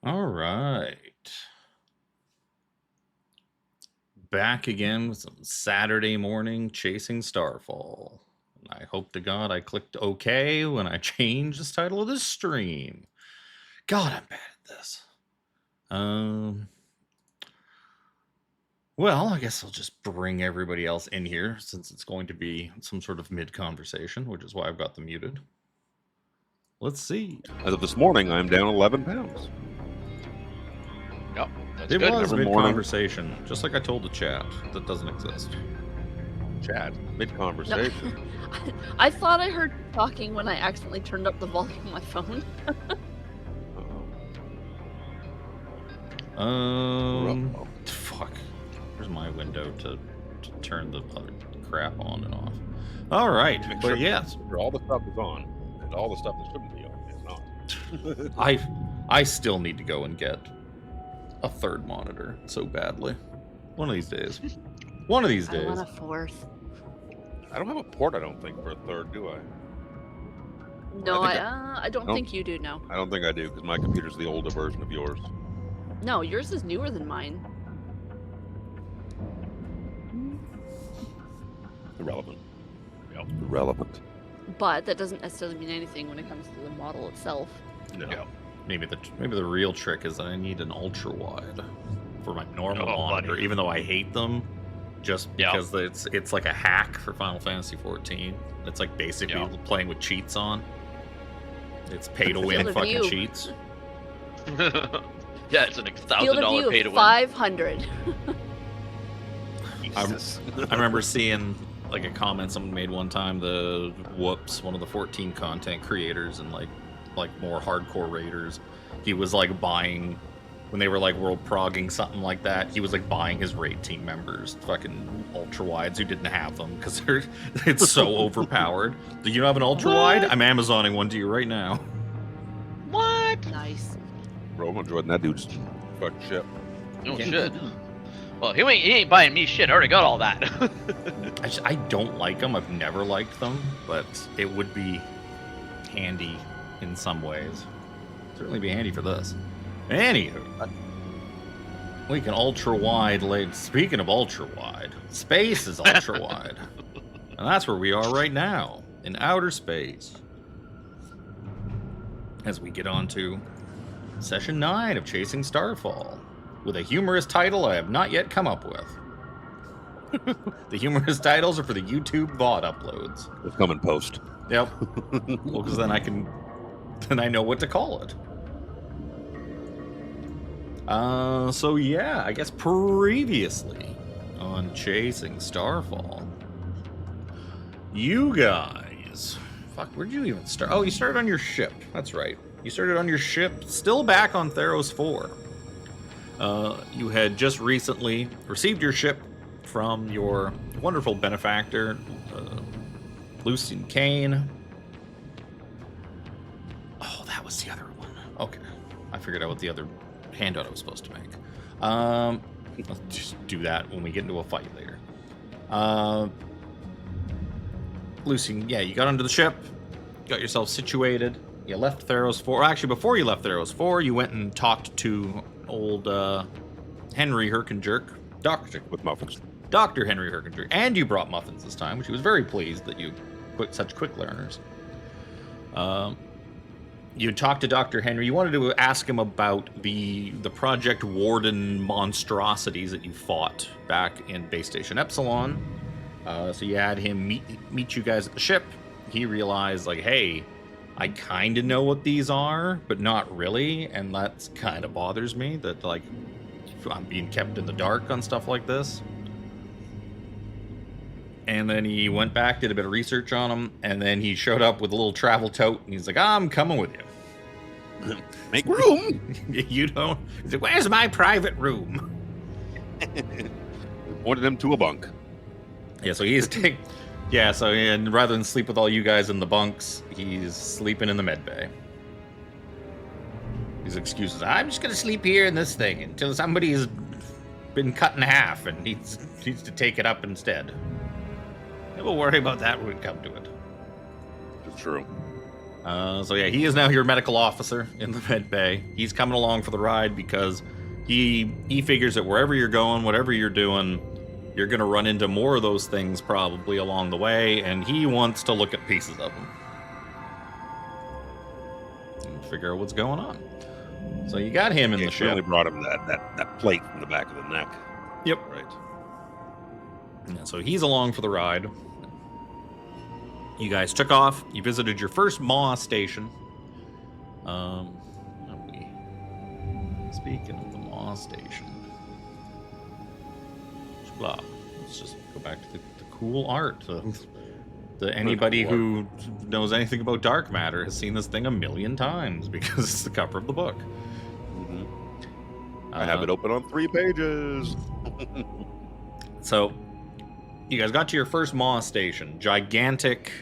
All right. Back again with some Saturday morning chasing Starfall. I hope to God I clicked OK when I changed the title of this stream. God, I'm bad at this. Well, I guess I'll just bring everybody else in here since it's going to be some sort of mid-conversation, which is why I've got them muted. Let's see. As of this morning, I'm down 11 pounds. Yep, that's It good. was Every mid-conversation, just like I told the chat. That doesn't exist. Chat, mid-conversation. No. I thought I heard talking when I accidentally turned up the volume on my phone. Fuck. Where's my window to turn the other crap on and off? All right, but yes, all the stuff is on, and all the stuff that shouldn't be on is not. I still need to go and get a third monitor so badly. One of these days. One of these days. I want a fourth. I don't have a port, I don't think, for a third, do I? No, I don't think you do, no. I don't think I do, because my computer's the older version of yours. No, yours is newer than mine. Irrelevant. Yep. Irrelevant. But that doesn't necessarily mean anything when it comes to the model itself. No. Yep. Maybe the real trick is that I need an ultra wide for my normal Oh, monitor, buddy. even though I hate them, just because it's like a hack for Final Fantasy 14. It's like basically playing with cheats on. It's pay to win Field of fucking view. cheats. Yeah, it's an Field of $1,000 view pay to of win. 500. I remember seeing like a comment someone made one time. One of the 14 content creators and like more hardcore raiders, he was like buying when they were like world progging something like that. He was like buying his raid team members fucking ultra wides who didn't have them because it's so overpowered. Do you have an ultra wide? I'm Amazoning one to you right now. What? Nice. Bro, I'm enjoying that dude's fucking shit. No shit. Well, he ain't buying me shit. I already got all that. I don't like them. I've never liked them, but it would be handy in some ways. Certainly be handy for this. Anywho, we can ultra wide. Speaking of ultra wide, space is ultra wide, and that's where we are right now in outer space. As we get on to session 9 of Chasing Starfall, with a humorous title I have not yet come up with. The humorous titles are for the YouTube VOD uploads. They'll come in post. Yep. Well, because then I know what to call it. So yeah, I guess previously on Chasing Starfall, you guys, fuck, where'd you even start? Oh, you started on your ship. That's right. You started on your ship, still back on Theros 4. You had just recently received your ship from your wonderful benefactor, Lucian Kane. Oh, that was the other one. Okay. I figured out what the other handout I was supposed to make. Let's just do that when we get into a fight later. Lucy, yeah, you got onto the ship, got yourself situated. You left Theros 4. Actually, before you left Theros 4, you went and talked to old Henry Herkenjerk. With muffins. Dr. Henry Herkenjerk. And you brought muffins this time, which he was very pleased that you put such quick learners. You talked to Dr. Henry. You wanted to ask him about the Project Warden monstrosities that you fought back in Base Station Epsilon. So you had him meet you guys at the ship. He realized, like, hey, I kind of know what these are, but not really, and that kind of bothers me, that, like, I'm being kept in the dark on stuff like this. And then he went back, did a bit of research on them, and then he showed up with a little travel tote, and he's like, I'm coming with you. Make room! You don't... He's like, where's my private room? Pointed him to a bunk. Yeah, so he's taking... Yeah, so and rather than sleep with all you guys in the bunks, he's sleeping in the med bay. His excuses, I'm just gonna sleep here in this thing until somebody's been cut in half and needs to take it up instead. And we'll worry about that when we come to it. It's true. So yeah, he is now your medical officer in the med bay. He's coming along for the ride because he figures that wherever you're going, whatever you're doing, you're going to run into more of those things probably along the way, and he wants to look at pieces of them and figure out what's going on. So you got him in the ship. Really brought him that plate from the back of the neck. Yep. Right. Yeah, so he's along for the ride. You guys took off. You visited your first M.A.A.C station. Speaking of the M.A.A.C station. Blah. Let's just go back to the cool art. Anybody who knows anything about dark matter has seen this thing a million times because it's the cover of the book. Mm-hmm. I have it open on 3 pages. So, you guys got to your first M.A.A.C station. Gigantic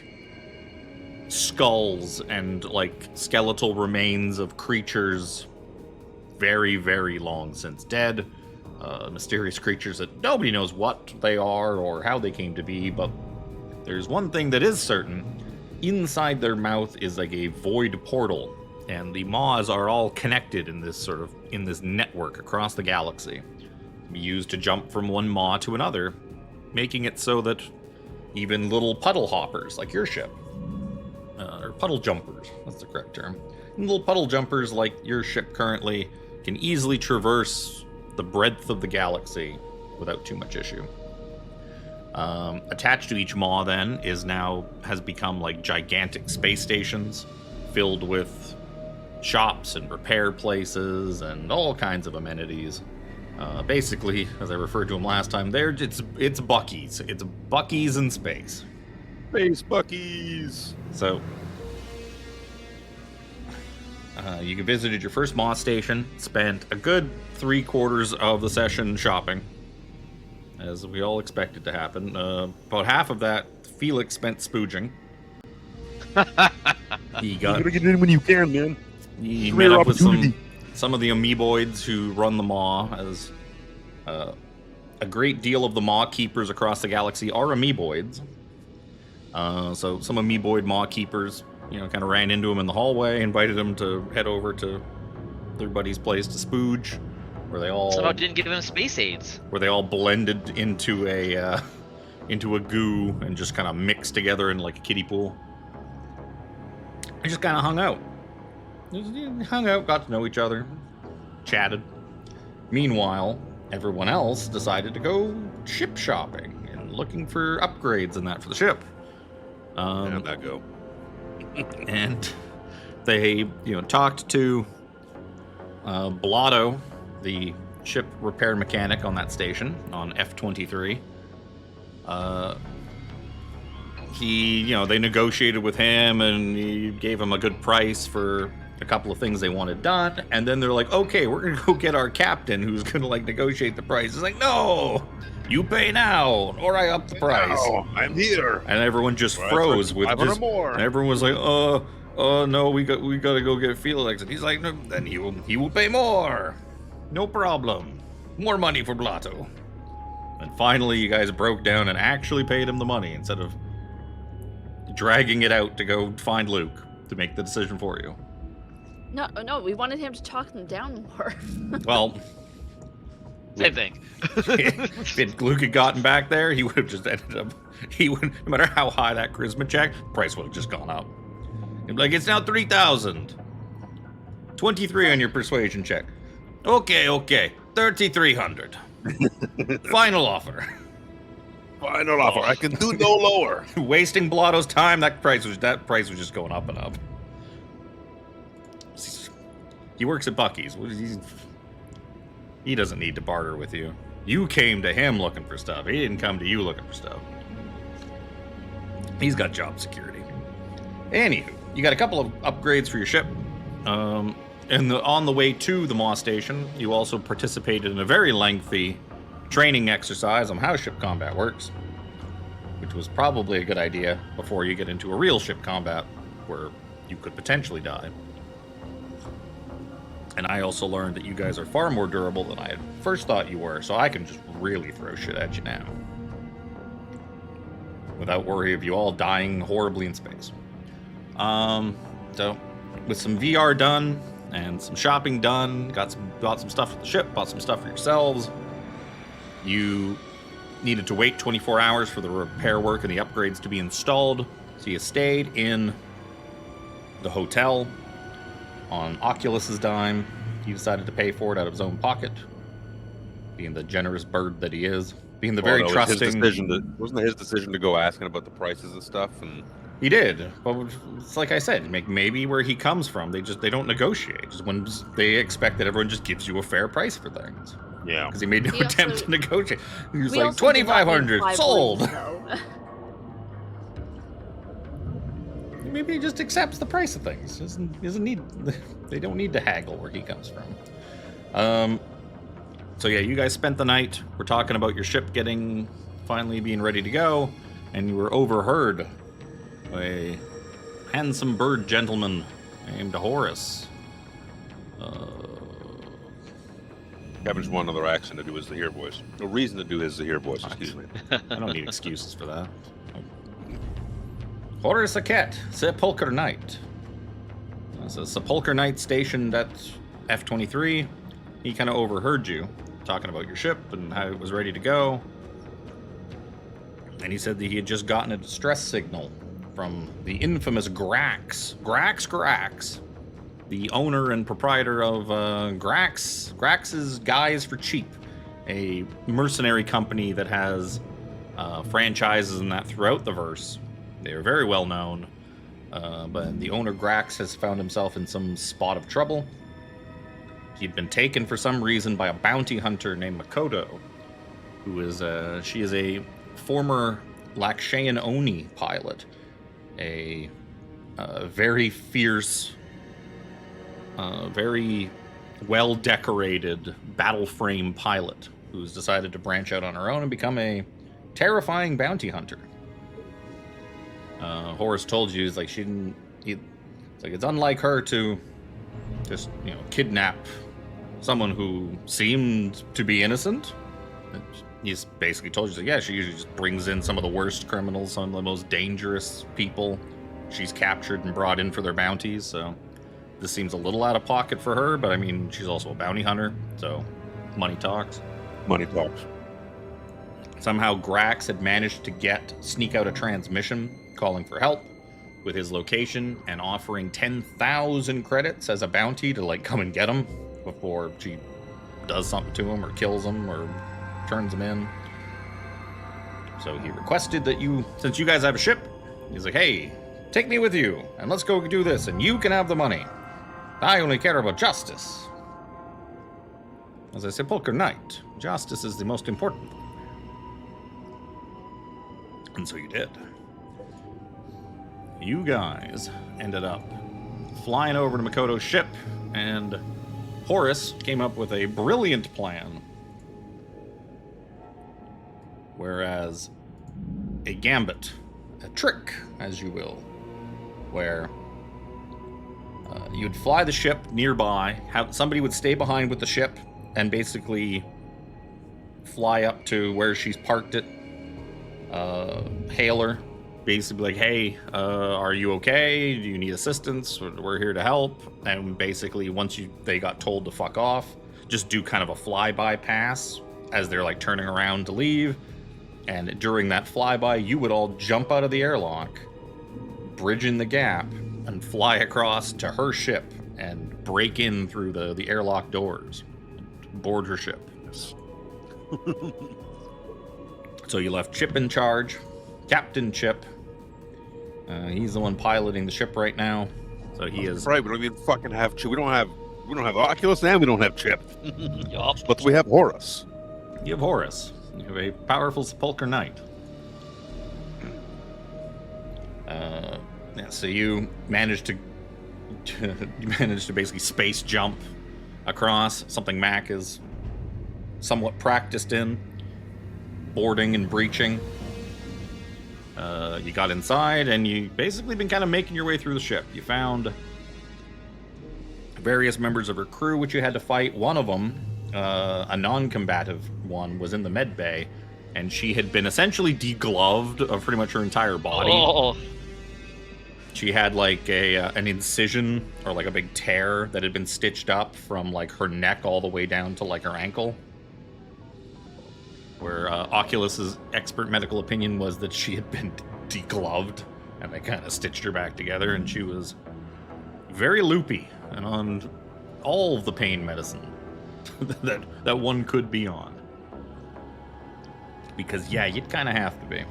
skulls and, like, skeletal remains of creatures very, very long since dead. Mysterious creatures that nobody knows what they are or how they came to be, but there's one thing that is certain. Inside their mouth is like a void portal, and the maws are all connected in this network across the galaxy. Be used to jump from one maw to another, making it so that even little puddle hoppers like your ship, or puddle jumpers, that's the correct term, little puddle jumpers like your ship currently can easily traverse the breadth of the galaxy without too much issue. Attached to each maw then has become like gigantic space stations filled with shops and repair places and all kinds of amenities. Basically, as I referred to them last time, it's Buc-ee's. It's Buc-ee's in space. Space Buc-ee's. So you visited your first M.A.A.C station, spent a good 3/4 of the session shopping, as we all expected to happen. About half of that, Phelix spent spooging. He got. You gotta get in when you can, man. He met up with some of the amoeboids who run the maw, as a great deal of the maw keepers across the galaxy are amoeboids. So some amoeboid maw keepers, kind of ran into him in the hallway, invited him to head over to their buddy's place to spooge, where they all somehow didn't give him space aids. Where they all blended into a goo and just kind of mixed together in like a kiddie pool. I just kind of hung out. Got to know each other, chatted. Meanwhile, everyone else decided to go ship shopping and looking for upgrades and that for the ship. How'd that go? And they, talked to Blotto, the ship repair mechanic on that station, on F-23. They negotiated with him, and he gave him a good price for a couple of things they wanted done, and then they're like, okay, we're gonna go get our captain who's gonna, negotiate the price. It's like, no! You pay now, or I up the price. Oh, I'm here. And everyone just froze with just, more. And everyone was like, no, we got to go get Phelix. And he's like, no, then he will pay more. No problem. More money for Blotto. And finally, you guys broke down and actually paid him the money instead of dragging it out to go find Luke to make the decision for you. No, we wanted him to talk them down more. Well, Same thing. if Luke had gotten back there, he would have just ended up. He would, no matter how high that charisma check, price would have just gone up. He'd be like, it's now 3,000. 23 on your persuasion check. Okay, 3,300. Final offer. Final offer. I can do no lower. Wasting Blotto's time. That price was just going up and up. He works at Bucky's. He doesn't need to barter with you. You came to him looking for stuff. He didn't come to you looking for stuff. He's got job security. Anywho, you got a couple of upgrades for your ship. And on the way to the M.A.A.C station, you also participated in a very lengthy training exercise on how ship combat works, which was probably a good idea before you get into a real ship combat where you could potentially die. And I also learned that you guys are far more durable than I had first thought you were, so I can just really throw shit at you now. Without worry of you all dying horribly in space. So, with some VR done, and some shopping done, bought some stuff for the ship, bought some stuff for yourselves, you needed to wait 24 hours for the repair work and the upgrades to be installed, so you stayed in the hotel on Oculus's dime. He decided to pay for it out of his own pocket, being the generous bird that he is, being the very trusting. Wasn't it his decision to go asking about the prices and stuff? And he did, but it's like I said, maybe where he comes from, they don't negotiate. Just when they expect that everyone just gives you a fair price for things. Yeah, because he made no attempt to negotiate. He was like 2,500 sold. Maybe he just accepts the price of things. Doesn't need. They don't need to haggle where he comes from. So yeah, you guys spent the night. We're talking about your ship finally being ready to go, and you were overheard by a handsome bird gentleman named Horace. Kevin's one other accent to do his Zahir voice. No reason to do his Zahir voice. Excuse me. I don't need excuses for that. Horace Aket, Sepulchre Knight. It's a Sepulchre Knight stationed at F-23. He kind of overheard you talking about your ship and how it was ready to go. And he said that he had just gotten a distress signal from the infamous Grax. Grax. The owner and proprietor of Grax's Guys for Cheap, a mercenary company that has franchises and that throughout the verse. They are very well known, but the owner Grax has found himself in some spot of trouble. He'd been taken for some reason by a bounty hunter named Makoto, who is she is a former Lakshayan Oni pilot, a very fierce, very well-decorated battle frame pilot who's decided to branch out on her own and become a terrifying bounty hunter. Horace told you, it's like it's unlike her to just, kidnap someone who seemed to be innocent. He's basically told you, she usually just brings in some of the worst criminals, some of the most dangerous people she's captured and brought in for their bounties, so this seems a little out of pocket for her, but I mean, she's also a bounty hunter, so money talks. Money talks. Somehow Grax had managed to sneak out a transmission calling for help with his location and offering 10,000 credits as a bounty to come and get him before she does something to him or kills him or turns him in. So he requested that since you guys have a ship, he's like, hey, take me with you and let's go do this and you can have the money. I only care about justice. As I said, Sepulchre Knight, justice is the most important thing. And so you did. You guys ended up flying over to Makoto's ship, and Horace came up with a brilliant plan. Whereas a gambit, a trick, as you will, where you'd fly the ship nearby, somebody would stay behind with the ship, and basically fly up to where she's parked it. Hail her, basically like, hey, are you okay? Do you need assistance? We're here to help. And basically, once they got told to fuck off, just do kind of a flyby pass as they're like turning around to leave. And during that flyby, you would all jump out of the airlock, bridge in the gap, and fly across to her ship and break in through the airlock doors, board her ship. So you left Chip in charge, Captain Chip. He's the one piloting the ship right now. So he is right. We don't even fucking have Chip. We don't have Oculus, and we don't have Chip. Yup. But we have Horus. You have Horus. You have a powerful Sepulchre Knight. Yeah, so you managed to basically space jump across, something Mac is somewhat practiced in, boarding and breaching. You got inside, and you basically been kind of making your way through the ship. You found various members of her crew, which you had to fight. One of them, a non-combative one, was in the med bay, and she had been essentially degloved of pretty much her entire body. Oh. She had like an incision or like a big tear that had been stitched up from like her neck all the way down to like her ankle. Where Oculus's expert medical opinion was that she had been degloved, and they kind of stitched her back together, and she was very loopy and on all of the pain medicine that one could be on. Because yeah, you'd kind of have to be.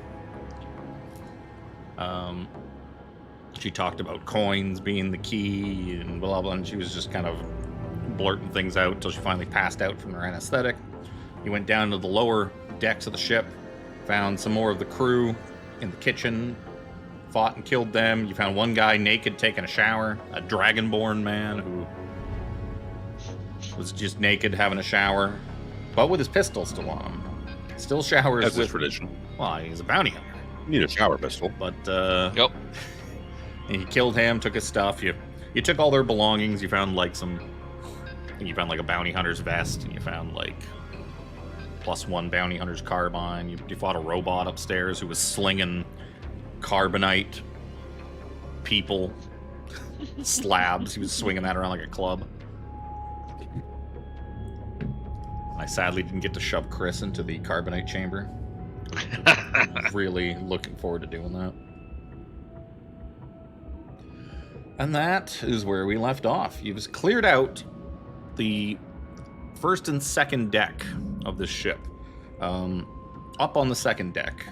She talked about coins being the key and blah blah, and she was just kind of blurting things out until she finally passed out from her anesthetic. You went down to the lower decks of the ship, found some more of the crew in the kitchen, fought and killed them. You found one guy naked taking a shower, a dragonborn man who was just naked having a shower, but with his pistol still on him. Still showers That's with... his tradition. Well, he's a bounty hunter. You need a shower pistol. But, Yep. and you killed him, took his stuff. You took all their belongings. You found like you found like a bounty hunter's vest, and you found like +1 bounty hunter's carbine. You fought a robot upstairs who was slinging carbonite people slabs. He was swinging that around like a club. I sadly didn't get to shove Chris into the carbonite chamber. Really looking forward to doing that. And that is where we left off. You've cleared out the first and second deck of this ship. Up on the second deck,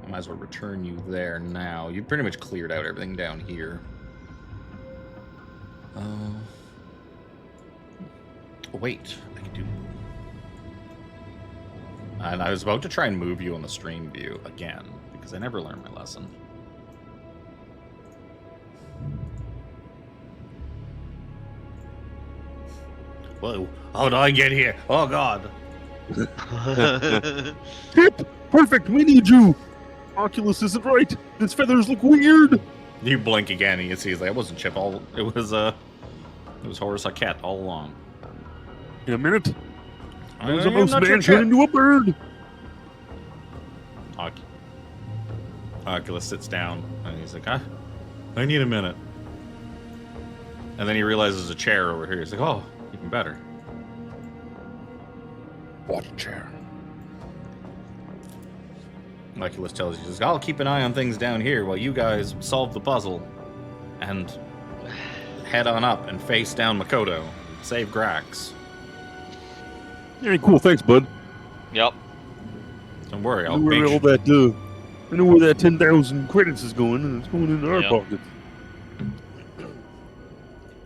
I might as well return you there now. You pretty much cleared out everything down here. Wait, I can do... And I was about to try and move you on the stream view again, because I never learned my lesson. Whoa, how did I get here? Oh, God. Chip! Perfect! We need you! Oculus isn't right! His feathers look weird! You blink again, and you see, he's like, it wasn't Chip. It was Horus Haket all along. In a minute, there's a I am mouse not man your turn Chip. into a bird! Oculus sits down, and he's like, I need a minute. And then he realizes there's a chair over here. He's like, oh, even better. What a chair. Oculus tells you, he's like, I'll keep an eye on things down here while you guys solve the puzzle. And head on up and face down Makoto. Save Grax. Yeah, cool, thanks, bud. Yep. Don't worry, I I'll know where make all that, I know where that 10,000 credits is going, and it's going in our Yep. pocket.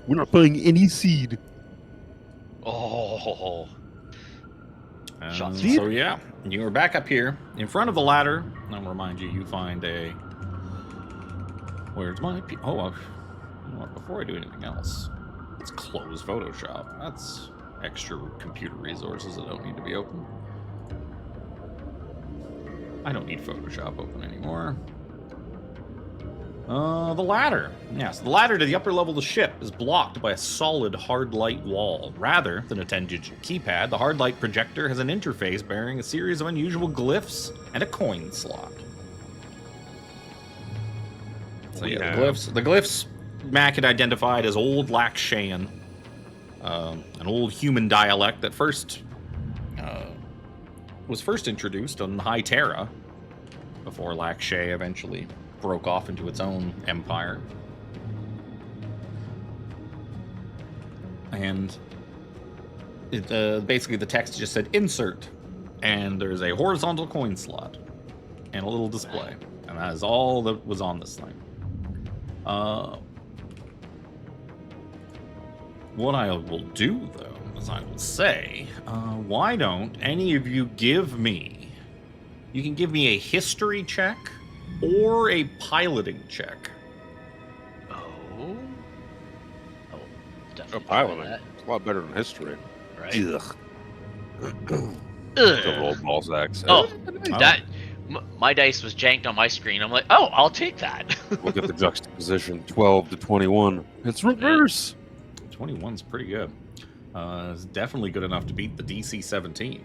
We're not buying any seed. Oh. Shots So yeah, you are back up here in front of the ladder. I'll remind you, you find a... Where's my... you know what, before I do anything else, let's close Photoshop. That's extra computer resources that don't need to be open. I don't need Photoshop open anymore. The ladder. Yes, the ladder to the upper level of the ship is blocked by a solid hard light wall. Rather than a 10-digit keypad, the hard light projector has an interface bearing a series of unusual glyphs and a coin slot. So yeah, the glyphs Mac had identified as Old Lakshayan, an old human dialect that was first introduced on High Terra before Lakshay eventually broke off into its own empire. And it, basically the text just said insert, and there's a horizontal coin slot and a little display, and that is all that was on this thing. What I will do, though, is I will say, why don't any of you give me a history check or a piloting check. Oh, definitely piloting. that. It's a lot better than history. Right. Ugh. Ugh. The roll balls axe. My dice was janked on my screen. I'm like, oh, I'll take that. Look at the juxtaposition. 12 to 21. It's reverse. 21's pretty good. It's definitely good enough to beat the DC 17.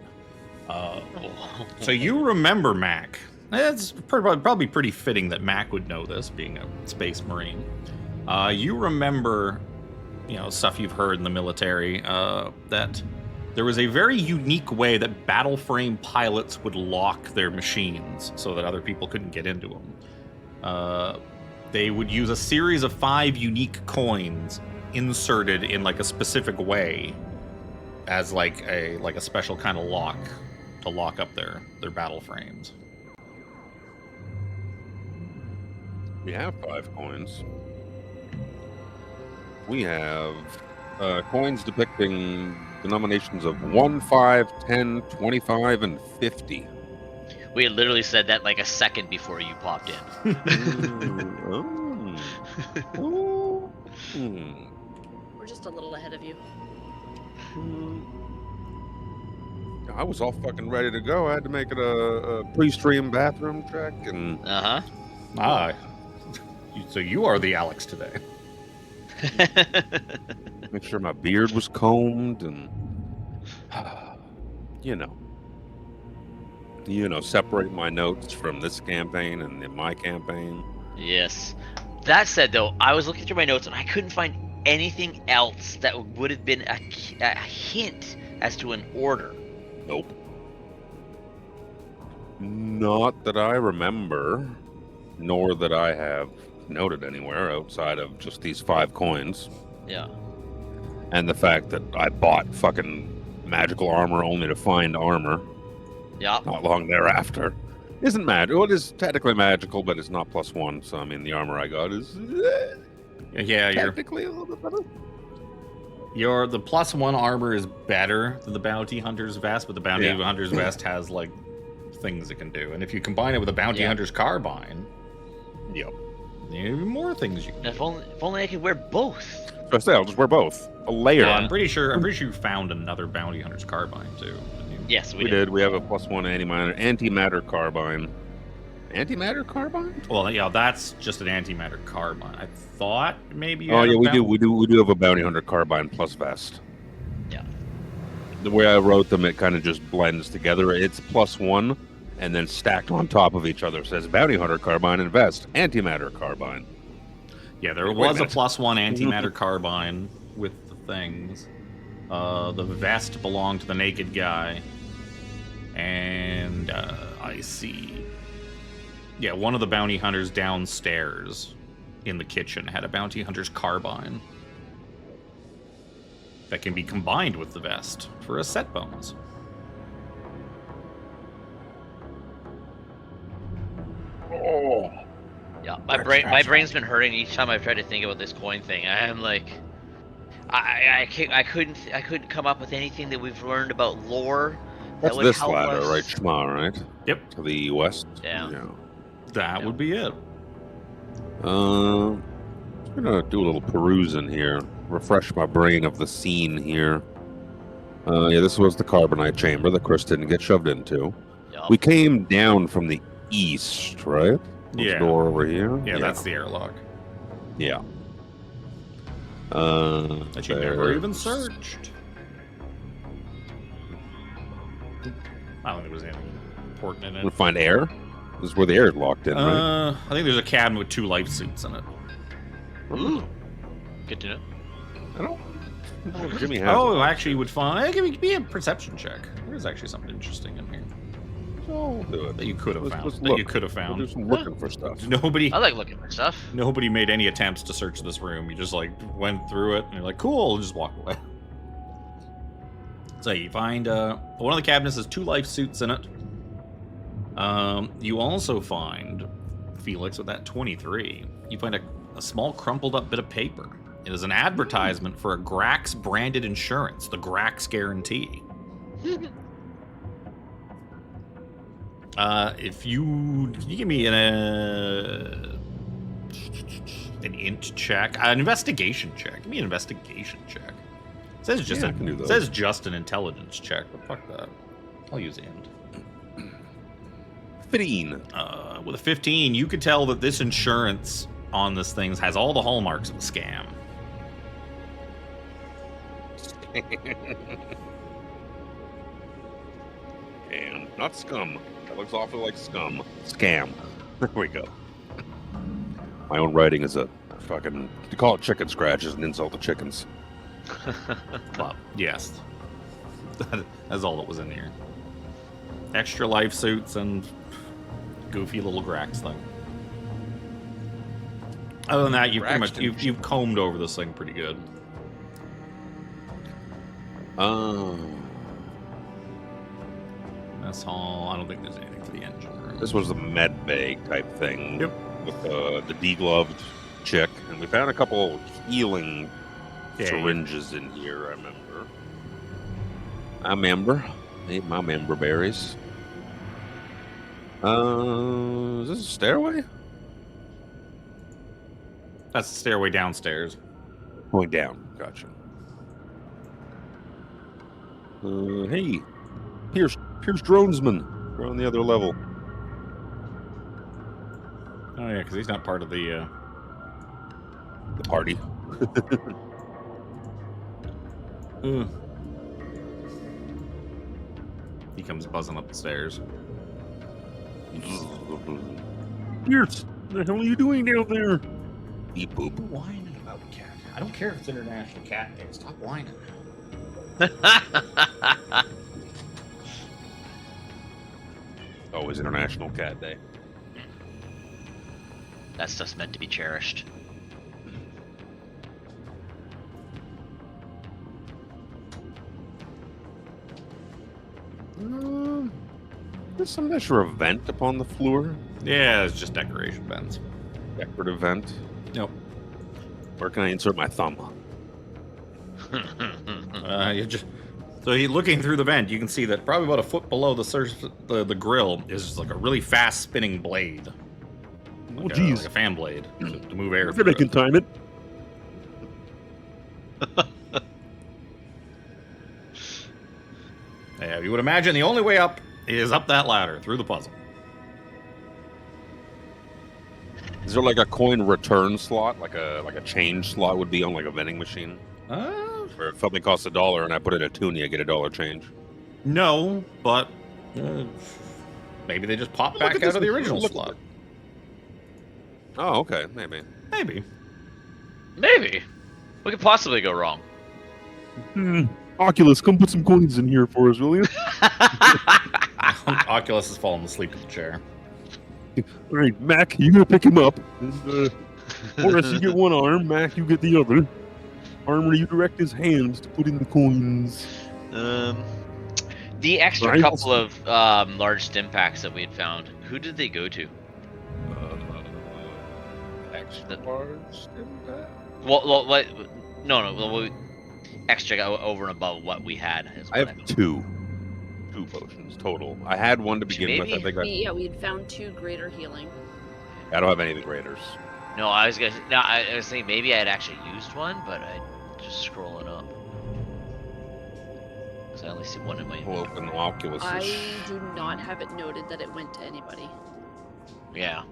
So you remember Mac. It's probably pretty fitting that Mac would know this, being a space marine. You remember, stuff you've heard in the military, that there was a very unique way that battle frame pilots would lock their machines so that other people couldn't get into them. They would use a series of 5 unique coins inserted in like a specific way as like a special kind of lock to lock up their battle frames. We have 5 coins. We have coins depicting denominations of 1, 5, 10, 25, and 50. We had literally said that like a second before you popped in. We're just a little ahead of you. I was all fucking ready to go. I had to make it a pre-stream bathroom check and... So you are the Alex today. Make sure my beard was combed and... separate my notes from this campaign and my campaign. Yes. That said, though, I was looking through my notes and I couldn't find anything else that would have been a hint as to an order. Nope. Not that I remember, nor that I have noted anywhere outside of just these 5 coins. Yeah. And the fact that I bought fucking magical armor only to find armor. Yeah. Not long thereafter. Isn't magical. It is technically magical, but it's not +1. So I mean, the armor I got is technically a little bit better. The +1 armor is better than the bounty hunter's vest, but the bounty hunter's vest has like things it can do, and if you combine it with a bounty hunter's carbine, even more things you can. If only I could wear both. I say I'll just wear both. A layer. Yeah, I'm pretty sure you found another bounty hunter's carbine too. Yes, we did. We have a +1 antimatter carbine. Antimatter carbine? Well, yeah, that's just an antimatter carbine. I thought maybe. We do have a bounty hunter carbine plus vest. Yeah. The way I wrote them, it kind of just blends together. It's +1, and then stacked on top of each other. It says bounty hunter carbine and vest, antimatter carbine. Yeah, there was a +1 antimatter carbine with the things. The vest belonged to the naked guy, and I see. Yeah, one of the bounty hunters downstairs in the kitchen had a bounty hunter's carbine that can be combined with the vest for a set bonus. Oh. Yeah, my brain's been hurting each time I've tried to think about this coin thing. I'm like, I couldn't come up with anything that we've learned about lore. That's this ladder, right? Shma, right? Yep. To the west. Yeah. That would be it. I'm gonna do a little perusing here, refresh my brain of the scene here. This was the carbonite chamber that Chris didn't get shoved into. Yep. We came down from the east, right? There's a Yeah. door over here. Yeah, that's the airlock. Yeah. That you never even there's- searched. I don't think there's anything important in We'll it. find air. This is where the air is locked in, right? I think there's a cabin with 2 life suits in it. Ooh. Good to know. I don't. Jimmy has. Oh, actually, you would find. Give me a perception check. There's actually something interesting in here I'll do it. that you could have Let's found. That look. you could have We'll do found. some looking for stuff. Nobody. I like looking for stuff. Nobody made any attempts to search this room. You just like went through it and you're like, cool, and just walk away. So you find one of the cabinets has 2 life suits in it. You also find Phelix with that 23. You find a small crumpled up bit of paper. It is an advertisement for a Grax branded insurance, the Grax guarantee. If you can you give me an int check, an investigation check. Give me an investigation check. It says just Yeah, I can do those. says just an intelligence check, but fuck that. I'll use int. 15. With a 15, you could tell that this insurance on this thing has all the hallmarks of a scam. Scam, not scum. That looks awfully like scum. Scam. There we go. My own writing is a fucking. To call it chicken scratch is an insult to chickens. Well, yes. That's all that was in here. Extra life suits and goofy little Grax thing. Other than that, you've combed over this thing pretty good. That's all. I don't think there's anything for the engine room. This was the med bay type thing. Yep. With the degloved chick, and we found a couple healing syringes in here. I remember. Ate my member berries. Is this a stairway? That's the stairway downstairs. Going down. Gotcha. Hey, Pierce Dronesman. We're on the other level. Oh yeah, because he's not part of the. The party. He comes buzzing up the stairs. Pierce, what the hell are you doing down there? Beep boop. Whining about cat. I don't care if it's International Cat Day. Stop whining. Always International Cat Day. That stuff's meant to be cherished. There's some measure of vent upon the floor. Yeah, it's just decoration vents. Decorative vent. Nope. Where can I insert my thumb? So you looking through the vent, you can see that probably about a foot below the surface, the grill is like a really fast spinning blade. Oh, Like jeez. a fan blade to move air. I through bet I can it. time it. Yeah, you would imagine the only way up is up that ladder through the puzzle. Is there like a coin return slot, like a change slot would be on like a vending machine? Where if something costs $1 and I put in a toonie, I get $1 change. No, but maybe they just pop Look back at out this, of the look- original look- slot. Oh, okay, maybe. Maybe. Maybe. What could possibly go wrong? Oculus, come put some coins in here for us, will you? Oculus has fallen asleep in the chair. All right, Mac, you gotta pick him up. And, Horace, you get one arm. Mac, you get the other. Armry, you direct his hands to put in the coins. The extra Right. couple of large stim packs that we had found, who did they go to? Extra large. Well, what? No. Extra over and above what we had. Is I what have mean. two potions total. I had one to begin with. I think We had found 2 greater healing. I don't have any of the graders. No, I was thinking maybe I had actually used one, but I just scroll it up. Cause I only see one in my. We'll open Oculus. I do not have it noted that it went to anybody. Yeah.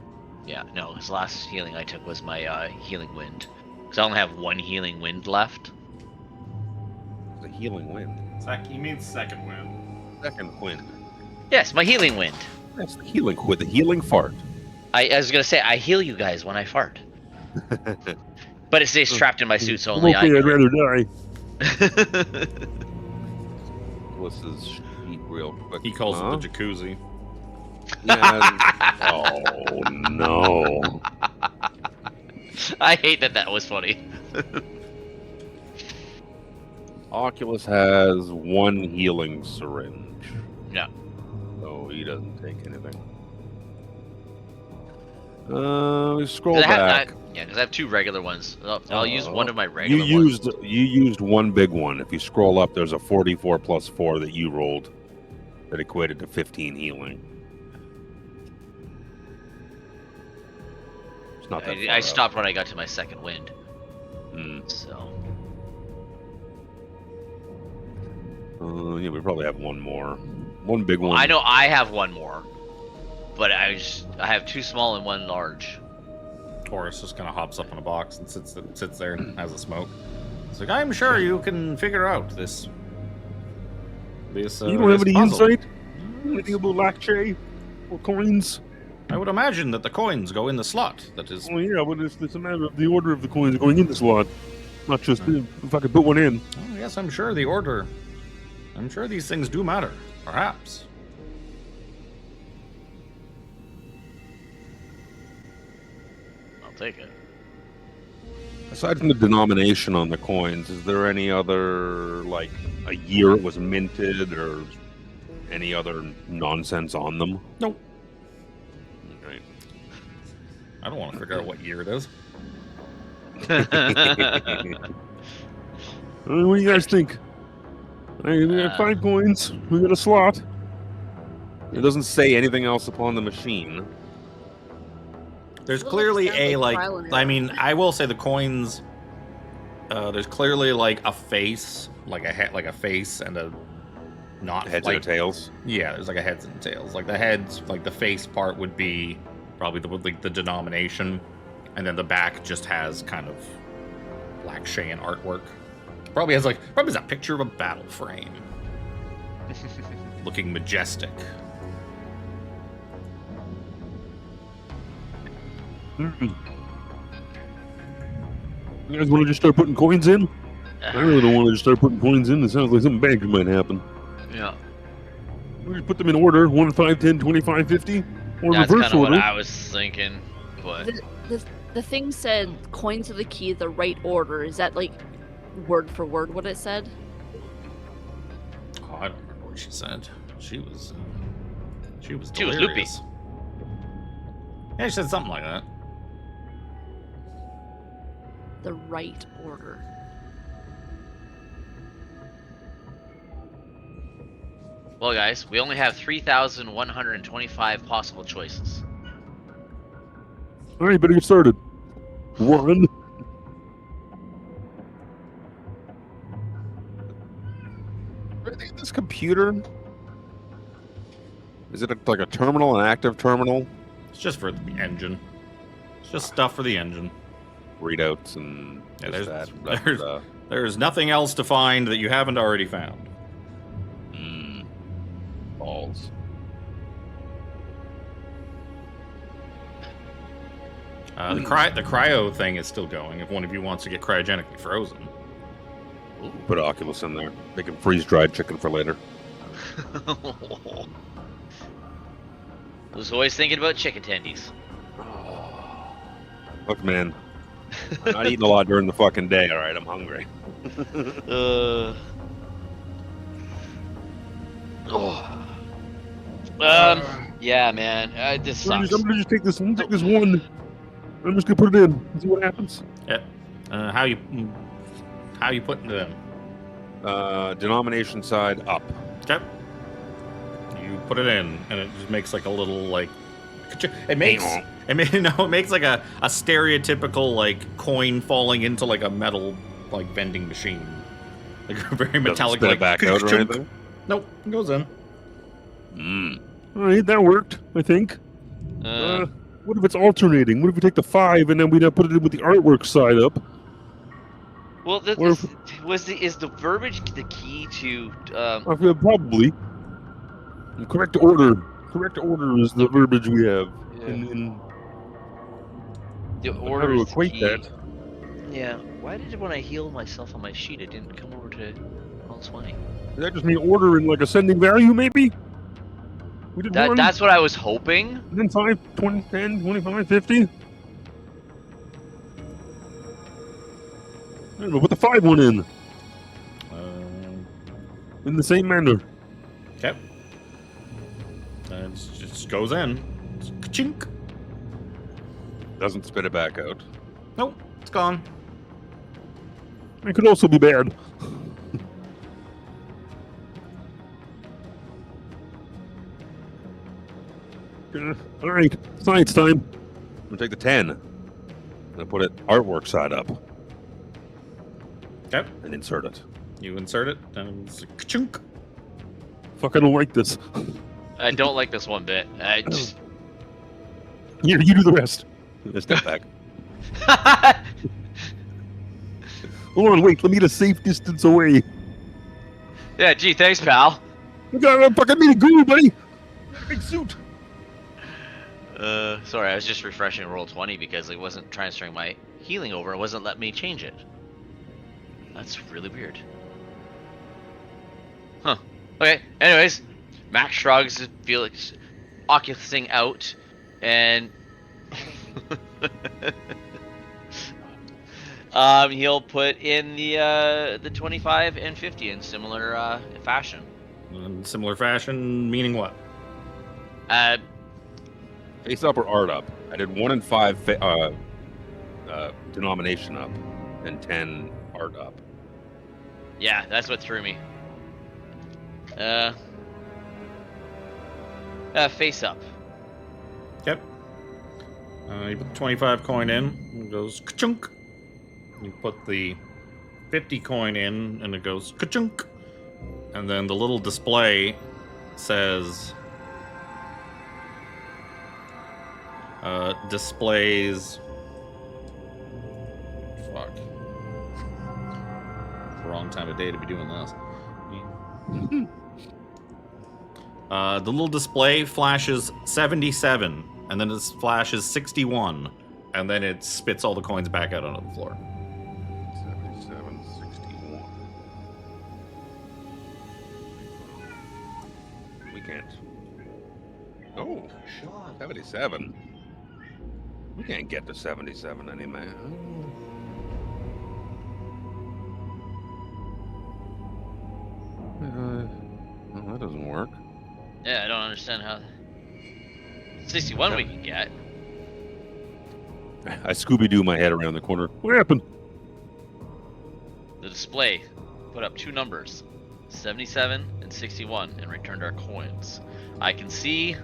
Yeah, no, his last healing I took was my healing wind. Because I only have 1 healing wind left. The healing wind. He means second wind. Second wind. Yes, my healing wind. That's the healing with the healing fart. I was gonna say, I heal you guys when I fart. But it stays trapped in my suit, so only okay, I I'd rather die. die. What's his sheet real quick? He calls it the jacuzzi. Yeah. Oh no. I hate that was funny. Oculus has 1 healing syringe. Yeah. So he doesn't take anything. We scroll Yeah, back. because I have 2 regular ones. I'll use one of my regular ones. You used 1 big one. If you scroll up, there's a 44 plus 4 that you rolled that equated to 15 healing. It's not that I stopped when I got to my second wind. So. Yeah, we probably have 1 more. 1 big one. I know I have 1 more, but I have 2 small and 1 large. Taurus just kind of hops up on a box and sits there and has a smoke. It's like, I'm sure you can figure out this. You don't have any puzzle. insight? Anything about Lacche or coins? I would imagine that the coins go in the slot. That is. Oh yeah, but it's a matter of the order of the coins going in the slot, not just if I could put one in. Oh, yes, I'm sure the order. I'm sure these things do matter. Perhaps. I'll take it. Aside from the denomination on the coins, is there any other, like, a year it was minted or any other nonsense on them? Nope. Right. I don't want to figure out what year it is. What do you guys think? We got 5 coins. We got a slot. It doesn't say anything else upon the machine. There's Well, clearly it sounds a like trial and error. I mean, I will say the coins. There's clearly like a face, like a face and a not Heads like, and tails. Yeah, there's like a heads and tails. Like the heads, like the face part would be probably the denomination, and then the back just has kind of Black Shayan artwork. Probably has a picture of a battle frame, looking majestic. You guys want to just start putting coins in? I really don't want to just start putting coins in. It sounds like something bad might happen. Yeah. We just put them in order: 1, 5, 10, 25, 50, or That's reverse kind of what order. I was thinking, but The thing said coins of the key, the right order. Is that like word for word what it said? Oh, I don't remember what she said. She was delirious. loopy. Yeah, she said something like that. The right order. well, guys, we only have 3,125 possible choices. All right, better get started. 1. I think this computer is it like a terminal, an active terminal? It's just for the engine. It's just stuff for the engine. Readouts and Yeah, this, there's- that, blah, there's- blah. There's nothing else to find that you haven't already found. Balls. The cryo thing is still going. If one of you wants to get cryogenically frozen, Put Oculus in there. They can freeze dried chicken for later. Who's always thinking about chicken tendies? Look, man, I'm not eating a lot during the fucking day. All right, I'm hungry. Yeah, man, this I'm sucks. gonna just take this. I'm gonna take this one. I'm just gonna put it in and see what happens. how you putting it in? Denomination side up. Okay. You put it in, and it just makes like a little like. It makes like a stereotypical like coin falling into like a metal like vending machine, like a very metallic. Doesn't spit Like it back out or anything. Nope, it goes in. All right, that worked. I think. What if it's alternating? What if we take the 5 and then we put it in with the artwork side up? Well, Or if- is the verbiage the key to? I feel probably. Correct order. Correct order is the verbiage we have. In The how order to is the equate key. that. Yeah. Why did when I healed myself on my sheet, it didn't come over to roll 20? Does that just mean order in like ascending value, maybe? We did 1, That's what I was hoping. then 5, 20, 10, 25, 50. I don't know, put the 5 one in the same manner. Okay. It just goes in. Chink. Doesn't spit it back out. Nope, it's gone. It could also be bad. All right, science time. I'm gonna take the 10 and put it artwork side up Okay. and insert it. You insert it, and it's chunk. Fuck, I don't like this. I don't like this one bit. I just. Here, you do the rest. Step back. Hold on, wait. Let me get a safe distance away. Yeah, gee, thanks, pal. I fucking need a goo, buddy. Big suit. Sorry, I was just refreshing roll 20 because it wasn't transferring my healing over. It wasn't letting me change it. That's really weird. Huh. Okay, anyways. Max shrugs, Phelix Oculusing out, and he'll put in the 25 and 50 in similar fashion. In similar fashion, meaning what? Face up or art up? I did 1 and 5 denomination up and 10 art up. Yeah, that's what threw me. Face up. Yep. You put the 25 coin in, and it goes ka-chunk. You put the 50 coin in, and it goes ka-chunk. And then the little display says... displays... Fuck. Wrong time of day to be doing this. The little display flashes 77, and then it flashes 61, and then it spits all the coins back out onto the floor. 77, 61. We can't. Oh, 77. We can't get to 77 anymore. Well, that doesn't work. Yeah, I don't understand how. 61 we can get. I Scooby-Doo my head around the corner. What happened? The display put up 2 numbers, 77 and 61, and returned our coins. I can see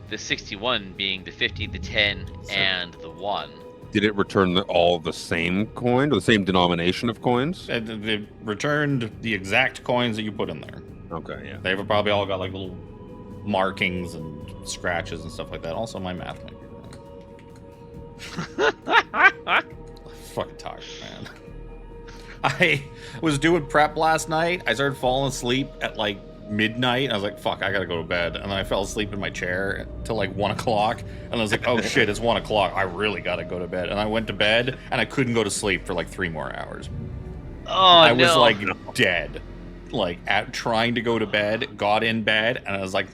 the 61 being the 50, the 10, and the 1. Did it return all the same coin or the same denomination of coins? They returned the exact coins that you put in there. Okay, yeah. They've probably all got like little markings and scratches and stuff like that. Also, my math might be wrong. Fucking tired, man. I was doing prep last night. I started falling asleep at like midnight. I was like, fuck, I gotta go to bed. And then I fell asleep in my chair till like 1 o'clock. And I was like, oh shit, it's 1 o'clock. I really gotta go to bed. And I went to bed and I couldn't go to sleep for like 3 more hours. Oh, I was like dead. Like at trying to go to bed, got in bed, and I was like,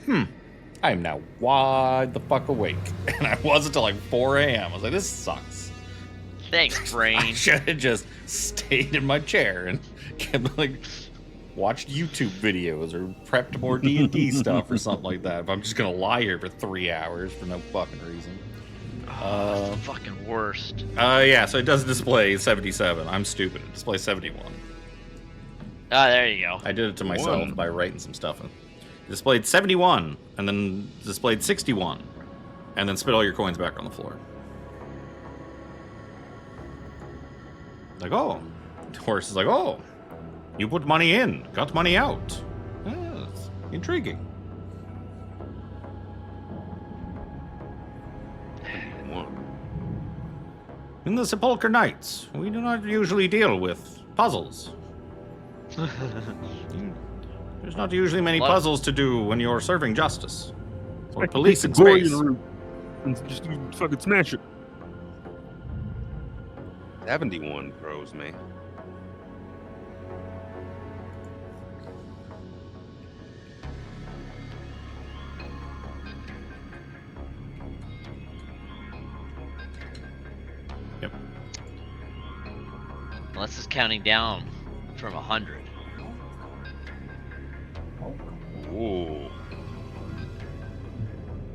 I am now wide the fuck awake. And I was until like 4 a.m. I was like, this sucks. Thanks, brain. I should have just stayed in my chair and kept like watched YouTube videos or prepped more D&D stuff or something like that. If I'm just gonna lie here for 3 hours for no fucking reason. That's the fucking worst. Yeah, so it does display 77. I'm stupid. It displays 71. Ah, there you go. I did it to myself by writing some stuff in. It displayed 71, and then displayed 61, and then spit all your coins back on the floor. Like, oh. The horse is like, oh. You put money in, got money out. Yes, intriguing. In the Sepulchre Knights, we do not usually deal with puzzles. There's not usually many puzzles to do when you're serving justice. Or policing space. And just fucking smash it. 71 throws me. Yep. Unless it's counting down from 100. Ooh.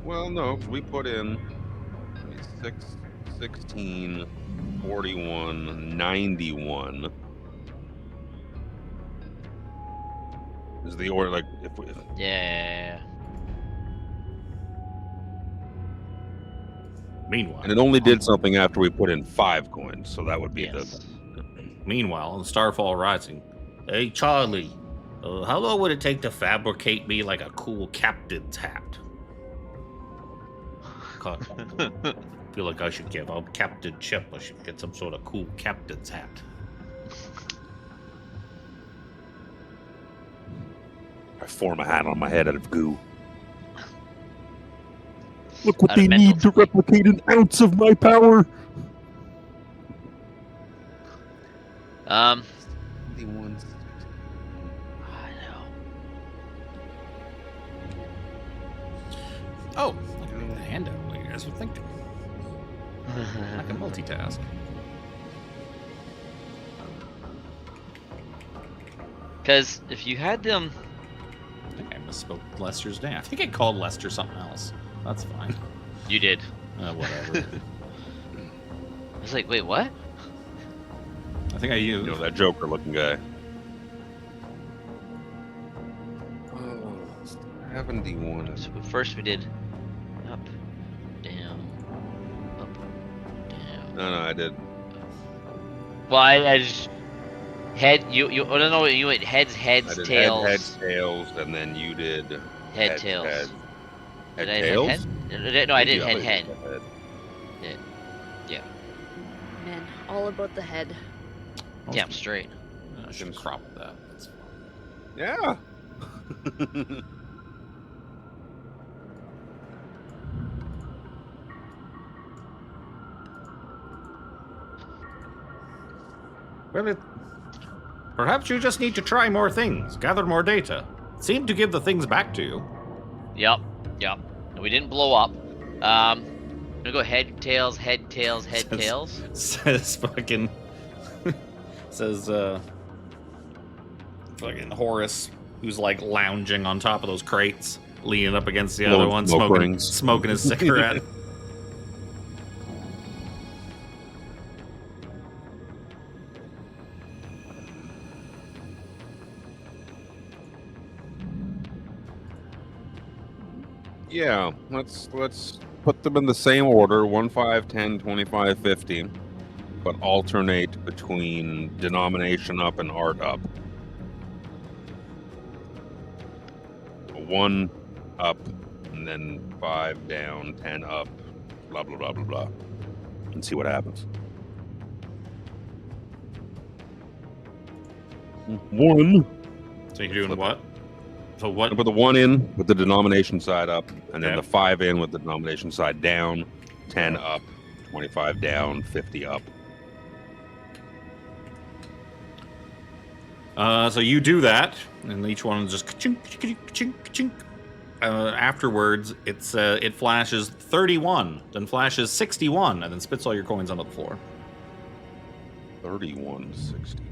Well, no, we put in 6, 16, 41, 91. Is the order like if we? Yeah. Meanwhile, And it only did something after we put in 5 coins, so that would be Yes. Meanwhile, in Starfall Rising, hey Charlie, how long would it take to fabricate me like a cool captain's hat? God, I feel like I should give up Captain Chip. I should get some sort of cool captain's hat. I form a hat on my head out of goo. Look what Out of they mental need to fatigue. replicate an ounce of my power. 71. I know. Oh, I can read the handout while you guys were thinking. I can multitask. Because if you had them, I think I misspoke Lester's name. I think I called Lester something else. That's fine. you did. Whatever. I was like, wait, what? I think I used. You know, that Joker-looking guy. 71 is So first we did up, down, up, down. No, I did. Well, I just head. You. Oh no, you went heads, I did tails, head, tails, and then you did head, tails. Head, Did I tails? head? No, I did Yeah, head, but- head. Man, all about the head. Damn straight. I should crop that. That's fine. Yeah. Well, perhaps you just need to try more things, gather more data. It seemed to give the things back to you. Yep. And we didn't blow up. I'm gonna go head, tails, head, tails, head, Says- tails. Says fucking. says, fucking Horace, who's like lounging on top of those crates, leaning up against the other Blowing one, smoke rings. smoking his cigarette. Yeah, let's put them in the same order: 1, 5, 10, 25, 50, but alternate between denomination up and art up. 1 up, and then 5 down, 10 up, blah blah blah blah blah, and see what happens. 1. So you're doing what? So what? I put the 1 in with the denomination side up, and then Okay. the 5 in with the denomination side down, 10 up, 25 down, 50 up. So you do that, and each one just ka-chink, ka-chink, ka-chink, ka-chink. Afterwards, it flashes 31, then flashes 61, and then spits all your coins onto the floor. 31, 61.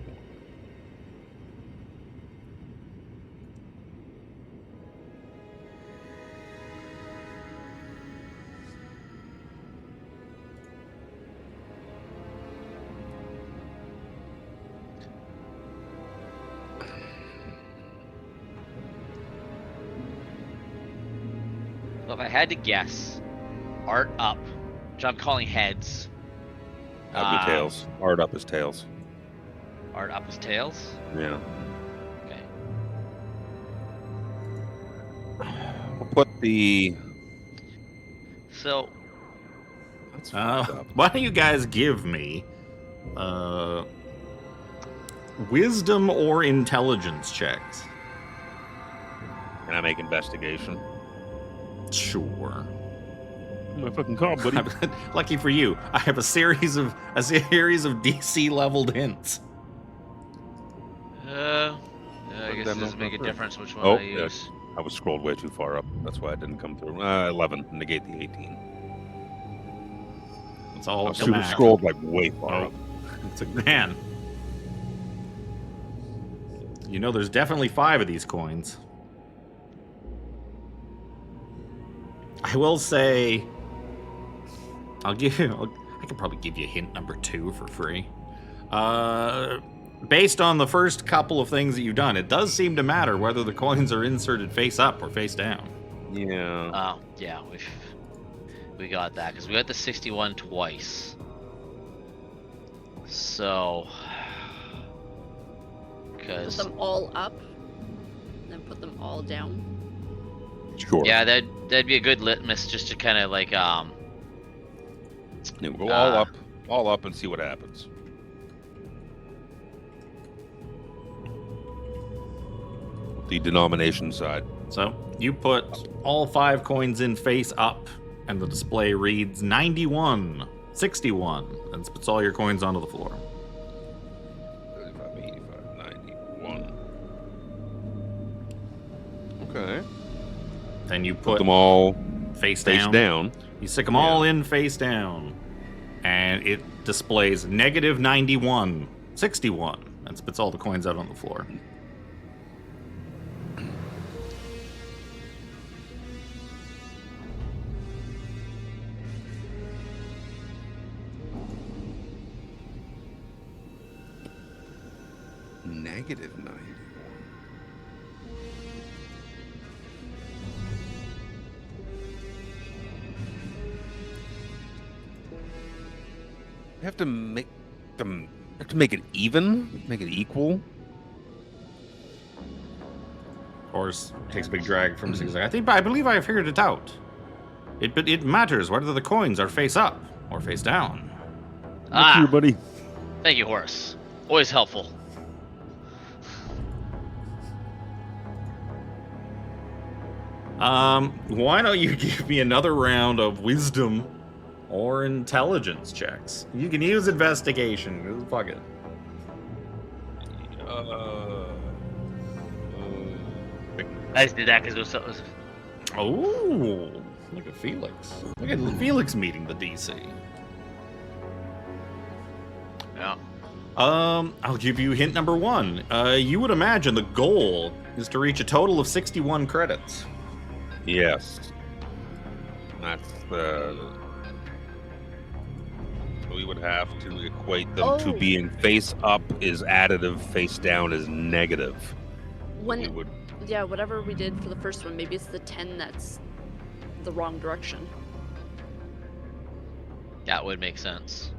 So if I had to guess, art up, which I'm calling heads. That'd be tails. Art up is tails. Art up is tails. Yeah. Okay. We'll put the. So That's fucked up. Why don't you guys give me wisdom or intelligence checks? Can I make investigation? Sure. My fucking call, buddy. Lucky for you, I have a series of DC leveled hints. I Put guess them it doesn't up make a front. difference which one Oh, I use. I was scrolled way too far up. That's why it didn't come through. 11. Negate the 18. It's I all was to max. scrolled like way far Oh. up. It's like, man. You know, there's definitely 5 of these coins. I will say, I could probably give you hint number 2 for free. Based on the first couple of things that you've done, it does seem to matter whether the coins are inserted face up or face down. Yeah. Oh, yeah, we got that because we got the 61 twice. So, Put because them all up, then put them all down. Sure. yeah, that'd be a good litmus just to kind of like Yeah, we'll go all up, and see what happens. The denomination side. So you put all 5 coins in face up, and the display reads 91, 61, and spits all your coins onto the floor. 35, 85, 91. Okay. Then you Put put them all face face down. down. You stick them all in face down, and it displays negative 91, 61, and spits all the coins out on the floor. Negative 91. I have to make them. I have to make it even. Make it equal. Horse takes a big drag from his I believe I have figured it out. It matters whether the coins are face up or face down. ah, buddy. thank you, Horace. Always helpful. Why don't you give me another round of wisdom or intelligence checks? You can use investigation. Fuck it. I just did that because it was. Oh, look at Phelix. Look at Phelix meeting the DC. Yeah. I'll give you hint number 1. You would imagine the goal is to reach a total of 61 credits. Yes. That's the. We would have to equate them to Oh. being face up is additive, face down is negative. We When, would. yeah, whatever we did for the first one, maybe it's the 10 that's the wrong direction. That would make sense.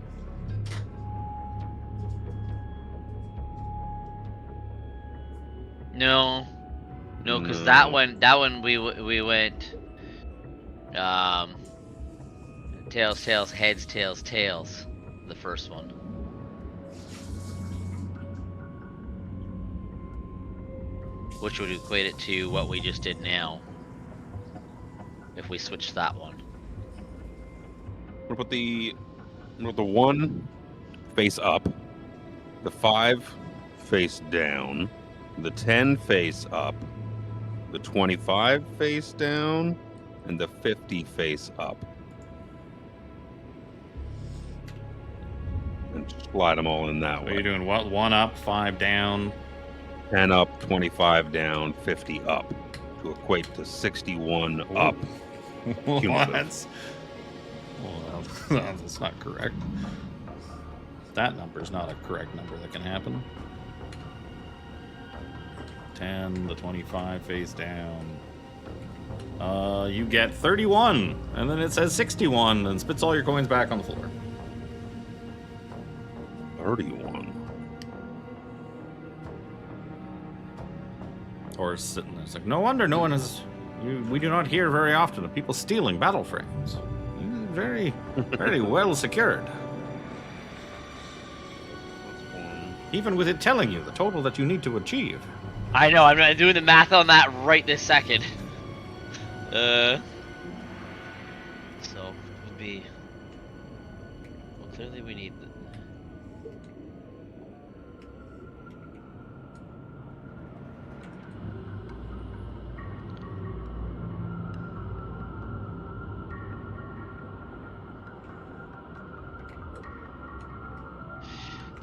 No, because that one we went tails, tails, heads, tails, tails. The first one. Which would equate it to what we just did now. If we switch that one. We'll put the 1 face up, the 5 face down, the 10 face up, the 25 face down, and the 50 face up. And slide them all in that So way. you're doing what? 1 up, 5 down. 10 up, 25 down, 50 up, to equate to 61 up. Cumulative. That's that's not correct. That number's not a correct number that can happen. 10, the 25 face down. You get 31, and then it says 61, and spits all your coins back on the floor. 31. Or sitting there, it's like, no wonder no one has. We do not hear very often of people stealing battle frames. very, very well secured. Even with it telling you the total that you need to achieve. I know, I'm not doing the math on that right this second. So, it would be... Well, clearly we need...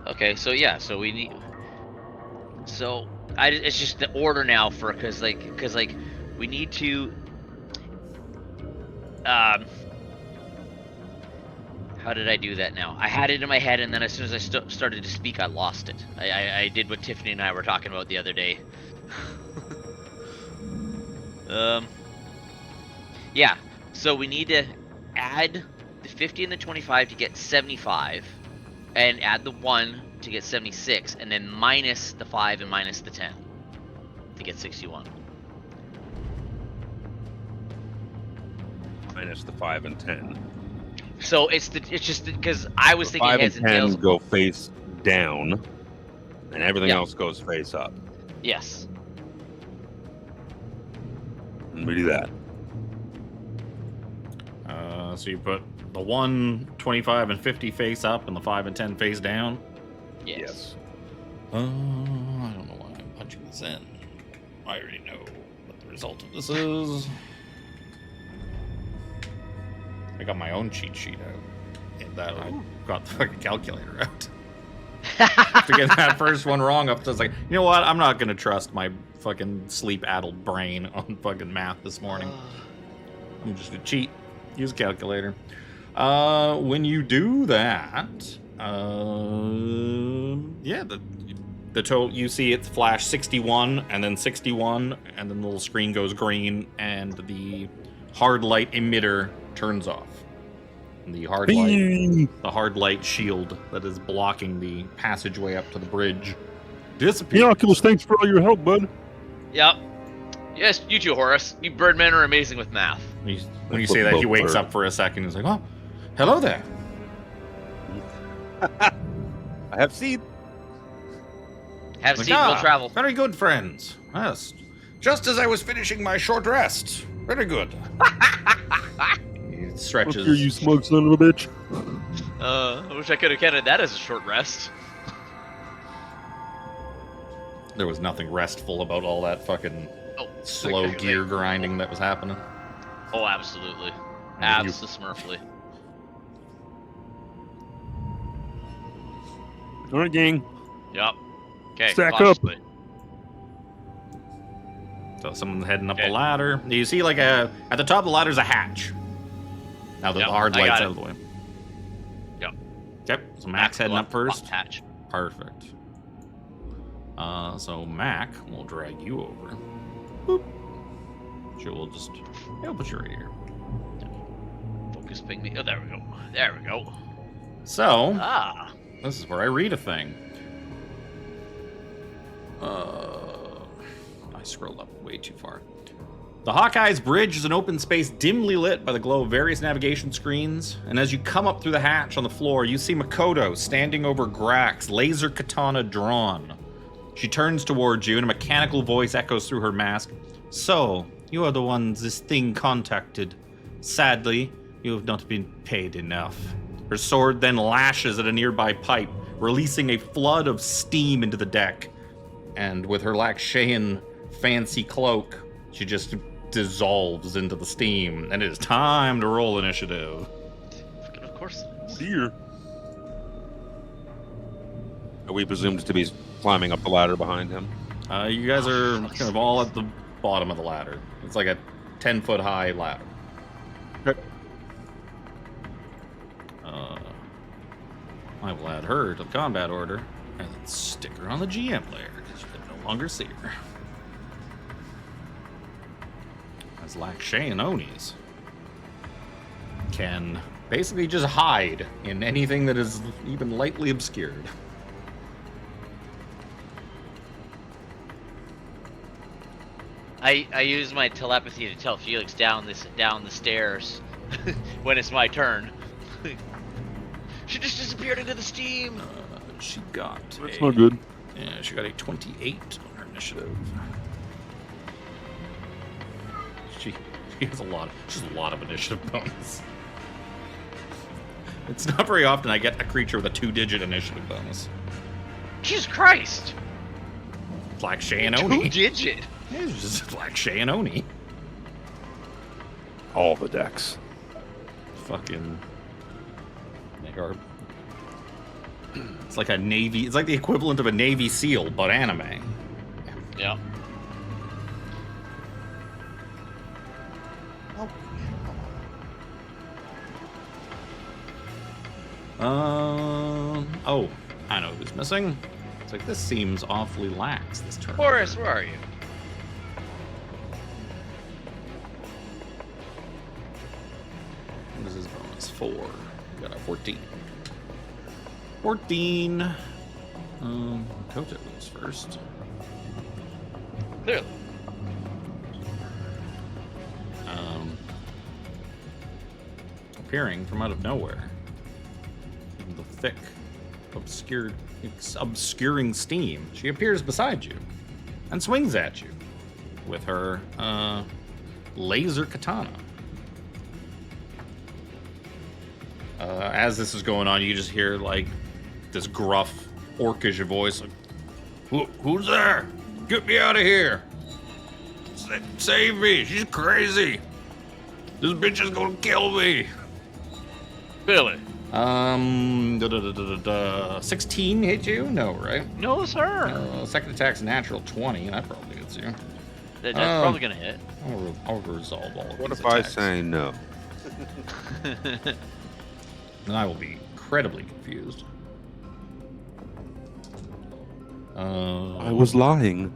Okay, so yeah, so we need... So, it's just the order now for, cause like, we need to, how did I do that now? I had it in my head, and then as soon as I started to speak, I lost it. I did what Tiffany and I were talking about the other day. Yeah, so we need to add the 50 and the 25 to get 75, and add the 1 to get 76, and then minus the 5 and minus the 10 to get 61. Minus the 5 and 10. So it's just because I was thinking 5 heads and and 10 tails. go face down, and everything Yeah. else goes face up. Yes. And we do that. So you put the 1, 25, and 50 face up, and the 5 and 10 face down. Yes. I don't know why I'm punching this in. I already know what the result of this is. I got my own cheat sheet out. And that I got the fucking calculator out. To get that first one wrong, I was like, you know what? I'm not gonna trust my fucking sleep-addled brain on fucking math this morning. I'm just gonna cheat. Use a calculator. When you do that, yeah, the total, you see it flash 61 and then 61, and then the little screen goes green, and the hard light emitter turns off. And the hard light shield that is blocking the passageway up to the bridge disappears. Yeah, Oculus, thanks for all your help, bud. Yep. Yes, you too, Horace. You birdmen are amazing with math. When you say that, he wakes up for a second. He's like, "Oh, hello there." I have seen. Have Like, seen will travel. Very good, friends. Yes. Just as I was finishing my short rest. Very good. He stretches. Here, you smug son of a bitch. I wish I could have counted that as a short rest. There was nothing restful about all that fucking Oh, slow okay. gear grinding that was happening. Oh, absolutely. You- Absolutely. All right, gang. Yep. Okay. Stack up. cautiously. So someone's heading up Okay. the ladder. You see, like, at the top of the ladder's a hatch. Now that Yep, the hard I light's got out it. of the way. Yep. Okay, so Mac's heading up first. Hatch. Perfect. So Mac will drag you over. Boop. She will just, he'll put you right here. Focus ping me. Oh, there we go. There we go. So, Ah. this is where I read a thing. I scrolled up way too far. The Hawkeye's Bridge is an open space dimly lit by the glow of various navigation screens, and as you come up through the hatch on the floor, you see Makoto standing over Grax, laser katana drawn. She turns towards you, and a mechanical voice echoes through her mask. So, you are the ones this thing contacted. Sadly, you have not been paid enough. Her sword then lashes at a nearby pipe, releasing a flood of steam into the deck. And with her Lakshayan fancy cloak, she just dissolves into the steam. And it is time to roll initiative. Of course. Dear. Are we presumed to be climbing up the ladder behind him? You guys are kind of all at the bottom of the ladder. It's like a 10-foot high ladder. Okay. I will add her to the combat order and then stick her on the GM layer because you can no longer see her. As Lakshayan Onis can basically just hide in anything that is even lightly obscured. I use my telepathy to tell Felix down the stairs when it's my turn. She just disappeared into the steam. She got That's not good. Yeah, she got a 28 on her initiative. She has a lot of initiative bonus. It's not very often I get a creature with a 2-digit initiative bonus. Jesus Christ! It's like Shay and Oni. 2-digit. Yeah, it's just like Shay and Oni. All the decks. Fucking. It's like a Navy. It's like the equivalent of a Navy SEAL, but anime. Yeah. Oh, I know who's missing. It's like, this seems awfully lax this turn. Horace, where are you? What is his bonus? 4. We got a 14. 14. Kota goes first. Clearly. Appearing from out of nowhere. In the thick, obscuring steam, she appears beside you and swings at you with her laser katana. As this is going on, you just hear like this gruff, orcish voice, like, "Who's there? Get me out of here! Save me! She's crazy! This bitch is gonna kill me!" Billy. 16 hit you? No, right? No, sir. Second attack's a natural 20. That probably hits you. That's probably gonna hit. I'll resolve all of What these if I attacks. say no? Then I will be incredibly confused. I was lying.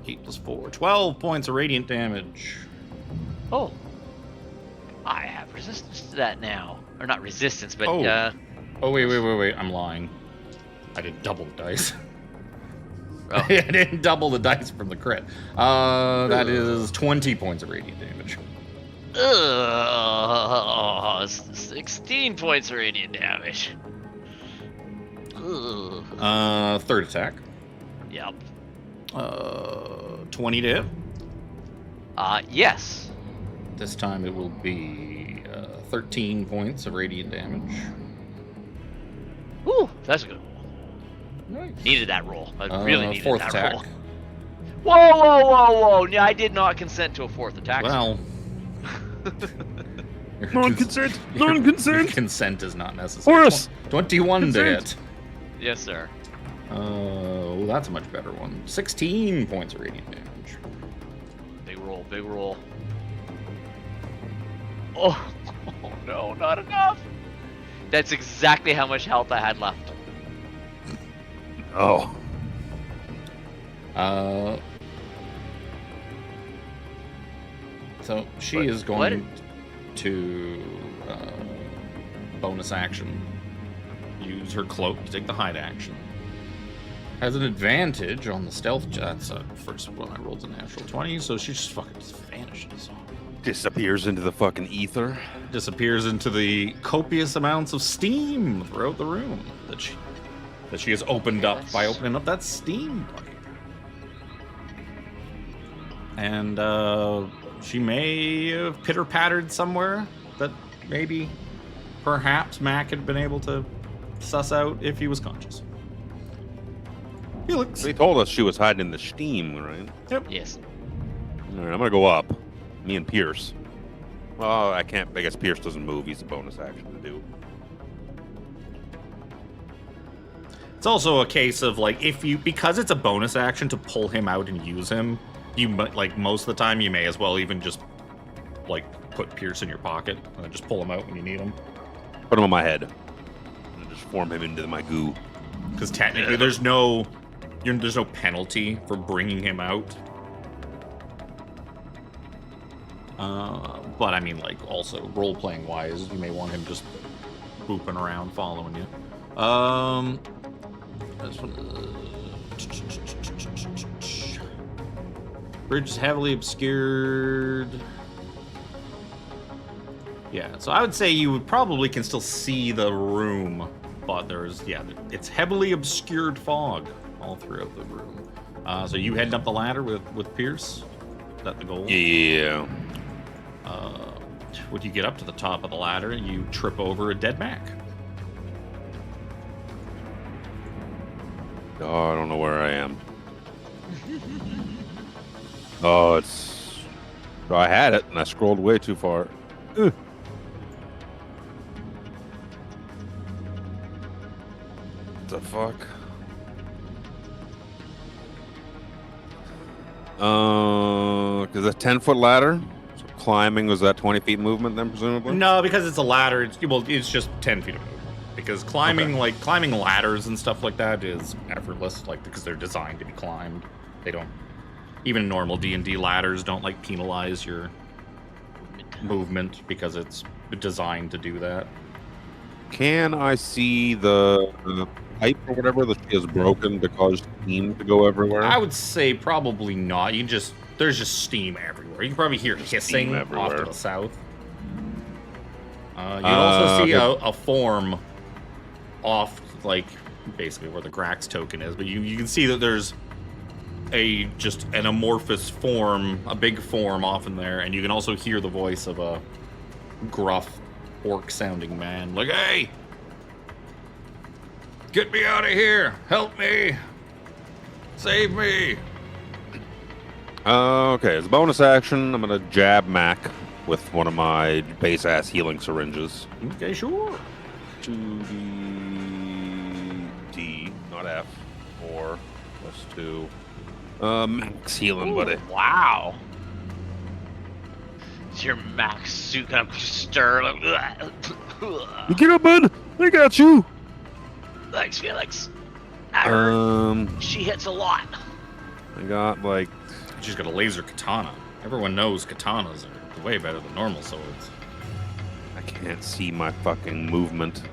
8 plus 4. 12 points of radiant damage. Oh. I have resistance to that now. Or not resistance, but Oh, wait. I'm lying. I did double the dice. Oh. I didn't double the dice from the crit. That is 20 points of radiant damage. 16 points of radiant damage. Third attack. Yep. 20 to hit. Yes. This time it will be 13 points of radiant damage. Ooh, that's good. Nice. Needed that roll. I really needed fourth that attack. roll. Whoa. No, I did not consent to a fourth attack. Well, Non-consent. your Non-consent. consent is not necessary. Horace. 21 Consent. to hit. Yes, sir. Oh, that's a much better one. 16 points of radiant damage. Big roll. Oh no, not enough. That's exactly how much health I had left. Oh. So she What? is going to bonus action. Use her cloak to take the hide action. Has an advantage on the stealth. That's first one I rolled a natural 20, so she just fucking vanishes. Disappears into the fucking ether. Disappears into the copious amounts of steam throughout the room that she has opened up by opening up that steam bucket. And she may have pitter-pattered somewhere that maybe, perhaps, Mac had been able to suss out if he was conscious. Felix. They told us she was hiding in the steam, right? Yes. All right, I'm gonna go up. Me and Pierce. Well, I can't. I guess Pierce doesn't move. He's a bonus action to do. It's also a case of like because it's a bonus action to pull him out and use him. You like most of the time you may as well even just like put Pierce in your pocket and then just pull him out when you need him. Put him on my head. And just form him into my goo. Because technically there's no penalty for bringing him out. But I mean, like, also role-playing wise, you may want him just booping around, following you. This one, bridge is heavily obscured. Yeah, so I would say you would probably can still see the room, but it's heavily obscured fog all throughout the room. So you heading up the ladder with Pierce? Is that the goal? Yeah. When you get up to the top of the ladder, you trip over a dead Mac. Oh, I don't know where I am. Oh, it's... Oh, I had it, and I scrolled way too far. Ugh. What the fuck? Because a 10-foot ladder? So climbing, was that 20 feet movement then, presumably? No, because it's a ladder, it's just 10 feet of movement. Because climbing, Okay. climbing ladders and stuff like that is effortless, because they're designed to be climbed. They don't... Even normal D&D ladders don't, penalize your movement because it's designed to do that. Can I see the pipe or whatever that she has broken to cause steam to go everywhere? I would say probably not. There's just steam everywhere. You can probably hear hissing off to everywhere. the south. You also see a form off, basically where the Grax token is, but you can see that there's just an amorphous form, a big form off in there, and you can also hear the voice of a gruff, orc-sounding man, hey! Get me out of here! Help me! Save me! Okay, as a bonus action, I'm gonna jab Mac with one of my base-ass healing syringes. Okay, sure. 2d, not F, 4 plus 2. Max healing, buddy. Wow. Is your max suit gonna stir? You get up, bud! I got you! Thanks, Felix. I heard she hits a lot. I got, She's got a laser katana. Everyone knows katanas are way better than normal swords. I can't see my fucking movement.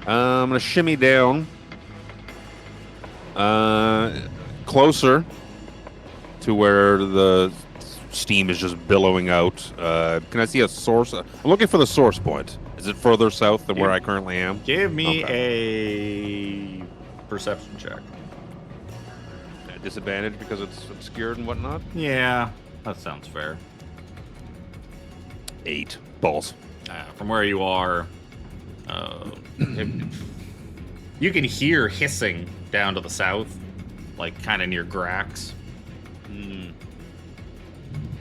I'm gonna shimmy down. Closer to where the steam is just billowing out. Can I see a source? I'm looking for the source point. Is it further south than where I currently am? Give me a perception check. At disadvantage because it's obscured and whatnot? Yeah, that sounds fair. 8. Balls. From where you are, you can hear hissing down to the south, kind of near Grax.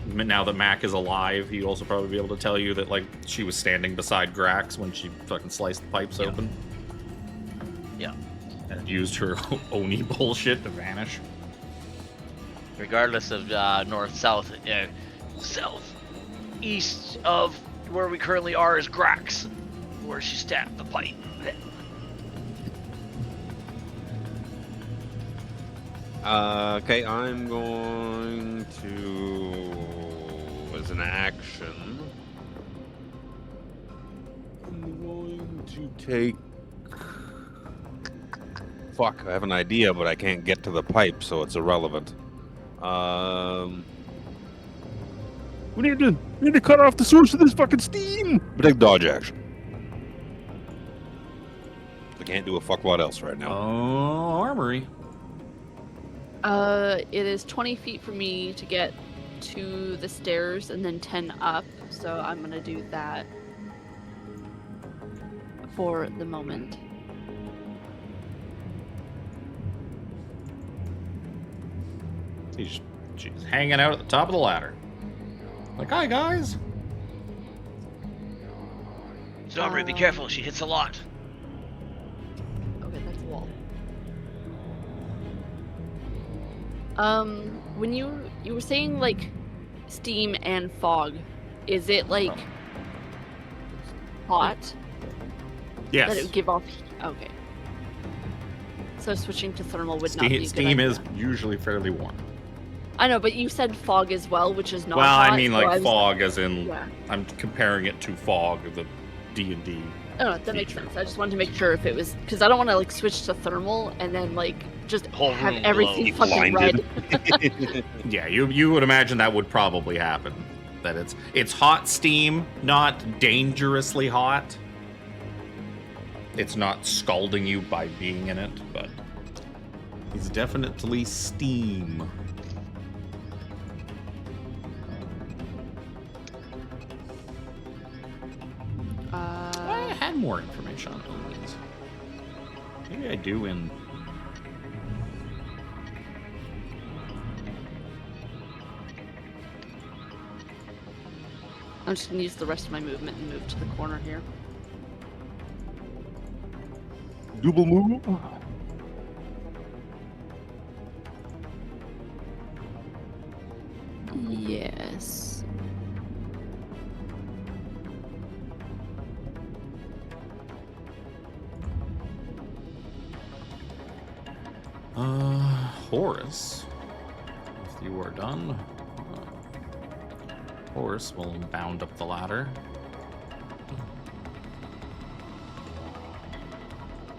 Now that Mac is alive, he'd also probably be able to tell you that, she was standing beside Grax when she fucking sliced the pipes open. Yeah. And used her Oni bullshit to vanish. Regardless of north, south, south, east of where we currently are is Grax, where she stabbed the pipe. Okay, I'm going to, as an action, I'm going to take, fuck, I have an idea, but I can't get to the pipe, so it's irrelevant. We need to cut off the source of this fucking steam. But take dodge action. I can't do a fuck lot else right now. Oh, Armory. It is 20 feet for me to get to the stairs and then 10 up, so I'm gonna do that for the moment. She's hanging out at the top of the ladder. Hi, guys. So, Armry, be careful. She hits a lot. Okay, that's a wall. When you were saying steam and fog, is it hot? Yes. That it would give off. Okay. So switching to thermal would not be a good Steam idea. is usually fairly warm. I know, but you said fog as well, which is not. Well, hot, I mean so was- fog, as in Yeah. I'm comparing it to fog, the D&D. Oh, that makes sense. I just wanted to make sure if it was because I don't want to switch to thermal and then just Whole have room everything glow. fucking Blinded. red. Yeah, you would imagine that would probably happen. that it's hot steam, not dangerously hot. It's not scalding you by being in it, but it's definitely steam. I had more information on these. Maybe I do in. I'm just gonna use the rest of my movement and move to the corner here. Double move. Yes. Horus, if you are done, Horus will bound up the ladder.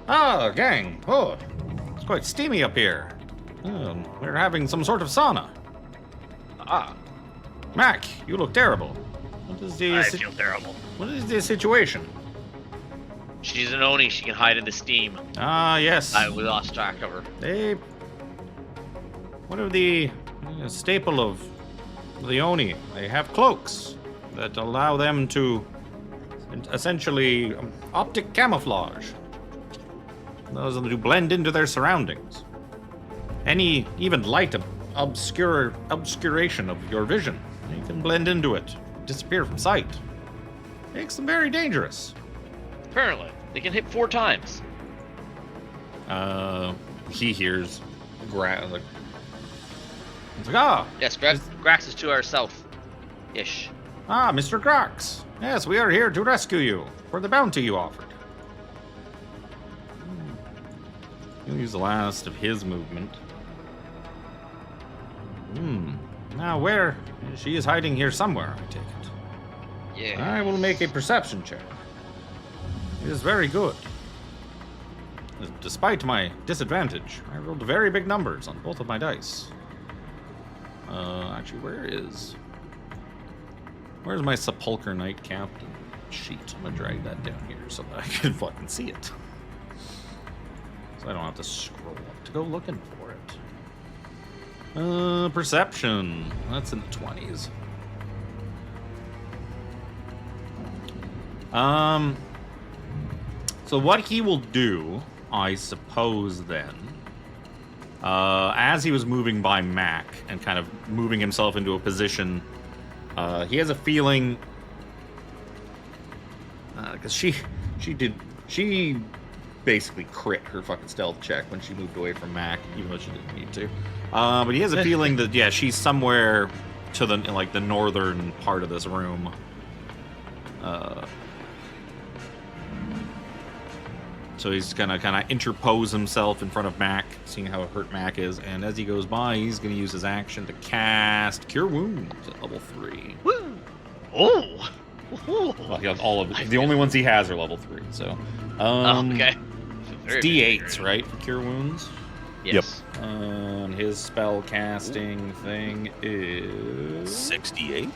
Ah, gang! Oh, it's quite steamy up here. We're having some sort of sauna. Ah, Mac, you look terrible. What is the I feel terrible. What is the situation? She's an Oni. She can hide in the steam. Ah, yes. We lost track of her. They. What are the staple of the Oni? They have cloaks that allow them to essentially optic camouflage. Those them to blend into their surroundings. Any even light obscuration of your vision, you can blend into it, disappear from sight. Makes them very dangerous. Apparently, they can hit 4 times. He hears like. It's like, ah! Yes, Grax is to our south-ish. Ah, Mr. Grax. Yes, we are here to rescue you for the bounty you offered. He'll use the last of his movement. Now where? She is hiding here somewhere, I take it. Yeah. I will make a perception check. It is very good. Despite my disadvantage, I rolled very big numbers on both of my dice. Actually, where's my Sepulchre Knight Captain sheet? I'm gonna drag that down here so that I can fucking see it. So I don't have to scroll up to go looking for it. Perception. That's in the 20s. So what he will do, I suppose then, as he was moving by Mac and kind of moving himself into a position, he has a feeling, because she basically crit her fucking stealth check when she moved away from Mac, even though she didn't need to. But he has a feeling that, yeah, she's somewhere to the, like, the northern part of this room. So he's gonna kind of interpose himself in front of Mac, seeing how hurt Mac is, and as he goes by, he's gonna use his action to cast Cure Wounds at level 3. Woo! Oh! Well, he has all of it. The only ones he has are level 3, so. Okay. It's D8s, right, for Cure Wounds? Yes. Yep. His spell casting thing is 68.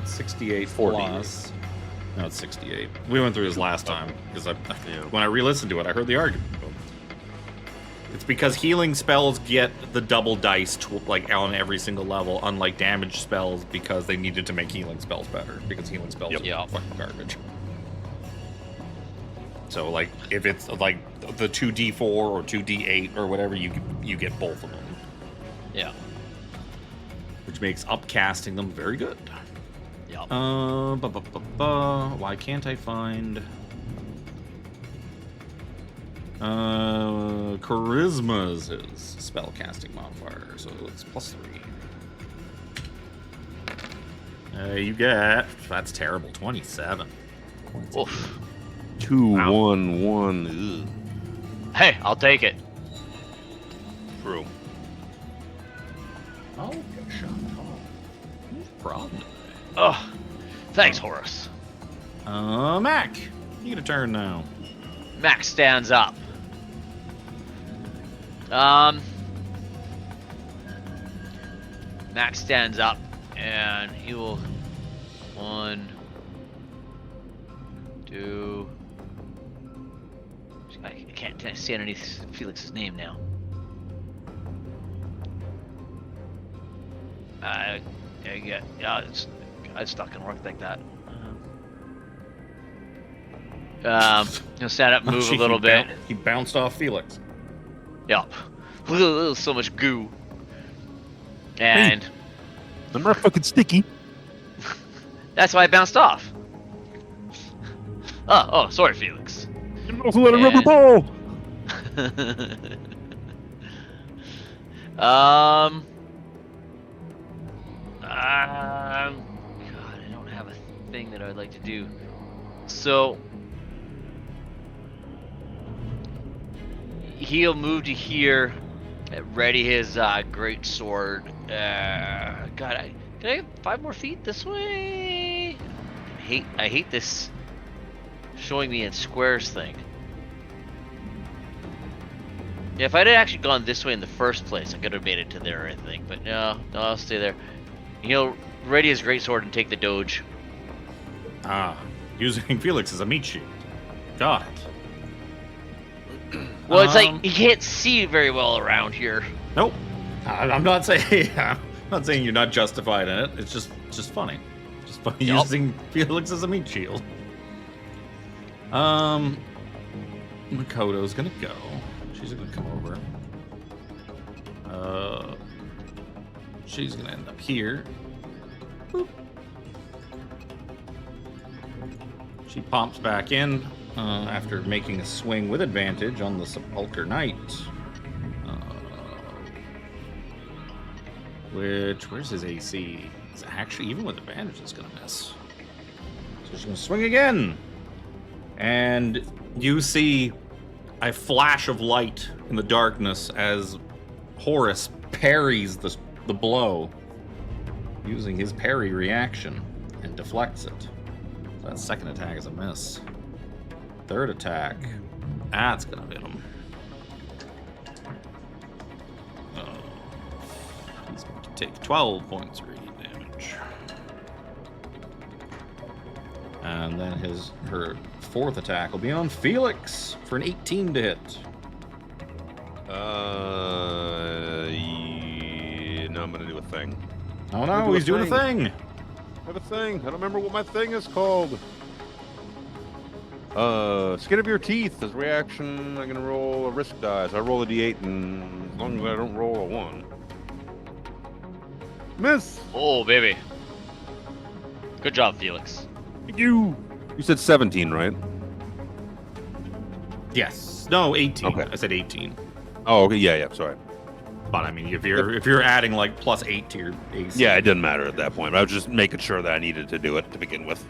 It's 68 40. plus. No, it's 68. We went through this last time because when I re-listened to it, I heard the argument. It's because healing spells get the double dice like on every single level, unlike damage spells, because they needed to make healing spells better. Because healing spells are fucking garbage. So like if it's like the 2d4 or 2d8 or whatever, you get both of them. Yeah. Which makes upcasting them very good. Yep. Why can't I find charisma's his spellcasting modifier, so it's +3. You get, that's terrible, 27. Oof. 2, Wow. 1, 1. Ugh. Hey, I'll take it. True. Oh, get shot. No problem. Oh, thanks, Horus. Mac, you get a turn now. Max stands up. Max stands up, and he will 1, 2. I can't see underneath Felix's name now. Yeah, it's not gonna work like that. He'll stand up, move a little bit. He bounced off Phelix. Yep. So much goo. And I'm not fucking sticky. that's why I bounced off. Oh, sorry, Felix. You also let a rubber ball. God, I don't have a thing that I'd like to do. So he'll move to here, ready his great sword. God, can I have 5 more feet this way? I hate this showing me in squares thing. Yeah, if I'd actually gone this way in the first place, I could have made it to there, I think. But no, I'll stay there. He'll ready his greatsword and take the doge. Ah, using Phelix as a meat shield. Got it. Well, it's like you can't see very well around here. Nope. I'm not saying you're not justified in it. It's just funny. Just funny using Phelix as a meat shield. Makoto's gonna go. She's gonna come over. She's gonna end up here. Boop. She pops back in after making a swing with advantage on the Sepulchre Knight. Where's his AC? It's actually, even with advantage, it's gonna miss. So she's gonna swing again. And you see a flash of light in the darkness as Horus parries the blow using his parry reaction and deflects it. So that second attack is a miss. Third attack, that's gonna hit him. He's going to take 12 points of radiant damage. And then her fourth attack will be on Phelix for an 18 to hit. No, I'm gonna do a thing. Oh no, he's doing a thing. I have a thing. I don't remember what my thing is called. Skin of your teeth as reaction. I'm gonna roll a risk die. So I roll a d8, and as long as I don't roll a 1. Miss. Oh, baby. Good job, Felix. You said 17, right? Yes. No, 18. Okay. I said 18. Oh, okay. Yeah. Sorry. But I mean, if you're adding like +8 to your AC. Yeah, it didn't matter at that point. I was just making sure that I needed to do it to begin with.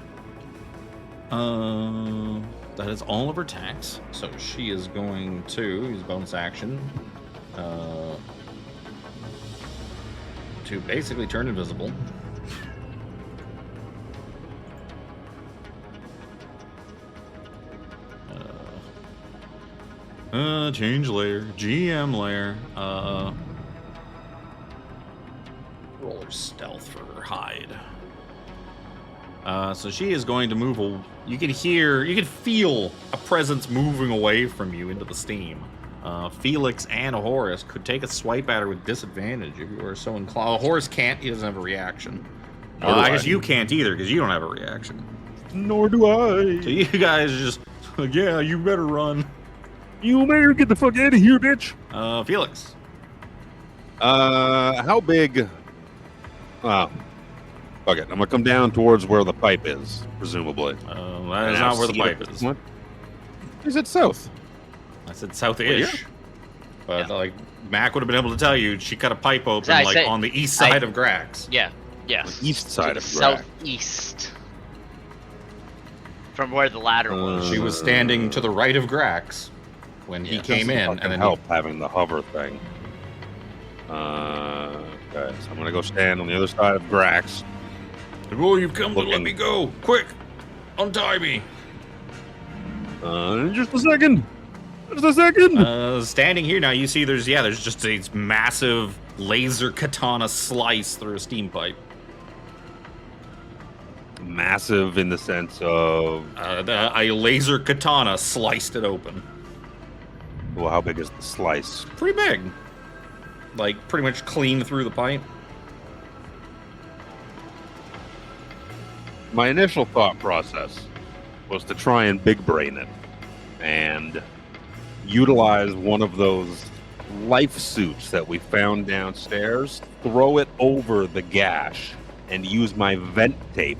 That is all of her attacks. So she is going to use bonus action to basically turn invisible. Change layer, GM layer. Roll her stealth for her hide. So she is going to move. You can feel a presence moving away from you into the steam. Phelix and Horus could take a swipe at her with disadvantage if you are so inclined. Horus can't. He doesn't have a reaction. I guess you can't either because you don't have a reaction. Nor do I. So you guys are just, yeah, you better run. You better get the fuck out of here, bitch. Phelix. How big? Oh, fuck it. I'm gonna come down towards where the pipe is, presumably. That is not where the pipe is. What? Is it south? I said south-ish. Well, But like Mac would have been able to tell you, she cut a pipe open I like said- on the east side of Grax. Yeah. Yes. The east side To of the Grax. southeast. From where the ladder was. She was standing to the right of Grax when he Yeah. came in, and then help having the hover thing. Okay, so I'm gonna go stand on the other side of Grax. oh, you've come to let Looking. me go! Quick, untie me! Just a second. Just a second. Standing here now, you see there's just a massive laser katana slice through a steam pipe. massive in the sense of A laser katana sliced it open. well, how big is the slice? Pretty big. Like, pretty much clean through the pipe. My initial thought process was to try and big brain it and utilize one of those life suits that we found downstairs, throw it over the gash, and use my vent tape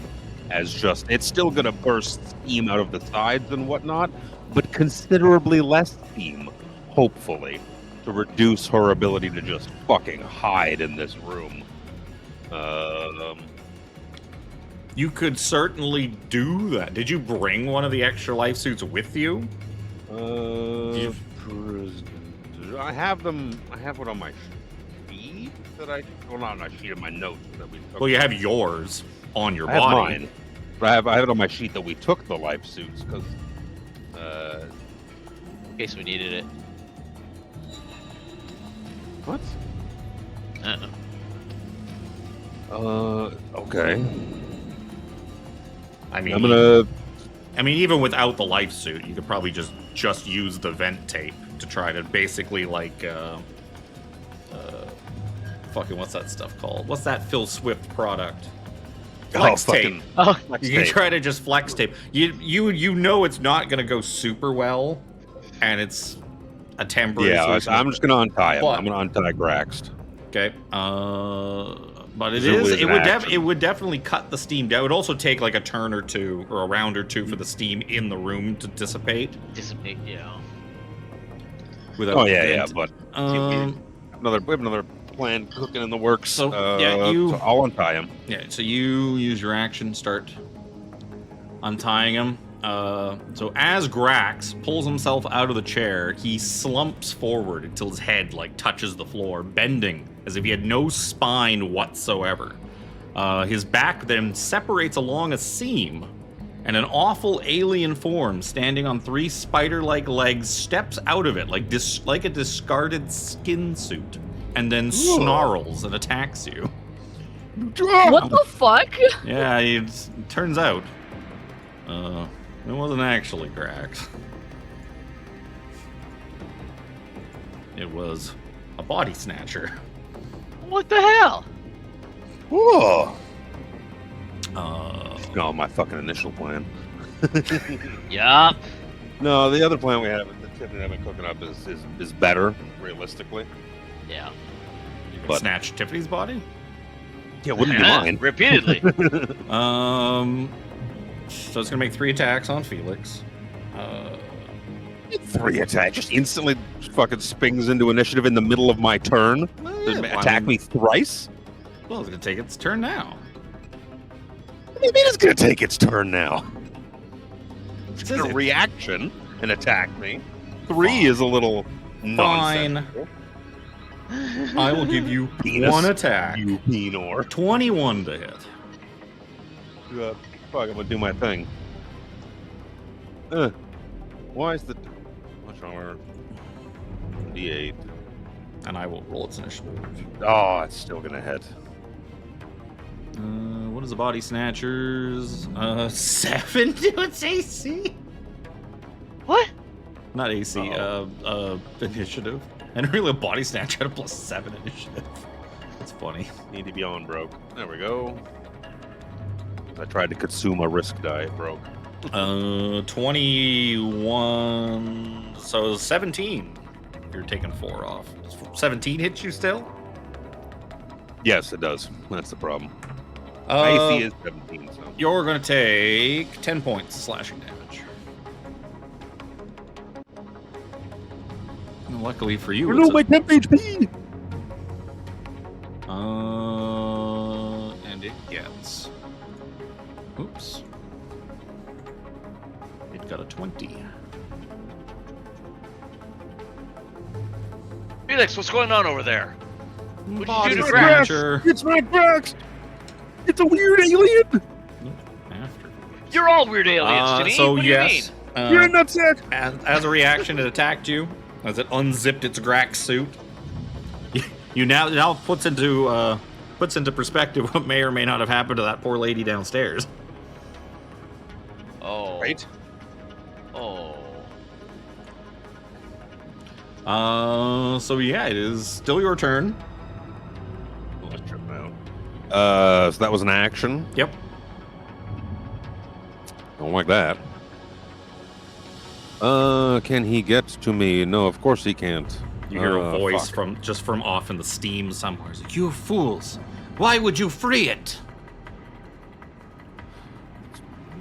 as just, it's still going to burst steam out of the sides and whatnot, but considerably less steam, hopefully, to reduce her ability to just fucking hide in this room. You could certainly do that. Did you bring one of the extra life suits with you? I have them. I have it on my sheet that I. Well, not on my sheet, of my notes that we took. Well, you have yours on your I have body. mine. But I have it on my sheet that we took the life suits because. In case we needed it. What? Uh-oh. Okay. I mean, I'm gonna. even without the life suit, you could probably just use the vent tape to try to basically like, fucking what's that stuff called? What's that Phil Swift product? Flex tape. Oh, Flex You can tape. try to just flex tape. You know it's not gonna go super well, and it's a temporary. Yeah, solution. I'm just gonna untie him. But- I'm gonna untie Graxed. Okay. But it Presumably is. it's It an would. action. It would definitely cut the steam down. It would also take like a turn or two, or a round or two, for the steam in the room to dissipate. Dissipate, yeah. Without Oh the yeah, vent. but we have another plan cooking in the works. So, yeah, so I'll untie him. Yeah. So you use your action, start untying him. So as Grax pulls himself out of the chair, he slumps forward until his head like touches the floor, bending as if he had no spine whatsoever. His back then separates along a seam, and an awful alien form standing on 3 spider-like legs steps out of it like a discarded skin suit, and then snarls and attacks you. What the fuck? Yeah, it turns out it wasn't actually Grax. It was a body snatcher. What the hell? Whoa! Uh, No, my fucking initial plan. Yup. No, the other plan we have that Tiffany and I have been cooking up is better, realistically. Yeah. you can But- snatch Tiffany's body. Yeah, wouldn't be mine. Repeatedly. So it's gonna make 3 attacks on Phelix. 3 attack, just instantly fucking spins into initiative in the middle of my turn. Does it attack me thrice? Well, it's gonna take its turn now. What do you mean it's gonna take its turn now? It's Says gonna it. reaction and attack me. 3 Fine. is a little Fine. nonsensical. I will give you Penis. 1 attack. You penor. 21 to hit. Fuck, I'm gonna do my thing. Why is the what's wrong? D8. And I will roll its initiative. Oh, it's still gonna hit. What is the body snatchers? 7 to its AC? What? Not AC, initiative. And really a body snatcher had a +7 initiative. That's funny. Need to be on broke. There we go. I tried to consume a risk die. It broke. 21. So 17. You're taking 4 off. Does 17 hit you still? Yes, it does. That's the problem. My AC is 17, so. You're going to take 10 points of slashing damage. And luckily for you, it's my temp HP! and it gets. Oops. It got a 20. Felix, what's going on over there? What'd you Body do to snatcher. It's not Grax! It's a weird alien! After. You're all weird aliens, Jimmy. So what do yes, you mean? You're a nutsack! as a reaction, it attacked you as it unzipped its Grax suit. You now puts into perspective what may or may not have happened to that poor lady downstairs. Oh. Right? Oh. So yeah, it is still your turn. Let's trip out. So that was an action. Yep. Don't like that. Can he get to me? No, of course he can't. You hear a voice fuck. from off in the steam somewhere. It's like, you fools! Why would you free it?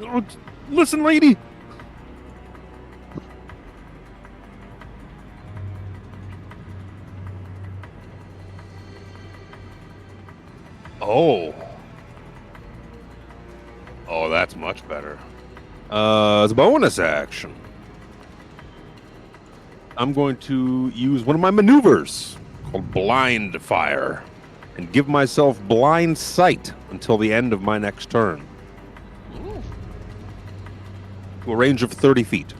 Oh, listen, lady. Oh. Oh, that's much better. As a bonus action, I'm going to use one of my maneuvers called Blind Fire and give myself blind sight until the end of my next turn Ooh. to a range of 30 feet.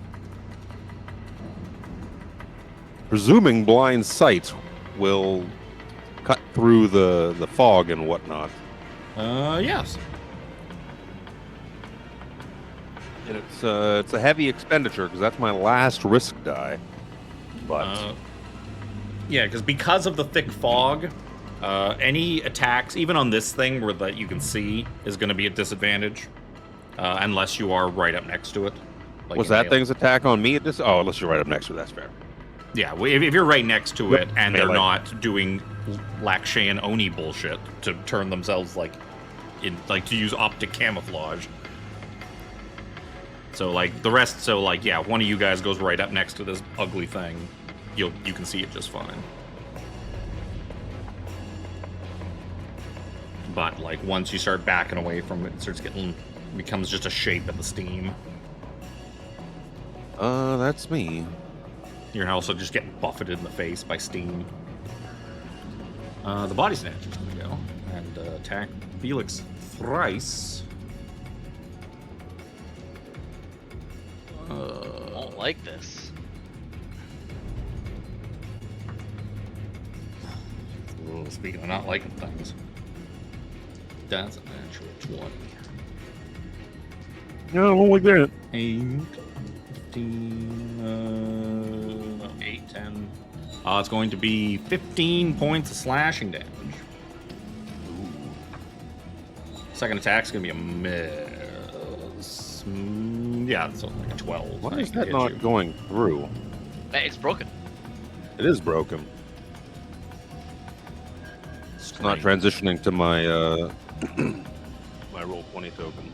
Presuming blind sight will cut through the fog and whatnot. Yes. And it's a heavy expenditure because that's my last risk die. But Yeah, because of the thick fog, any attacks, even on this thing where that you can see, is going to be at disadvantage, unless you are right up next to it. Like was in that melee. thing's attack on me at this? Oh, unless you're right up next to it, that's fair. Yeah, if you're right next to it and they're Melee. not doing Lakshan Oni bullshit to turn themselves to use optic camouflage. So yeah, one of you guys goes right up next to this ugly thing. You can see it just fine. But once you start backing away from it, it becomes just a shape in the steam. That's me. You're also just getting buffeted in the face by steam. The body snatcher's gonna go and attack Phelix thrice. I don't like this. Speaking of not liking things, that's a natural 20. No, I don't like that. 8, 15, 8, 10. It's going to be 15 points of slashing damage. Second attack's going to be a miss. Yeah, so like a 12. Why I is can that hit not you. going through? It's broken. It is broken. It's not transitioning to my my roll 20 token.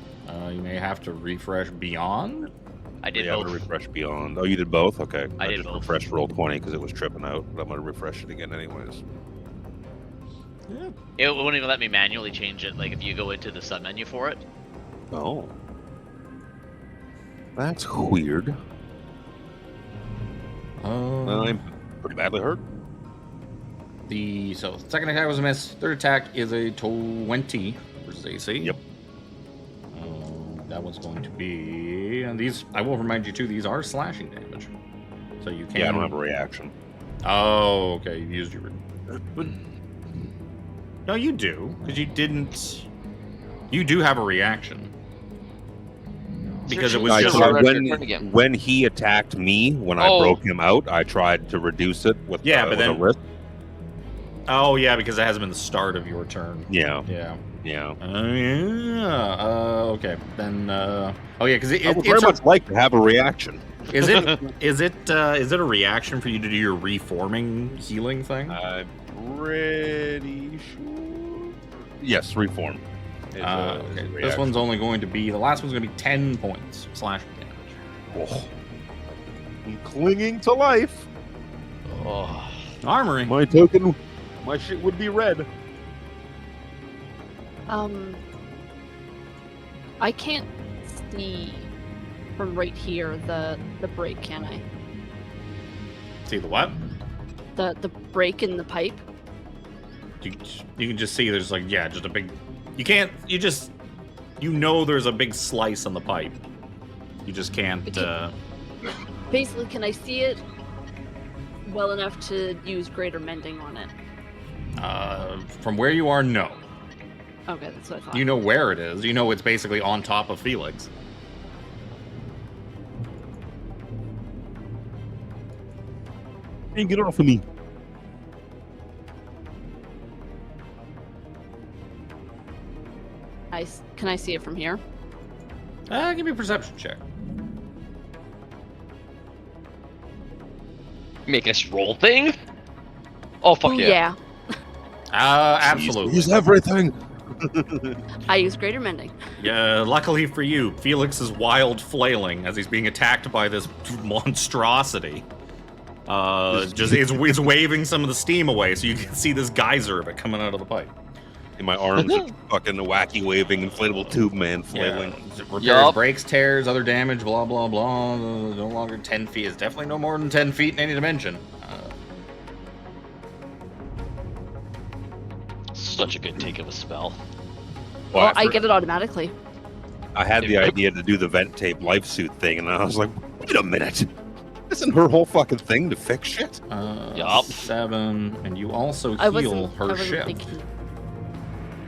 You may have to refresh beyond. I did Yeah, I'm both. gonna refresh beyond. Oh, you did both? Okay. I did just both. refreshed roll 20 because it was tripping out, but I'm gonna refresh it again anyways. Yeah. It won't even let me manually change it. Like if you go into the sub menu for it. Oh. That's weird. I'm pretty badly hurt. So second attack was a miss. Third attack is a 20 versus AC. Yep. That one's going to be, and these I will remind you too. These are slashing damage, so you can. Yeah, I don't have a reaction. Oh, okay. You used your. But no, you do because you didn't. You do have a reaction because it was I just. tried- Return again. when he attacked me, when I broke him out, I tried to reduce it with Yeah, but with then- a risk. Oh yeah, because it hasn't been the start of your turn. Yeah, Yeah. yeah. Okay. Then. Oh yeah, because I would very much like to have a reaction. is it a reaction for you to do your reforming healing thing? I'm pretty sure. Yes, reform. Is a Okay. This reaction. one's only going to be the last one's going to be 10 points slashing damage. Oh. I'm clinging to life. Oh. Armory. My token, my shit would be red. I can't see from right here the break, can I? See the what? The break in the pipe. You can just see there's just a big. You can't. You know there's a big slice on the pipe. You just can't. Basically, can I see it well enough to use greater mending on it? From where you are, no. Okay, that's what I thought. You know where it is. You know it's basically on top of Phelix. Hey, get off of me. Can I see it from here? Give me a perception check. Make us roll things? Oh, fuck Ooh, yeah. Absolutely. Use everything. I use greater mending. Yeah, luckily for you, Felix is wild flailing as he's being attacked by this monstrosity. It's waving some of the steam away, so you can see this geyser of it coming out of the pipe. And my arms are fucking wacky waving inflatable tube man flailing. Yeah. Repairs, Yup. breaks, tears, other damage, blah, blah, blah. No longer 10 feet. It's definitely no more than 10 feet in any dimension. Such a good take of a spell. Well, I get it automatically. I had the idea to do the vent tape life suit thing, and I was like, wait a minute. Isn't her whole fucking thing to fix shit? Yup. 7, and you also I heal wasn't, her I wasn't ship. thinking.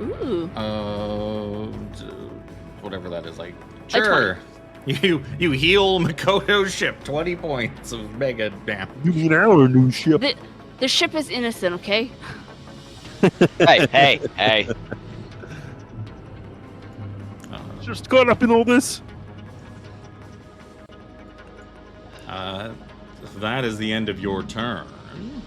Ooh. Whatever that is, like, Like sure. You heal Makoto's ship, 20 points of mega damage. You mean our new ship? The ship is innocent, okay? Hey. Just caught up in all this. That is the end of your turn.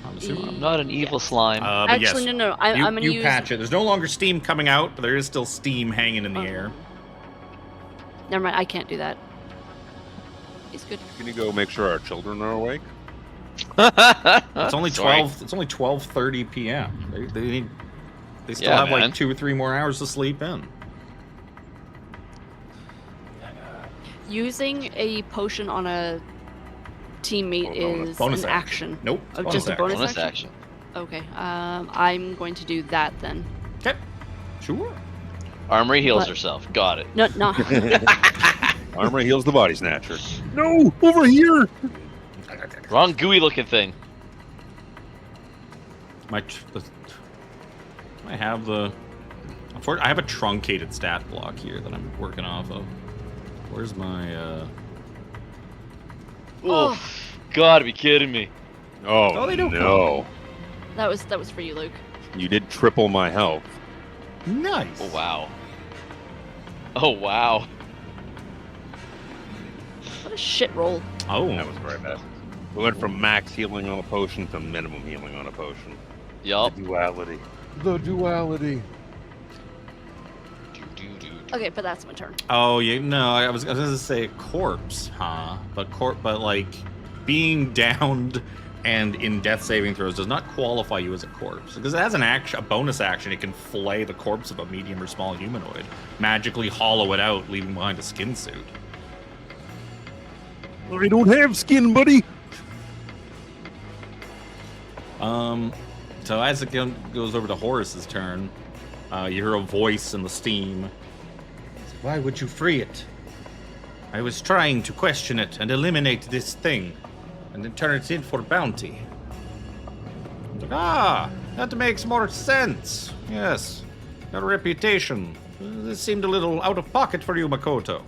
I'm assuming. I'm not an evil slime. But Actually, yes, no. I'm gonna you use. patch it. There's no longer steam coming out, but there is still steam hanging in the air. Never mind. I can't do that. He's good. Can you go make sure our children are awake? It's only Sorry. 12. It's only 12:30 p.m. They still Yeah, have man. like 2 or 3 more hours to sleep in. Using a potion on a teammate is bonus an action. action. Nope. Oh, just a action. bonus Bonus action? action. Okay. I'm going to do that then. Okay. Sure. Armry heals What? herself. Got it. No. Armor heals the body snatcher. No, over here. Wrong gooey looking thing. I have the. I have a truncated stat block here that I'm working off of. Where's my? Oh, gotta be kidding me. Oh, they don't no. that was for you, Luke. You did triple my health. Nice. Oh wow. Oh wow. What a shit roll. Oh. That was very bad. We went from max healing on a potion to minimum healing on a potion. Yup. The duality. The duality. Okay, but that's my turn. Oh, no. I was gonna say corpse, huh? But like being downed and in death saving throws does not qualify you as a corpse because it has a bonus action. It can flay the corpse of a medium or small humanoid, magically hollow it out, leaving behind a skin suit. I don't have skin, buddy. So as it goes over to Horace's turn, you hear a voice in the steam. Why would you free it? I was trying to question it and eliminate this thing, and then turn it in for bounty. That makes more sense. Yes, your reputation. This seemed a little out of pocket for you, Makoto.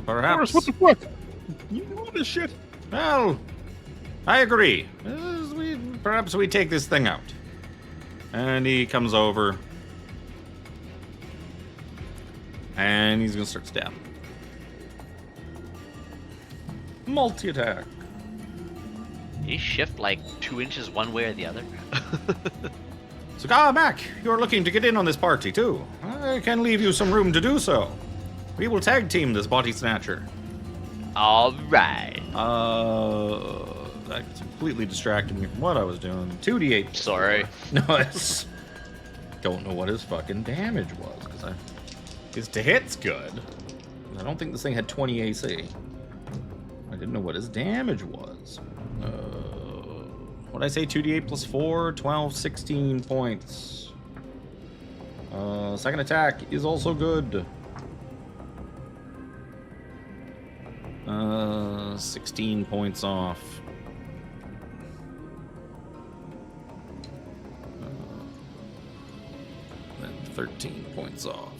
Perhaps. Horace, what the fuck? You know this shit. Well, I agree. Perhaps we take this thing out. And he comes over. And he's gonna start stabbing. Multi-attack. You shift like 2 inches one way or the other. So, Mac, you're looking to get in on this party too. I can leave you some room to do so. We will tag team this body snatcher. Alright. That completely distracted me from what I was doing. 2d8. Sorry. No, it's... Don't know what his fucking damage was, because his to hit's good. I don't think this thing had 20 AC. I didn't know what his damage was. What'd I say? 2d8 plus 4, 12, 16 points. Second attack is also good. 16 points off. 13 points off.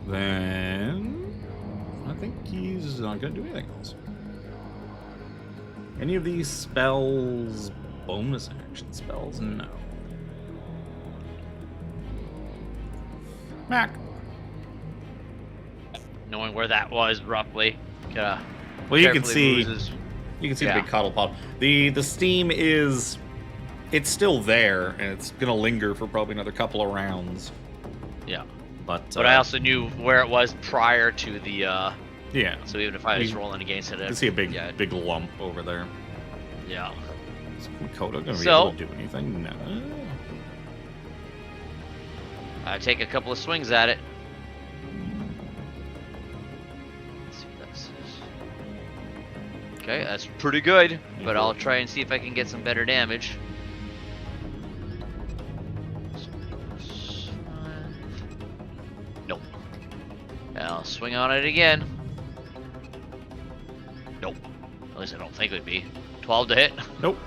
Then I think he's not going to do anything else. Any of these spells, bonus action spells? No. Mac. Knowing where that was roughly. Well, you can carefully see. moves his- You can see Yeah. the big cuddle pop. The steam is, it's still there, and it's gonna linger for probably another couple of rounds. Yeah. But But I also knew where it was prior to the. yeah, So even if I was You- rolling against it, you can see a big Yeah. big lump over there. Yeah. Is Makoto gonna be So- able to do anything? No. I take a couple of swings at it. Let's see what that says. Okay, that's pretty good, but I'll try and see if I can get some better damage. Nope. And I'll swing on it again. Nope. At least I don't think it would be. 12 to hit. Nope.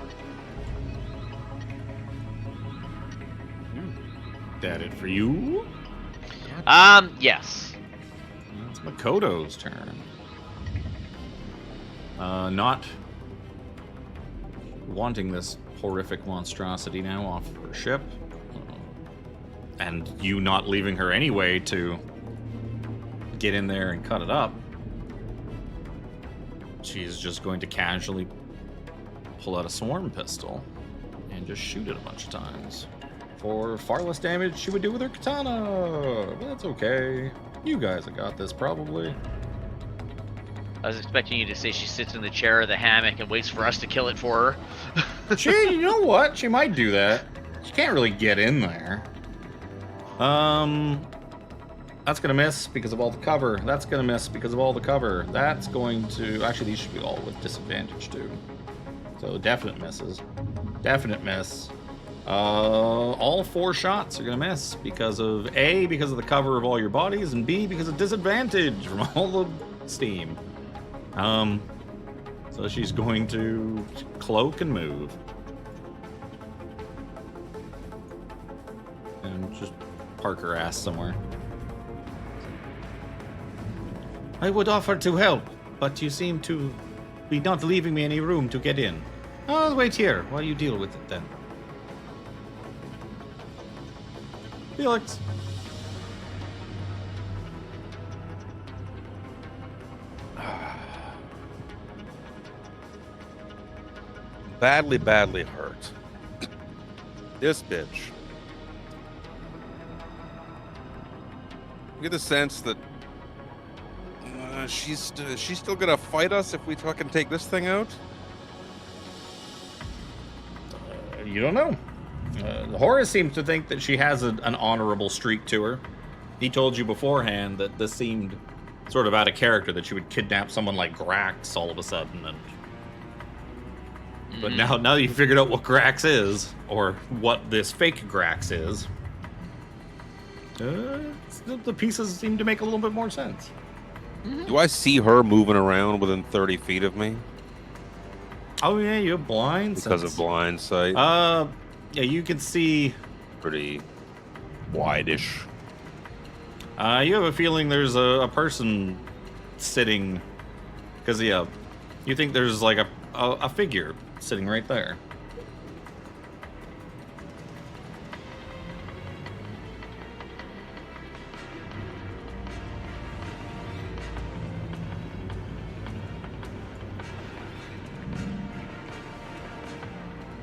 That it for you? Yes. It's Makoto's turn. Not wanting this horrific monstrosity now off of her ship, and you not leaving her anyway to get in there and cut it up, she's just going to casually pull out a swarm pistol and just shoot it a bunch of times. For far less damage she would do with her katana. But that's okay. You guys have got this, probably. I was expecting you to say she sits in the chair or the hammock and waits for us to kill it for her. You know what? She might do that. She can't really get in there. That's gonna miss because of all the cover. That's gonna miss because of all the cover. That's going to... Actually, these should be all with disadvantage, too. So, definite misses. Definite miss. All 4 shots are gonna miss because of A, because of the cover of all your bodies, and B, because of disadvantage from all the steam. So she's going to cloak and move. And just park her ass somewhere. I would offer to help, but you seem to be not leaving me any room to get in. I'll wait here while you deal with it then. Felix. Badly, badly hurt. This bitch. You get the sense that she's still gonna fight us if we fucking take this thing out. You don't know. Horace seems to think that she has an honorable streak to her. He told you beforehand that this seemed sort of out of character, that she would kidnap someone like Grax all of a sudden. But now that you figured out what Grax is, or what this fake Grax is, the pieces seem to make a little bit more sense. Do I see her moving around within 30 feet of me Oh yeah, you have blind because sense. of blind sight? Yeah, you can see. Pretty wide-ish. You have a feeling there's a person sitting, because yeah, you think there's like a figure sitting right there.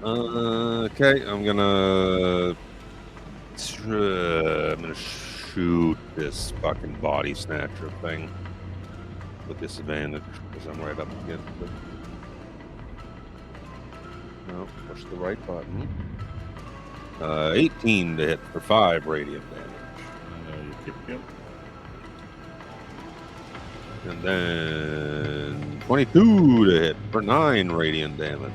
Okay, I'm gonna shoot this fucking body snatcher thing with disadvantage because I'm right up against it. No, push the right button. 18 to hit for 5 radiant damage. Yep. And then 22 to hit for 9 radiant damage.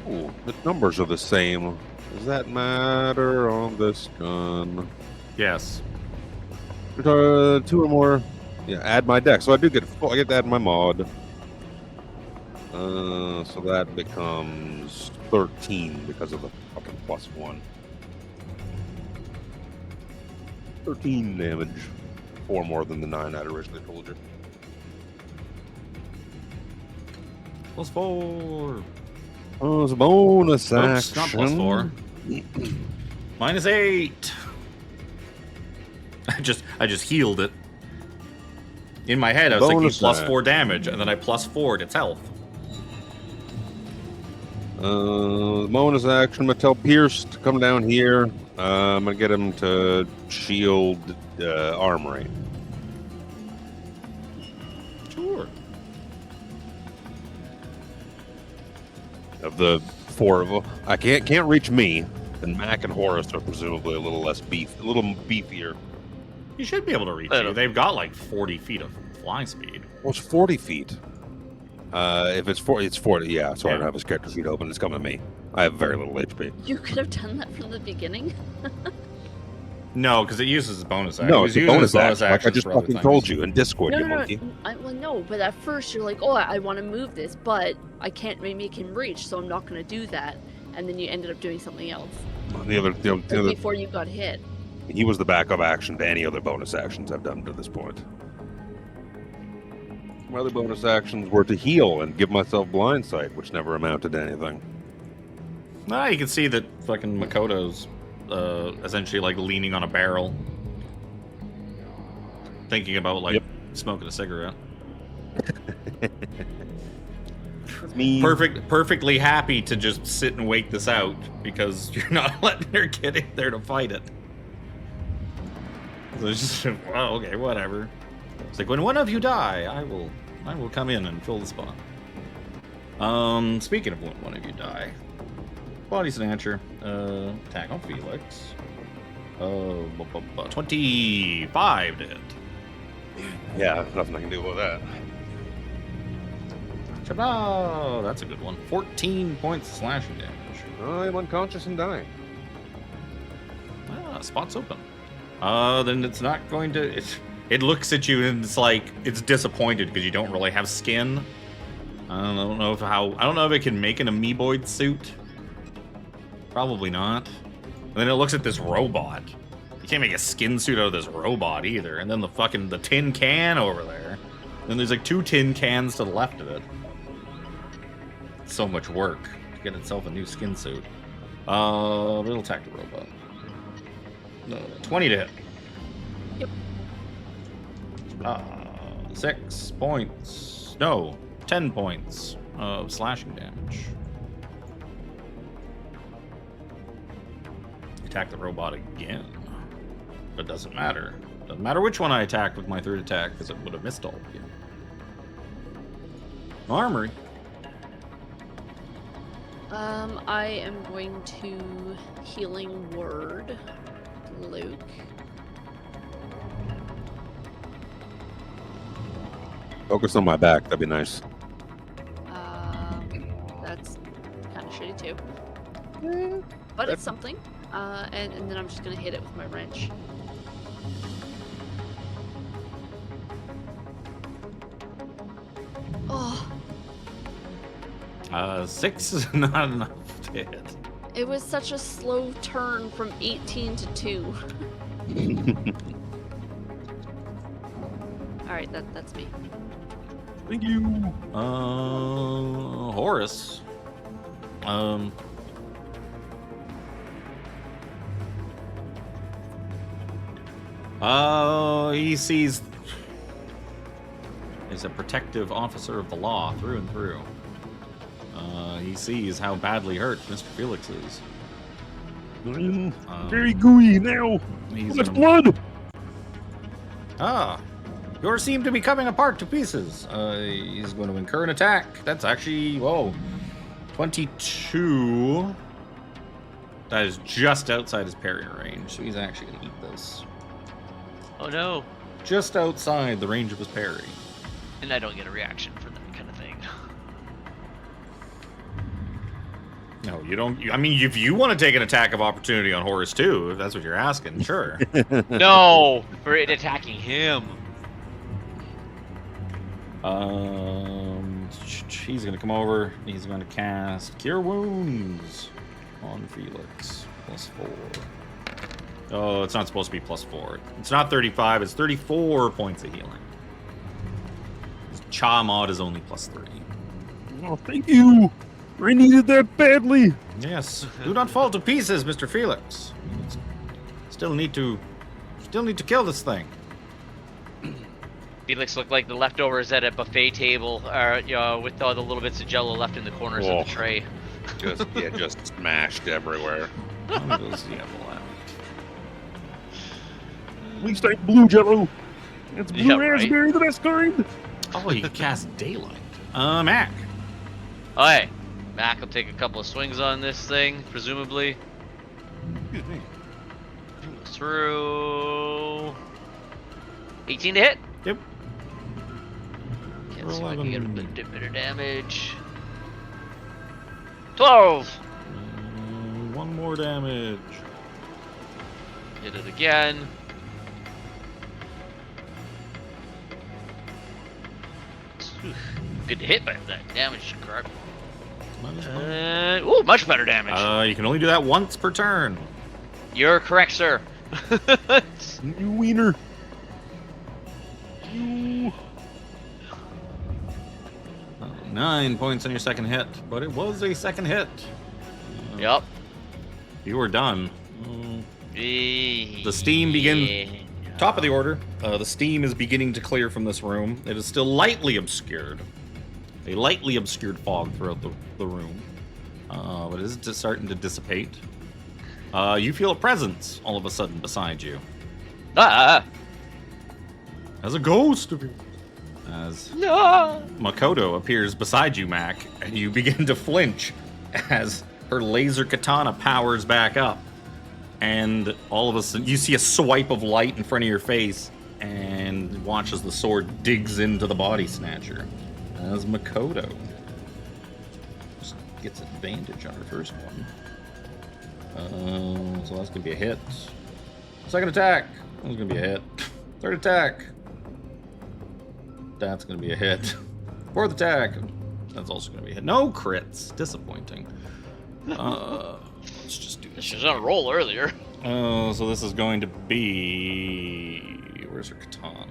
Ooh, the numbers are the same. Does that matter on this gun? Yes. 2 or more. Yeah, add my deck. So I do get I get to add my mod. So that becomes 13 because of the fucking +1. 13 damage. 4 more than the 9 I'd originally told you. +4. Oh, it's a bonus Oops, action. not +4. -8. I just healed it. In my head, I was thinking Bonus +4 damage, and then I +4'd its health. Bonus action. I'm gonna tell Pierce to come down here. I'm gonna get him to shield Armry. Sure. Of the 4 of them, I can't reach me. And Mac and Horace are presumably a little beefier. You should be able to reach you. They've got like 40 feet of fly speed. Well, it's 40 feet. If it's 40, it's 40. Yeah, so I don't have his character sheet open. It's coming to me. I have very little HP. You could have done that from the beginning. No, because it uses bonus action. No, it's a bonus action. Like I actions just for other fucking things. told you in Discord, No, you no, monkey. no. Well, no, but at first you're like, oh, I want to move this, but I can't make him reach, so I'm not going to do that. And then you ended up doing something else. The other, Before you got hit. he was the backup action to any other bonus actions I've done to this point. My other bonus actions were to heal and give myself blind sight, which never amounted to anything. Ah, you can see that fucking Makoto's essentially like leaning on a barrel, thinking about like smoking a cigarette. Me. Perfectly happy to just sit and wait this out because you're not letting her get in there to fight it. So it's just, well, okay, whatever. It's like when one of you die, I will come in and fill the spot. Speaking of when one of you die, body snatcher, attack on Phelix. 25 did. Yeah, nothing I can do about that. Oh, that's a good one. 14 points of slashing damage. I'm unconscious and dying. Ah, spot's open. Then it's not going to. It looks at you and it's like it's disappointed because you don't really have skin. I don't know if it can make an amoeboid suit. Probably not. And then it looks at this robot. You can't make a skin suit out of this robot either. And then the tin can over there. Then there's like 2 tin cans to the left of it. So much work to get itself a new skin suit. It'll attack the robot. 20 to hit. Yep. 6 points. No, 10 points of slashing damage. Attack the robot again. But it doesn't matter. Doesn't matter which one I attacked with my 3rd attack because it would have missed all of you. Armory. I am going to healing word Luke. Focus on my back. That'd be nice. That's kind of shitty too. But it's something. And then I'm just gonna hit it with my wrench. Oh. 6 is not enough to hit. It was such a slow turn from 18 to 2. Alright, that's me. Thank you. Horace. He sees. He's a protective officer of the law through and through. He sees how badly hurt Mr. Phelix is. Very gooey now. Much blood. Yours seem to be coming apart to pieces. He's going to incur an attack. That's actually, 22. That is just outside his parry range, so he's actually going to eat this. Oh no. Just outside the range of his parry. And I don't get a reaction for that kind of thing. No, you don't. I mean, if you want to take an attack of opportunity on Horace too, if that's what you're asking, sure. No, for it attacking him. He's gonna come over. He's going to cast Cure Wounds on Phelix. +4. Oh, it's not supposed to be +4. It's not 35, it's 34 points of healing. Cha mod is only +3. Oh, thank you. I needed that badly. Yes. Do not fall to pieces, Mr. Phelix. Still need to kill this thing. Felix looked like the leftovers at a buffet table, with all the little bits of jello left in the corners of the tray. Just smashed everywhere. One of those left. At least I blue jello. It's blue Yeah, right? raspberry, the best kind. Oh, you can cast daylight. Mac. Oh, hey, Mac will take a couple of swings on this thing, presumably. Excuse me. Through 18 to hit. Yep. Can't see if I can get a bit of damage. 12. One more damage. Hit it again. Good to hit, but that damage is correct. Ooh, much better damage. You can only do that once per turn. You're correct, sir. You wiener. You. 9 points on your second hit, but it was a second hit. Yep. You were done. The steam begins. Top of the order. The steam is beginning to clear from this room. It is still lightly obscured. A lightly obscured fog throughout the room. But it is just starting to dissipate. You feel a presence all of a sudden beside you. As a ghost of you. As Makoto appears beside you, Mac, and you begin to flinch as her laser katana powers back up. And all of a sudden, you see a swipe of light in front of your face, and watch as the sword digs into the body snatcher. As Makoto just gets advantage on her first one. So that's gonna be a hit. Second attack. That's gonna be a hit. Third attack. That's gonna be a hit. Fourth attack. That's also gonna be a hit. No crits. Disappointing. Let's just do this. She was on a roll earlier. So this is going to be... Where's her katana?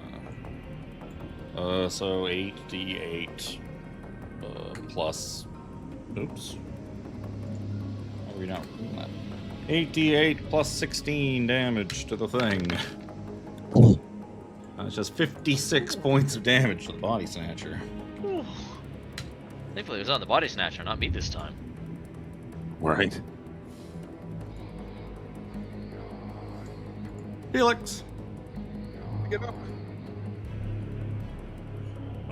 So 8d8 plus... Oops. Are we not doing that? 8d8 plus 16 damage to the thing. That's just 56 points of damage to the body snatcher. Thankfully, it was on the body snatcher, not me this time. Right. Felix. Get up.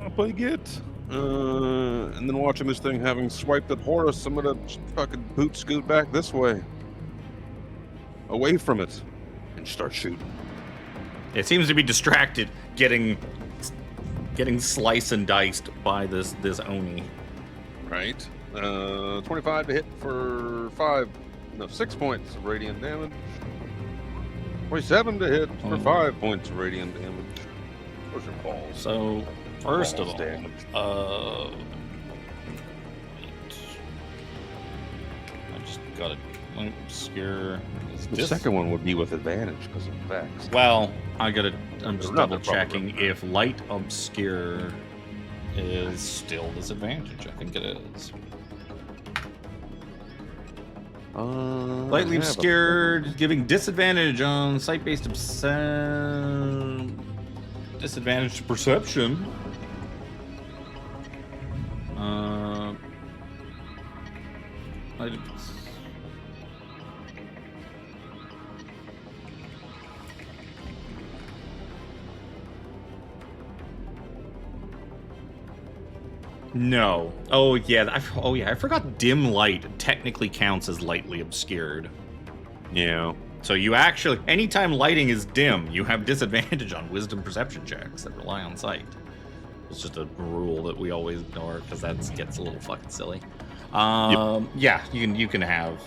Up I get. And then watching this thing having swiped at Horus, I'm gonna fucking boot scoot back this way. Away from it. And start shooting. It seems to be distracted, getting sliced and diced by this Oni. Right. 25 to hit for 6 points of radiant damage. 27 to hit for 5 points of radiant damage. Where's your balls? So, first of Balls all, damage. I just got a light obscure. The second one would be with advantage because of Vex. Well, I'm just Another double checking problem. if light obscure is still disadvantage. I think it is. Lightly obscured, giving disadvantage on sight-based disadvantage to perception. No. Oh yeah. I forgot. Dim light technically counts as lightly obscured. Yeah. So you actually, anytime lighting is dim, you have disadvantage on wisdom perception checks that rely on sight. It's just a rule that we always ignore because that gets a little fucking silly. Yeah, you can have.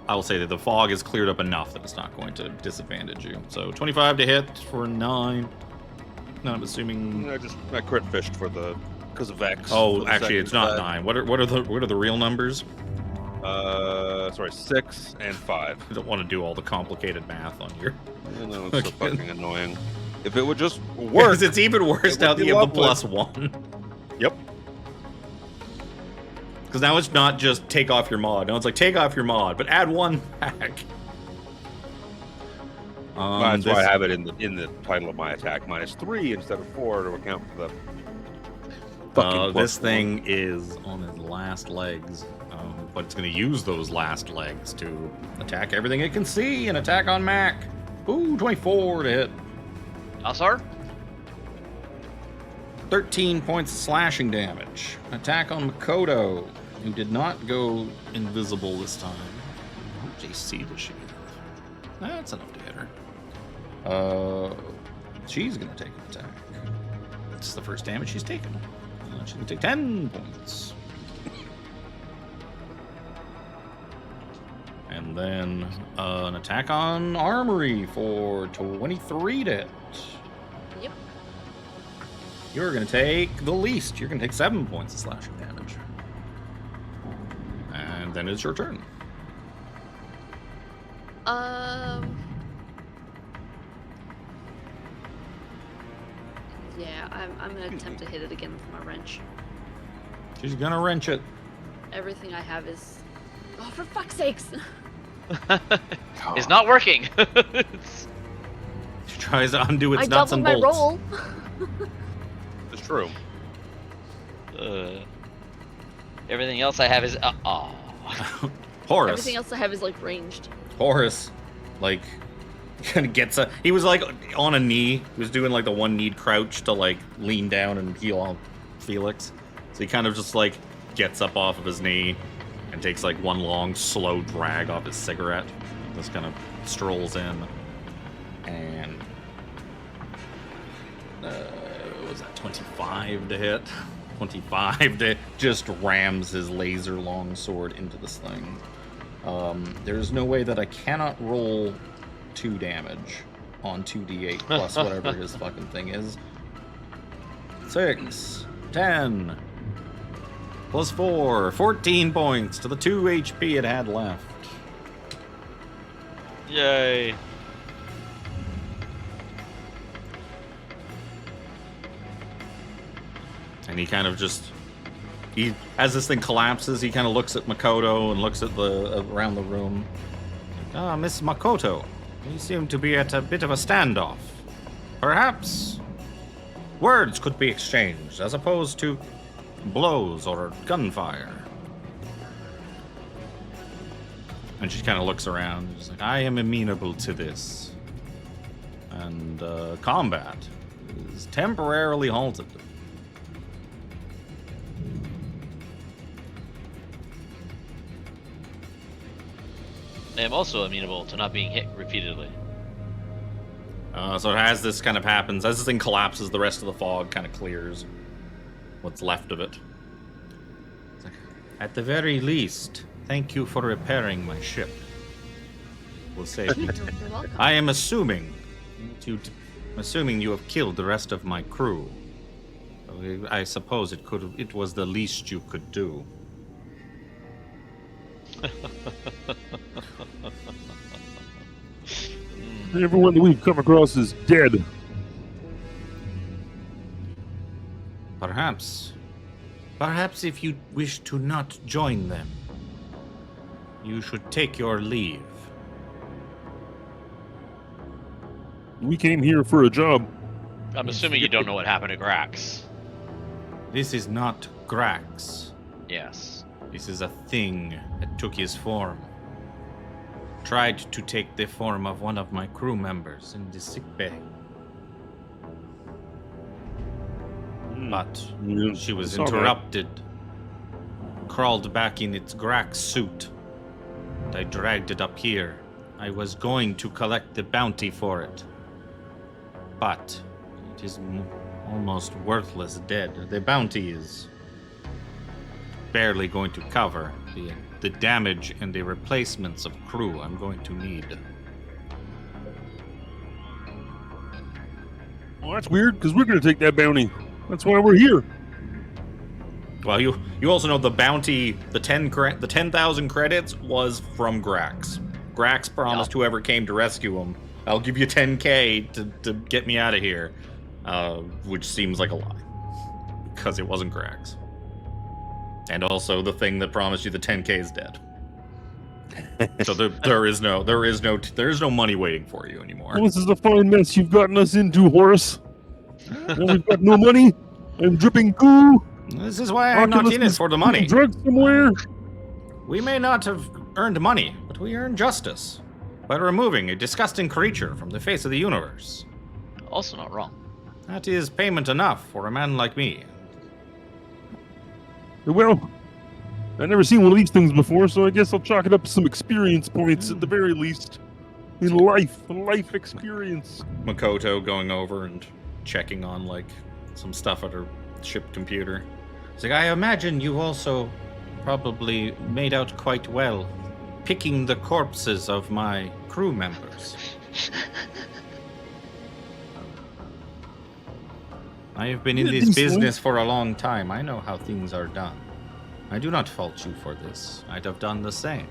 I will say that the fog is cleared up enough that it's not going to disadvantage you. So 25 to hit for 9. No, I'm assuming. I crit fished for the because of Vex. Oh, actually, it's not 9. What are the real numbers? Sorry, 6 and 5. You don't want to do all the complicated math on your. I know, it's so fucking annoying. If it would just work. Because it's even worse It now would that be you have the lovely. +1. Yep. Because now it's not just take off your mod. No, it's like take off your mod, but add 1 back. That's why I have it in the title of my attack, -3 instead of 4 to account for the fucking this +1. thing is on its last legs, but it's going to use those last legs to attack everything it can see and attack on Mac. Ooh, 24 to hit. Alsar? 13 points of slashing damage. Attack on Makoto, who did not go invisible this time. How much AC does she have? That's enough to hit her. She's going to take an attack. It's the first damage she's taken. She's going to take 10 points. And then an attack on Armry for 23 to hit. Yep. You're going to take the least. You're going to take 7 points of slashing damage. And then it's your turn. Yeah, I'm gonna attempt to hit it again with my wrench. She's going to wrench it. Everything I have is. Oh, for fuck's sakes! It's not working. It's- She tries to undo its I nuts doubled and my bolts. roll. It's true. Everything else I have is Horace. Everything else I have is like ranged. Horace, like, kind of gets a. He was like on a knee. He was doing like the one knee crouch to like lean down and heal on Phelix. So he kind of just like gets up off of his knee and takes like one long slow drag off his cigarette. Just kind of strolls in and what was that, 25 to hit? 25 to just rams his laser long sword into this thing. There's no way that I cannot roll 2 damage on 2d8 plus whatever his fucking thing is. 6, 10, plus 4, 14 points to the 2 HP it had left. Yay. And he kind of just, as this thing collapses, he kind of looks at Makoto and looks at the around the room. Ah, Miss Makoto, you seem to be at a bit of a standoff. Perhaps words could be exchanged as opposed to blows or gunfire. And she kind of looks around. She's like, I am amenable to this. And combat is temporarily halted. I am also amenable to not being hit repeatedly. So as this kind of happens, as this thing collapses, the rest of the fog kind of clears. What's left of it. It's like, at the very least, thank you for repairing my ship. We'll save you. You're welcome. I am assuming you have killed the rest of my crew. I suppose it was the least you could do. Everyone that we've come across is dead. Perhaps if you wish to not join them, you should take your leave. We came here for a job. I'm assuming you don't know what happened to Grax. This is not Grax. Yes. This is a thing that took his form. Tried to take the form of one of my crew members in the sickbay. But Yeah, she was I saw that. interrupted. Crawled back in its Grax suit. And I dragged it up here. I was going to collect the bounty for it. But it is almost worthless dead. The bounty is barely going to cover the damage and the replacements of crew I'm going to need. Well, that's weird, because we're going to take that bounty. That's why we're here. Well, you also know the bounty, the 10,000 credits was from Grax. Grax promised whoever came to rescue him, I'll give you 10K to get me out of here, which seems like a lie, because it wasn't Grax. And also, the thing that promised you the 10K is dead. So there is no money waiting for you anymore. Well, this is a fine mess you've gotten us into, Horace. Now we've got no money. I'm dripping goo. This is why I'm not Oculus in it is for the money. Drugs somewhere. We may not have earned money, but we earned justice by removing a disgusting creature from the face of the universe. Also not wrong. That is payment enough for a man like me. Well, I've never seen one of these things before, so I guess I'll chalk it up to some experience points at the very least. In life, a life experience. Makoto going over and checking on, like, some stuff at her ship computer. It's like, I imagine you also probably made out quite well picking the corpses of my crew members. I have been in this business for a long time. I know how things are done. I do not fault you for this. I'd have done the same.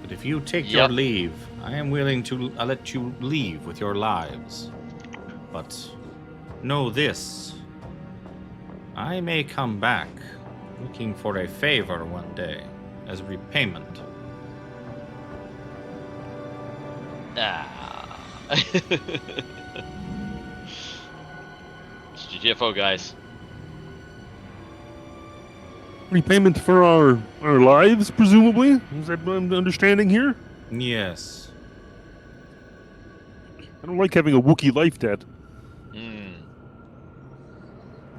But if you take your leave, I am willing to let you leave with your lives. But know this. I may come back looking for a favor one day as repayment. It's GTFO, guys. Repayment for our lives, presumably? Is that what I'm understanding here? Yes. I don't like having a Wookiee life debt.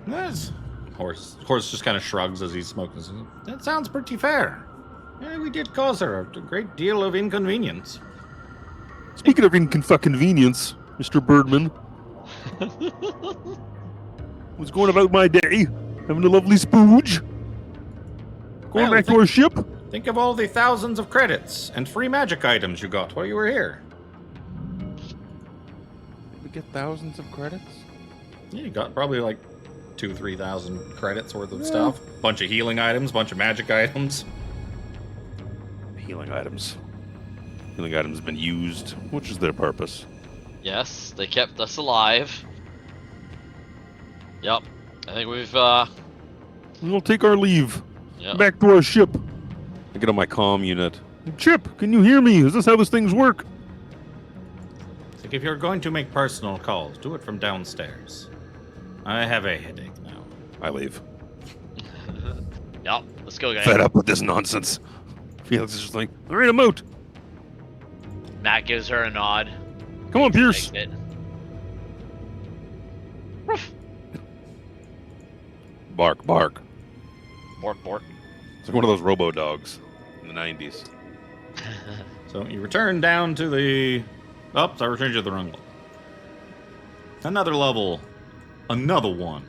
Yes. Horse just kind of shrugs as he's smoking. That sounds pretty fair. Yeah, we did cause her a great deal of inconvenience. Speaking of convenience, Mr. Birdman, was going about my day, having a lovely spooge. Going back to our ship. Think of all the thousands of credits and free magic items you got while you were here. Did we get thousands of credits? Yeah, you got probably like 2,000-3,000 credits worth of stuff. Bunch of healing items, bunch of magic items. Healing items. Healing items have been used. Which is their purpose? Yes, they kept us alive. Yep. I think We'll take our leave. Yep. Back to our ship. I get on my comm unit. Chip, can you hear me? Is this how these things work? It's like if you're going to make personal calls, do it from downstairs. I have a headache now. I leave. Yep. Let's go, guys. Fed up with this nonsense. Felix is just like, all right, I'm out. Matt gives her a nod. Come on, Pierce. It. Bark, bark. Bork, bork. It's like one of those robo dogs in the 90s. So you return down to the... Oops, I returned you to the wrong level. Another level. Another one.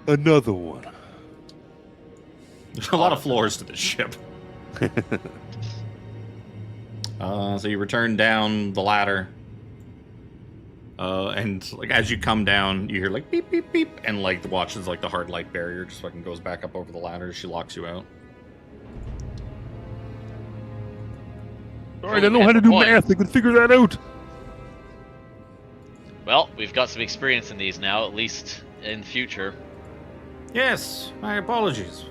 Another one. There's a lot of floors to this ship. So you return down the ladder. And like as you come down, you hear like beep, beep, beep. And like the watch is like the hard light barrier just fucking goes back up over the ladder. She locks you out. Alright, I know how to do math. I can figure that out. Well, we've got some experience in these now, at least in future. Yes, my apologies.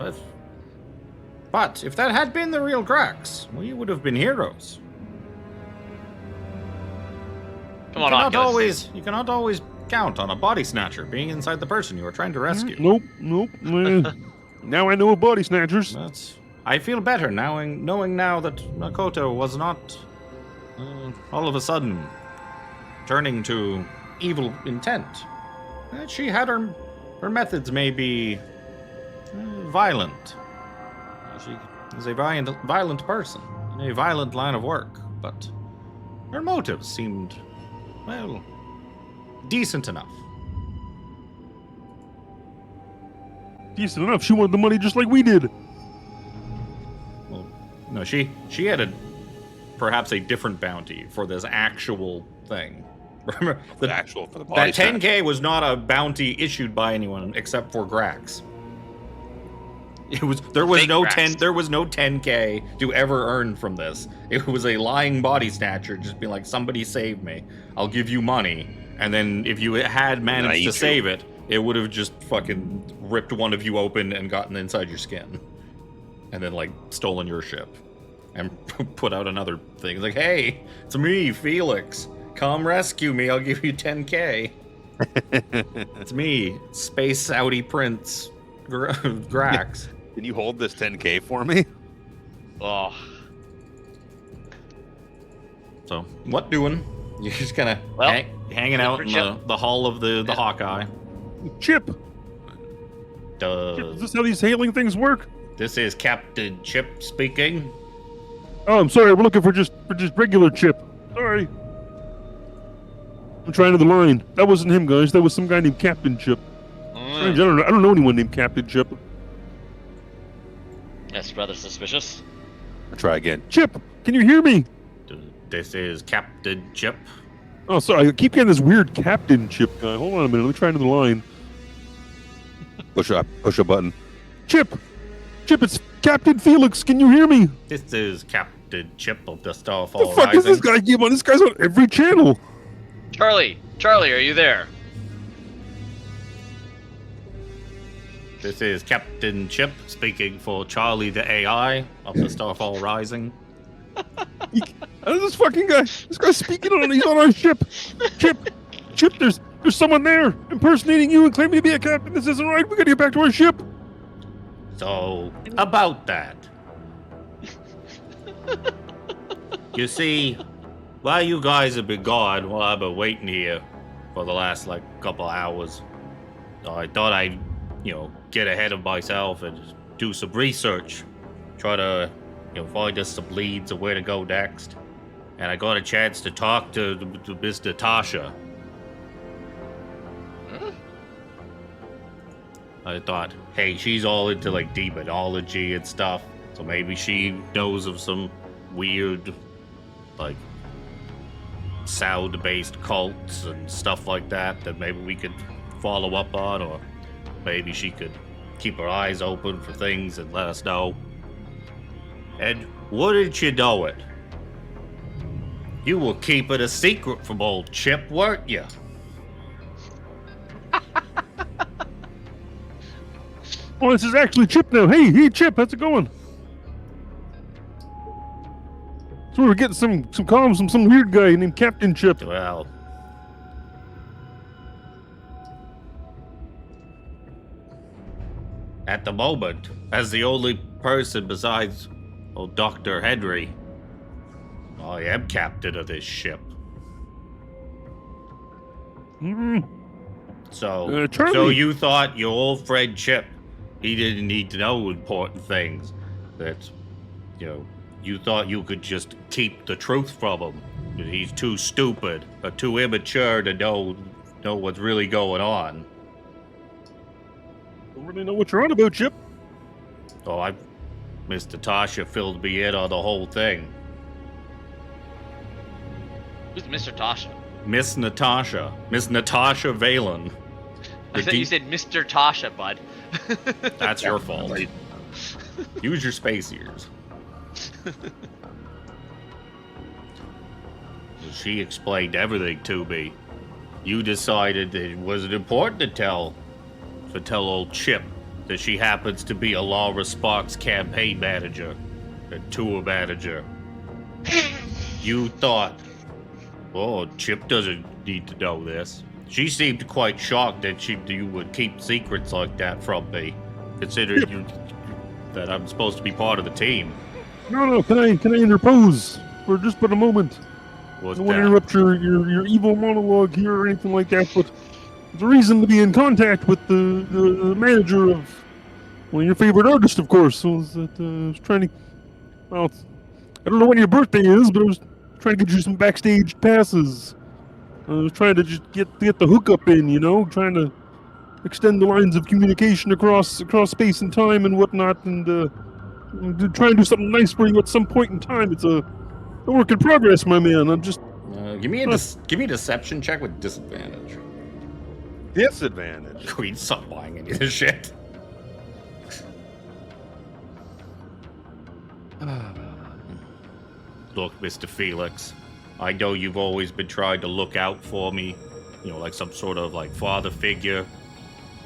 But if that had been the real Grax, we would have been heroes. Come on, Oculus. You cannot always count on a body snatcher being inside the person you are trying to rescue. Nope. Now I know of body snatchers. I feel better knowing now that Makoto was not all of a sudden turning to evil intent. She had her methods may be violent. She is a violent person in a violent line of work, but her motives seemed, well, decent enough. Decent enough. She wanted the money just like we did. Well, no, she had perhaps a different bounty for this actual thing. Remember, For the body that 10K was not a bounty issued by anyone except for Grax. There was Fake no Grax. There was no 10K to ever earn from this. It was a lying body snatcher just being like, somebody save me. I'll give you money. And then if you had managed to save it, it would have just fucking ripped one of you open and gotten inside your skin. And then like stolen your ship. And put out another thing. It's like, hey, it's me, Phelix. Come rescue me, I'll give you 10K. It's me, Space Saudi Prince Grax. Can you hold this 10K for me? Oh, Oh. So, what doing? You're just kind of hanging out in the hall of the Hawkeye. Chip. Is this how these hailing things work? This is Captain Chip speaking. Oh, I'm sorry. We're looking for just regular Chip. Sorry. I'm trying to the line. That wasn't him, guys. That was some guy named Captain Chip. Strange. I don't know anyone named Captain Chip. that's rather suspicious. I'll try again. Chip, can you hear me? This is Captain Chip. Oh, sorry. I keep getting this weird Captain Chip guy. Hold on a minute. Let me try into the line. Push a button. Chip, it's Captain Phelix. Can you hear me? This is Captain Chip of the Starfall What the fuck Rising. is this guy keep on? This guy's on every channel. Charlie, are you there? This is Captain Chip speaking for Charlie the AI of the Starfall Rising. This fucking guy. This guy's speaking on. He's on our ship. Chip, there's someone there impersonating you and claiming to be a captain. This isn't right. We gotta get back to our ship. So, about that. You see, while you guys have been gone, while I've been waiting here for the last, couple hours, I thought I'd, get ahead of myself and just do some research. Try to, find us some leads of where to go next. And I got a chance to talk to Miss Natasha. I thought, hey, she's all into demonology and stuff, so maybe she knows of some weird, sound-based cults and stuff like that maybe we could follow up on, or maybe she could keep her eyes open for things and let us know. And wouldn't you know it? You were keeping a secret from old Chip, weren't you? Oh, this is actually Chip now. Hey, Chip, how's it going? So we're getting some comms from some weird guy named Captain Chip. Well, at the moment, as the only person besides old Dr. Henry, I am captain of this ship. So Charlie. You thought your old friend Chip, he didn't need to know important things, that, you thought you could just keep the truth from him. He's too stupid or too immature to know what's really going on. Don't really know what you're on about, Chip. So Miss Natasha filled me in on the whole thing. Who's Mr. Tasha? Miss Natasha Valen. I thought you said Mr. Tasha, bud. That's your fault. Use your space ears. She explained everything to me. You decided that it wasn't important to tell old Chip that she happens to be a Laura Sparks campaign manager and tour manager. You thought, oh, Chip doesn't need to know this. She seemed quite shocked that you would keep secrets like that from me, considering that I'm supposed to be part of the team. No, can I interpose for just but a moment? What's I don't want to that? interrupt your evil monologue here or anything like that, but there's a reason to be in contact with the manager of one of your favorite artists, of course. So I was trying to, I don't know when your birthday is, but I was trying to get you some backstage passes. I was trying to just get the hookup in, trying to extend the lines of communication across space and time and whatnot, and try and do something nice for you at some point in time. It's a work in progress, my man. I'm just Give me a deception check with disadvantage. Disadvantage. Queen, stop buying any of this shit. Look, Mr. Phelix, I know you've always been trying to look out for me, like some sort of like father figure.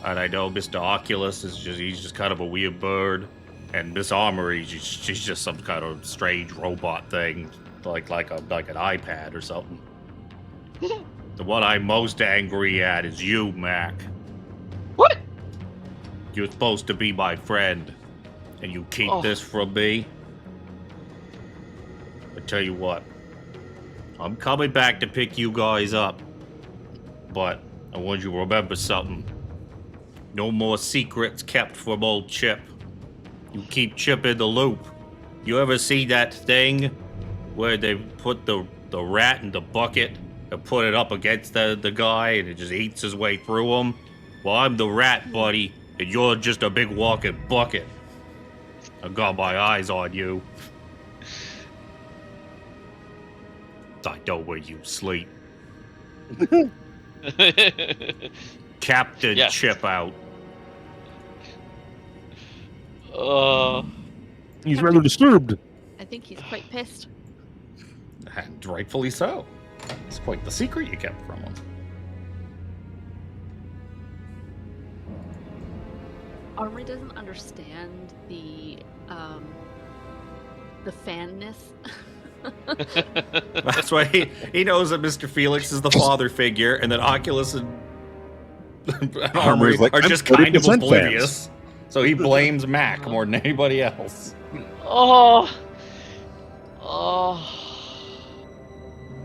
And I know Mr. Oculus he's just kind of a weird bird. And Miss Armry, she's just some kind of strange robot thing, like an iPad or something. The one I'm most angry at is you, Mac. What? You're supposed to be my friend, and you keep this from me. I tell you what, I'm coming back to pick you guys up, but I want you to remember something. No more secrets kept from old Chip. You keep Chip in the loop. You ever see that thing where they put the rat in the bucket and put it up against the guy and it just eats his way through him? Well, I'm the rat, buddy, and you're just a big walking bucket. I got my eyes on you. I know where you sleep. Captain Chip out. He's rather disturbed. I think he's quite pissed. And rightfully so. It's quite the secret you kept from him. Armry doesn't understand the fanness. That's why he knows that Mr. Felix is the father figure, and that Oculus and Armry like, are I'm just kind of 30% oblivious. So he blames Mac more than anybody else. Oh.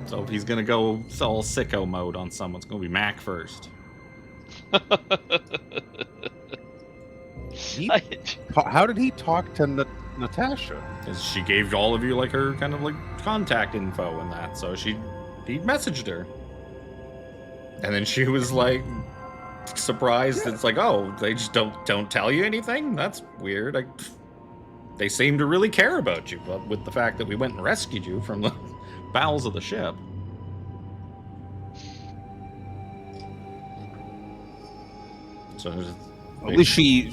So if he's gonna go all sicko mode on someone, it's gonna be Mac first. How did he talk to Natasha? Because she gave all of you like her kind of like contact info and that, so he messaged her, and then she was like surprised. It's like, oh, they just don't tell you anything. That's weird. They seem to really care about you, but with the fact that we went and rescued you from the bowels of the ship. So At least she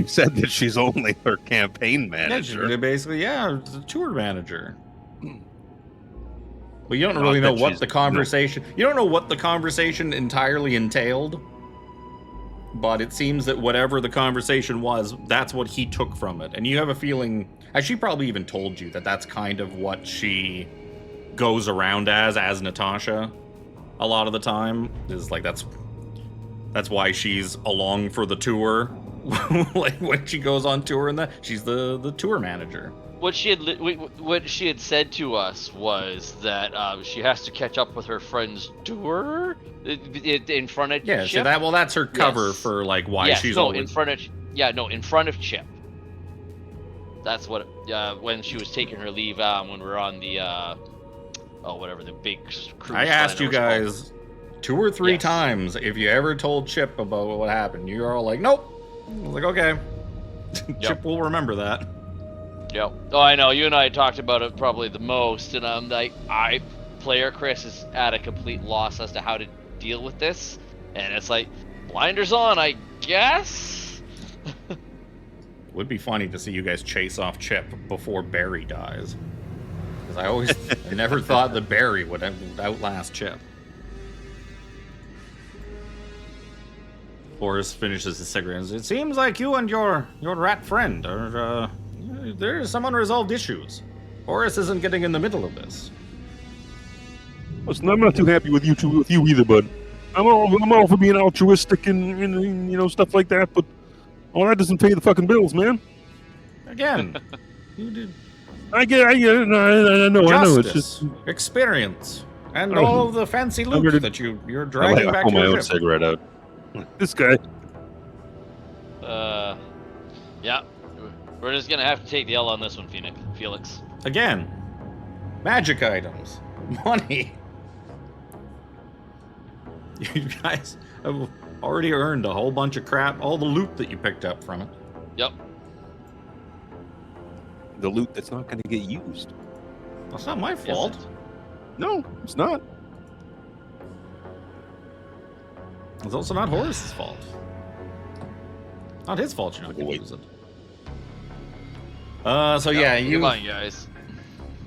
said that she's only her campaign manager. Yeah, basically, it's a tour manager. Well, you don't really know what the conversation. You don't know what the conversation entirely entailed, but it seems that whatever the conversation was, that's what he took from it. And you have a feeling, and she probably even told you that that's kind of what she goes around as Natasha, a lot of the time. Is like that's why she's along for the tour. Like when she goes on tour, and she's the tour manager. What she had said to us was that she has to catch up with her friend's tour in front of Chip. So that's her cover for like why she's always in front of Chip. That's what when she was taking her leave when we were on the the big cruise. I asked you guys 2 or 3 times if you ever told Chip about what happened. You were all like, nope. I was like, okay. Chip will remember that. Yep. Oh, I know. You and I talked about it probably the most, and I'm like, player Chris is at a complete loss as to how to deal with this, and it's like, blinders on, I guess. Would be funny to see you guys chase off Chip before Barry dies, because I never thought that Barry would outlast Chip. Horace finishes his cigarette. It seems like you and your rat friend are there's some unresolved issues. Horace isn't getting in the middle of this. Listen, I'm not too happy with you either, bud. I'm all for being altruistic and stuff like that, but all that doesn't pay the fucking bills, man. Again, you did. I get it. I know. It's just experience and all of the fancy loot that you're dragging back to my your own ship. cigarette out. This guy. Yeah. We're just gonna have to take the L on this one, Felix. Again, magic items, money. You guys have already earned a whole bunch of crap, all the loot that you picked up from it. Yep. The loot that's not going to get used. That's not my fault. No, it's not. It's also not Horace's fault. Not his fault you're not going to Wait. use it. So yeah, Come on, guys.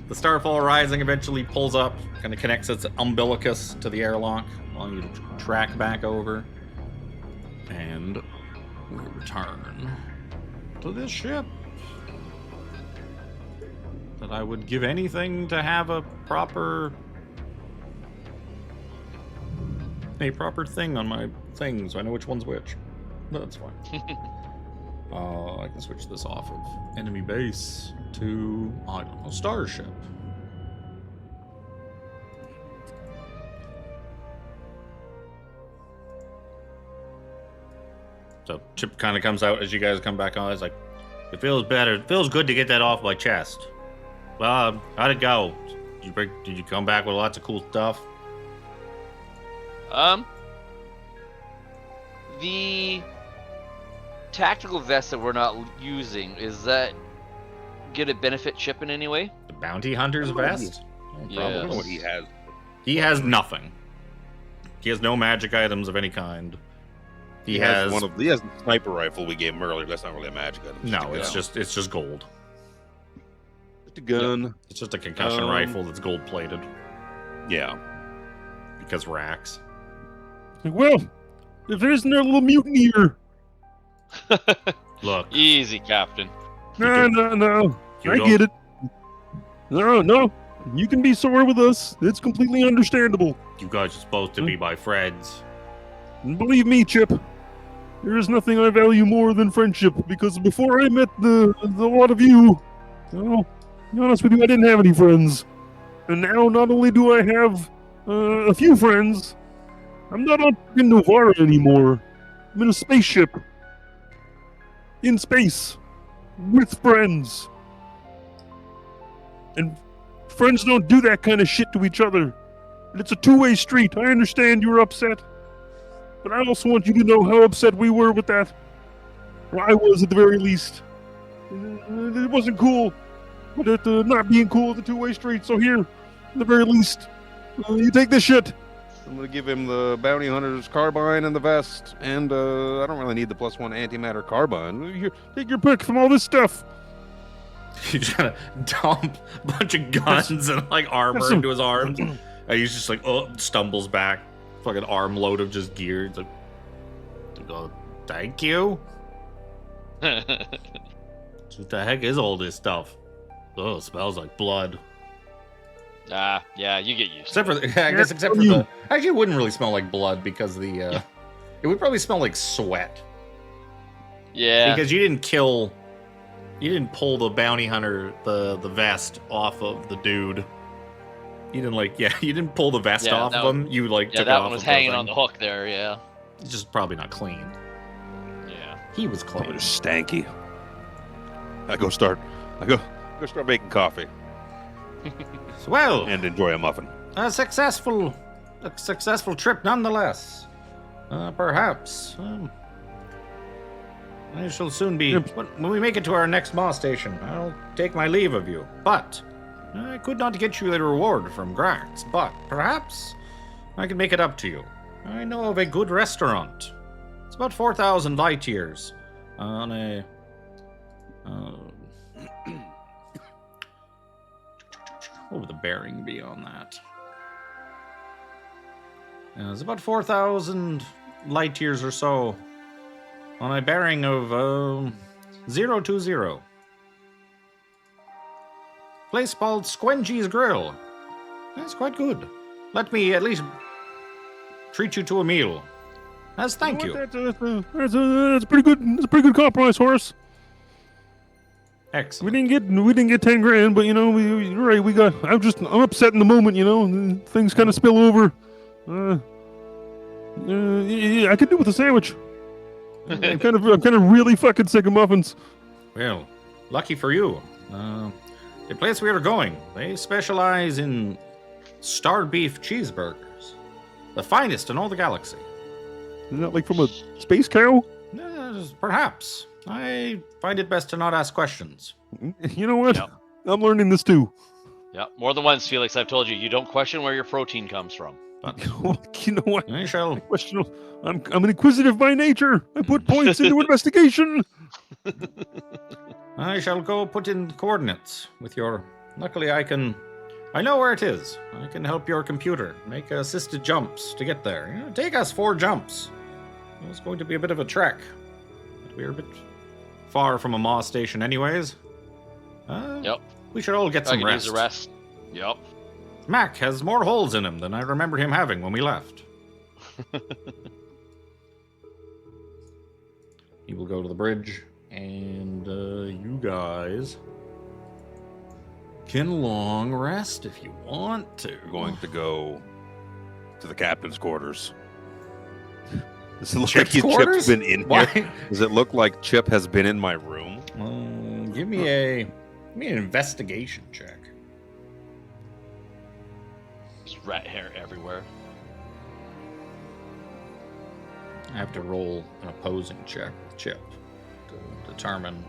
the Starfall Rising eventually pulls up, kind of connects its umbilicus to the airlock while you track back over. And we return to this ship. That I would give anything to have a proper thing on my thing so I know which one's which. No, that's fine. I can switch this off of enemy base to, I don't know, starship. So Chip kind of comes out as you guys come back on. It's like, it feels better. It feels good to get that off my chest. Well, how'd it go? Did you come back with lots of cool stuff? The tactical vest that we're not using, is that gonna benefit Chip in any way? The bounty hunter's vest? Yeah. I don't know what he has. He has nothing. He has no magic items of any kind. He He has has the sniper rifle we gave him earlier. That's not really a magic item. no. It's just gold. just a gun. It's just a concussion rifle that's gold plated Yeah. because racks. Like, well, if there isn't a little mutiny here. Look, Easy, Captain. No. You I don't- get it. No. You can be sore with us. It's completely understandable. you guys are supposed to be my friends. And believe me, Chip, there is nothing I value more than friendship, because before I met the lot of you, well, to be honest with you, I didn't have any friends. And now not only do I have a few friends, I'm not on fucking Novara anymore. I'm in a spaceship. In space. With friends. And friends don't do that kind of shit to each other. And it's a two-way street. I understand you're upset. But I also want you to know how upset we were with that. Or I was, at the very least. It wasn't cool. But it not being cool is a two-way street. So here, at the very least, you take this shit. I'm gonna give him the bounty hunter's carbine and the vest, and I don't really need the +1 antimatter carbine. Here, take your pick from all this stuff. He's trying to dump a bunch of guns and like armor That's some- into his arms. And he's just like, stumbles back. Fucking armload of just gear. It's like, oh, thank you. What the heck is all this stuff? Oh, it smells like blood. Yeah, you get used Except to for, it. I guess, except for you. the. Actually, it wouldn't really smell like blood because the. It would probably smell like sweat Yeah. because you didn't kill. You didn't pull the bounty hunter the vest off of the dude. You didn't you didn't pull the vest Yeah, off that of him. You took that it off one was of hanging thing. on the hook there, yeah. It's just probably not clean. Yeah. He was Probably clean. just stanky. I go start making coffee Well, and enjoy a muffin. a successful trip nonetheless. Perhaps. I shall soon be. When we make it to our next Ma station, I'll take my leave of you. But I could not get you the reward from Grax. But perhaps I can make it up to you. I know of a good restaurant. It's about 4,000 light years on a. What would the bearing be on that? It's about 4,000 light years or so on a bearing of 020. Place called Squengy's Grill. That's quite good. Let me at least treat you to a meal. As thank you. That's a pretty good. That's a pretty good compromise, Horace. Excellent. We didn't get 10 grand, but you're right. I'm upset in the moment. And things kind of spill over. Yeah, I could do with a sandwich. I'm kind of really fucking sick of muffins. Well, lucky for you. The place we are going, they specialize in star beef cheeseburgers. The finest in all the galaxy. Is that like from a space cow? Perhaps. I find it best to not ask questions. You know what? Yep. I'm learning this too. Yep. More than once, Felix, I've told you, you don't question where your protein comes from. You know what? I shall. I'm an inquisitive by nature. I put points into investigation. I shall go put in coordinates with your. Luckily, I know where it is. I can help your computer make assisted jumps to get there. You know, take us 4 jumps. It's going to be a bit of a trek. But we're a bit far from A.A.C station, anyways. Yep. We should all get I some could rest. use a rest. Yep. Mac has more holes in him than I remember him having when we left. He will go to the bridge, and you guys can long rest if you want to. We're going to go to the captain's quarters. Does it look Chip's like quarters? Chip's been in Why? here? Does it look like Chip has been in my room? Give me an investigation check. There's rat hair everywhere. I have to roll an opposing check with Chip to determine.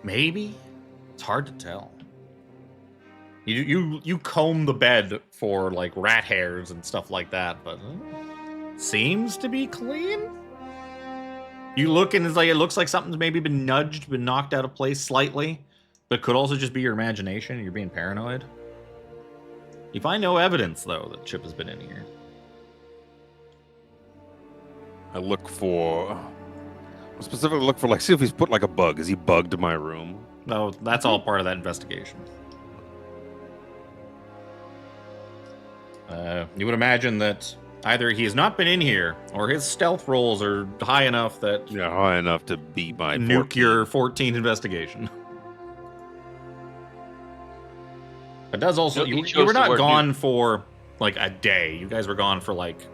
Maybe it's hard to tell. You comb the bed for like rat hairs and stuff like that, but seems to be clean. You look and it's like it looks like something's maybe been nudged, been knocked out of place slightly, but could also just be your imagination. You're being paranoid. You find no evidence though that Chip has been in here. I specifically look for, like, see if he's put like a bug. Is he bugged my room? No, that's all part of that investigation. You would imagine that either he has not been in here, or his stealth rolls are high enough that Yeah, high enough to beat my nuke 14. your 14 investigation. It does also. He You chose were the not word gone for like a day. You guys were gone for like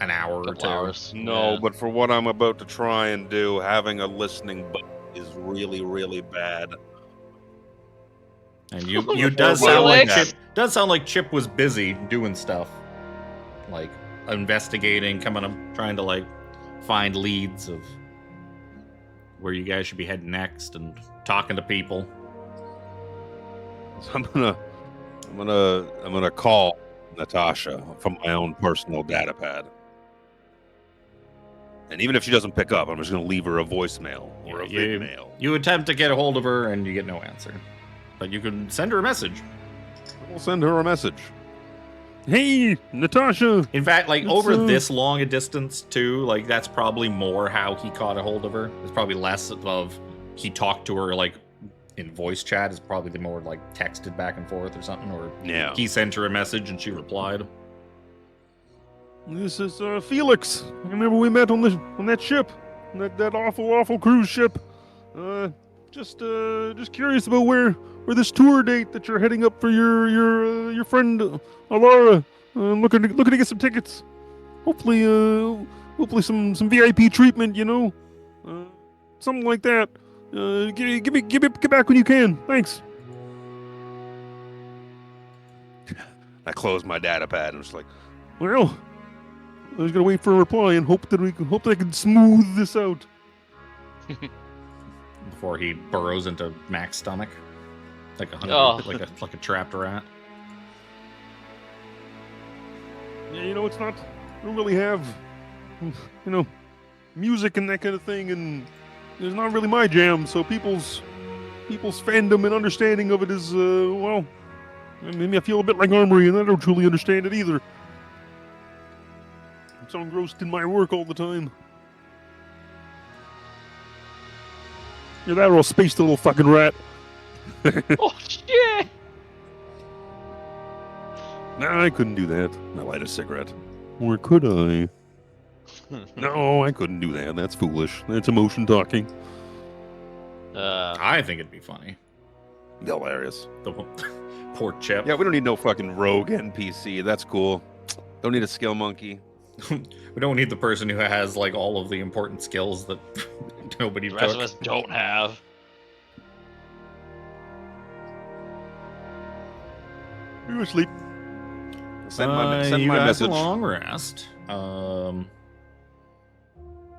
an hour or Couple two. hours. No, Yeah. but for what I'm about to try and do, having a listening bug is really, really bad. And you does sound Felix? like Chip was busy doing stuff, like investigating, coming up, trying to like find leads of where you guys should be heading next, and talking to people. So I'm gonna call Natasha from my own personal data pad. And even if she doesn't pick up, I'm just gonna leave her a voicemail or a You- vidmail. You attempt to get a hold of her, and you get no answer. But you can send her a message. We'll send her a message. Hey, Natasha. In fact, like It's, over this long a distance too, like that's probably more how he caught a hold of her. It's probably less of he talked to her like in voice chat. It's probably the more like texted back and forth or something, or Yeah. he sent her a message and she replied. This is Felix. Remember we met on that ship, that awful cruise ship. Just curious about where this tour date that you're heading up for your friend Alara. Looking to get some tickets. Hopefully some VIP treatment. You know, something like that. Get back when you can. Thanks. I closed my data pad and was like, Well, I was gonna wait for a reply and hope that I can smooth this out. Before he burrows into Mac's stomach, like a Oh. like a trapped rat. Yeah, you know, it's not. I don't really have, music and that kind of thing, and it's not really my jam. So people's fandom and understanding of it is, well, maybe I feel a bit like Armry, and I don't truly understand it either. I'm so engrossed in my work all the time. You're that real spaced little fucking rat. Oh shit! Nah, I couldn't do that. I light a cigarette. Or could I? No, I couldn't do that. That's foolish. That's emotion talking. I think it'd be funny. Hilarious. The poor Chip. Yeah, we don't need no fucking rogue NPC. That's cool. Don't need a skill monkey. We don't need the person who has like all of the important skills that nobody The rest took. of us don't have. You asleep? Send my you guys message. a long rest.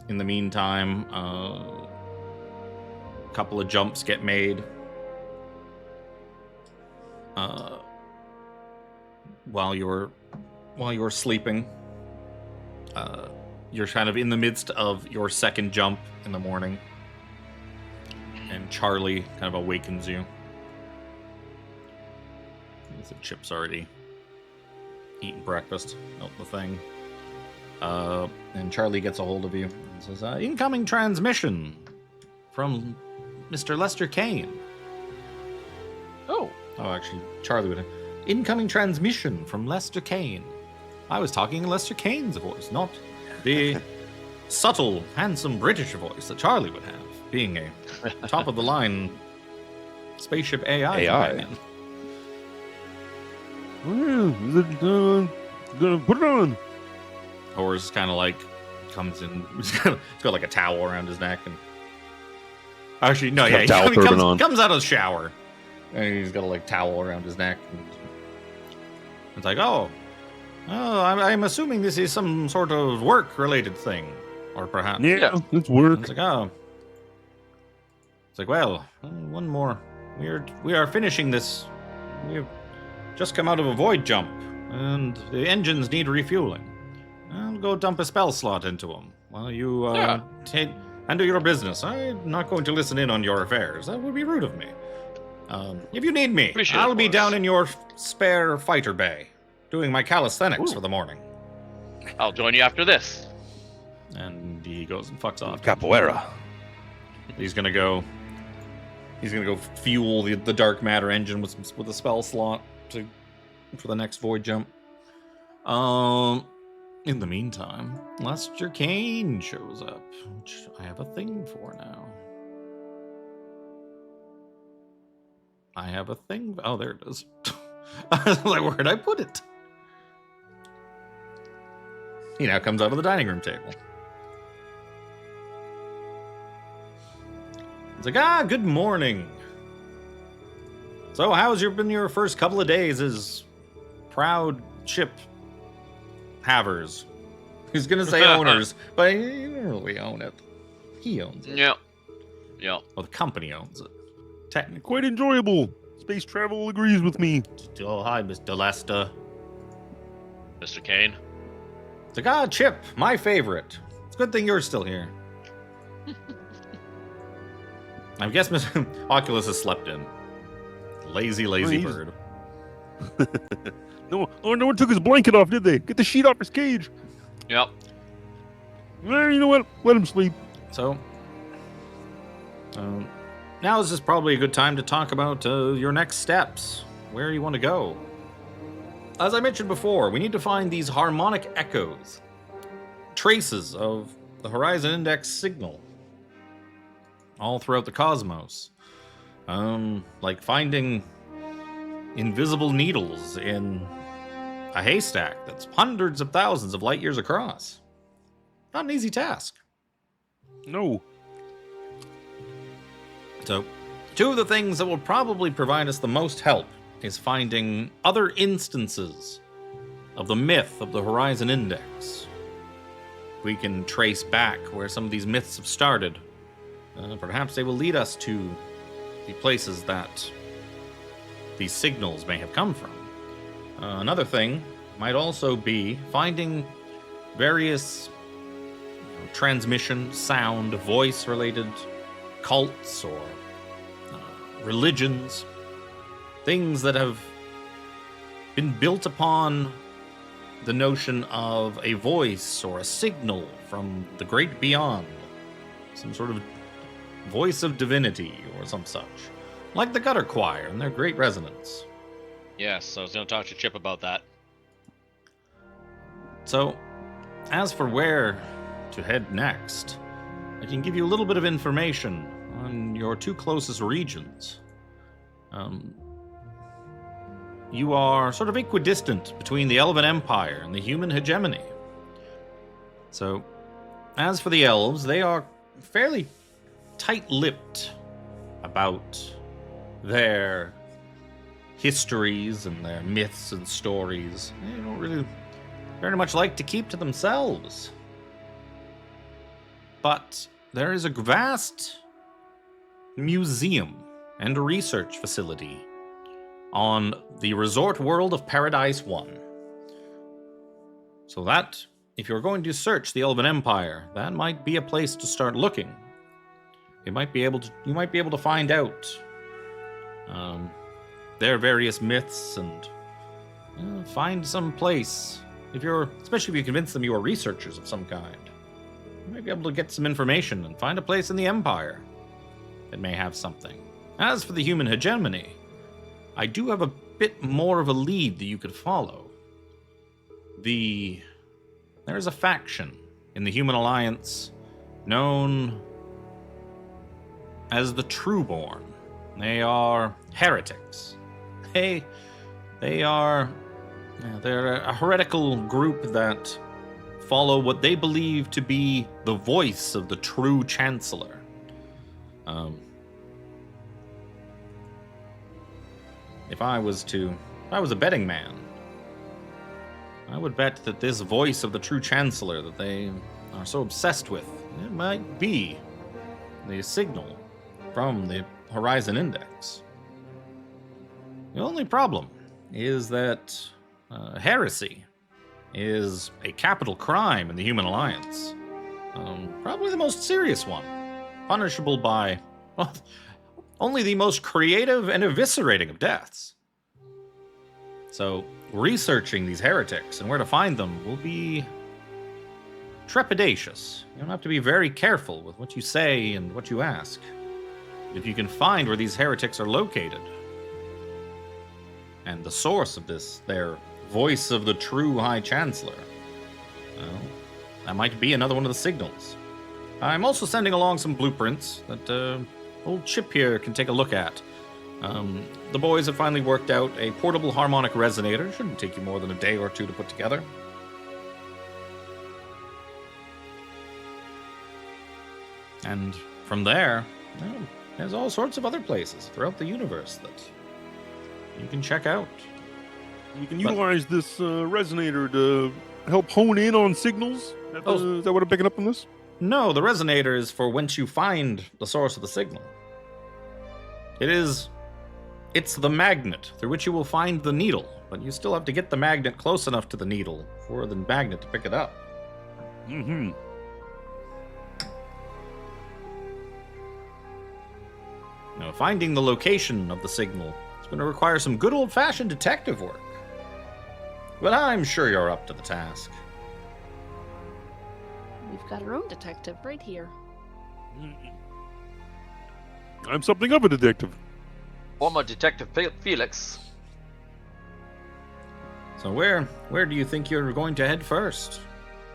In the meantime, couple of jumps get made. While you're sleeping. You're kind of in the midst of your second jump in the morning. And Charlie kind of awakens you. The Chip's already eating breakfast out the thing. And Charlie gets a hold of you and says, incoming transmission from Mr. Lester Kane. Oh. Oh, actually, Charlie would have. Incoming transmission from Lester Kane. I was talking in Lester Kane's voice, not the subtle, handsome British voice that Charlie would have, being a top-of-the-line spaceship AI. companion. Well, is it gonna put it on? Horus kind of like comes in. He's got like a towel around his neck, and actually, no, yeah, Got a towel turban on. comes out of the shower, and he's got a like towel around his neck. And it's like, oh, I'm assuming this is some sort of work-related thing, or perhaps Yeah, it's work. It's like, oh, it's like, well, one more. We are finishing this. We've just come out of a void jump, and the engines need refueling. I'll go dump a spell slot into them while you handle your business. I'm not going to listen in on your affairs. That would be rude of me. If you need me, Appreciate it, I'll be boss. down in your spare fighter bay, doing my calisthenics for the morning. I'll join you after this. And he goes and fucks off. Capoeira. He's gonna go fuel the dark matter engine with a spell slot for the next void jump. In the meantime, Lester Kane shows up, which I have a thing for now. I have a thing. Oh, there it is. I was like, where'd I put it? He now comes out of the dining room table. It's like, good morning. So, how's been your first couple of days as proud ship havers? He's gonna say owners, but he don't really own it. He owns it. Yeah. Well, the company owns it. Technically. Quite enjoyable. Space travel agrees with me. Oh, hi, Mr. Lester. Mr. Kane. It's like, Chip, my favorite. It's a good thing you're still here. I guess Mr. Oculus has slept in. Lazy he's- bird. No one took his blanket off, did they? Get the sheet off his cage. Yep. Well, you know what? Let him sleep. So, now is just probably a good time to talk about your next steps, where you want to go. As I mentioned before, we need to find these harmonic echoes, traces of the Horizon Index signal, all throughout the cosmos. Like finding invisible needles in a haystack that's hundreds of thousands of light years across. Not an easy task. No. So, two of the things that will probably provide us the most help is finding other instances of the myth of the Horizon Index. We can trace back where some of these myths have started. Perhaps they will lead us to the places that these signals may have come from. Another thing might also be finding various transmission, sound, voice-related cults or religions, things that have been built upon the notion of a voice or a signal from the great beyond, some sort of voice of divinity or some such, like the gutter choir and their great resonance. Yes, I was going to talk to Chip about that. So, as for where to head next, I can give you a little bit of information on your two closest regions. You are sort of equidistant between the Elven Empire and the human hegemony. So, as for the elves, they are fairly tight-lipped about their histories and their myths and stories. They don't really very much like to keep to themselves. But there is a vast museum and research facility on the resort world of Paradise 1. So that, if you're going to search the Elven Empire, that might be a place to start looking. You might be able to find out their various myths and find some place. Especially if you convince them you are researchers of some kind, you might be able to get some information and find a place in the Empire that may have something. As for the human hegemony, I do have a bit more of a lead that you could follow. There's a faction in the Human Alliance known as the Trueborn. They are heretics. They're a heretical group that follow what they believe to be the voice of the true Chancellor. If I was a betting man, I would bet that this voice of the true Chancellor that they are so obsessed with, it might be the signal from the Horizon Index. The only problem is that heresy is a capital crime in the Human Alliance. Probably the most serious one. Punishable by only the most creative and eviscerating of deaths. So, researching these heretics and where to find them will be trepidatious. You'll have to be very careful with what you say and what you ask. If you can find where these heretics are located, and the source of their voice of the true High Chancellor, well, that might be another one of the signals. I'm also sending along some blueprints that old Chip here can take a look at. The boys have finally worked out a portable harmonic resonator. Shouldn't take you more than a day or two to put together. And from there, well, there's all sorts of other places throughout the universe that you can check out. You can utilize this resonator to help hone in on signals? Is that what I'm picking up on this? No, the resonator is for once you find the source of the signal. It's the magnet through which you will find the needle, but you still have to get the magnet close enough to the needle for the magnet to pick it up. Mm-hmm. Now, finding the location of the signal is going to require some good old-fashioned detective work. But I'm sure you're up to the task. We've got our own detective right here. I'm something of a detective. Former Detective Phelix. So where do you think you're going to head first?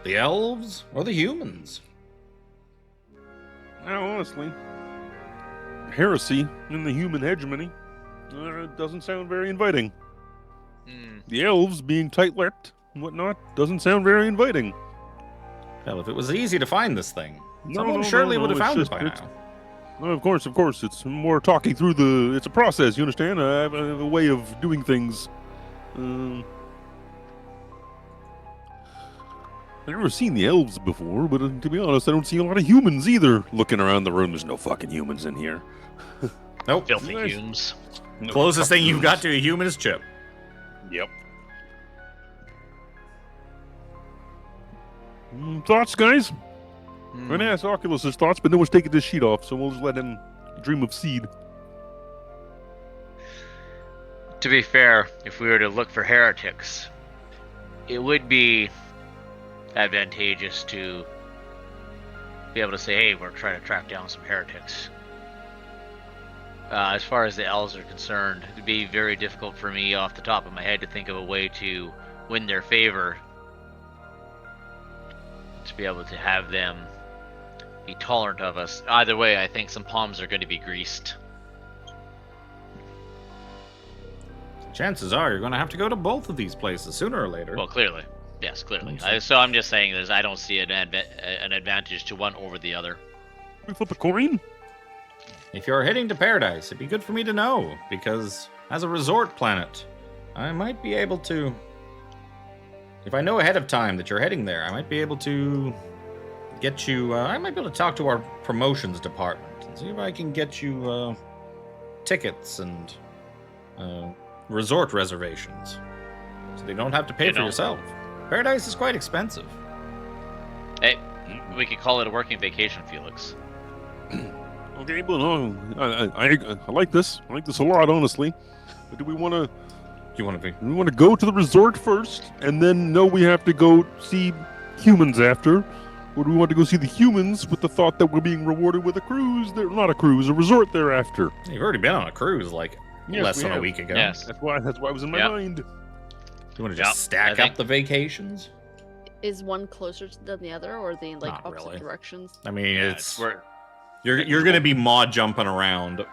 The elves or the humans? Now, honestly, heresy in the human hegemony doesn't sound very inviting. The elves being tight-lipped and whatnot doesn't sound very inviting. Well, if it was easy to find this thing, someone surely would have found it by now. No, of course. It's more talking through it's a process, you understand? I have a way of doing things. I've never seen the elves before, but to be honest, I don't see a lot of humans either. Looking around the room, there's no fucking humans in here. Nope. Filthy Nice. humans. No Closest fucking thing you've got humans. to a human is Chip. Yep. Thoughts, guys? I'm going to ask Oculus' thoughts, but no one's taking this sheet off, so we'll just let him dream of seed. To be fair, if we were to look for heretics, it would be advantageous to be able to say, hey, we're trying to track down some heretics. As far as the elves are concerned, it would be very difficult for me off the top of my head to think of a way to win their favor, to be able to have them be tolerant of us. Either way, I think some palms are going to be greased. Chances are you're going to have to go to both of these places sooner or later. Well, clearly. Yes, clearly. Okay. So I'm just saying I don't see an advantage to one over the other. We flip a coin? If you're heading to Paradise, it'd be good for me to know, because as a resort planet, I might be able to... If I know ahead of time that you're heading there, I might be able to get you... I might be able to talk to our promotions department and See if I can get you tickets and resort reservations, so they don't have to pay for yourself. Paradise is quite expensive. Hey, we could call it a working vacation, Felix. Okay, but I like this. I like this a lot, honestly. But do we want to? You want to be? We want to go to the resort first, and then know we have to go see humans after. Or do we want to go see the humans with the thought that we're being rewarded with a cruise? Not a cruise, a resort thereafter. You've already been on a cruise like less than a week ago. Yes. That's why it was in my mind. You want to just stack up the vacations? Is one closer than the other, or are they like Not opposite really. directions? I mean, it's We're- you're gonna be mod jumping around. In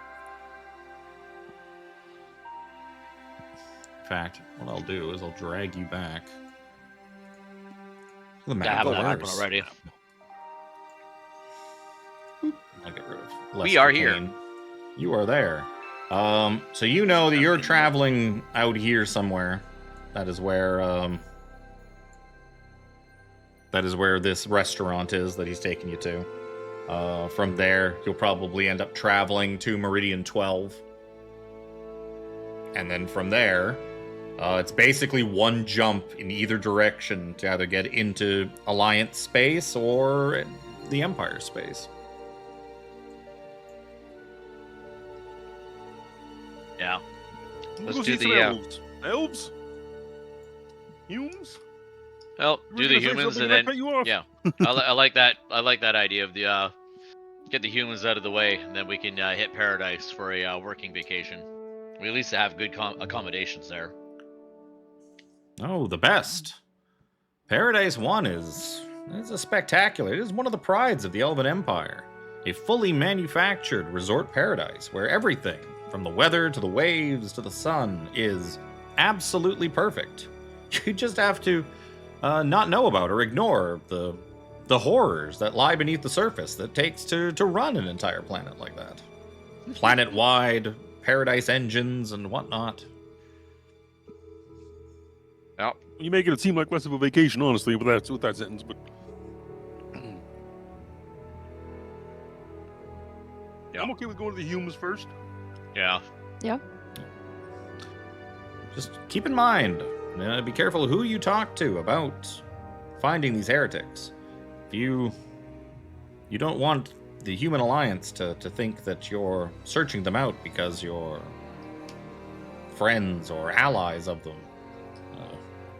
fact, what I'll do is I'll drag you back. The I map have that open works. already. I'll get rid of We are here. Kane. You are there. So you know that you're traveling out here somewhere. That is where this restaurant is that he's taking you to. From there, you'll probably end up traveling to Meridian 12. And then from there, it's basically one jump in either direction to either get into Alliance space or the Empire space. Yeah. We'll Let's go do see some the, elves. Elves? Humans? Well, You were do the gonna say humans something and I then cut you off. yeah. I like that. I like that idea of the get the humans out of the way, and then we can hit Paradise for a working vacation. We at least have good accommodations there. Oh, the best. Paradise 1 is a spectacular. It is one of the prides of the Elven Empire. A fully manufactured resort paradise where everything, from the weather to the waves to the sun, is absolutely perfect. You just have to not know about or ignore the horrors that lie beneath the surface that takes to run an entire planet like that. Planet-wide paradise engines and whatnot. Yep. You making it seem like less of a vacation, honestly, with that sentence, but Yeah. I'm okay with going to the humans first. Yeah. Just keep in mind, be careful who you talk to about finding these heretics. If you don't want the Human Alliance to think that you're searching them out because you're friends or allies of them.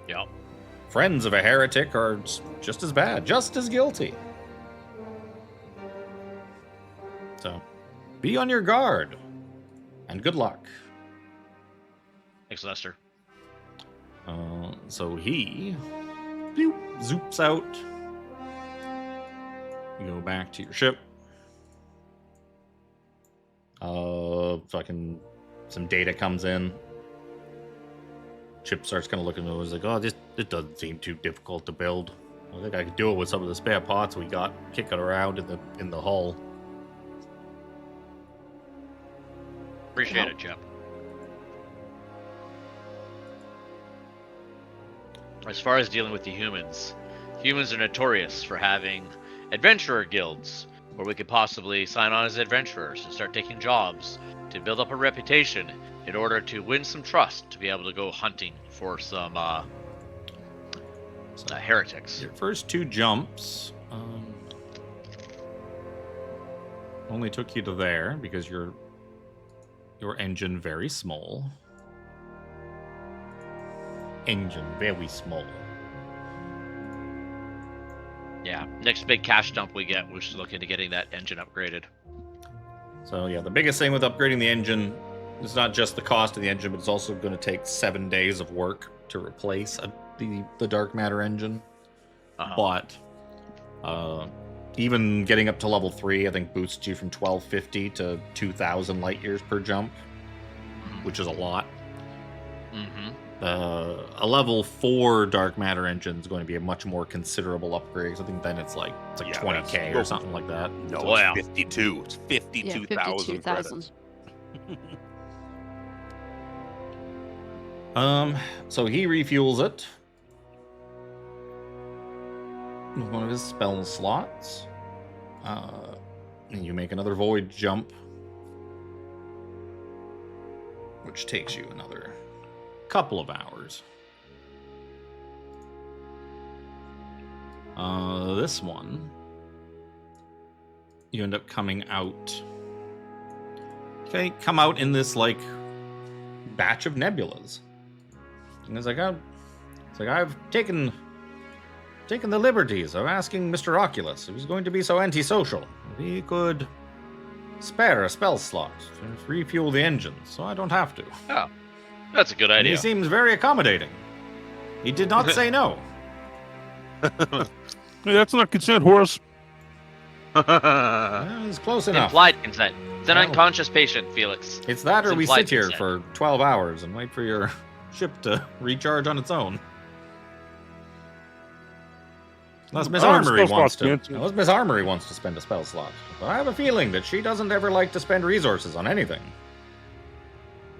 Yep. Friends of a heretic are just as bad, just as guilty. So, be on your guard, and good luck. Thanks, Lester. So he zoops out. You go back to your ship. Some data comes in. Chip starts kind of looking at it. He's like, oh, this doesn't seem too difficult to build. I think I could do it with some of the spare parts we got kicking around in the hull. Appreciate it, Chip. As far as dealing with the humans are notorious for having adventurer guilds where we could possibly sign on as adventurers and start taking jobs to build up a reputation in order to win some trust to be able to go hunting for some heretics. Your first two jumps only took you to there because your engine very small. Engine very small. Yeah, next big cash dump we get, we're just looking to getting that engine upgraded. So yeah, the biggest thing with upgrading the engine is not just the cost of the engine, but it's also going to take 7 days of work to replace the dark matter engine. But even getting up to level 3, I think boosts you from 1250 to 2000 light years per jump, which is a lot. Mm-hmm. A level 4 dark matter engine is going to be a much more considerable upgrade. 'Cause I think then it's like 20k or something like that. No, Oh, yeah. it's 52. It's 52,000 credits. So he refuels it with one of his spell slots. And you make another void jump, which takes you another couple of hours. This one, you end up coming out. Okay, come out in this like batch of nebulas, and it's like I've taken the liberties of asking Mr. Oculus if he's going to be so antisocial if he could spare a spell slot to refuel the engines, so I don't have to. Oh, that's a good And he idea. seems very accommodating. He did not say no. Hey, that's not consent, Horace. Well, he's close enough. Implied consent. It's an Well. unconscious patient, Felix. It's that, or It's we implied sit here consent. for 12 hours and wait for your ship to recharge on its own. Unless Miss I have a Armory spell wants slot, to. Nancy. Unless Miss Armory wants to spend a spell slot. But I have a feeling that she doesn't ever like to spend resources on anything.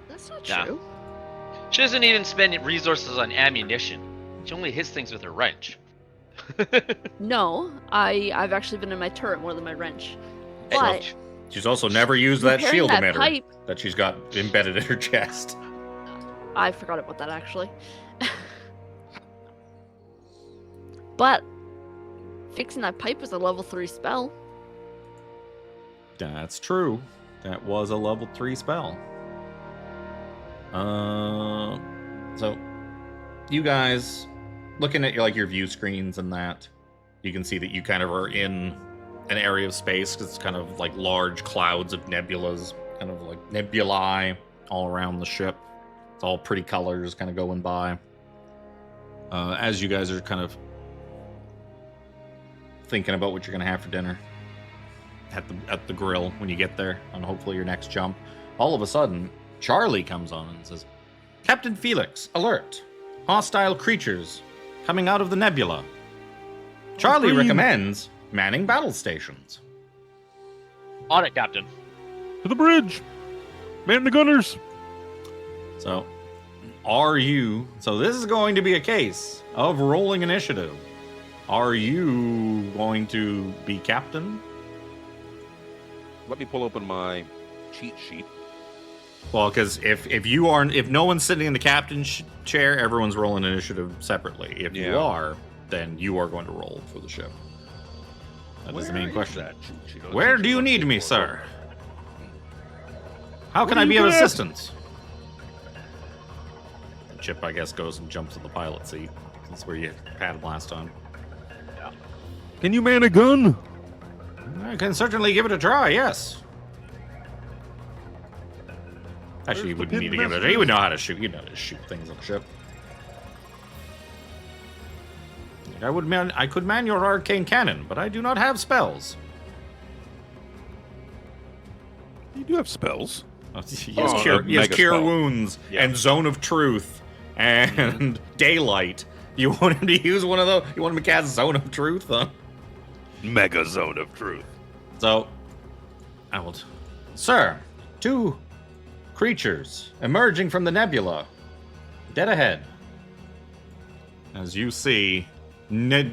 That's not Yeah. true. She doesn't even spend resources on ammunition. She only hits things with her wrench. No, I've actually been in my turret more than my wrench. But She's also never used that repairing shield that emitter pipe, that she's got embedded in her chest. I forgot about that actually. But fixing that pipe was a level 3 spell. That's true. That was a level 3 spell. So you guys looking at your view screens and that, you can see that you kind of are in an area of space because it's kind of like large clouds of nebulas, kind of like nebulae all around the ship. It's all pretty colors kind of going by. As you guys are kind of thinking about what you're going to have for dinner at the grill when you get there on hopefully your next jump, all of a sudden Charlie comes on and says, "Captain Phelix, alert! Hostile creatures coming out of the nebula. Charlie Green. recommends manning battle stations." On it, Captain. To the bridge. Man the gunners. So, so this is going to be a case of rolling initiative. Are you going to be captain? Let me pull open my cheat sheet. Well, because if no one's sitting in the captain's chair, everyone's rolling initiative separately. If you Yeah. are, then you are going to roll for the ship. That is the main question. That cheat sheet? Oh, Where cheat do sheet you on need me, keyboard. sir? How can Where I do be you of grab? assistance? Chip, I guess, goes and jumps in the pilot seat. That's where you had him last time. Can you man a gun? I can certainly give it a try, yes. Actually, you Where's the wouldn't need to pin give it a try. messages? You would know how to shoot. You know how to shoot things on the ship. I could man your arcane cannon, but I do not have spells. You do have spells. He Oh, has cure, a he has mega cure spell. wounds Yeah. and zone of truth and daylight. You want him to use one of those? You want him to cast zone of truth, huh? Mega zone of truth. So, I will. Sir, 2 creatures emerging from the nebula, dead ahead. As you see,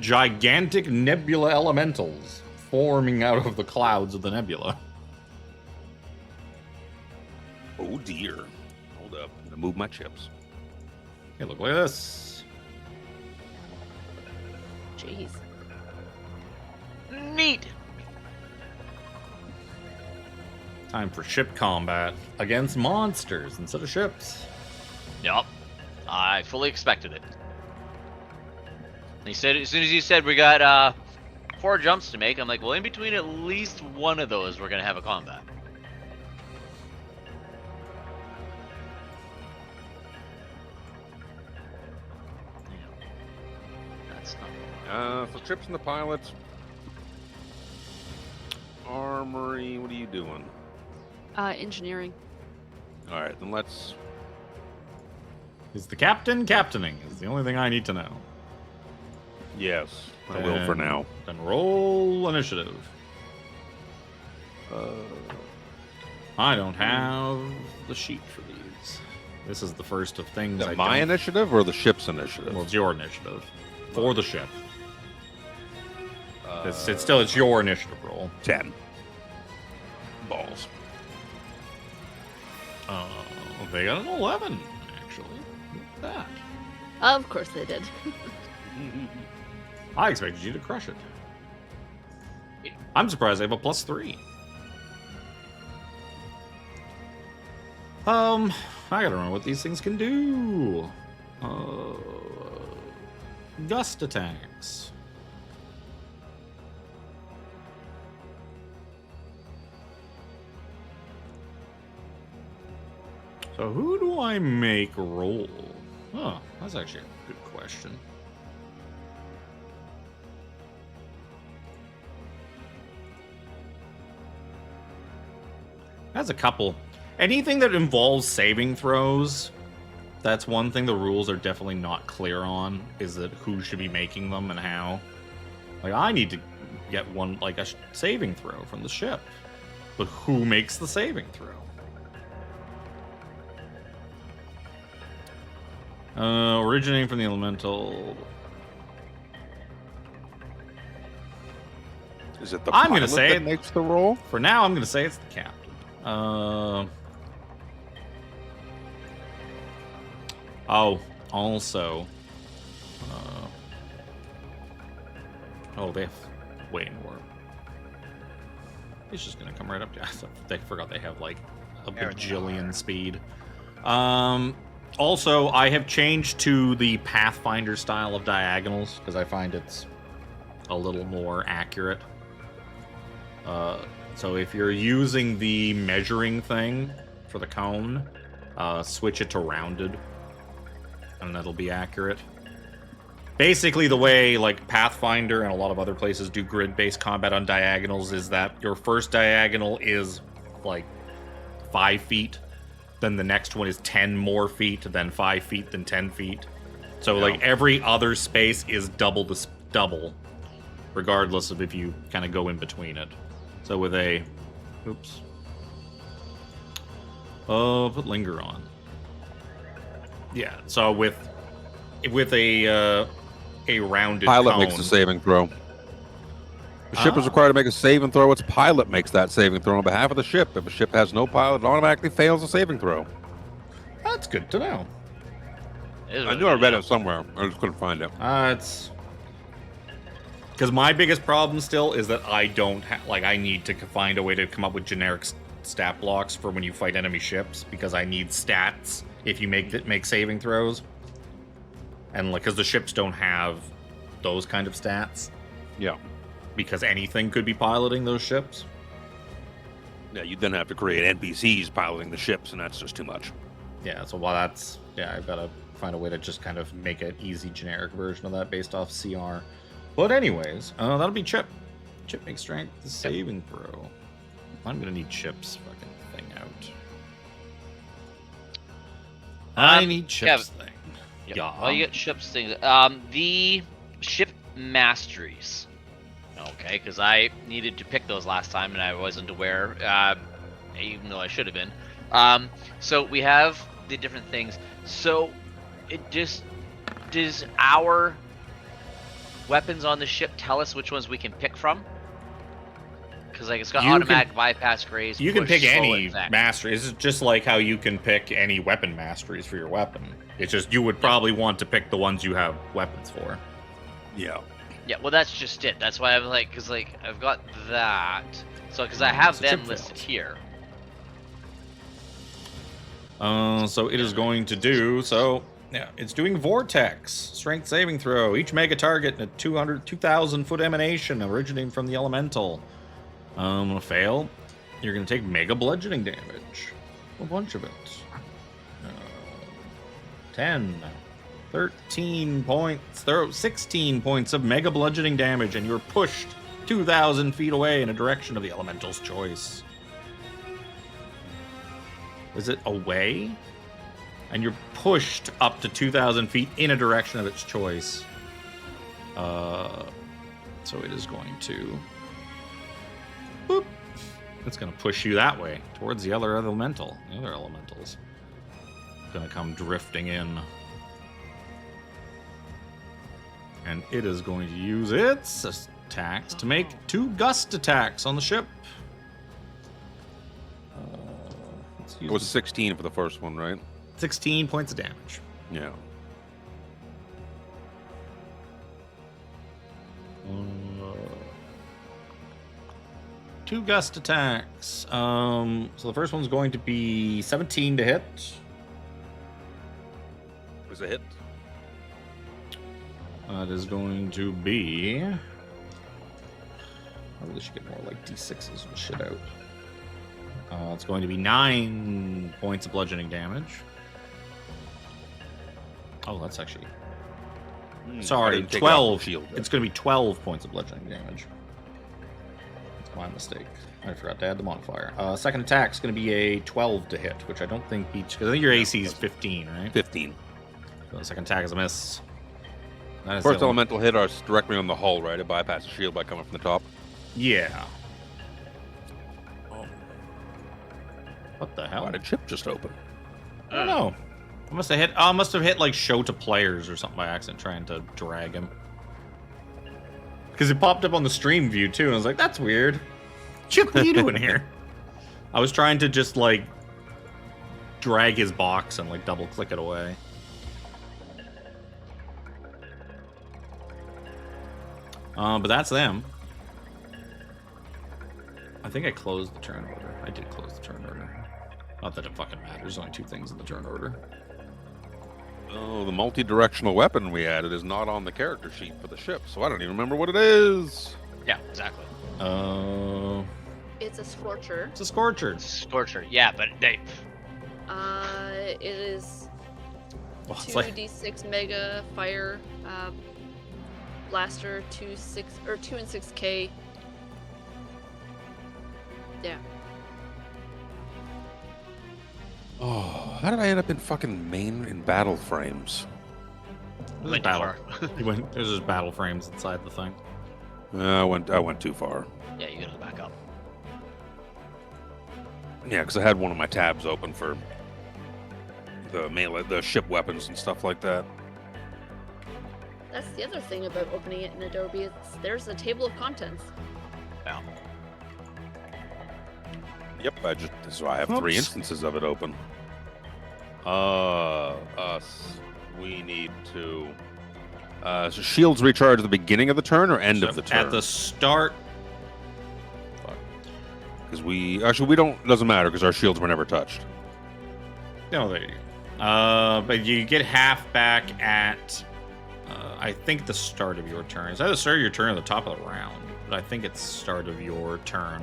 gigantic nebula elementals forming out of the clouds of the nebula. Oh dear. Hold up. I'm gonna move my chips. Hey, look at this. Jeez. Neat. Time for ship combat against monsters instead of ships. Yup. I fully expected it. He said as soon as you said we got 4 jumps to make, I'm like, well, in between at least one of those, we're gonna have a combat. That's not. So Trips and the pilot. Armory, what are you doing? Engineering. All right, then let's. Is the captain captaining? Is the only thing I need to know. Yes, I will for Then- now. Then roll initiative. I don't have the sheet for these. This is the first of things. Is I that my don't- initiative or the ship's initiative? Well, it's your initiative for the ship. Uh, It's your initiative roll. 10. balls. They got an 11, actually. Look at that. Of course they did. I expected you to crush it. I'm surprised they have a +3. I gotta remember what these things can do. Gust attacks. So who do I make roll? Oh, that's actually a good question. That's a couple. Anything that involves saving throws, that's one thing the rules are definitely not clear on, is that who should be making them and how. Like, I need to get one, like a saving throw from the ship. But who makes the saving throw? Originating from the elemental. Is it the I'm gonna pilot say that it. makes the roll? For now, I'm going to say it's the captain. Oh, also. Oh, they have way more. It's just going to come right up to. They forgot they have like a bajillion speed. Also, I have changed to the Pathfinder style of diagonals because I find it's a little more accurate. So if you're using the measuring thing for the cone, switch it to rounded, and that'll be accurate. Basically, the way like Pathfinder and a lot of other places do grid-based combat on diagonals is that your first diagonal is like 5 feet, then the next one is 10 more feet, then 5 feet, then 10 feet. So like every other space is double, regardless of if you kind of go in between it. So with a, oops, put linger on. Yeah. So with a rounded Pilot cone, makes the saving throw. The ship is required to make a saving throw. Its pilot makes that saving throw on behalf of the ship. If a ship has no pilot, it automatically fails the saving throw. That's good to know. I knew I read it somewhere. I just couldn't find it. It's because my biggest problem still is that I don't I need to find a way to come up with generic stat blocks for when you fight enemy ships, because I need stats if you make saving throws, and because the ships don't have those kind of stats. Yeah. Because anything could be piloting those ships. Yeah, you then have to create NPCs piloting the ships, and that's just too much. Yeah, so while that's I've got to find a way to just kind of make an easy generic version of that based off CR. But anyways, that'll be Chip. Chip makes strength saving throw. I'm gonna need Chip's fucking thing out. I need Chip's thing. Yep. Yeah. Well, you get ship's things. The ship masteries. Okay, because I needed to pick those last time and I wasn't aware, even though I should have been. So we have the different things. So it just does our weapons on the ship tell us which ones we can pick from? Because like it's got automatic bypass, graze. You can push, pick slow, any effect. mastery. It's just like how you can pick any weapon masteries for your weapon. It's just you would probably want to pick the ones you have weapons for. Yeah. Yeah, well that's just it. That's why I'm like, because like I've got that. So because I have So them Chip listed fails. here. So it is going to do so. Yeah, it's doing vortex strength saving throw. Each mega target in a 2,000 foot emanation originating from the elemental. Fail. You're gonna take mega bludgeoning damage. A bunch of it. 10, 13 points. 16 points of mega bludgeoning damage, and you're pushed 2,000 feet away in a direction of the elemental's choice. Is it away? And you're pushed up to 2,000 feet in a direction of its choice. So it is going to... Boop. It's going to push you that way, towards the other elemental. The other elementals. Going to come drifting in. And it is going to use its attacks to make 2 gust attacks on the ship. It was 16 for the first one, right? 16 points of damage. Yeah. Two gust attacks. So the first one's going to be 17 to hit. Was a hit. It is going to be. I really should get more like d6s and shit out. It's going to be 9 points of bludgeoning damage. Oh, that's actually. I Sorry, didn't take it off 12. the shield. It's going to be 12 points of bludgeoning damage. That's my mistake. I forgot to add the modifier. Second attack is going to be a 12 to hit, which I don't think beats. Because I think your AC is 15, right? 15. So the second attack is a miss. That is First the elemental hit us directly on the hull, right? It bypasses the shield by coming from the top. Yeah. Oh. What the hell? Why did chip just open? I don't know. I must have hit. I must have hit like show to players or something by accident, trying to drag him. Because it popped up on the stream view too, and I was like, "That's weird." Chip, what are you doing here? I was trying to just like drag his box and like double click it away. But that's them. I think I closed the turn order. I did close the turn order. Not that it fucking matters. There's only 2 things in the turn order. Oh, the multi-directional weapon we added is not on the character sheet for the ship, so I don't even remember what it is. Yeah, exactly. It's a scorcher. It's a scorcher. Scorcher. Yeah, but they. It is Well, it's 2d6 mega fire blaster, 2 and 6k. Yeah. Oh, how did I end up in fucking main in battle frames? There's Went battle. far. There's just battle frames inside the thing. I went too far. Yeah, you gotta go back up. Yeah, because I had one of my tabs open for the ship weapons and stuff like that. That's the other thing about opening it in Adobe. There's a table of contents. Yeah. Yep, so I have 3 Oops. instances of it open. We need to. So shields recharge at the beginning of the turn or end of the turn? At the start. Because we don't. Doesn't matter because our shields were never touched. No, there you go. But you get half back at. I think the start of your turn. Is that the start of your turn or the top of the round? But I think it's start of your turn.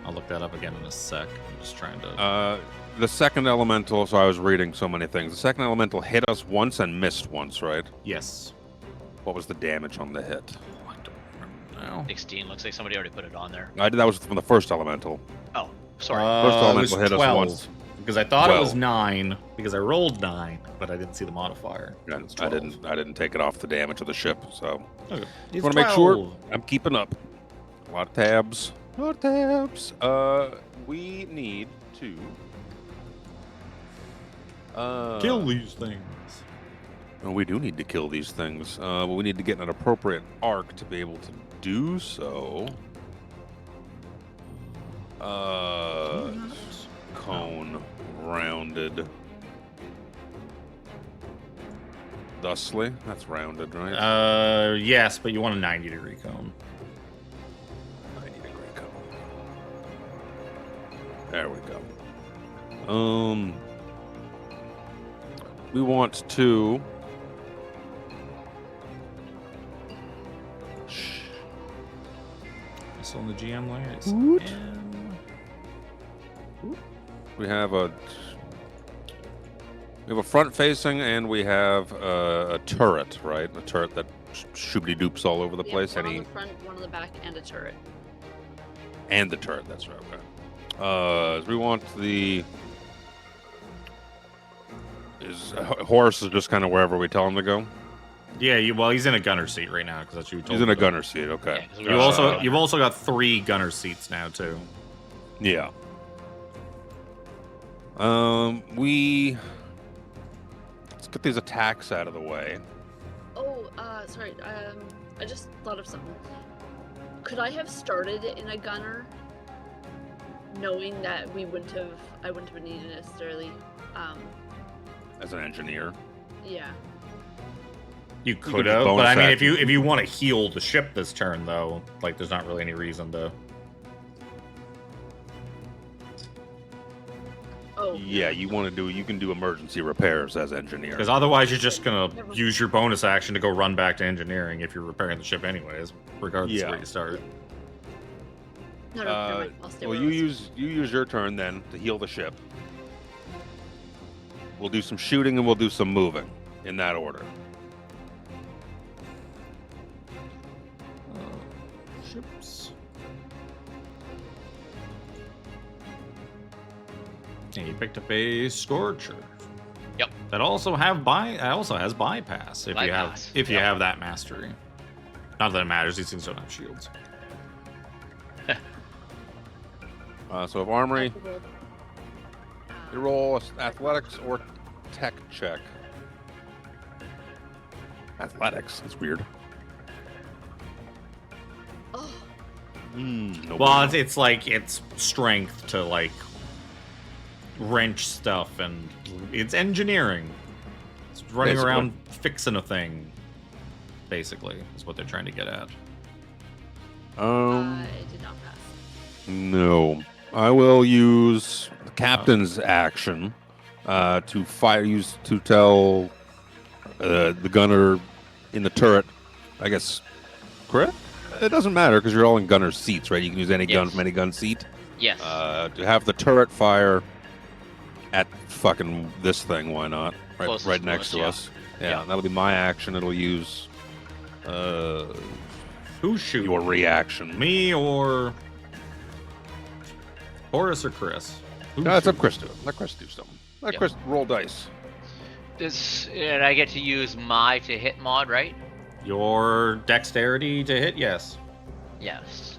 I'll look that up again in a sec. I'm just trying to. The second elemental. So I was reading so many things. The second elemental hit us once and missed once, right? Yes. What was the damage on the hit? I don't remember now. 16. Looks like somebody already put it on there. That was from the first elemental. Oh, sorry. First it elemental was hit us 12, once. because I thought it was 12. 9 because I rolled 9, but I didn't see the modifier. Yeah, It's I 12. didn't take it off the damage of the ship, so Okay. just want to make sure I'm keeping up. A lot of tabs. A lot of tabs. We need to Kill these things. well, we do need to kill these things, but we need to get an appropriate arc to be able to do so. Cone, rounded. Thusly, that's rounded, right? Yes, but you want a 90-degree cone. 90-degree cone. There we go. We want to. Still in the GM layer. It's Woot. M. We have a front facing, and we have a turret, right? A turret that shoopity doops all over the Yeah, place. one on the front, one on the back, and a turret. And the turret. That's right. Okay. We want the. Horse is just kind of wherever we tell him to go. Yeah, well, he's in a gunner seat right now because that's what you told He's in me a about. gunner seat. Okay. Yeah, 'cause You've also got 3 gunner seats now too. Yeah. Let's get these attacks out of the way. Oh, sorry. I just thought of something. Could I have started in a gunner knowing that I wouldn't have needed necessarily. As an engineer. Yeah. You could could just have, but bonus I mean, action. if you want to heal the ship this turn, though, like, there's not really any reason to. Oh. Yeah, you can do emergency repairs as engineer. Because otherwise, you're just gonna use your bonus action to go run back to engineering if you're repairing the ship anyways, regardless of where you start. No, never mind. I'll stay Well, where I you was. use your turn then to heal the ship. We'll do some shooting and we'll do some moving in that order. Ships. And you picked up a Scorcher. Yep. That also has bypass if Bypass, you yep. have that mastery. Not that it matters; these things don't have shields. So if Armry, I rolled, you roll athletics or tech check. Athletics. That's weird. Oh, No Well, bueno. it's like it's strength to like wrench stuff, and it's engineering. It's running Basically. around fixing a thing. Basically, is what they're trying to get at. I did not pass. No. I will use the captain's action to tell the gunner in the turret, I guess, correct? It doesn't matter because you're all in gunner seats, right? You can use any gun Yes. from any gun seat. Yes. To have the turret fire at fucking this thing, why not? Closest Right to next to us, us. yeah. Yeah, that'll be my action. It'll use Who's shooting? your reaction. Me or Horace or Chris? Who's No, it's up shooting? Chris to it. Let Chris do something. Let Yep. Chris roll dice. And I get to use my to hit mod, right? Your dexterity to hit, yes. Yes.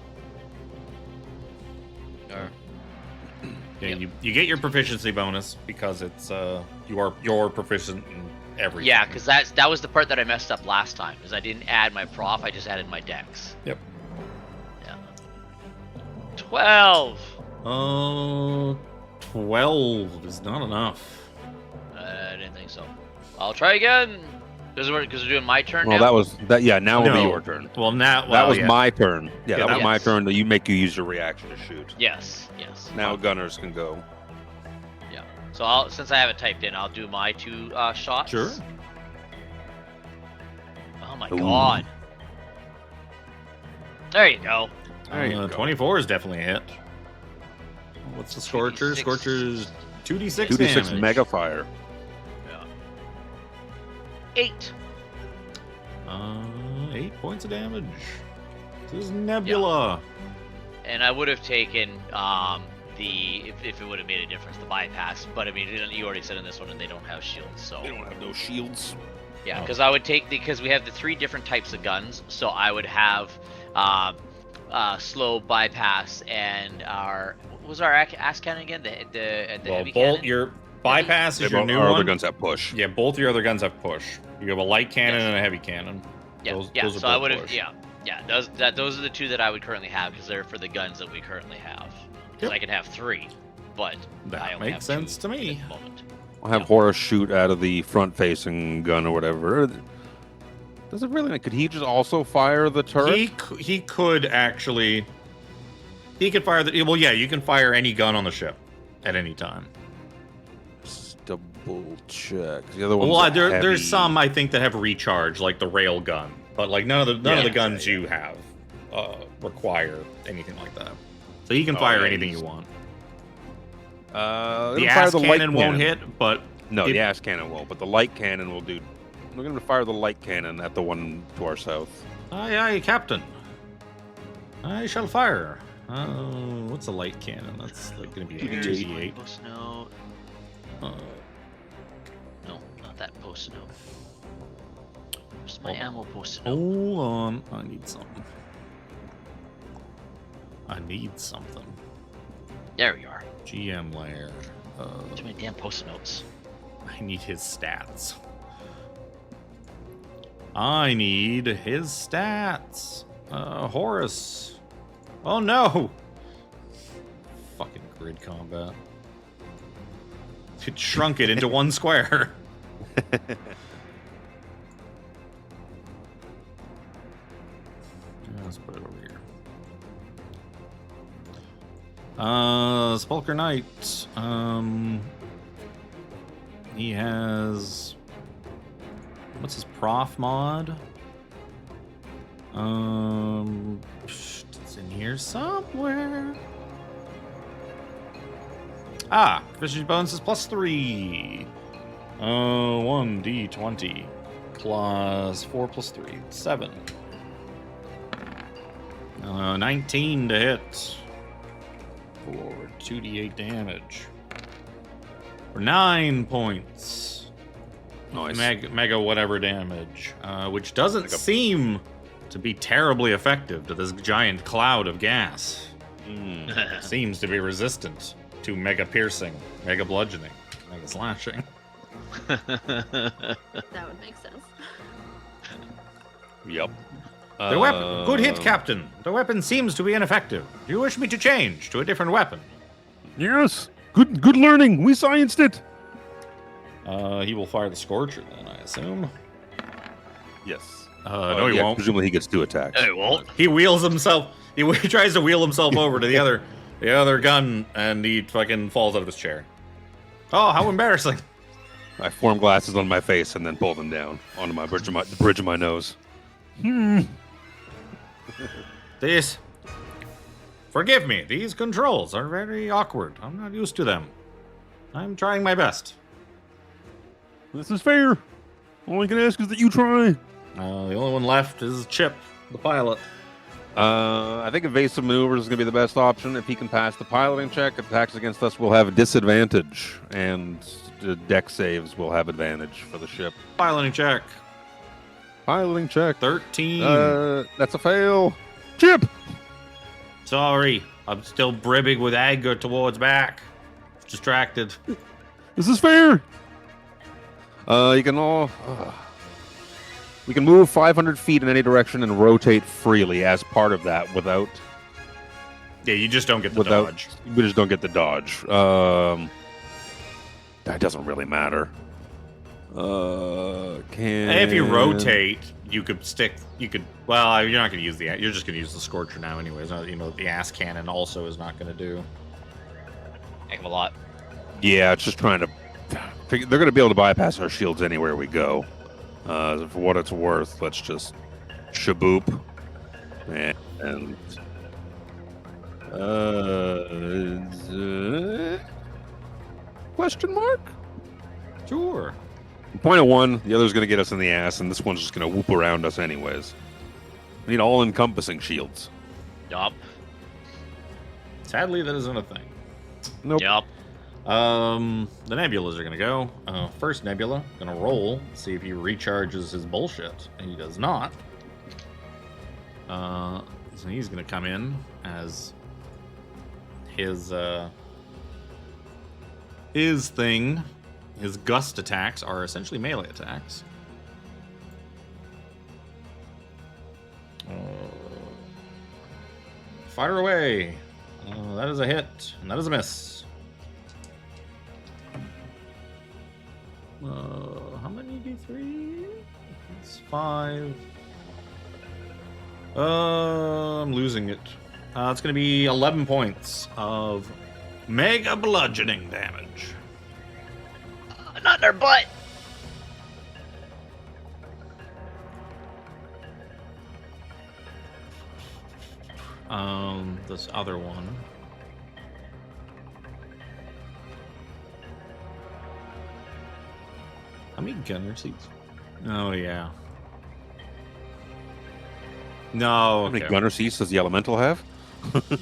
Or Yeah, Yep. you get your proficiency bonus because it's you're proficient in everything. yeah, because that was the part that I messed up last time, because I didn't add my prof, I just added my dex. Yep. Yeah. 12. 12 is not enough. I didn't think so. I'll try again. Because we're doing my turn Well, now. that was that. Yeah, now will No. be your turn. Well, now That was yeah. my turn. Yeah, Yeah, that was that my was- turn. That you use your reaction to shoot. Yes. Yes. Now gunners can go. Yeah. So since I have it typed in, I'll do my 2 shots. Sure. Oh my Ooh. god. There you go. There you go. 24 is definitely a hit. What's the Scorcher? 2d6. Scorcher's 2d6 2d6 damage. mega fire. Yeah. 8. 8 points of damage. This is Nebula. And I would have taken if it would have made a difference, the bypass. But I mean, you already said in this one that they don't have shields, so They don't have no shields. yeah. Oh. Because I would take because we have the 3 different types of guns, so I would have slow bypass and what was our ass cannon again? The Well, heavy bolt cannon. your bypass is They your both- new our one. other guns have push. Yeah, both your other guns have push. You have a light cannon Yes. and a heavy cannon. Yeah, Those yeah. are So I both would have, push. yeah. Those are the 2 that I would currently have because they're for the guns that we currently have. Because Yep. I can have 3, but That I only makes have sense 2 to me. at the moment. I'll have Horace shoot out of the front-facing gun or whatever. Does it really? Could he just also fire the turret? He could actually. He could fire the. Well, yeah, you can fire any gun on the ship at any time. Just double check. The other one's Well, heavy. there's some I think that have recharge, like the rail gun, but like none of the Yeah. guns you have require anything like that. So you can Oh, fire yeah, anything he's- you want. The The ass cannon won't hit, but No, it- the ass cannon will, but the light cannon will do. We're going to fire the light cannon at the one to our south. aye, aye, Captain. I shall fire. What's a light cannon? That's like going to be Here's my 88. post note. Uh, No, not that post note. Where's my ammo post note? hold on, I need something. There we are. GM layer. Too many damn post notes. I need his stats. I need his stats. Horace. Oh no! Fucking Grid combat. It shrunk it into one square. Let's put it over here. Spulker Knight. He has... What's his prof mod? It's in here somewhere. Ah, Fisher's Bones is +3. 1d20 plus 4 plus 3, 7. 19 to hit for 2d8 damage. For 9 points. Nice. Mega whatever damage, which doesn't seem to be terribly effective to this giant cloud of gas. Seems to be resistant to mega piercing, mega bludgeoning, mega slashing. That would make sense. Yep. The weapon, good hit, Captain. The weapon seems to be ineffective. Do you wish me to change to a different weapon? Yes. Good learning. We scienced it. He will fire the Scorcher then, I assume. Yes. No, he yeah, won't. Presumably he gets 2 attacks. It won't. He wheels himself. He tries to wheel himself over to the other gun, and he fucking falls out of his chair. Oh, how embarrassing! I form glasses on my face and then pull them down onto my the bridge of my nose. This. Forgive me. These controls are very awkward. I'm not used to them. I'm trying my best. This is fair. All I can ask is that you try. The only one left is Chip, the pilot. I think evasive maneuver is going to be the best option. If he can pass the piloting check, attacks against us will have a disadvantage, and the deck saves will have advantage for the ship. Piloting check. Piloting check. 13. That's a fail. Chip. Sorry. I'm still bribbing with anger towards back. Distracted. This is fair. You can all... we can move 500 feet in any direction and rotate freely as part of that without... Yeah, you just don't get the dodge. We just don't get the dodge. That doesn't really matter. If you rotate, you could stick... You could... Well, you're not going to use the... You're just going to use the Scorcher now anyways. You know, the ass cannon also is not going to do. Heck of a lot. Yeah, it's just trying to... They're going to be able to bypass our shields anywhere we go. For what it's worth, let's just shaboop and question mark? Sure. Point of one, the other's going to get us in the ass, and this one's just going to whoop around us anyways. We need all-encompassing shields. Yup. Sadly, that isn't a thing. Nope. Yup. The Nebulas are gonna go. First Nebula, gonna roll, see if he recharges his bullshit. And he does not. So he's gonna come in as his thing. His gust attacks are essentially melee attacks. Fire away. That is a hit, and that is a miss. How many D3? It's 5. I'm losing it. It's going to be 11 points of mega bludgeoning damage. Not in their butt. This other one. How many gunner seats? Oh, yeah. No, How many okay. gunner seats does the Elemental have?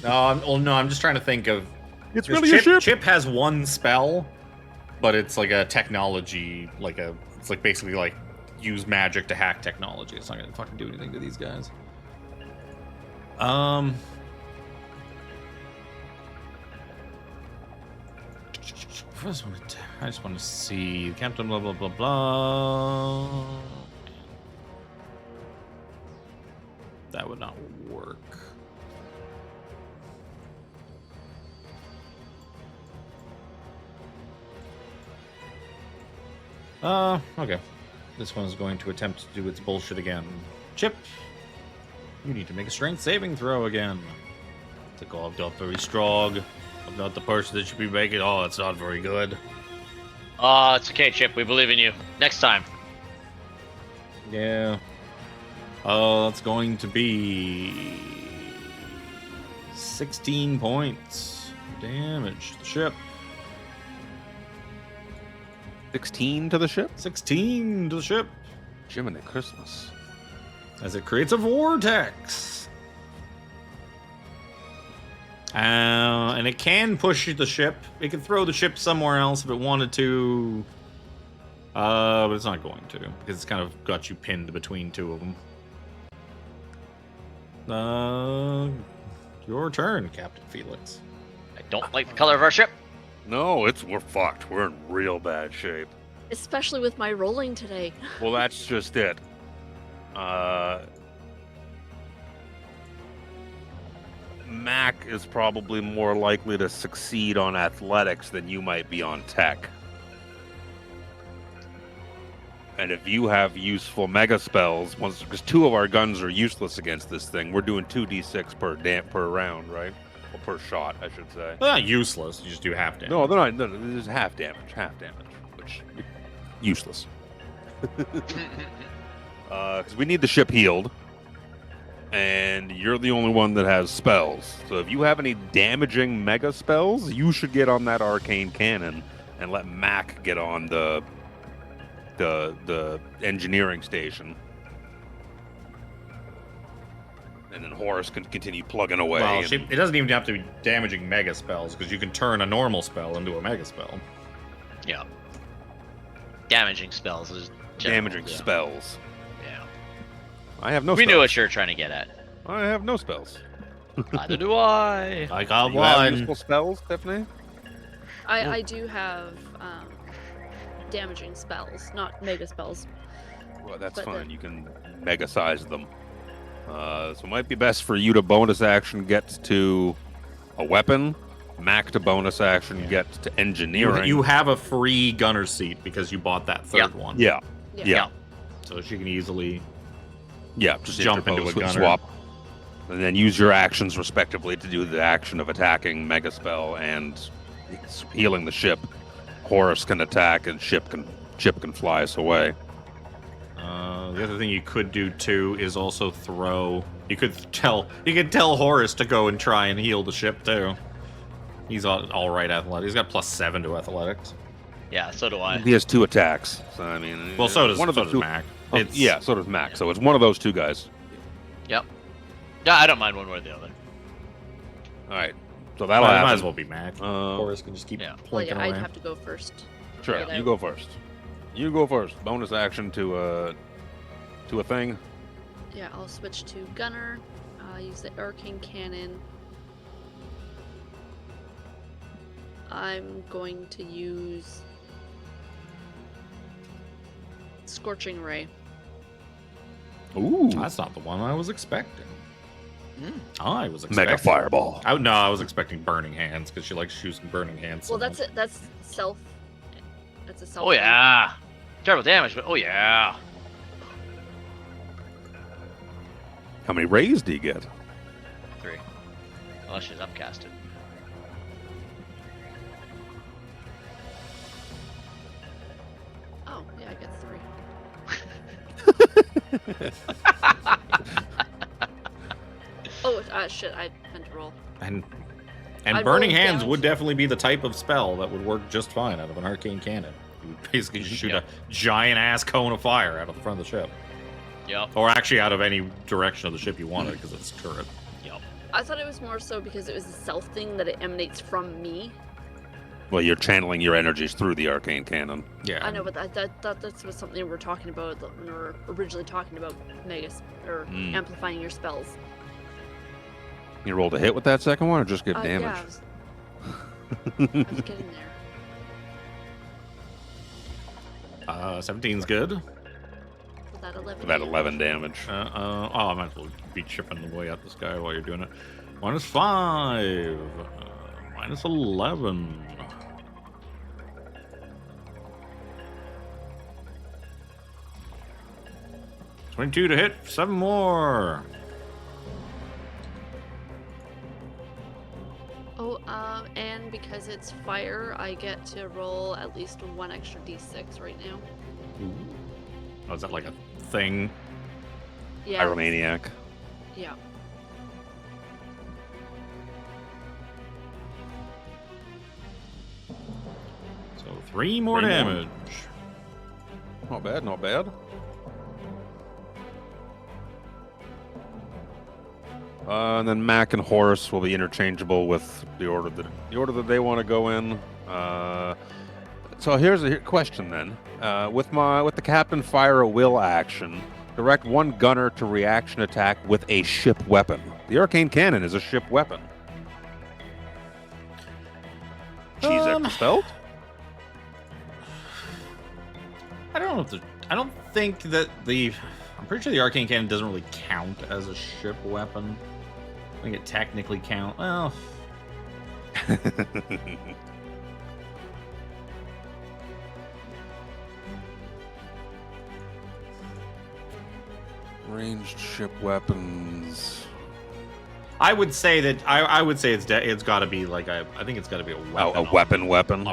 No, I'm just trying to think of... It's This really a ship. Chip has one spell, but it's like a technology, it's like basically like use magic to hack technology. It's not gonna fucking do anything to these guys. First one, I just want to see Captain blah blah blah blah. That would not work. Okay. This one's going to attempt to do its bullshit again. Chip, you need to make a strength saving throw again. It's like, oh, I'm not very strong. I'm not the person that should be making. Oh, it's not very good. Oh, it's okay, Chip. We believe in you. Next time. Yeah. Oh, that's going to be 16 points damage to the ship. 16 to the ship? 16 to the ship Jiminy Christmas. as it creates a vortex. And it can push the ship. It can throw the ship somewhere else if it wanted to. But it's not going to, because it's kind of got you pinned between two of them. Your turn, Captain Phelix. I don't like the color of our ship. No, we're fucked. We're in real bad shape. Especially with my rolling today. Well, that's just it. Mac is probably more likely to succeed on athletics than you might be on tech. And if you have useful mega spells, because 2 of our guns are useless against this thing, we're doing 2d6 per round, right? Or per shot, I should say. They're not useless. You just do half damage. No, they're not. No, this is half damage, which useless. Because we need the ship healed, and you're the only one that has spells. So if you have any damaging mega spells, you should get on that arcane cannon and let Mac get on the engineering station, and then Horace can continue plugging away. Well, and- it doesn't even have to be damaging mega spells, because you can turn a normal spell into a mega spell. Yeah. Damaging spells is general, damaging yeah. spells. Yeah. I have no. We spells. knew what you were trying to get at. I have no spells. Neither do I. I got You have one. useful spells, Tiffany? I do have damaging spells, not mega spells. Well, that's But fine. the- You can mega size them. So it might be best for you to bonus action get to a weapon, Mac to bonus action Yeah. get to engineering. You have a free gunner seat because you bought that third one. yeah, Yeah. yeah, So she can easily. just Jump into interpose a with gunner. swap, and then use your actions respectively to do the action of attacking mega spell and healing the ship. Horus can attack, and ship can fly us away. The other thing you could do too is also throw. You could tell Horace to go and try and heal the ship too. He's all right athletic. He's got +7 to athletics. Yeah, so do I. He has 2 attacks. So I mean, Well, so does one of the two. Mac. Oh, It's, yeah, so does Mac. So it's one of those 2 guys. Yep. Yeah, I don't mind one way or the other. All right, so that'll Might happen. as well be Mac. Horace can just keep yeah. Well, plinking yeah, I'd away. have to go first. Sure, Get you out. go first. You go first. Bonus action to a thing. Yeah, I'll switch to gunner. Use the arcane cannon. I'm going to use scorching ray. Ooh, That's not the one I was expecting. Mm. I was expecting mega fireball. No, I was expecting burning hands because she likes using burning hands. so Well, that's much. it. That's self. That's a self. Oh yeah. Terrible damage, but oh yeah. How many rays do you get? 3. Unless she's upcasted. Oh, yeah, I get 3. Oh, shit! I meant to roll. And I'd burning roll hands down. would definitely be the type of spell that would work just fine out of an arcane cannon. You would basically just shoot Yep. a giant ass cone of fire out of the front of the ship, Yep. or actually out of any direction of the ship you wanted because it's a turret. Yep. I thought it was more so because it was a self thing that it emanates from me. Well, you're channeling your energies through the arcane cannon. Yeah, I know, but that was something we were talking about when we were originally talking about amplifying your spells. You rolled a hit with that second one, or just get damage? Yeah, I was getting there. 17's good. With that 11. For that damage. 11 damage. I might as well be chipping away at this guy while you're doing it. -5, -11. 22 to hit. 7 more. Oh, and because it's fire, I get to roll at least 1 extra d6 right now. Oh, is that like a thing? Yeah. Pyromaniac. Yeah. So 3 more 3 more. damage. Not bad, not bad. And then Mac and Horace will be interchangeable with the order that they want to go in. So here's a question then. With the Captain Fire a Will action, direct one gunner to reaction attack with a ship weapon. The arcane cannon is a ship weapon. She's extra spelled? I don't know if I don't think that I'm pretty sure the arcane cannon doesn't really count as a ship weapon. I think it technically count. Well, Ranged ship weapons. I would say that I would say it's got to be like I think it's got to be a weapon. Oh, a weapon. A weapon.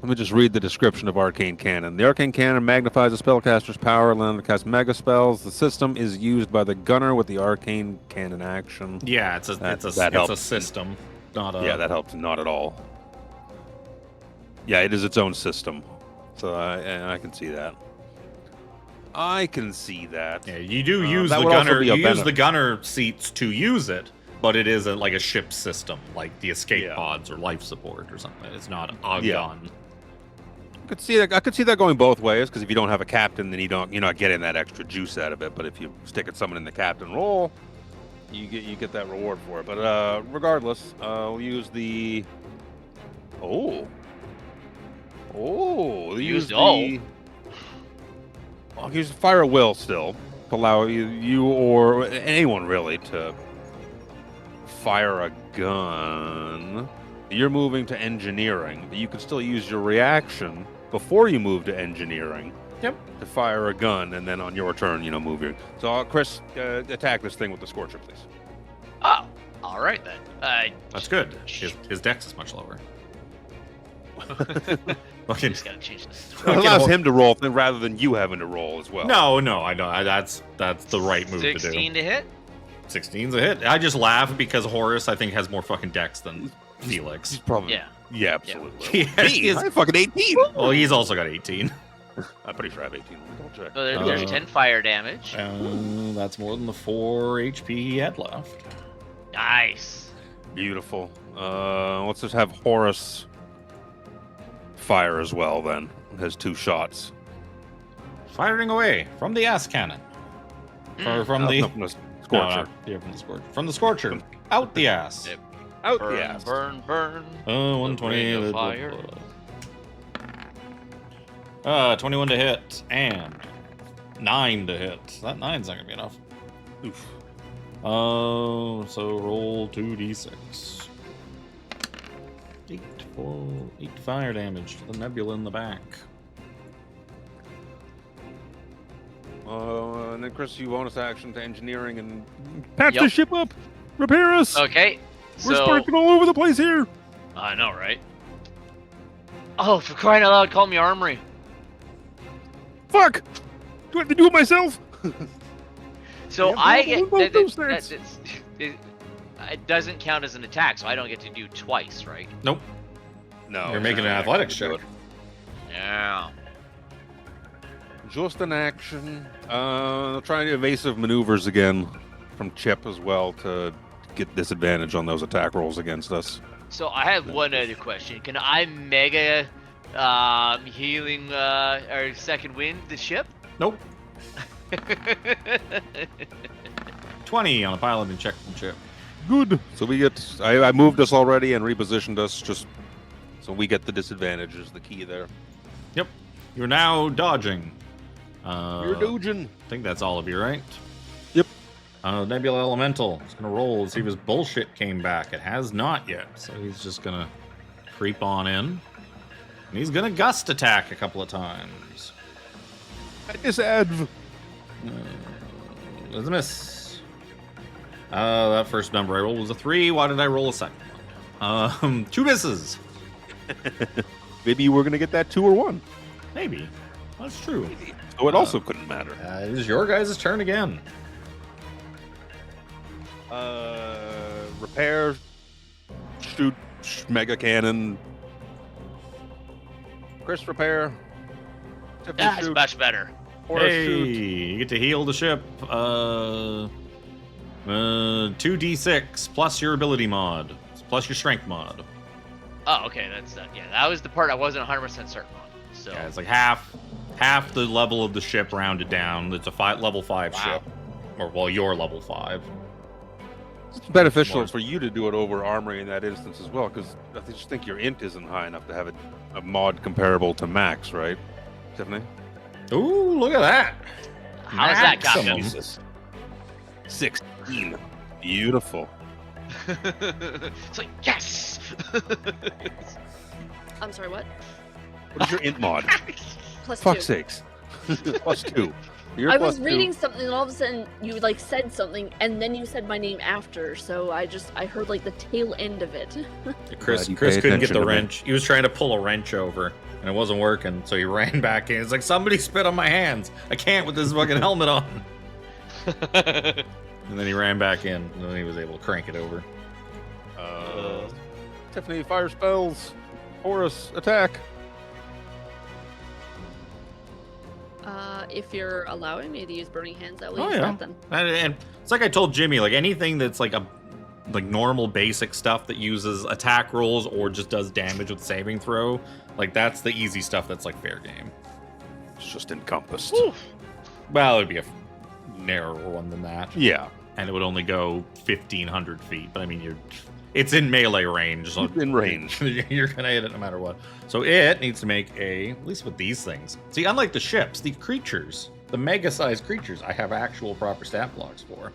Let me just read the description of Arcane Cannon. The Arcane Cannon magnifies a spellcaster's power, allowing them to cast mega spells. The system is used by the gunner with the Arcane Cannon action. Yeah, it's a system, not a. Yeah, that helps not at all. Yeah, it is its own system, so I can see that. I can see that. Yeah, you do use that the would also gunner. be a You use the benefit. gunner seats to use it, but it is like a ship system, like the escape Yeah. pods or life support or something. It's not a Yeah. gun. I could see that going both ways, because if you don't have a captain, then you're not getting that extra juice out of it. But if you stick at someone in the captain role, you get that reward for it. But regardless, we'll use the we'll use the I'll use Fire Will still to allow you or anyone really to fire a gun. You're moving to engineering, but you can still use your reaction before you move to engineering. Yep. To fire a gun, and then on your turn, move your. So, Chris, attack this thing with the Scorcher, please. Oh, all right then. That's good. His dex is much lower. I just gotta change this. It allows him to roll rather than you having to roll as well. No, I know. That's the right move to do. 16 to hit. 16's a hit. I just laugh because Horus, I think, has more fucking dex than Felix. He's probably. Yeah. Yeah, absolutely. He is- I fucking 18. Well, he's also got 18. I'm pretty sure I have 18. Double check. So there's 10 fire damage. That's more than the 4 HP he had left. Nice. Beautiful. Let's just have Horus fire as well. Then it has 2 shots. Firing away from the ass cannon. Or from the From the Scorcher. Yeah, from the Scorcher. From the Scorcher. Out the ass. Yep. Out Burn, the ass. burn, burn. 120. ring of fire. 21 to hit and 9 to hit. That 9's not gonna be enough. Oof. So roll 2d6. 8 fire damage to the nebula in the back. And then Chris, you bonus action to engineering and Patch Yep. the ship up. Repair us. Okay. We're So sparking all over the place here. I know, right? Oh, for crying out loud, call me Armry. Fuck. Do I have to do it myself? So Yeah, I well, get what about those it doesn't count as an attack, so I don't get to do twice, right? Nope. no, You're making an just athletics action to check. do Yeah. it. Just an action. Trying evasive maneuvers again from Chip as well to get disadvantage on those attack rolls against us. So I have one other question. Can I mega healing or second wind the ship? Nope. 20 on a pilot and check from Chip. Good. So we get. I moved us already and repositioned us just so we get the disadvantage is the key there. Yep. You're now dodging. You're dooging. I think that's all of you, right? Yep. Nebula Elemental is gonna roll and see if his bullshit came back. It has not yet, so he's just gonna creep on in. And he's gonna gust attack a couple of times. Disadv. That's a miss. That first number I rolled was a 3. Why did I roll a second one? 2 misses. Maybe you were going to get that 2 or 1. Maybe. That's true. So it also couldn't matter. It is your guys' turn again. Repair, shoot, mega cannon. Chris, repair. Tiffany, That's shoot. much better. Horace, Hey, shoot. you get to heal the ship. 2d6 plus your ability mod, plus your strength mod. Oh, okay, that's yeah. That was the part I wasn't 100% certain on. So Yeah, it's like half the level of the ship rounded down. It's a level 5 Wow. ship, or well, you're level 5. It's beneficial More. for you to do it over Armry in that instance as well, because I just think your int isn't high enough to have a mod comparable to max, right, Tiffany? Ooh, look at that! how's that, Maximum. Captain? Jesus. 16. Beautiful. It's like yes. I'm sorry, what? What is your int mod? Plus Fuck's 2. sakes. Plus 2. You're I plus was 2. reading something and all of a sudden you like said something and then you said my name after, so I heard like the tail end of it. Chris Glad you couldn't pay get attention the to me. wrench. He was trying to pull a wrench over, and it wasn't working, so he ran back in. It's like, somebody spit on my hands. I can't with this fucking helmet on. And then he ran back in, and then he was able to crank it over. Tiffany, fire spells. Horace, attack. If you're allowing me to use burning hands, I will Oh, use yeah. that then. And it's like I told Jimmy, like anything that's like normal basic stuff that uses attack rolls or just does damage with saving throw, like that's the easy stuff that's like fair game. It's just encompassed. Well, it would be a narrower one than that. Yeah. And it would only go 1,500 feet. But I mean, it's in melee range, so In range. you're gonna hit it no matter what. So it needs to make at least with these things. See, unlike the ships, the creatures, the mega-sized creatures, I have actual proper stat blocks for.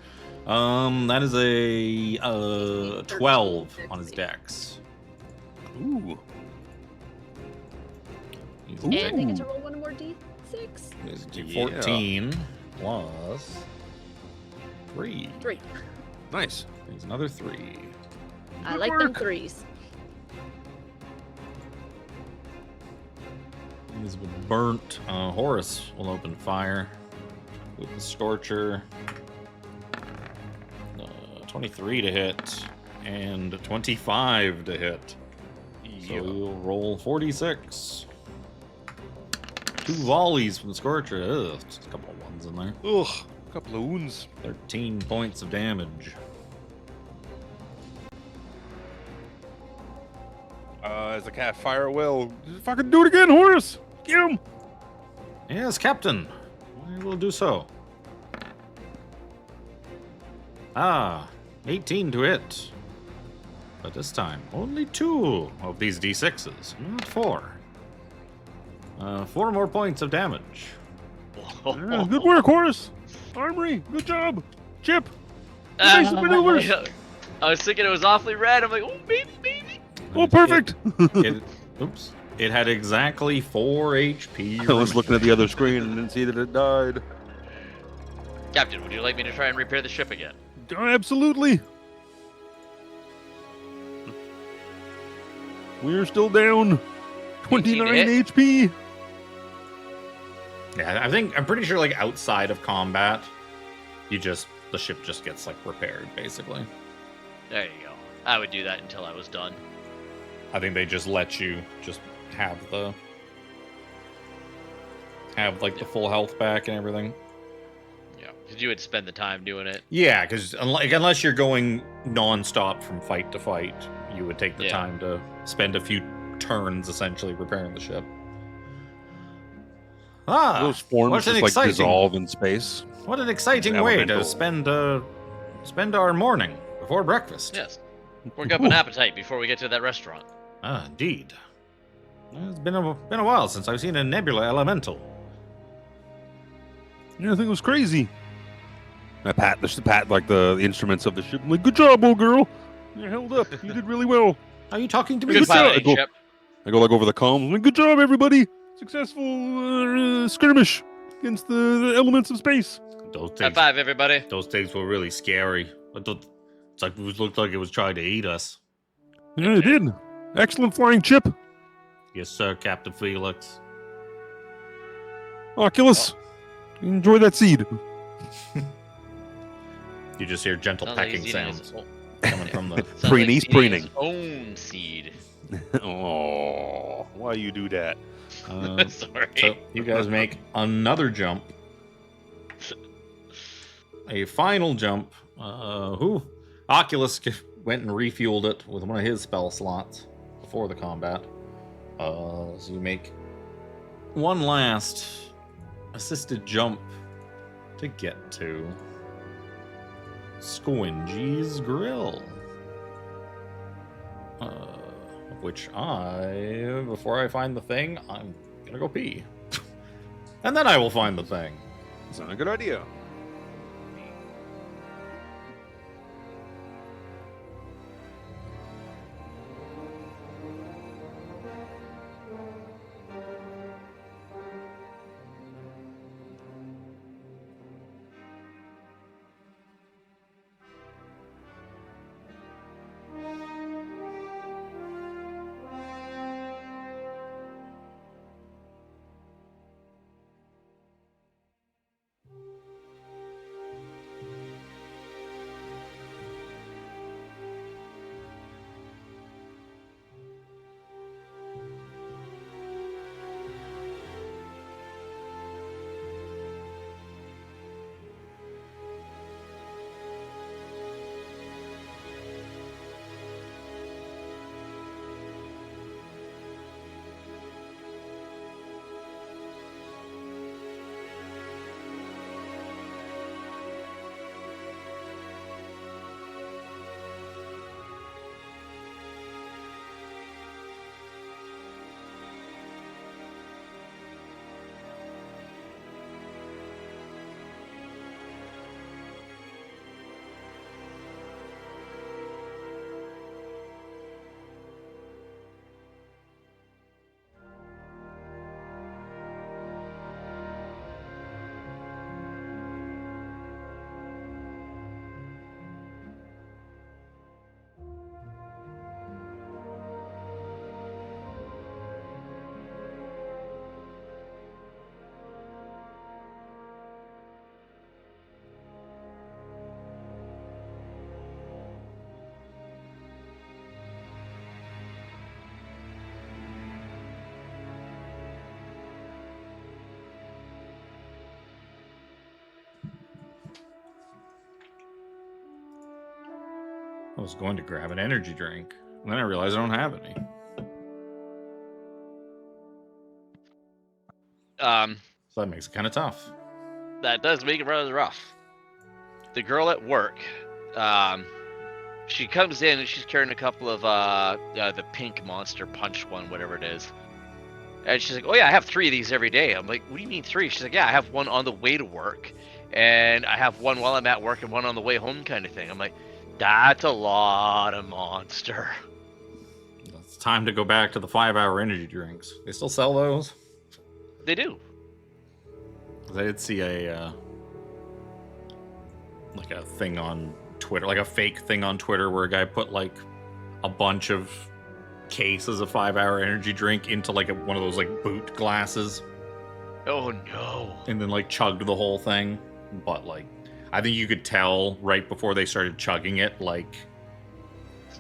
That is a 12 on his dex. Ooh. He's And they get Ooh. to roll one more d6. He's a Yeah. 14 plus 3. 3. Nice. He's another 3. I like them 3s. He's burnt. Horace will open fire with the Scorcher. 23 to hit and 25 to hit. So we'll roll 46. 2 volleys from the Scorcher. Ugh, just a couple of ones in there. Ugh. A couple of wounds. 13 points of damage. As the cat fire will. Fucking do it again, Horace. Get him. Yes, Captain. I will do so. 18 to hit. But this time, only 2 of these d6s, not 4. 4 more points of damage. Yeah, good work, Horace. Armory, good job. Chip. Nice maneuvers. I was thinking it was awfully red. I'm like, oh, maybe. Oh, perfect. It had exactly 4 HP. I was looking at the other screen and didn't see that it died. Captain, would you like me to try and repair the ship again? Absolutely. We're still down 29 hit. HP. Yeah, I'm pretty sure like outside of combat, the ship just gets like repaired basically. There you go. I would do that until I was done. I think they just let you just have like the full health back and everything. Yeah, because you would spend the time doing it. Yeah, because unless you're going non-stop from fight to fight, you would take the Yeah. time to spend a few turns essentially repairing the ship. Those forms what an just like exciting- dissolve in space. What an exciting way to Elemental. spend our morning before breakfast. Yes. Work up an appetite before we get to that restaurant. Indeed. It's been a while since I've seen a nebula elemental. Yeah, I think it was crazy. I pat like the instruments of the ship. I'm like, good job, old girl. You held up. You did really well. Are you talking to me? Good job. piloting, Chip. I go like over the comms. I'm like, good job, everybody. Successful skirmish. against the elements of space. Those High things, five, everybody. those things were really scary. It's like it looked like it was trying to eat us. Yeah, it did. Excellent flying chip. Yes, sir, Captain Phelix. Oculus, enjoy that seed. You just hear gentle Sounds like pecking he's eating his sounds own- coming from the. sounds like Preening, he's he's eating preening. his own seed. Oh, why you do that? Sorry. So you guys make another jump. A final jump. Oculus went and refueled it with one of his spell slots before the combat. So you make one last assisted jump to get to Squingy's Grill. Which before I find the thing, I'm gonna go pee. And then I will find the thing. It's not a good idea. I was going to grab an energy drink, and then I realized I don't have any. So that makes it kind of tough. That does make it rather rough. The girl at work, she comes in and she's carrying a couple of the pink monster punch one, whatever it is. And she's like, "Oh yeah, I have 3 of these every day." I'm like, "What do you mean 3?" She's like, "Yeah, I have one on the way to work, and I have one while I'm at work and one on the way home, kind of thing." I'm like, "That's a lot of monster." It's time to go back to the 5-hour energy drinks. They still sell those? They do. 'Cause I did see a thing on Twitter, like a fake thing on Twitter, where a guy put like a bunch of cases of 5-hour energy drink into like one of those like boot glasses, Oh no. and then like chugged the whole thing. But like, I think you could tell right before they started chugging it, like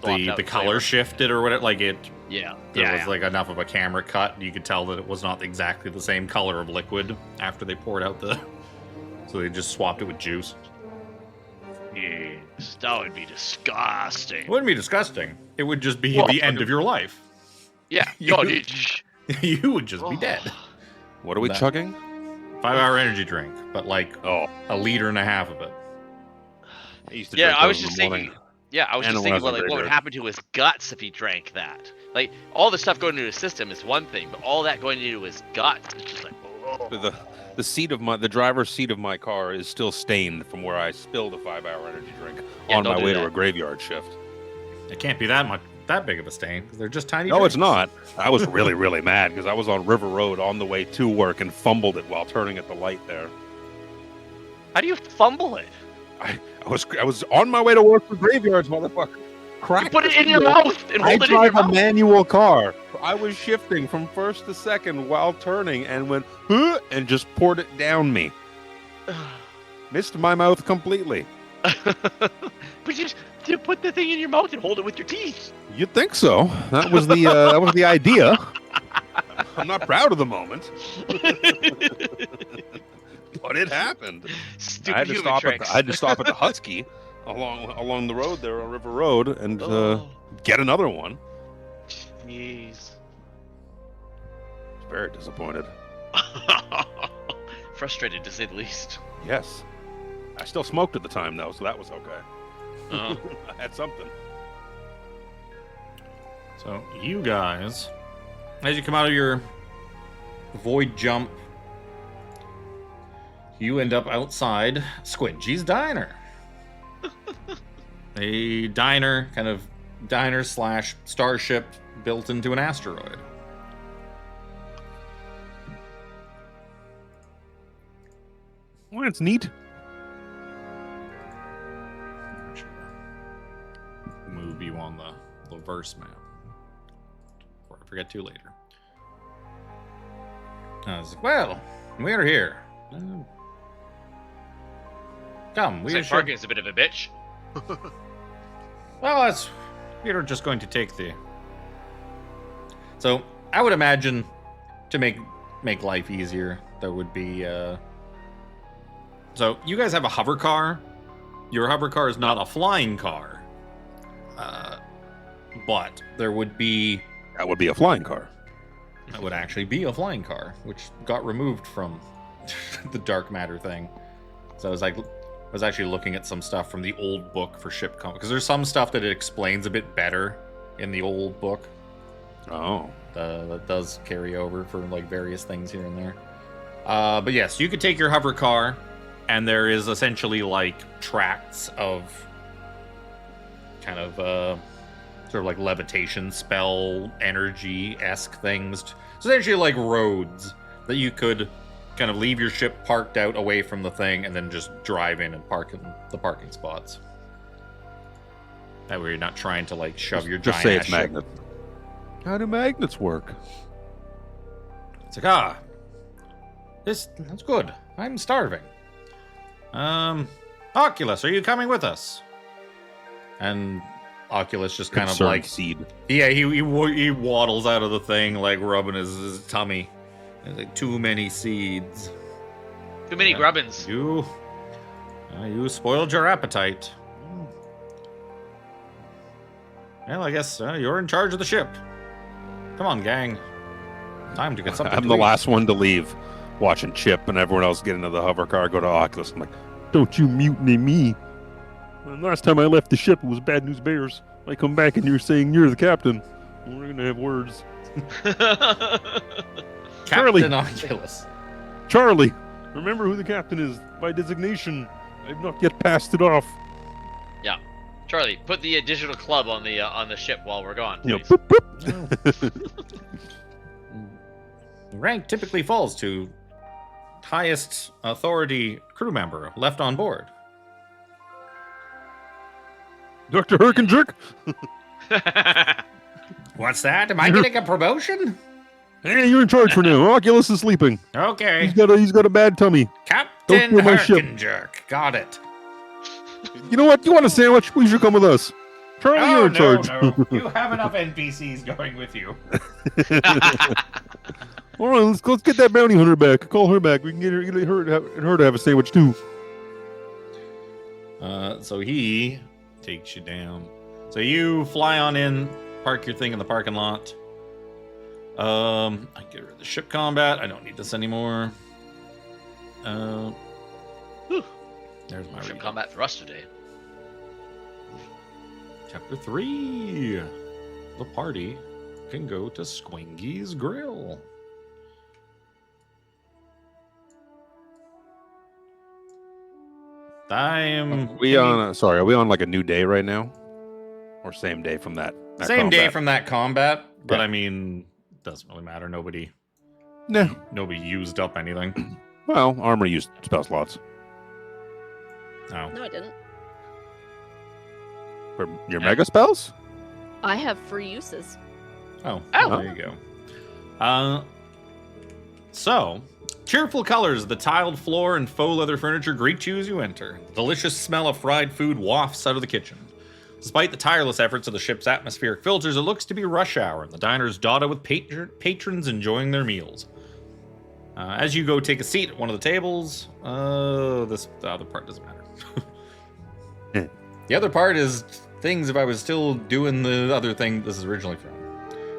Swapped out the the color flavor. shifted or whatever. Like it, Yeah. there Yeah. was like enough of a camera cut. You could tell that it was not exactly the same color of liquid after they poured out the. So they just swapped it with juice. Yes, that would be It disgusting. wouldn't be disgusting. It would just be Well, the end of your life. Yeah. You- No, You would just be dead. What are we That- chugging? 5-hour energy drink, but like Oh, a liter and a half of it. I used to Yeah, drink I was those in just the thinking. morning. Yeah, I was And just when I thinking was about in like what would graveyard. happen to his guts if he drank that. Like all the stuff going into his system is one thing, but all that going into his guts is just like. Oh. The driver's seat of my car is still stained from where I spilled a 5-hour energy drink Yeah, on don't my do way to that. a graveyard shift. It can't be that much that big of a stain because they're just tiny. No, drinks. it's not. I was really, really mad because I was on River Road on the way to work and fumbled it while turning at the light there. How do you fumble it? I was on my way to work for Graveyards, motherfucker. You put it in your mouth and I hold it in your drive a mouth. manual car. I was shifting from first to second while turning and went, huh, and just poured it down me. Missed my mouth completely. But you put the thing in your mouth and hold it with your teeth. You'd think so. That was the idea. I'm not proud of the moment, but it happened. Stupid I had to human stop tricks. I had to stop at the Husky along the road there on River Road and Oh, get another one. jeez. Very disappointed. Frustrated to say the least. Yes. I still smoked at the time though, so that was okay. Uh, I had something. So you guys, as you come out of your void jump, you end up outside Squidgy's Diner. A diner, kind of diner / starship built into an asteroid. Well, that's neat. Move you on the verse map. Before I forget to later. I was like, well, we're here. Come, we St. should... Parkin's a bit of a bitch. Well, we're just going to take the... So, I would imagine to make life easier, there would be... So, you guys have a hover car. Your hover car is not a flying car. But there would be... That would be a flying car. That would actually be a flying car, which got removed from the dark matter thing. So I was actually looking at some stuff from the old book for ship comp, because there's some stuff that it explains a bit better in the old book. Oh. That does carry over for like various things here and there. But yes, you could take your hover car, and there is essentially like tracts of kind of sort of like levitation spell energy-esque things. So essentially like roads that you could kind of leave your ship parked out away from the thing and then just drive in and park in the parking spots. That way you're not trying to like shove your Just giant say ass it's ship. magnet. How do magnets work? It's like, that's good. I'm starving. Oculus, are you coming with us? And Oculus just kind of Concerned like, seed. yeah, he waddles out of the thing, like rubbing his tummy. There's like too many seeds. Too many Yeah. grubbins. You spoiled your appetite. Well, I guess you're in charge of the ship. Come on, gang. Time to get something. I'm to the eat. last one to leave, watching Chip and everyone else get into the hover car, go to Oculus. I'm like, Don't you mutiny me. Well, last time I left the ship, it was Bad News Bears. I come back and you're saying you're the captain. We're gonna have words. Charlie. Captain Oculus. Charlie, remember who the captain is by designation. I've not yet passed it off. Charlie, put the digital club on the ship while we're gone. You know, Please. boop, boop. Rank typically falls to highest authority crew member left on board. Dr. Herkenjerk? What's that? Am I getting a promotion? Hey, you're in charge for now. Oculus is sleeping. Okay. He's got a bad tummy. Captain steal my ship. Herkenjerk. Got it. You know what? You want a sandwich? We should come with us. Charlie, you're in charge. No. You have enough NPCs going with you. All right, let's get that bounty hunter back. Call her back. We can get her to have a sandwich too. So he takes you down. So you fly on in, park your thing in the parking lot. I get rid of the ship combat. I don't need this anymore. There's my Ship read. combat for us today. Chapter 3. The party can go to Squingy's Grill. are we on like a new day right now? Or same day from that Same day combat. from that combat, but Yeah. I mean, doesn't really matter. Nobody Nah. used up anything. Well, Armry used spell slots Oh. No, I didn't. for your mega spells. I have free uses. Oh, Oh. there you go. So, cheerful colors of the tiled floor and faux leather furniture greet you as you enter. The delicious smell of fried food wafts out of the kitchen. Despite the tireless efforts of the ship's atmospheric filters, it looks to be rush hour, and the diner is dotted with patrons enjoying their meals. As you go take a seat at one of the tables, the other part doesn't matter. The other part is things if I was still doing the other thing this is originally from.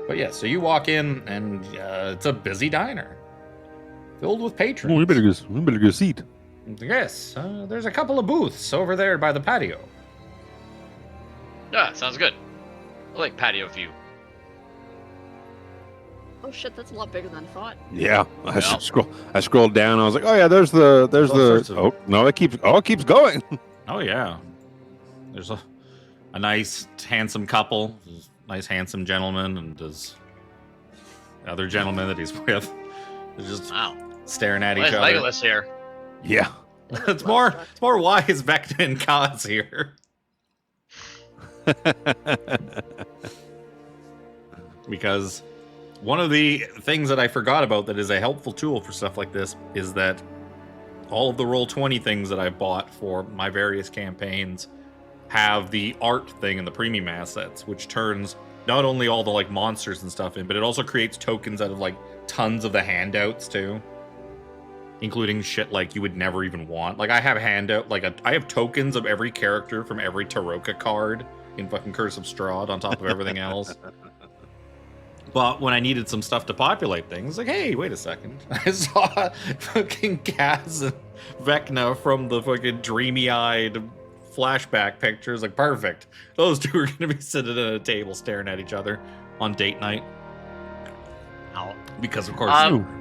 But yeah, so you walk in, and it's a busy diner. Filled with patrons. Oh, we better go seat. Yes, there's a couple of booths over there by the patio. Yeah, sounds good. I like patio view. Oh shit, that's a lot bigger than I thought. Yeah, Yeah. I scrolled down. I was like, oh yeah, there's the All sorts of- Oh no, it keeps going. Oh yeah, there's a nice handsome couple, nice handsome gentleman, and his other gentleman that he's with. They're just Wow. staring at Why each is other. Legolas here? Yeah. It's more why is Vecna and Kaz here? Because one of the things that I forgot about that is a helpful tool for stuff like this is that all of the Roll20 things that I've bought for my various campaigns have the art thing in the premium assets, which turns not only all the like monsters and stuff in, but it also creates tokens out of like tons of the handouts too, including shit like you would never even want. Like I have I have tokens of every character from every Taroka card in fucking Curse of Strahd on top of everything else. But when I needed some stuff to populate things, like, hey, wait a second. I saw fucking Kaz and Vecna from the fucking dreamy-eyed flashback pictures. Like, perfect. Those two are going to be sitting at a table staring at each other on date night. Ow. Because, of course,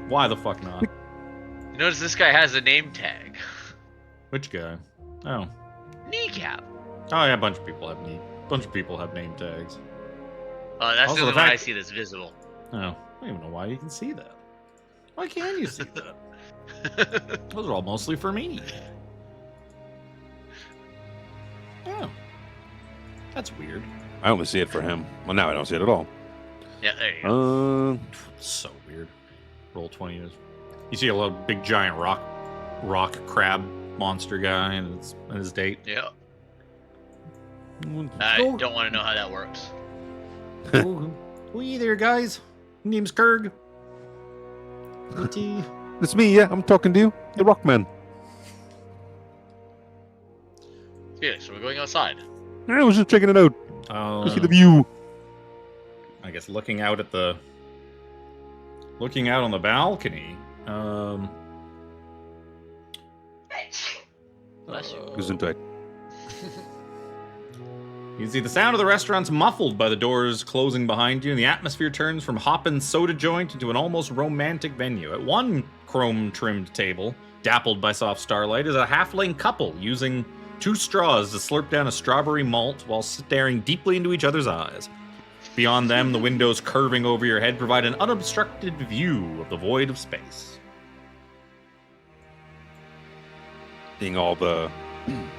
why the fuck not? You notice this guy has a name tag. Which guy? Oh. Kneecap. Oh, yeah, a bunch of people have name tags. Oh, that's Also, the only the one I fact- see that's visible. Oh, I don't even know why you can see that. Why can't you see that? Those are all mostly for me. Oh. That's weird. I only see it for him. Well, now I don't see it at all. Yeah, there you go. So weird. Roll20 is. You see a little big giant rock crab monster guy and his date. Yeah. Uh, I Go- don't want to know how that works. Who are you there, guys? Name's Kurg. It's me. Yeah, I'm talking to you, the Rockman. Felix, we're going outside. I was just checking it out. See the view. I guess looking out on the balcony. Bless you. Gesundheit. You can see the sound of the restaurant's muffled by the doors closing behind you, and the atmosphere turns from hoppin' soda joint into an almost romantic venue. At one chrome-trimmed table, dappled by soft starlight, is a halfling couple using 2 straws to slurp down a strawberry malt while staring deeply into each other's eyes. Beyond them, the windows curving over your head provide an unobstructed view of the void of space. Seeing all the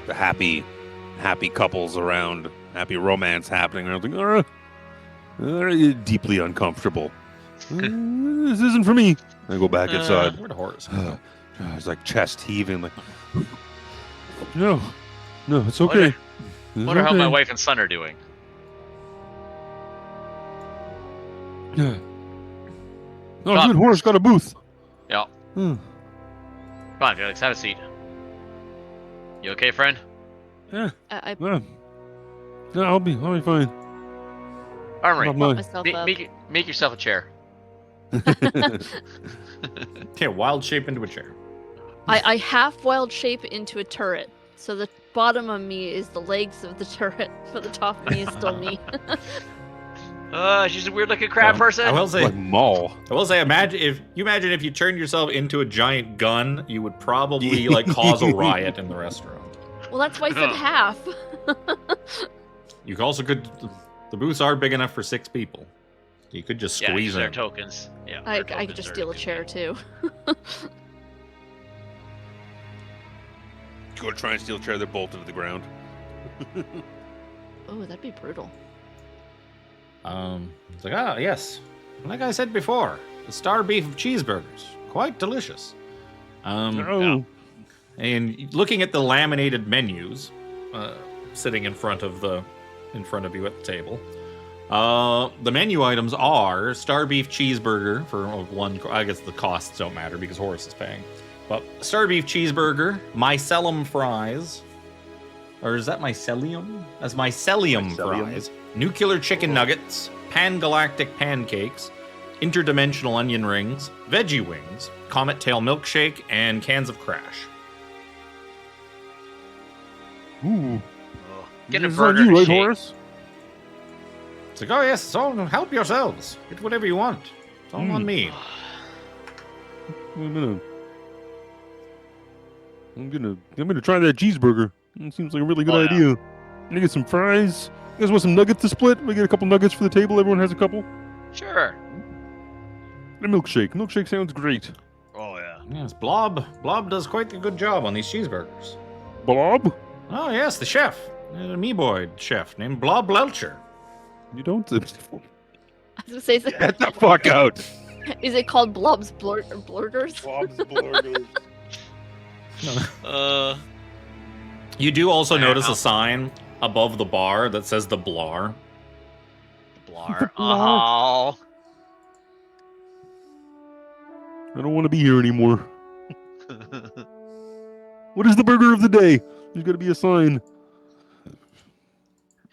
happy couples around, happy romance happening. I'm like, deeply uncomfortable. This isn't for me. I go back inside. Where the horse? It's like chest heaving. Like, No, it's okay. It's Wonder how my okay. wife and son are doing. Yeah. Oh, Come. good horse got a booth. Yeah. Hmm. Come on, Felix, have a seat. You okay, friend? Yeah. I Yeah. No, I'll be fine. Armry, Not brought mine. myself make, up. make yourself a chair. Okay, wild shape into a chair. I half wild shape into a turret. So the bottom of me is the legs of the turret, but the top of me is still me. She's a weird looking crab person. I will say, like Maul. imagine if you turned yourself into a giant gun, you would probably like cause a riot in the restaurant. Well, that's why I said half. You also could The booths are big enough for 6 people. You could just Yeah, squeeze use their in. tokens. Yeah. I their could tokens just are steal a good. chair too. Go try and steal a chair. They're bolted to the ground. Oh, that'd be brutal. It's like, yes. Like I said before, the star beef cheeseburgers. Quite delicious. Oh, And looking at the laminated menus, sitting in front of you at the table, the menu items are star beef cheeseburger for one. I guess the costs don't matter because Horace is paying. But star beef cheeseburger, mycelium fries, or is that mycelium? That's mycelium fries. Nuclear chicken nuggets, pan-galactic pancakes, interdimensional onion rings, veggie wings, comet tail milkshake, and cans of Crash. ooh. Get a This is burger on you, to right, shake. Horace? It's like, oh yes, so help yourselves. Get whatever you want. It's all on me. Wait a minute. I'm gonna try that cheeseburger. It seems like a really good Oh, yeah. idea. I'm gonna get some fries. You guys want some nuggets to split? We get a couple nuggets for the table. Everyone has a couple. Sure. And a milkshake. Milkshake sounds great. Oh yeah. Yes, Blob does quite a good job on these cheeseburgers. Blob? Oh yes, the chef. A me-boy chef named Blob Lelcher. You don't. I was gonna say, Get the fuck out. is it called Blob's Blurgers? Bob's Burgers. You do also Yeah. notice a sign above the bar that says the Blar. Blar. Oh. I don't want to be here anymore. What is the burger of the day? There's got to be a sign.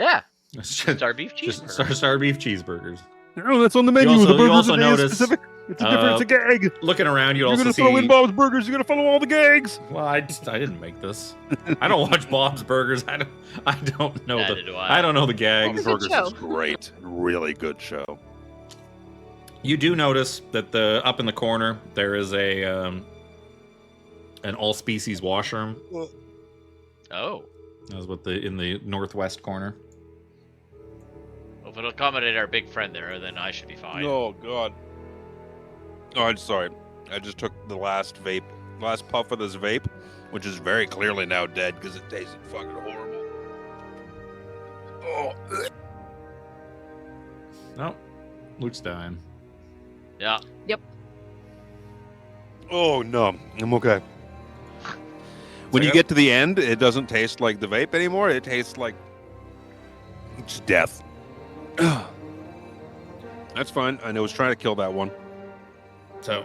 Yeah. It's just, Star beef just cheeseburger. star beef cheeseburgers. No, that's on the menu. also- the you burger of also the day is notice, specific. It's a different. It's a gag. Looking around, you You're also gonna see. throw in Bob's Burgers. You're gonna follow all the gags. Well, I didn't make this. I don't watch Bob's Burgers. I don't know Neither the. do I. I don't know the Oh, gags. It's a good Burgers show. is great. Really good show. You do notice that up in the corner there is an all species washroom. Oh. That's what in the northwest corner. Well, if it'll accommodate our big friend there, then I should be fine. Oh God. Oh, I'm sorry. I just took the last puff of this vape, which is very clearly now dead because it tasted fucking horrible. Oh. No, Luke's dying. Yeah. Oh no, I'm okay. When you Okay. get to the end, it doesn't taste like the vape anymore. It tastes like just death. That's fine. I was trying to kill that one. So,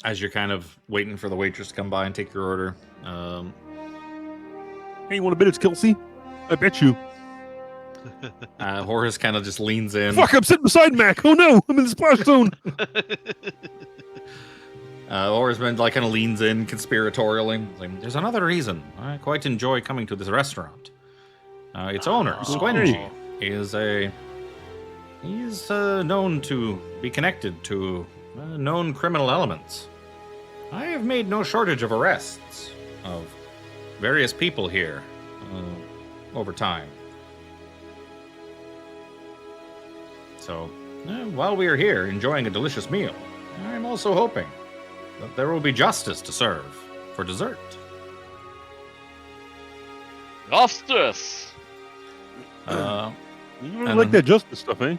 as you're kind of waiting for the waitress to come by and take your order, Hey, you want a bit of Kelsey? I bet you. Horace kind of just leans in. Fuck! I'm sitting beside Mac. Oh no! I'm in the splash zone. Horace kind of leans in conspiratorially. Like, there's another reason I quite enjoy coming to this restaurant. Its owner, Squengy, he's known to be connected to known criminal elements. I have made no shortage of arrests of various people here over time. So, while we are here enjoying a delicious meal, I'm also hoping that there will be justice to serve for dessert. Justice. You really And like then- that justice stuff, eh?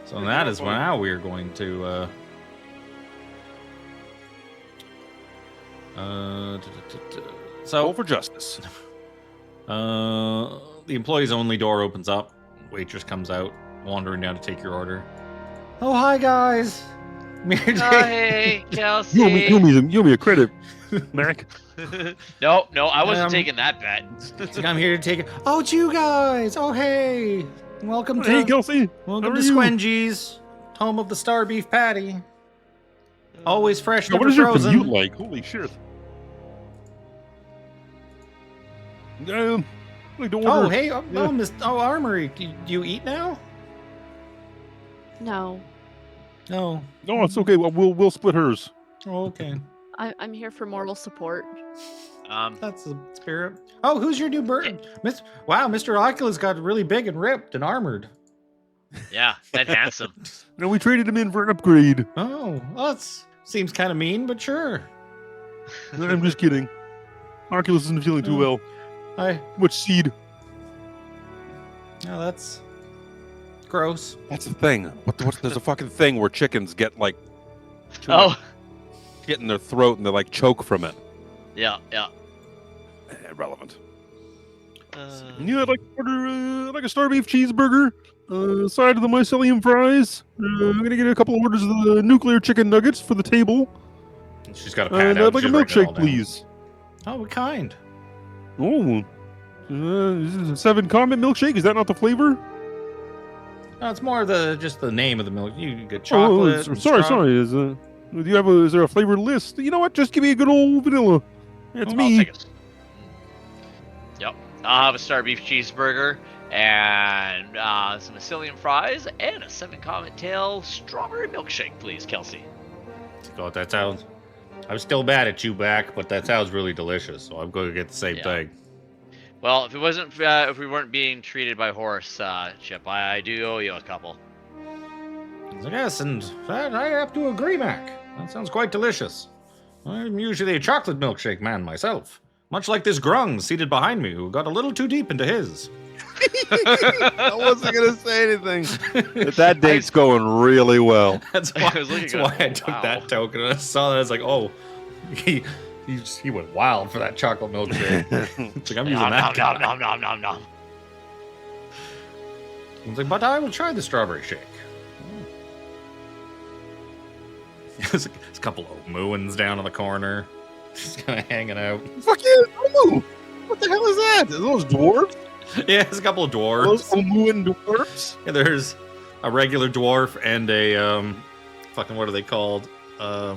So that is now we're going to Go for justice. the employee's only door opens up. Waitress comes out, wandering down to take your order. Oh, hi guys. Oh, hey, Kelsey. You owe me a credit, Mac. No, I wasn't Um, taking that bet. It's like, I'm here to take it. Oh, it's you guys. Oh, hey. Welcome to Hey, Kelsey. welcome how to are you? Squengy's, home of the star beef patty. Always fresh, Now, never what is your frozen. commute like? Holy shit. Like to order. Oh, hey, Yeah. Armory. Do you eat now? No. No. No, it's okay. Well, we'll split hers. Oh, okay. I'm here for moral support. That's the spirit. Oh, who's your new bird? Wow, Mr. Oculus got really big and ripped and armored. Yeah, and handsome. No, we traded him in for an upgrade. Oh, well, that seems kind of mean, but sure. I'm just kidding. Oculus isn't feeling too well. Much seed. No, that's gross. That's the thing. There's a fucking thing where chickens get like Oh, get in their throat and they like choke from it. yeah. Irrelevant. Yeah, I'd like to order like a star beef cheeseburger, side of the mycelium fries. I'm gonna get a couple of orders of the nuclear chicken nuggets for the table. She's got a pad And out. I'd like a she's writing it all milkshake, down. please. Oh, what kind? Oh, is this a 7 comment milkshake? Is that not the flavor? No, it's more just the name of the milk. You can get Oh, chocolate. and sorry. straw- Is there a flavored list? You know what? Just give me a good old vanilla. That's I'll me. take it. Yep. I'll have a star beef cheeseburger and some mycelium fries and a 7 comment tail strawberry milkshake, please, Kelsey. God, that sounds. I'm still mad at you back, but that sounds really delicious. So I'm going to get the same Yeah. thing. Well, if it wasn't, if we weren't being treated by horse, Chip, I do owe you a couple. Yes, and I have to agree, Mac. That sounds quite delicious. I'm usually a chocolate milkshake man myself. Much like this grung seated behind me who got a little too deep into his. I wasn't gonna say anything. But that date's going really well. That's why, I was looking that's at why it, I took wow. that token. And I saw that. I was like, oh, he went wild for that chocolate milkshake. It's like, I'm using that. Nom, nom, nom, nom, nom. I was like, but I will try the strawberry shake. There's a couple of mooins down in the corner. Just kind of hanging out. Fuck you! Ooh, what the hell is that? Are those dwarves? Yeah, there's a couple of dwarves. Those Omuan dwarfs. Yeah, there's a regular dwarf and a fucking what are they called? A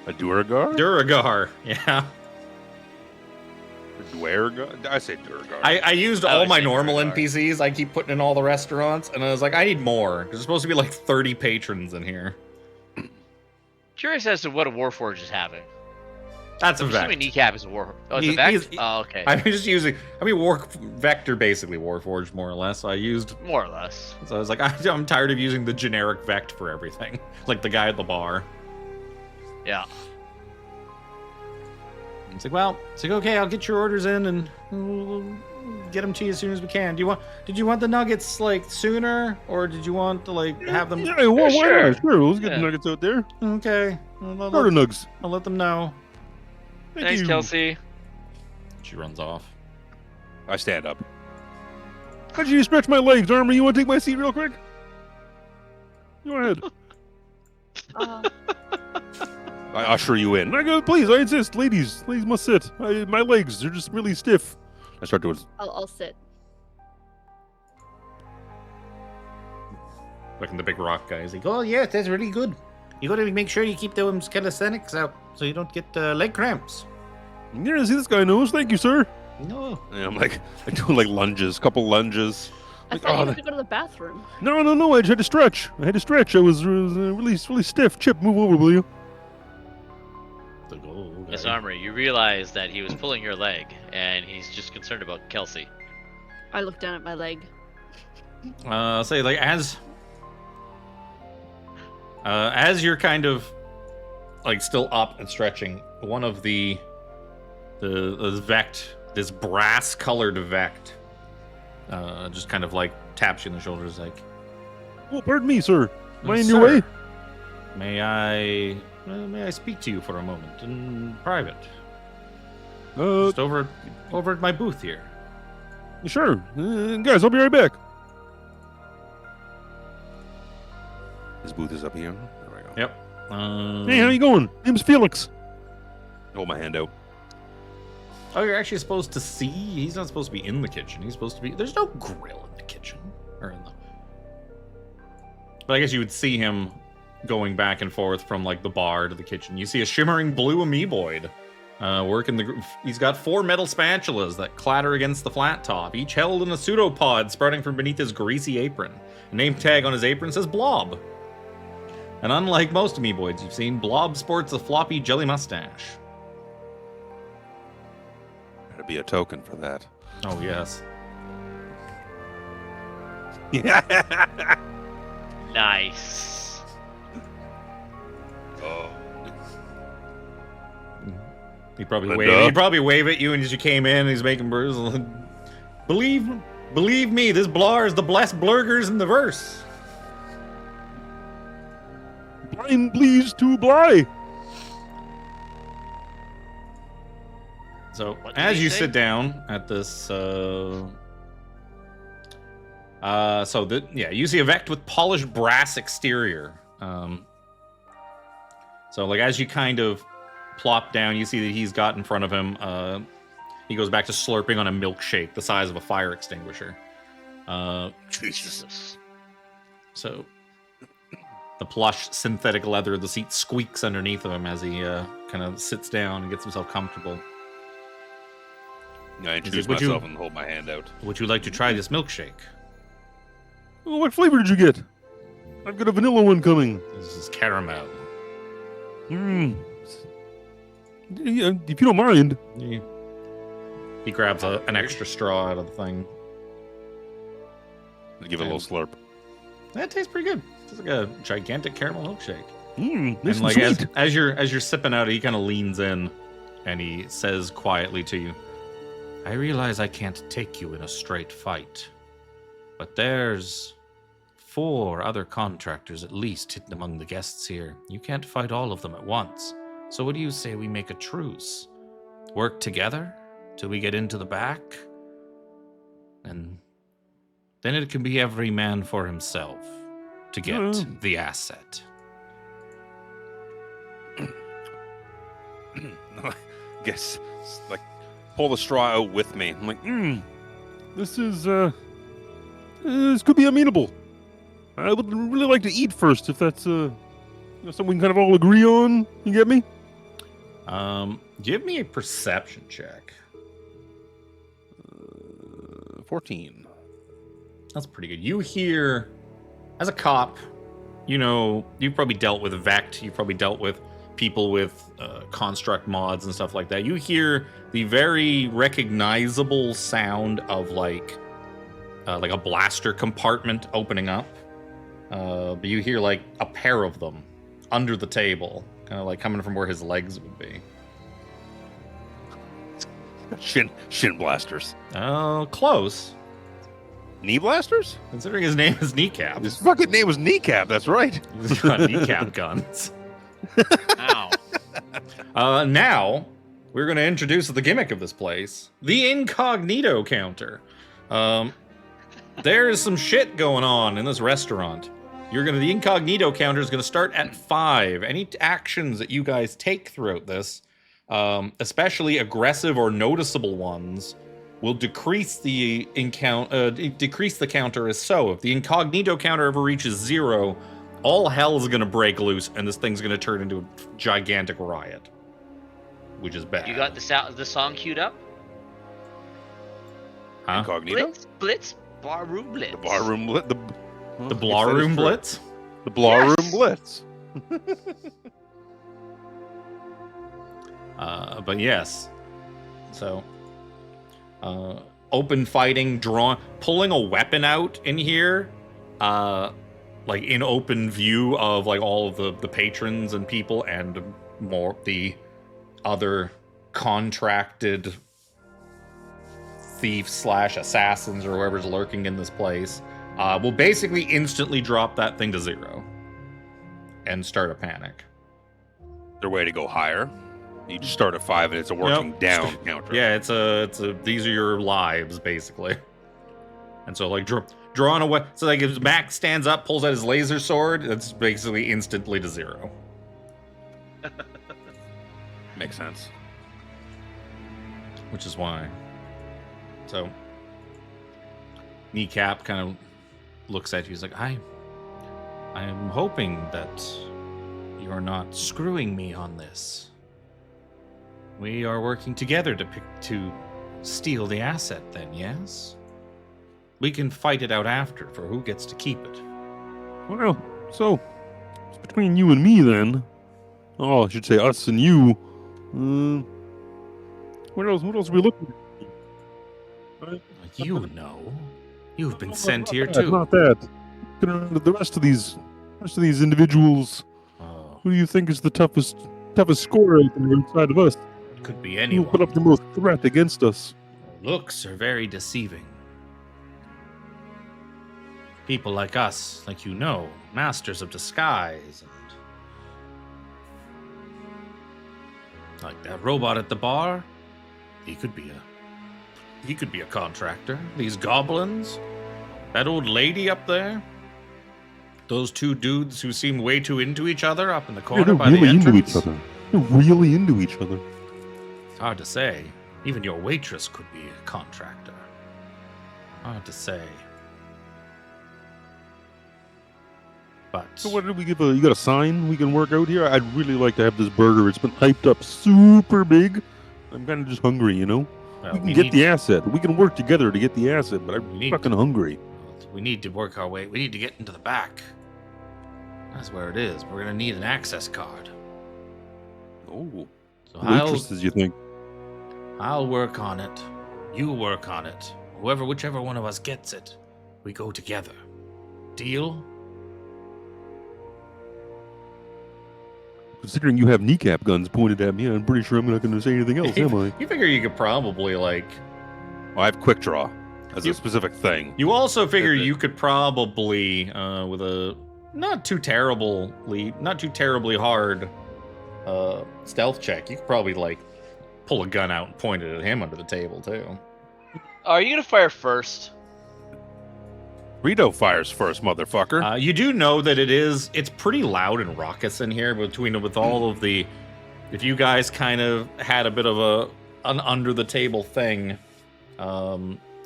Duragar? Duragar. Yeah. Dwargar? I say Duragar. I used I all would my say normal Duragar. NPCs. I keep putting in all the restaurants, and I was like, I need more. There's supposed to be like 30 patrons in here. Curious as to what a Warforged is having. That's a I'm assuming vect. Kneecap is a War. Oh, it's He- a Vect? he's- Oh, okay. I'm just using. Vector basically Warforged more or less. So I used. More or less. So I was like, I'm tired of using the generic Vect for everything, like the guy at the bar. Yeah. It's like, well, it's like, okay, I'll get your orders in and we'll get them to you as soon as we can. Did you want the nuggets like sooner, or did you want to like have them? Yeah, well, why sure. not? Sure, let's get Yeah. the nuggets out there. Okay, Starter nugs. I'll let them know. Thank Thanks, you. Kelsey. She runs off. I stand up. How'd you stretch my legs, Armry? You want to take my seat real quick? Go ahead. I usher you in. I go, please, I insist. Ladies must sit. My legs, they're just really stiff. I start doing. I'll sit. Looking the big rock guy. He's like, oh yeah, that's really good. You gotta make sure you keep those calisthenics out so you don't get leg cramps. Yeah, see, this guy knows. Thank you, sir. No. And I'm like doing like lunges, couple lunges. I Like, thought oh, you the- had to go to the bathroom. No, I had to stretch. I was really stiff. Chip, move over, will you? It's like, oh, okay. Miss Armory, you realize that he was pulling your leg, and he's just concerned about Kelsey. I looked down at my leg. Say like as you're kind of like still up and stretching, one of the vect, this brass colored vect, just kind of like taps you in the shoulders like, Oh, pardon me, sir. Am I in "Sir, your way? May I speak to you for a moment in private? Just over at my booth here. Sure. Guys, I'll be right back. His booth is up here. There we go. Yep. Hey, how you going? Name's Phelix. Hold my hand out. Oh, you're actually supposed to see. He's not supposed to be in the kitchen. He's supposed to be. There's no grill in the kitchen or in the. But I guess you would see him going back and forth from like the bar to the kitchen. You see a shimmering blue amoeboid working the. He's got 4 metal spatulas that clatter against the flat top, each held in a pseudopod sprouting from beneath his greasy apron. A name tag on his apron says Blob. And unlike most amoeboids you've seen, Blob sports a floppy jelly mustache. Gotta be a token for that. Oh, yes. Yeah. Nice. Oh. He'd probably Linda? wave at you and as you came in, he's making burgers. Believe me, this blar is the blessed blurgers in the verse. Blind please to Bly. So What did as he you say? sit down at this, you see a Vect with polished brass exterior. So like as you kind of plop down, you see that he's got in front of him. He goes back to slurping on a milkshake the size of a fire extinguisher. Jesus. So the plush synthetic leather of the seat squeaks underneath of him as he kind of sits down and gets himself comfortable. I introduce "Would you- myself and hold my hand out. Would you like to try this milkshake? Oh, what flavor did you get? I've got a vanilla one coming. This is caramel. Yeah, if you don't mind. Yeah. He grabs an extra straw out of the thing. Give it a little slurp. That tastes pretty good. It's like a gigantic caramel milkshake. Nice And like and sweet. as you're sipping out, he kind of leans in, and he says quietly to you, "I realize I can't take you in a straight fight, but there's 4 other contractors at least hidden among the guests here. You can't fight all of them at once. So what do you say we make a truce? Work together till we get into the back, and then it can be every man for himself to get the asset." Guess, like, pull the straw out with me. I'm like, This is, this could be amenable. I would really like to eat first, if that's, something we can kind of all agree on. You get me? Give me a perception check. 14. That's pretty good. You hear, as a cop, you know, you've probably dealt with Vect, you've probably dealt with people with construct mods and stuff like that. You hear the very recognizable sound of like a blaster compartment opening up. But you hear like a pair of them under the table, kind of like coming from where his legs would be. Shin blasters. Oh, close. Knee blasters? Considering his name is Kneecap. His fucking name was Kneecap, that's right. He's got kneecap guns. Ow. Now, we're going to introduce the gimmick of this place. The incognito counter. There's some shit going on in this restaurant. The incognito counter is going to start at 5. Any actions that you guys take throughout this, especially aggressive or noticeable ones, will decrease the counter as so. If the incognito counter ever reaches 0, all hell is going to break loose, and this thing's going to turn into a gigantic riot, which is bad. You got the song queued up? Huh? Incognito? Blitz, barroom blitz. The barroom blitz. The Blar Room Blitz? The Blar Yes. Room Blitz. But yes. So, open fighting, pulling a weapon out in here, like in open view of like all of the patrons and people and more the other contracted thieves / assassins or whoever's lurking in this place, will basically instantly drop that thing to 0 and start a panic. Their way to go higher. You just start at 5 and it's a working down counter. Yeah, it's a these are your lives basically. And so like drawing a weapon, so like if Mac stands up, pulls out his laser sword, that's basically instantly to 0. Makes sense. Which is why. So Kneecap kind of looks at you. He's like, I'm hoping that you're not screwing me on this. We are working together to steal the asset then, yes? We can fight it out after for who gets to keep it. Well, so, between you and me, then. Oh, I should say us and you. What else? What else are we looking at? You know. You've been Not sent here that, too. Not that. The rest of these individuals. Oh, Who do you think is the toughest scorer out there inside of us? could be Who anyone. put up the most threat against us? Looks are very deceiving. People like us, like you know, masters of disguise, and like that robot at the bar, he could be a contractor. These goblins, that old lady up there, those two dudes who seem way too into each other up in the Yeah, corner they're by the really into entrance. each other. They're really into each other. It's hard to say. Even your waitress could be a contractor. Hard to say. But So what did we give? You got a sign we can work out here? I'd really like to have this burger. It's been hyped up super big. I'm kind of just hungry, you know. well, We can we get need- the asset. We can work together to get the asset, but We I'm need fucking to- hungry. We need to work our way. We need to get into the back. That's where it is. We're gonna need an access card. Oh, So waitresses, you think? I'll work on it. You work on it. Whichever one of us gets it, we go together. Deal? Considering you have kneecap guns pointed at me, I'm pretty sure I'm not going to say anything else, am I? You figure you could probably like. Well, I have quick draw as You- a specific thing. You also figure Is it- you could probably, with a not too terribly hard stealth check, you could probably like pull a gun out and point it at him under the table too. Are you gonna fire first? Rito fires first, motherfucker. You do know that it's pretty loud and raucous in here with all of the. If you guys kind of had a bit of an under the table thing,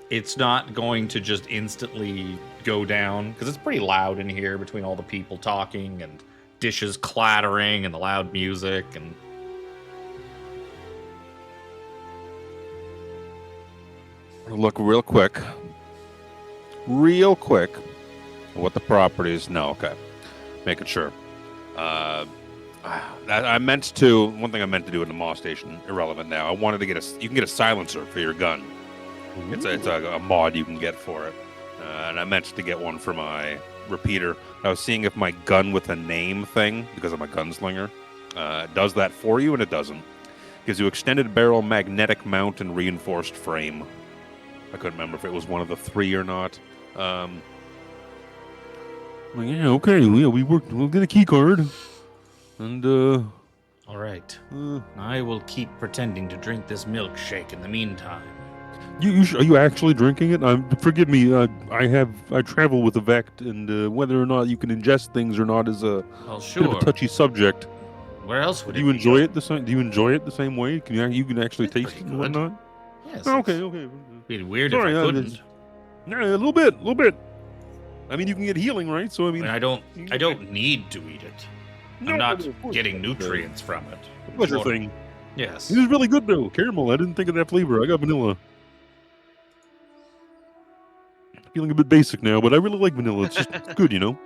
it's not going to just instantly go down because it's pretty loud in here between all the people talking and dishes clattering and the loud music and. Look real quick at what the properties. No, okay, making sure. I meant to. One thing I meant to do in the Moss station, irrelevant now. I wanted to get you can get a silencer for your gun. It's a mod you can get for it, and I meant to get one for my repeater. I was seeing if my gun with a name thing, because I'm a gunslinger, does that for you, and it doesn't. Gives you extended barrel, magnetic mount, and reinforced frame. I couldn't remember if it was one of the three or not. Well, yeah, okay. Yeah, we'll get a key card. And, All right. I will keep pretending to drink this milkshake in the meantime. are you actually drinking it? Forgive me. I travel with a vect, and whether or not you can ingest things or not is a Well, bit sure. of a touchy subject. Where else would Do it you be? enjoy it the same? Do you enjoy it the same way? You can actually It's taste pretty it and good. whatnot? Yes. Oh, okay. It'd be weird Sorry, if I I couldn't. just- Yeah, a little bit. I mean, you can get healing, right? So I I mean, mean, I don't need to eat it. No, I'm not of course getting not. nutrients from it. Pleasure Well, thing. Yes. It was really good though. Caramel. I didn't think of that flavor. I got vanilla. Feeling a bit basic now, but I really like vanilla. It's just it's good, you know.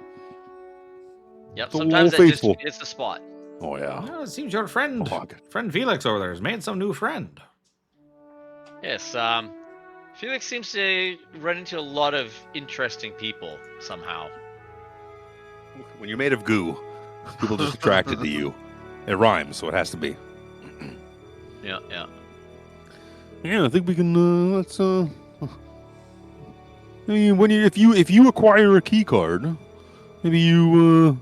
Yep. It's a Sometimes little that just faithful. hits the spot. Oh yeah. Well, it seems your friend, Fuck. friend Felix over there has made some new friend. Yes. Felix seems to run into a lot of interesting people somehow. When you're made of goo, people just attracted to you. It rhymes, so it has to be. Yeah. Yeah, I think we can. Let's. I mean, if you acquire a key card, maybe you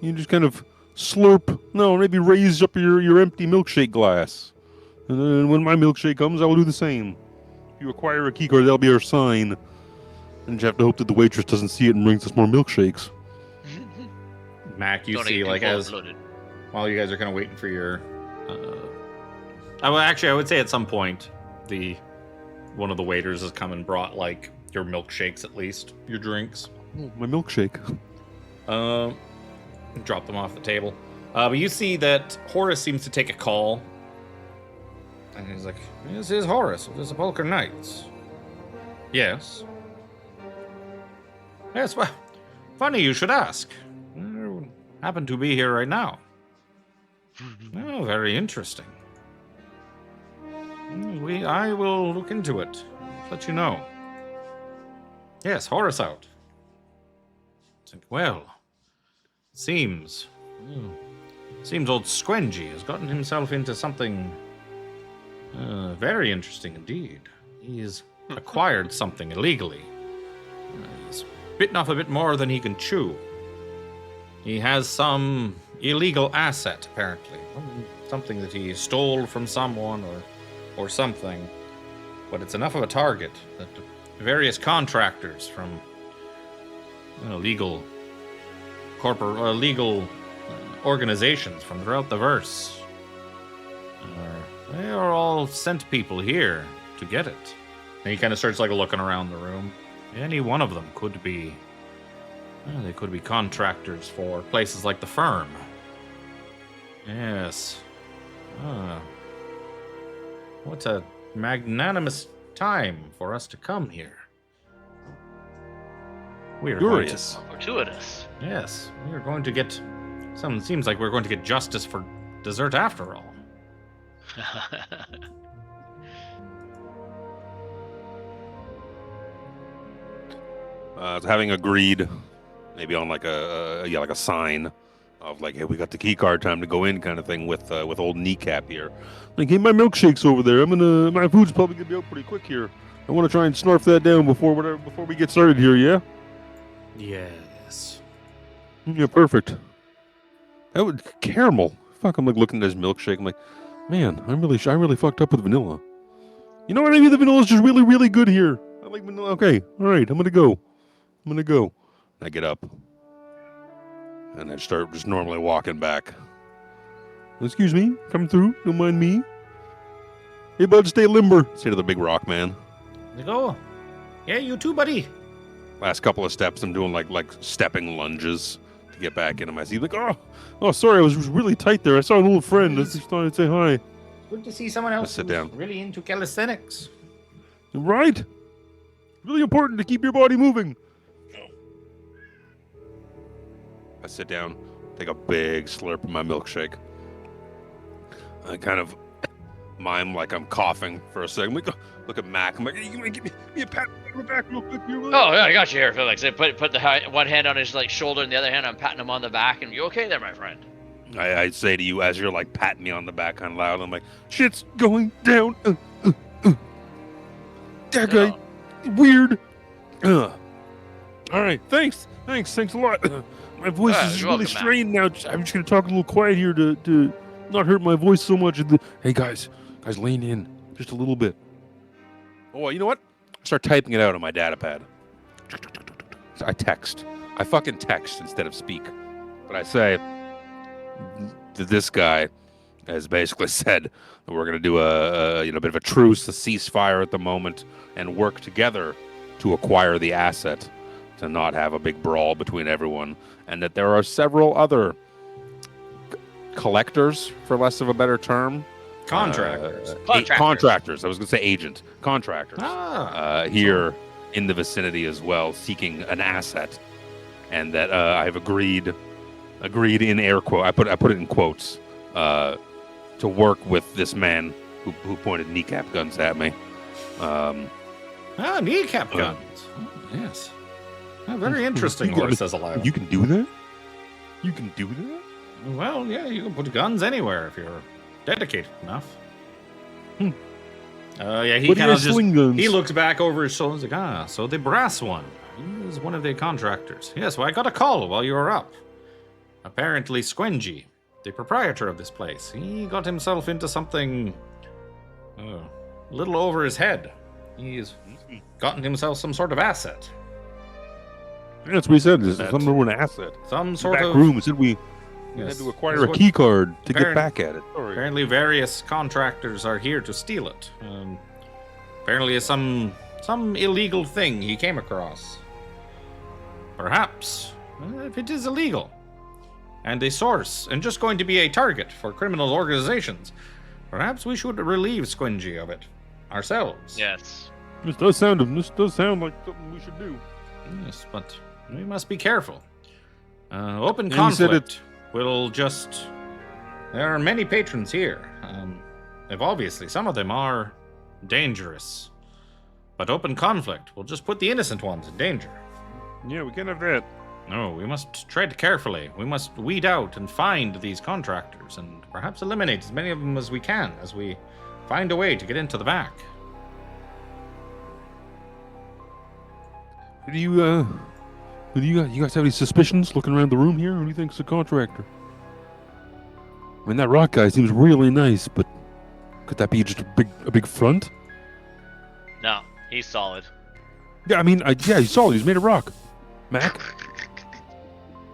just kind of slurp. No, maybe raise up your empty milkshake glass, and then when my milkshake comes, I will do the same. If you acquire a key card, that'll be our sign. And you have to hope that the waitress doesn't see it and brings us more milkshakes. Mac, you Don't see, get too like as overloaded. while you guys are kind of waiting for your. I would say at some point, one of the waiters has come and brought like your milkshakes, at least your drinks. Oh, my milkshake. Drop them off the table. But you see that Horace seems to take a call. And he's like, "This is Horace of the Sepulchre Knights." Yes. Yes, well, funny you should ask. happen to be here right now. Oh, very interesting. I will look into it. Let you know. Yes, Horus out. Well, seems old Squengy has gotten himself into something very interesting indeed. He's acquired something illegally. He's bitten off a bit more than he can chew. He has some illegal asset, apparently. Something that he stole from someone or something. But it's enough of a target that various contractors from legal organizations from throughout the verse they are all sent people here to get it. And he kind of starts like looking around the room. Any one of them could be they could be contractors for places like the firm. Yes. What a magnanimous time for us to come here. We are Curious. Fortuitous. Yes, we are going to get seems like we're going to get justice for dessert after all. Having agreed, maybe on like a sign of like, hey, we got the key card, time to go in, kind of thing with old Kneecap here. Like, hey, my milkshake's over there. My food's probably gonna be out pretty quick here. I want to try and snarf that down before we get started here. Yeah. Yes. Yeah, perfect. That would caramel. Fuck, I'm like looking at his milkshake. I'm like, man, I really fucked up with vanilla. You know what I mean? The vanilla's just really, really good here. I like vanilla. Okay, all right, I'm gonna go. I get up and I start just normally walking back. Excuse me, coming through. Don't mind me. Hey, bud, stay limber. Say to the big rock man. They go. Yeah, you too, buddy. Last couple of steps, I'm doing like stepping lunges to get back into my seat. Like, oh, sorry, I was really tight there. I saw an old friend. I just thought I'd say hi. Good to see someone else sit who's down. really into calisthenics. Right? Really important to keep your body moving. I sit down, take a big slurp of my milkshake. I kind of mime like I'm coughing for a second. Like, look at Mac. I'm like, you gonna give me a pat on the back real quick here? Oh yeah, I got you here, Phelix. I put one hand on his like shoulder and the other hand I'm patting him on the back. And you okay there, my friend? I say to you as you're like patting me on the back kind of loud. I'm like, shit's going down. That guy, weird. All right, thanks a lot. My voice is you're really welcome, strained now. I'm just gonna talk a little quiet here to not hurt my voice so much. Hey guys, lean in just a little bit. Oh, you know what? Start typing it out on my data pad. I text. I fucking text instead of speak. But I say that this guy has basically said that we're going to do a bit of a truce, a ceasefire at the moment, and work together to acquire the asset, to not have a big brawl between everyone, and that there are several other collectors, for less of a better term. Contractors. Contractors. I was going to say agent. Contractors. Here in the vicinity as well, seeking an asset, and that I've agreed in air quote. I put it in quotes to work with this man who pointed kneecap guns at me. Kneecap guns. Yes. Very interesting. Horse says aloud. You can do that? You can do that? Well, yeah, you can put guns anywhere if you're dedicated enough. Yeah, he kind of just he looks back over his shoulder and is like, so the brass one. He is one of the contractors. Yes, well, I got a call while you were up. Apparently, Squengy, the proprietor of this place, he got himself into something a little over his head. He's gotten himself some sort of asset. That's what he said. This is some sort of an asset. Some sort of room. Said we had to acquire a key card to get back at it. Apparently, various contractors are here to steal it. Apparently, it's some illegal thing he came across. Perhaps, if it is illegal, and a source, and just going to be a target for criminal organizations, perhaps we should relieve Squengy of it ourselves. Yes. This does sound like something we should do. Yes, but we must be careful. Open conflict we'll just... There are many patrons here. If obviously, some of them are dangerous. But open conflict will just put the innocent ones in danger. Yeah, we can't have that. No, we must tread carefully. We must weed out and find these contractors and perhaps eliminate as many of them as we can as we find a way to get into the back. Do you guys have any suspicions looking around the room here? Who do you think's the contractor? I mean, that rock guy seems really nice, but could that be just a big front? No, he's solid. Yeah, I mean, yeah, he's solid. He's made of rock. Mac.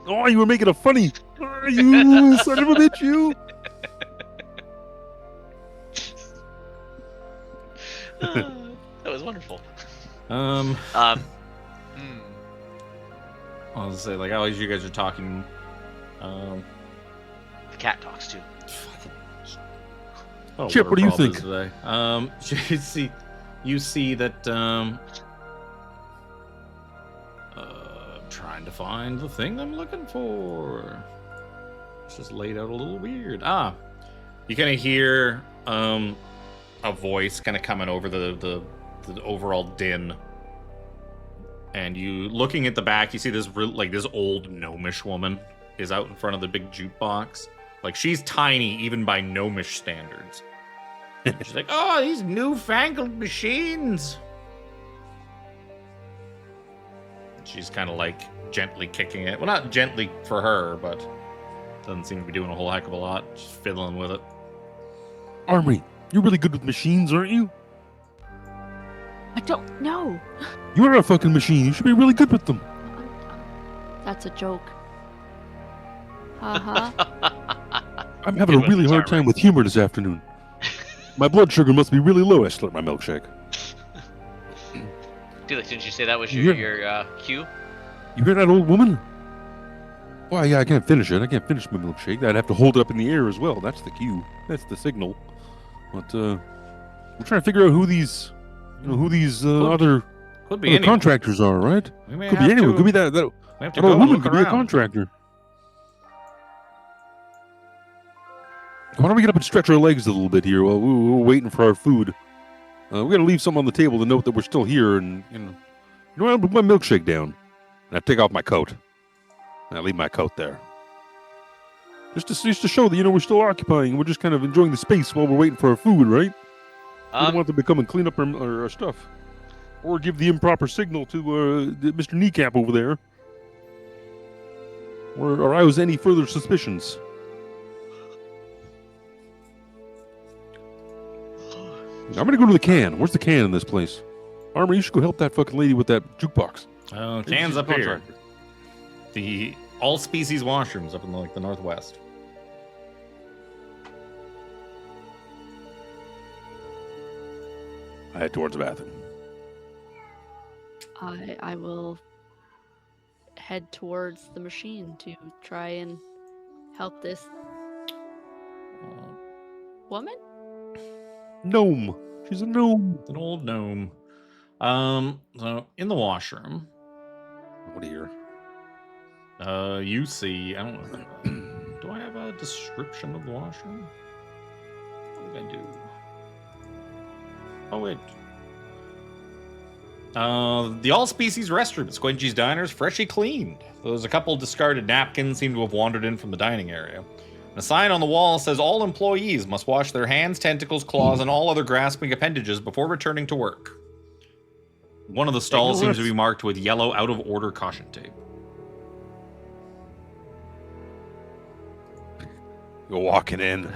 Oh, you were making a funny. Oh, you son of a bitch, you. That was wonderful. I'll say, like, as you guys are talking, The cat talks too. Chip, what do you think? Today? You see that, I'm trying to find the thing I'm looking for. It's just laid out a little weird. You kind of hear, a voice kind of coming over the overall din. And you, looking at the back, you see this this old gnomish woman is out in front of the big jukebox. Like, she's tiny even by gnomish standards. She's like, "Oh, these newfangled machines." She's kind of like gently kicking it. Well, not gently for her, but doesn't seem to be doing a whole heck of a lot. Just fiddling with it. Armry, you're really good with machines, aren't you? I don't know. You're a fucking machine. You should be really good with them. That's a joke. Uh-huh. I'm having a really hard time with humor this afternoon. My blood sugar must be really low. I slurp my milkshake. Felix, didn't you say that was your cue? You hear that old woman? Well, yeah, I can't finish it. I can't finish my milkshake. I'd have to hold it up in the air as well. That's the cue. That's the signal. But we're trying to figure out who these other contractors are, right? We may Could have be anyone. to- Could be that We have to old go and woman. look Could be a around. contractor. Why don't we get up and stretch our legs a little bit here while we're waiting for our food? We gotta leave something on the table to note that we're still here, and I'll put my milkshake down. And I take off my coat. And I leave my coat there. Just to show that we're still occupying. We're just kind of enjoying the space while we're waiting for our food, right? We don't want them to come and clean up our stuff, or give the improper signal to Mr. Kneecap over there, or arouse any further suspicions. I'm gonna go to the can. Where's the can in this place? Armor, you should go help that fucking lady with that jukebox. Oh, Maybe cans she's a up here. contractor. The all-species washrooms up in the northwest. I head towards the bathroom. I will head towards the machine to try and help this woman. Gnome. She's a gnome. An old gnome. So in the washroom, What here? you see. I don't know. Do I have a description of the washroom? I think I do. Oh wait. The all-species restroom at Squingy's Diner is freshly cleaned. There's a couple discarded napkins seem to have wandered in from the dining area. A sign on the wall says all employees must wash their hands, tentacles, claws, and all other grasping appendages before returning to work. One of the stalls seems to be marked with yellow out-of-order caution tape. Go walking in.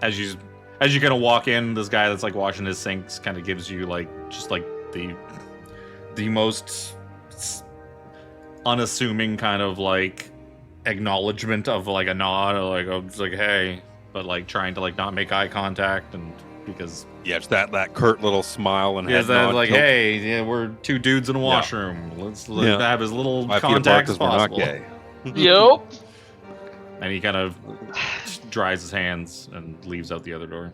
As you kind of walk in, this guy that's like washing his sinks kind of gives you the most unassuming kind of like acknowledgement of like a nod, or like it's like hey, but like trying to like not make eye contact, and because Yeah, it's that curt little smile and yeah, head that nod. like Tilt. hey, yeah, we're two dudes in a washroom. Let's Yeah. have as little 5 feet apart contact 'cause as we're not possible. gay. Yup. And he kind of dries his hands and leaves out the other door.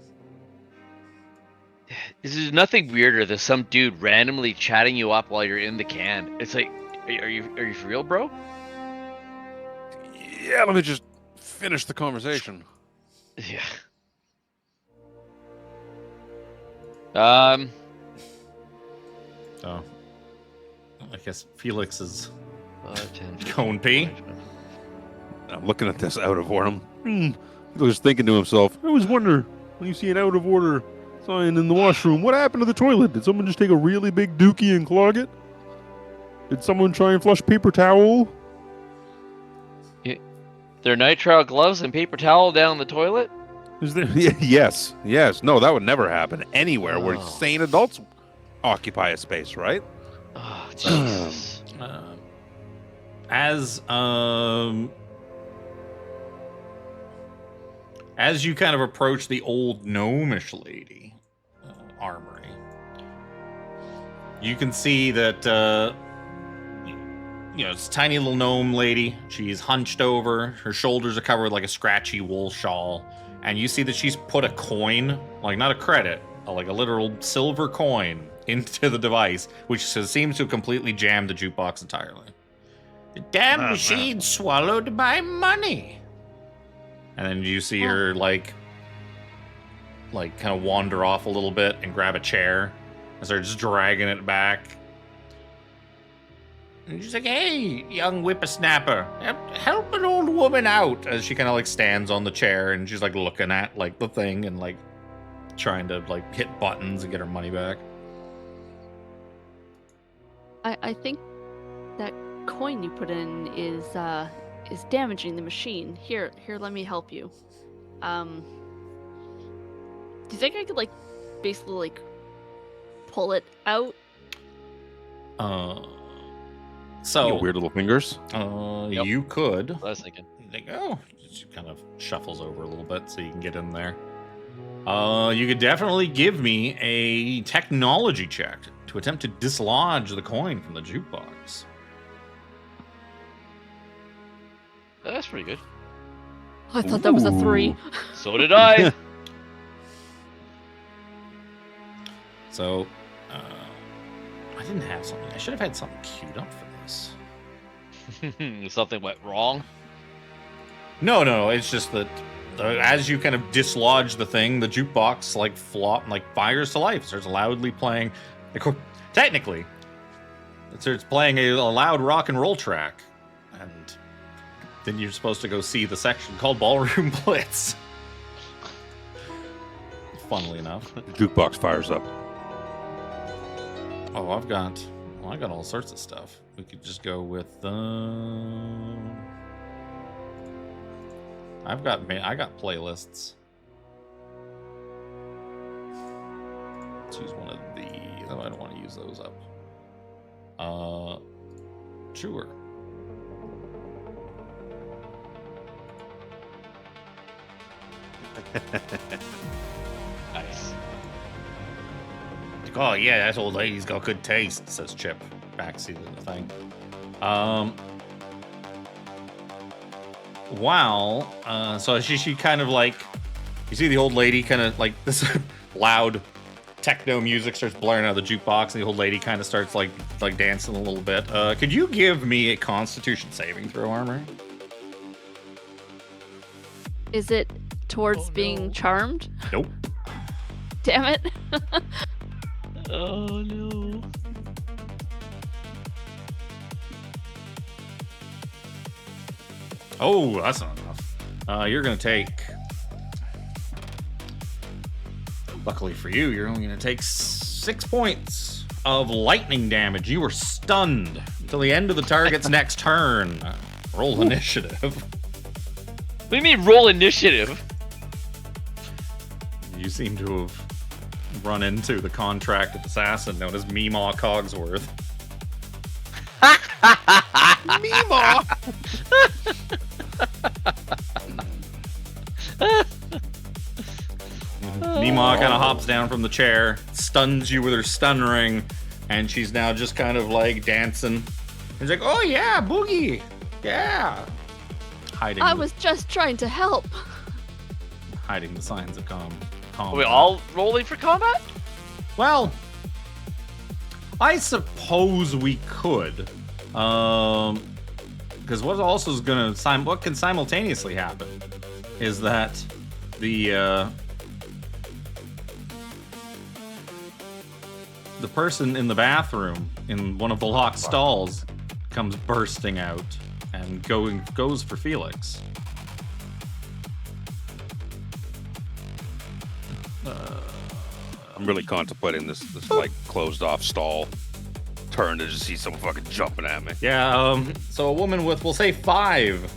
This is nothing weirder than some dude randomly chatting you up while you're in the can. It's like, are you for real, bro? Yeah, let me just finish the conversation. Yeah. So, I guess Felix is 5, 10, Cone P. I'm looking at this out of order. He was thinking to himself, I always wonder when you see an out of order sign in the washroom, what happened to the toilet? Did someone just take a really big dookie and clog it? Did someone try and flush paper towel? Their nitrile gloves and paper towel down the toilet? Is there? yes. No, that would never happen anywhere where Oh. sane adults occupy a space, right? Oh, Jesus. As you kind of approach the old gnomish lady, Armry, you can see that it's a tiny little gnome lady. She's hunched over. Her shoulders are covered with like a scratchy wool shawl. And you see that she's put a coin, like not a credit, like a literal silver coin into the device, which seems to have completely jammed the jukebox entirely. The damn machine swallowed my money. And then you see her like kind of wander off a little bit and grab a chair and start just dragging it back. And she's like, "Hey, young whippersnapper, help an old woman out." As she kind of like stands on the chair and she's like looking at like the thing and like trying to like hit buttons and get her money back. I think that coin you put in is damaging the machine. Here, let me help you. Do you think I could like basically like pull it out? So Your weird little fingers. Yep. You could. I was thinking. Like, she kind of shuffles over a little bit so you can get in there. You could definitely give me a technology check to attempt to dislodge the coin from the jukebox. That's pretty good. I thought that was a 3. Ooh. So did I. So, I didn't have something. I should have had something queued up for this. Something went wrong. No. It's just that as you kind of dislodge the thing, the jukebox like fires to life. It starts loudly playing. Technically, it starts playing a loud rock and roll track, and then you're supposed to go see the section called Ballroom Blitz. Funnily enough. The jukebox fires up. Oh, I got all sorts of stuff. We could just go with I got playlists. Let's use one of these. Oh, I don't want to use those up. Sure. Nice. Oh yeah, that old lady's got good taste, says Chip, backseat of the thing. So she kind of like, you see the old lady kind of like this loud techno music starts blaring out of the jukebox, and the old lady kind of starts like dancing a little bit. Could you give me a Constitution saving throw, Armor? Is it towards being charmed? Nope. Damn it. Oh no. Oh, that's not enough. You're gonna take. Luckily for you, you're only gonna take 6 points of lightning damage. You were stunned until the end of the target's next turn. Roll initiative. What do you mean roll initiative? You seem to have run into the contracted assassin known as M.A.A.C Cogsworth. M.A.A.C kind of hops down from the chair, stuns you with her stun ring, and she's now just kind of like dancing. And she's like, "Oh yeah, boogie, yeah." Hiding. I was just trying to help. hiding the signs of combat. Are we all rolling for combat? Well, I suppose we could. because what also is gonna what can simultaneously happen is that the person in the bathroom in one of the locked stalls comes bursting out and goes for Phelix. I'm really contemplating this like closed off stall turn to just see someone fucking jumping at me. Yeah, so a woman with, we'll say 5.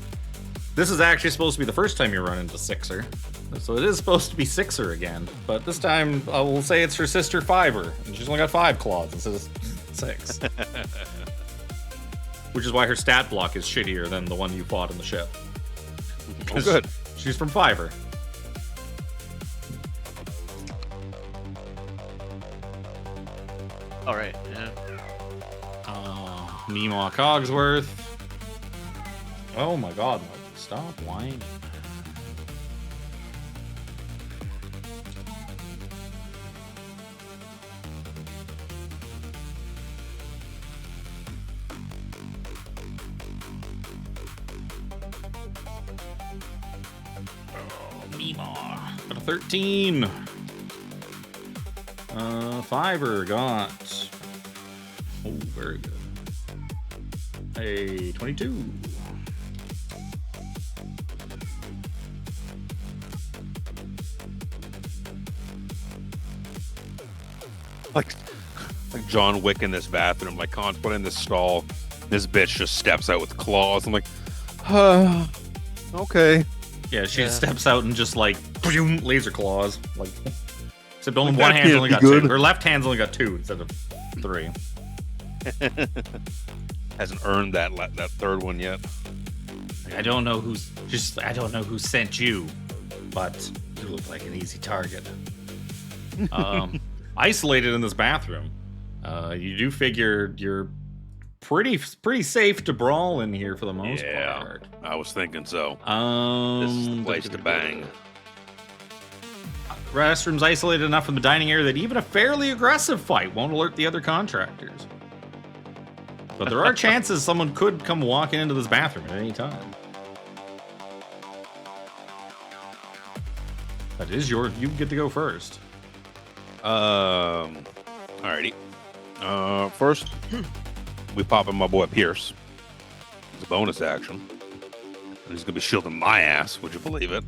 This is actually supposed to be the first time you run into Sixer. So it is supposed to be Sixer again. But this time, we'll say it's her sister Fiver. And she's only got 5 claws instead of 6. Which is why her stat block is shittier than the one you fought in the ship. Oh, good. She's from Fiver. All right. Yeah. Meemaw Cogsworth. Oh my god, stop whining. Meemaw. Got a 13. Fiver got. Oh, very good. A 22. Like John Wick in this bathroom, like contemplating this stall. This bitch just steps out with claws. I'm like, okay. Yeah, she steps out and just like boom, laser claws. Like, except only Like, one that hand's can't only be got good. 2. Her left hand's only got 2 instead of 3. Hasn't earned that third one yet. Like, I don't know who sent you, but you look like an easy target. Isolated in this bathroom. You do figure you're pretty safe to brawl in here for the most part. I was thinking so. This This is the place to bang. Restroom's isolated enough from the dining area that even a fairly aggressive fight won't alert the other contractors. But there are chances someone could come walking into this bathroom at any time. That is you get to go first. Alrighty. First, we pop in my boy Pierce. It's a bonus action. And he's gonna be shielding my ass. Would you believe it?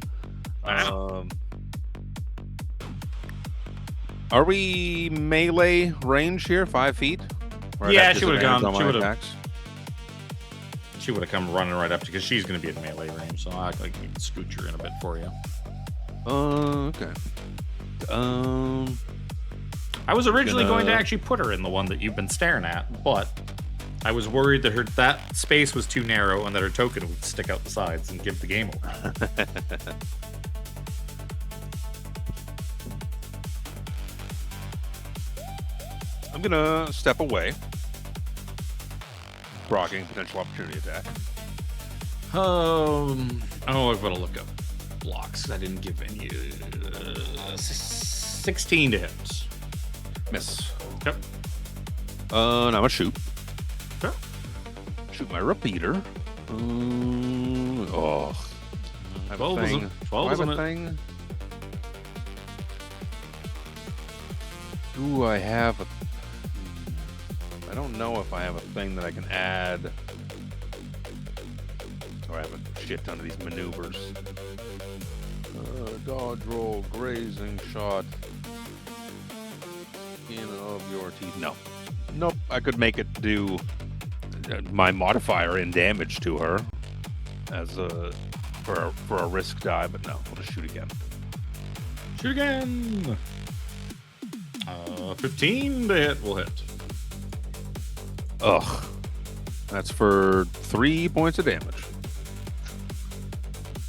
Are we melee range here? 5 feet? Or I'd Yeah, have she would've disadvantage gone- on she my would've- attacks? She would have come running right up to, because she's going to be in melee range, so I can scoot her in a bit for you. Okay. I was originally going to Gonna- actually put her in the one that you've been staring at, but I was worried that that space was too narrow and that her token would stick out the sides and give the game away. I'm gonna step away. Blocking potential opportunity attack. Oh, I've got to look up blocks. I didn't give any. 16 to hit. Miss. Yep. Now I'm gonna shoot. Okay. Shoot my repeater. Oh. I have a 12 is thing. a- 12 I is have a a thing. Do I have a... I don't know if I have a thing that I can add. Or I have a shit ton of these maneuvers. Dodge roll, grazing shot. Skin of your teeth. No. Nope. I could make it do my modifier in damage to her as a for a risk die, but no, we'll just shoot again. Shoot again. 15 to hit will hit. Ugh. That's for 3 points of damage.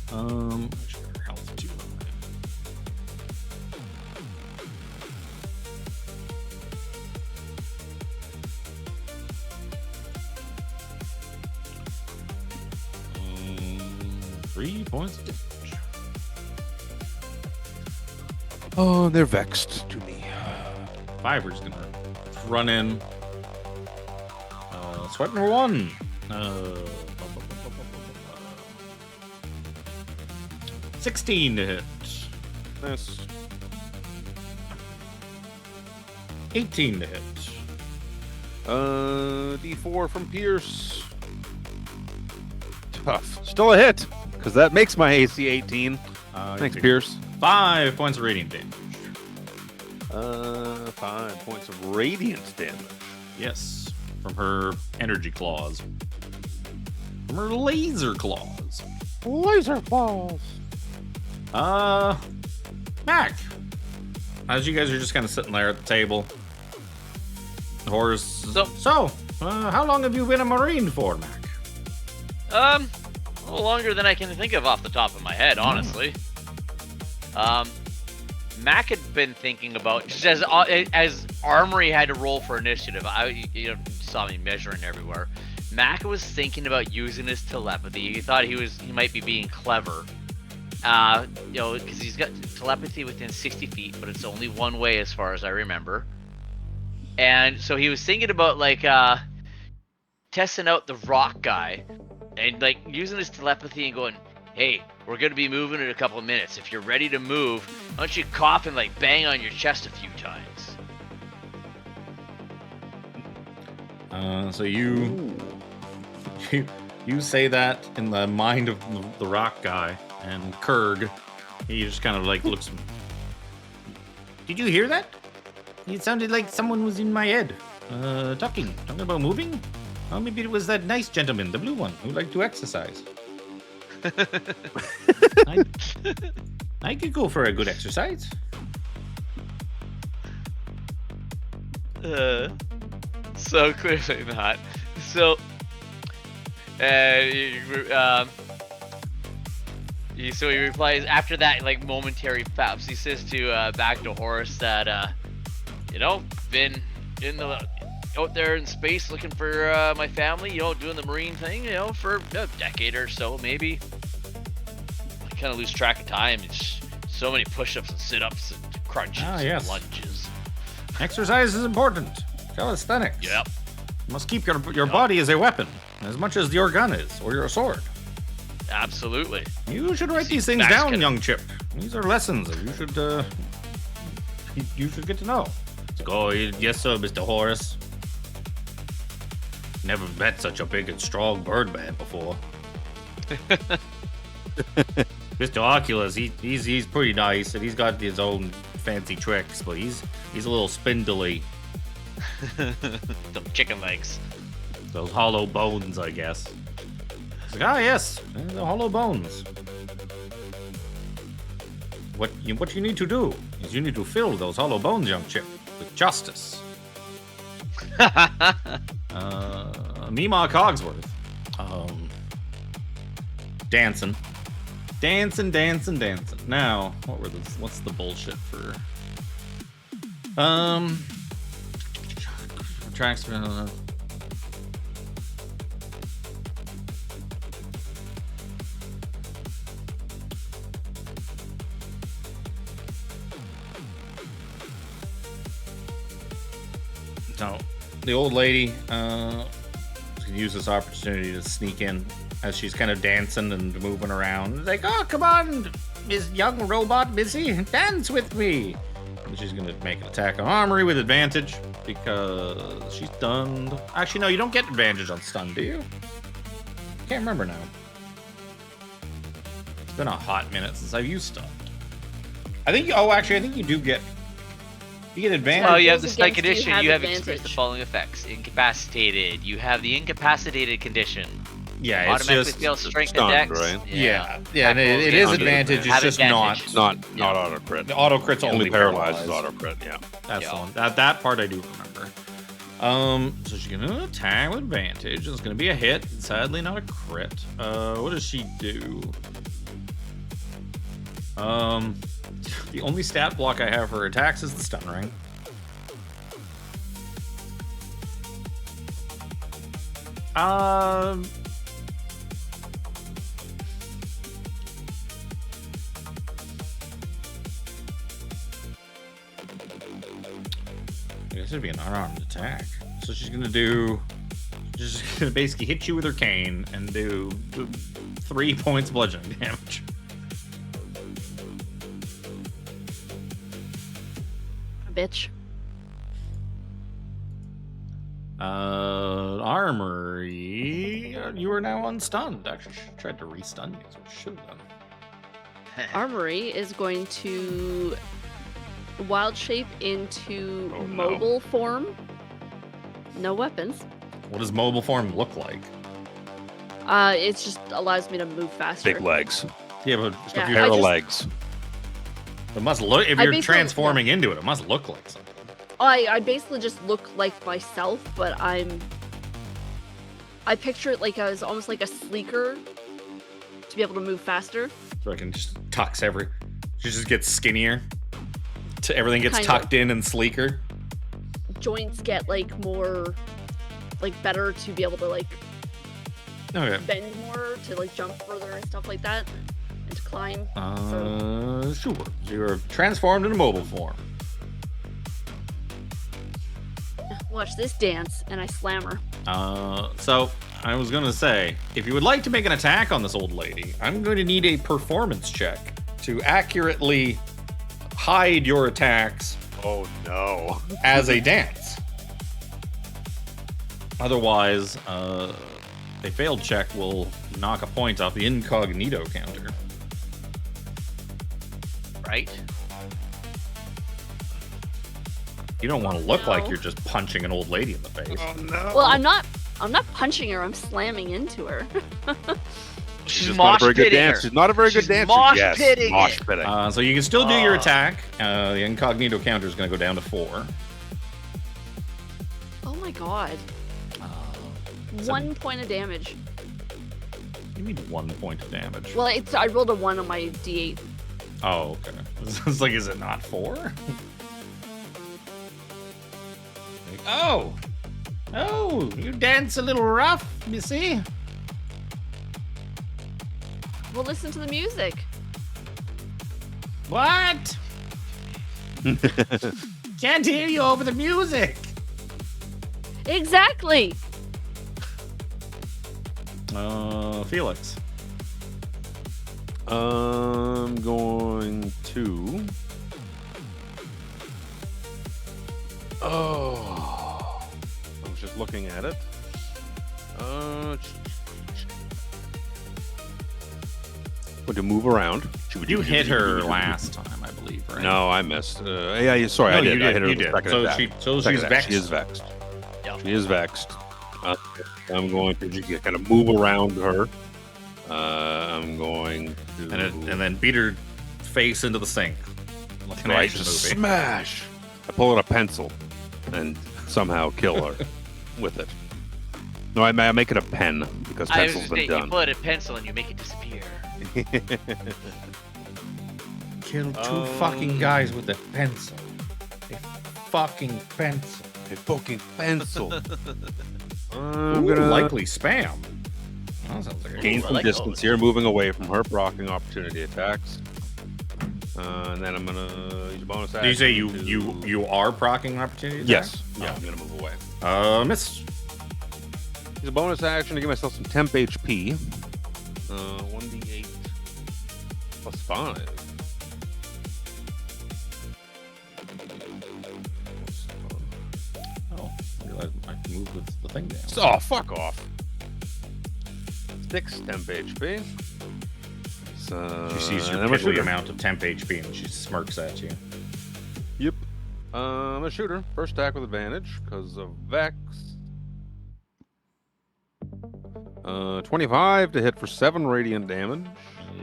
Sure, health too. Three points of damage. Oh, they're vexed to me. Fiver's gonna run in. Sweat number 1. 16 to hit. Miss. 18 to hit. D4 from Pierce. Tough. Still a hit, because that makes my AC 18. Thanks, Pierce. 5 points of radiant damage. 5 points of radiant damage. Yes, from her energy claws. From her laser claws. Laser balls. Mac. As you guys are just kind of sitting there at the table, Horace. How long have you been a Marine for, Mac? A little longer than I can think of off the top of my head, honestly. Mac had been thinking about, just as Armry had to roll for initiative. You saw me measuring everywhere. Mac was thinking about using his telepathy. He thought he might be being clever. Because he's got telepathy within 60 feet, but it's only one way as far as I remember. And so he was thinking about testing out the rock guy and using his telepathy and going, hey, we're going to be moving in a couple of minutes. If you're ready to move, why don't you cough and bang on your chest a few times? So you say that in the mind of the rock guy, and Kurg, he just kind of looks. Did you hear that? It sounded like someone was in my head, talking about moving. Oh, maybe it was that nice gentleman, the blue one, who liked to exercise. I could go for a good exercise. So clearly not. So, so he replies after that, momentary faps. He says to back to Horace that, been out there in space looking for my family. Doing the Marine thing. For a decade or so, maybe. I kind of lose track of time. It's so many push-ups and sit-ups and crunches and lunges. Exercise is important. Calisthenics. Yep. You must keep your body as a weapon, as much as your gun is, or your sword. Absolutely. You should write these things down, young chip. These are lessons that you should get to know. Yes, sir, Mr. Horace. Never met such a big and strong birdman before. Mr. Oculus, he's pretty nice, and he's got his own fancy tricks, but he's a little spindly. Some chicken legs. Those hollow bones, I guess. It's yes, the hollow bones. What you need to do is you need to fill those hollow bones, young chip, with justice. M.A.A.C. Cogsworth. Dancing. Now, what's the bullshit for? Tracks for No, the old lady can use this opportunity to sneak in as she's kind of dancing and moving around. It's like, oh, come on, Miss Young Robot Missy, dance with me. And she's going to make an attack on Armry with advantage because she's stunned. Actually, no, you don't get advantage on stun, do you? Can't remember now. It's been a hot minute since I've used stun. I think you do get... You get advantage. Oh, you have the Spike Against you condition. have You have advantage. experienced the following effects: incapacitated. You have the incapacitated condition. Yeah, it's Automatically just fail strength stunned, and dex. right? Yeah, and it is advantage. It's Have just advantage. not Not auto crit. the auto crit's Only only paralyzes paralyzed. auto crit. Yeah. That's Yeah. the one. That part I do remember. So she's gonna attack with advantage. It's gonna be a hit. Sadly, not a crit. What does she do? The only stat block I have for her attacks is the stun ring. I guess it'd be an unarmed attack. So she's gonna basically hit you with her cane and do 3 points bludgeoning damage. bitch. Armory, you are now unstunned. Actually, she tried to restun you, so it should have done. Armory is going to wild shape into Oh, no. mobile form. No weapons. What does mobile form look like? It just allows me to move faster. Big legs. Yeah, but Yeah, Pair of just- legs. it must look. If I you're basically- transforming into it, it must look like something. I basically just look like myself, but I picture it like I was almost like a sleeker to be able to move faster. So I can just tux every. She just gets skinnier. Everything gets Kind tucked in and sleeker. Joints get like more, like better to be able to like Okay. bend more to like jump further and stuff like that, and to climb. Sure. You're transformed into mobile form. Watch this dance, and I slam her. So I was gonna say, if you would like to make an attack on this old lady, I'm going to need a performance check to accurately hide your attacks Oh no. as a dance. Otherwise, a failed check will knock a point off the incognito counter. Right? You don't want to look like No. you're just punching an old lady in the face. Oh no. Well, I'm not punching her. I'm slamming into her. She's She's just not a mosh very good pitting dancer. her. She's not a very She's good dancer. mosh Yes, pitting mosh it. pitting. So you can still do your attack. The incognito counter is going to go down to 4. Oh my god. So- 1 point of damage. You need 1 point of damage. Well, I rolled a 1 on my d8. Oh, okay. It's like, is it not 4? Oh! Oh, you dance a little rough, you see? Well, listen to the music. What? Can't hear you over the music. Exactly. Felix. I'm going to. Oh, I was just looking at it. Going to move around. You hit her last time, I believe, right? No, I missed. Yeah, sorry, No, I did. you I hit her You with did. the second So attack. she's vexed. She is vexed. Yeah. She is vexed. I'm going to just kind of move around her. I'm going to. And then beat her face into the sink. Like an Right, action just movie. smash. I pull out a pencil and somehow kill her with it. No, I make it a pen because I was pencil's just been saying, done. you put a pencil and you make it disappear. Kill two fucking guys with a pencil. A fucking pencil. A fucking pencil. I'm Ooh, gonna likely spam. That sounds like a gain I some like distance those. here, moving away from her, blocking opportunity attacks. And then I'm gonna use a bonus action. Did you say to- you are proccing opportunity? Yes. Yeah, Oh. I'm gonna move away. Miss. Use a bonus action to give myself some temp HP. 1d8 plus 5. Oh, I realized I can move the thing down. Oh, fuck off. 6 temp HP. So, She sees and your I'm a piddly shooter. amount of temp HP and she smirks at you. Yep. I'm a shooter. First attack with advantage because of Vex. 25 to hit for 7 radiant damage.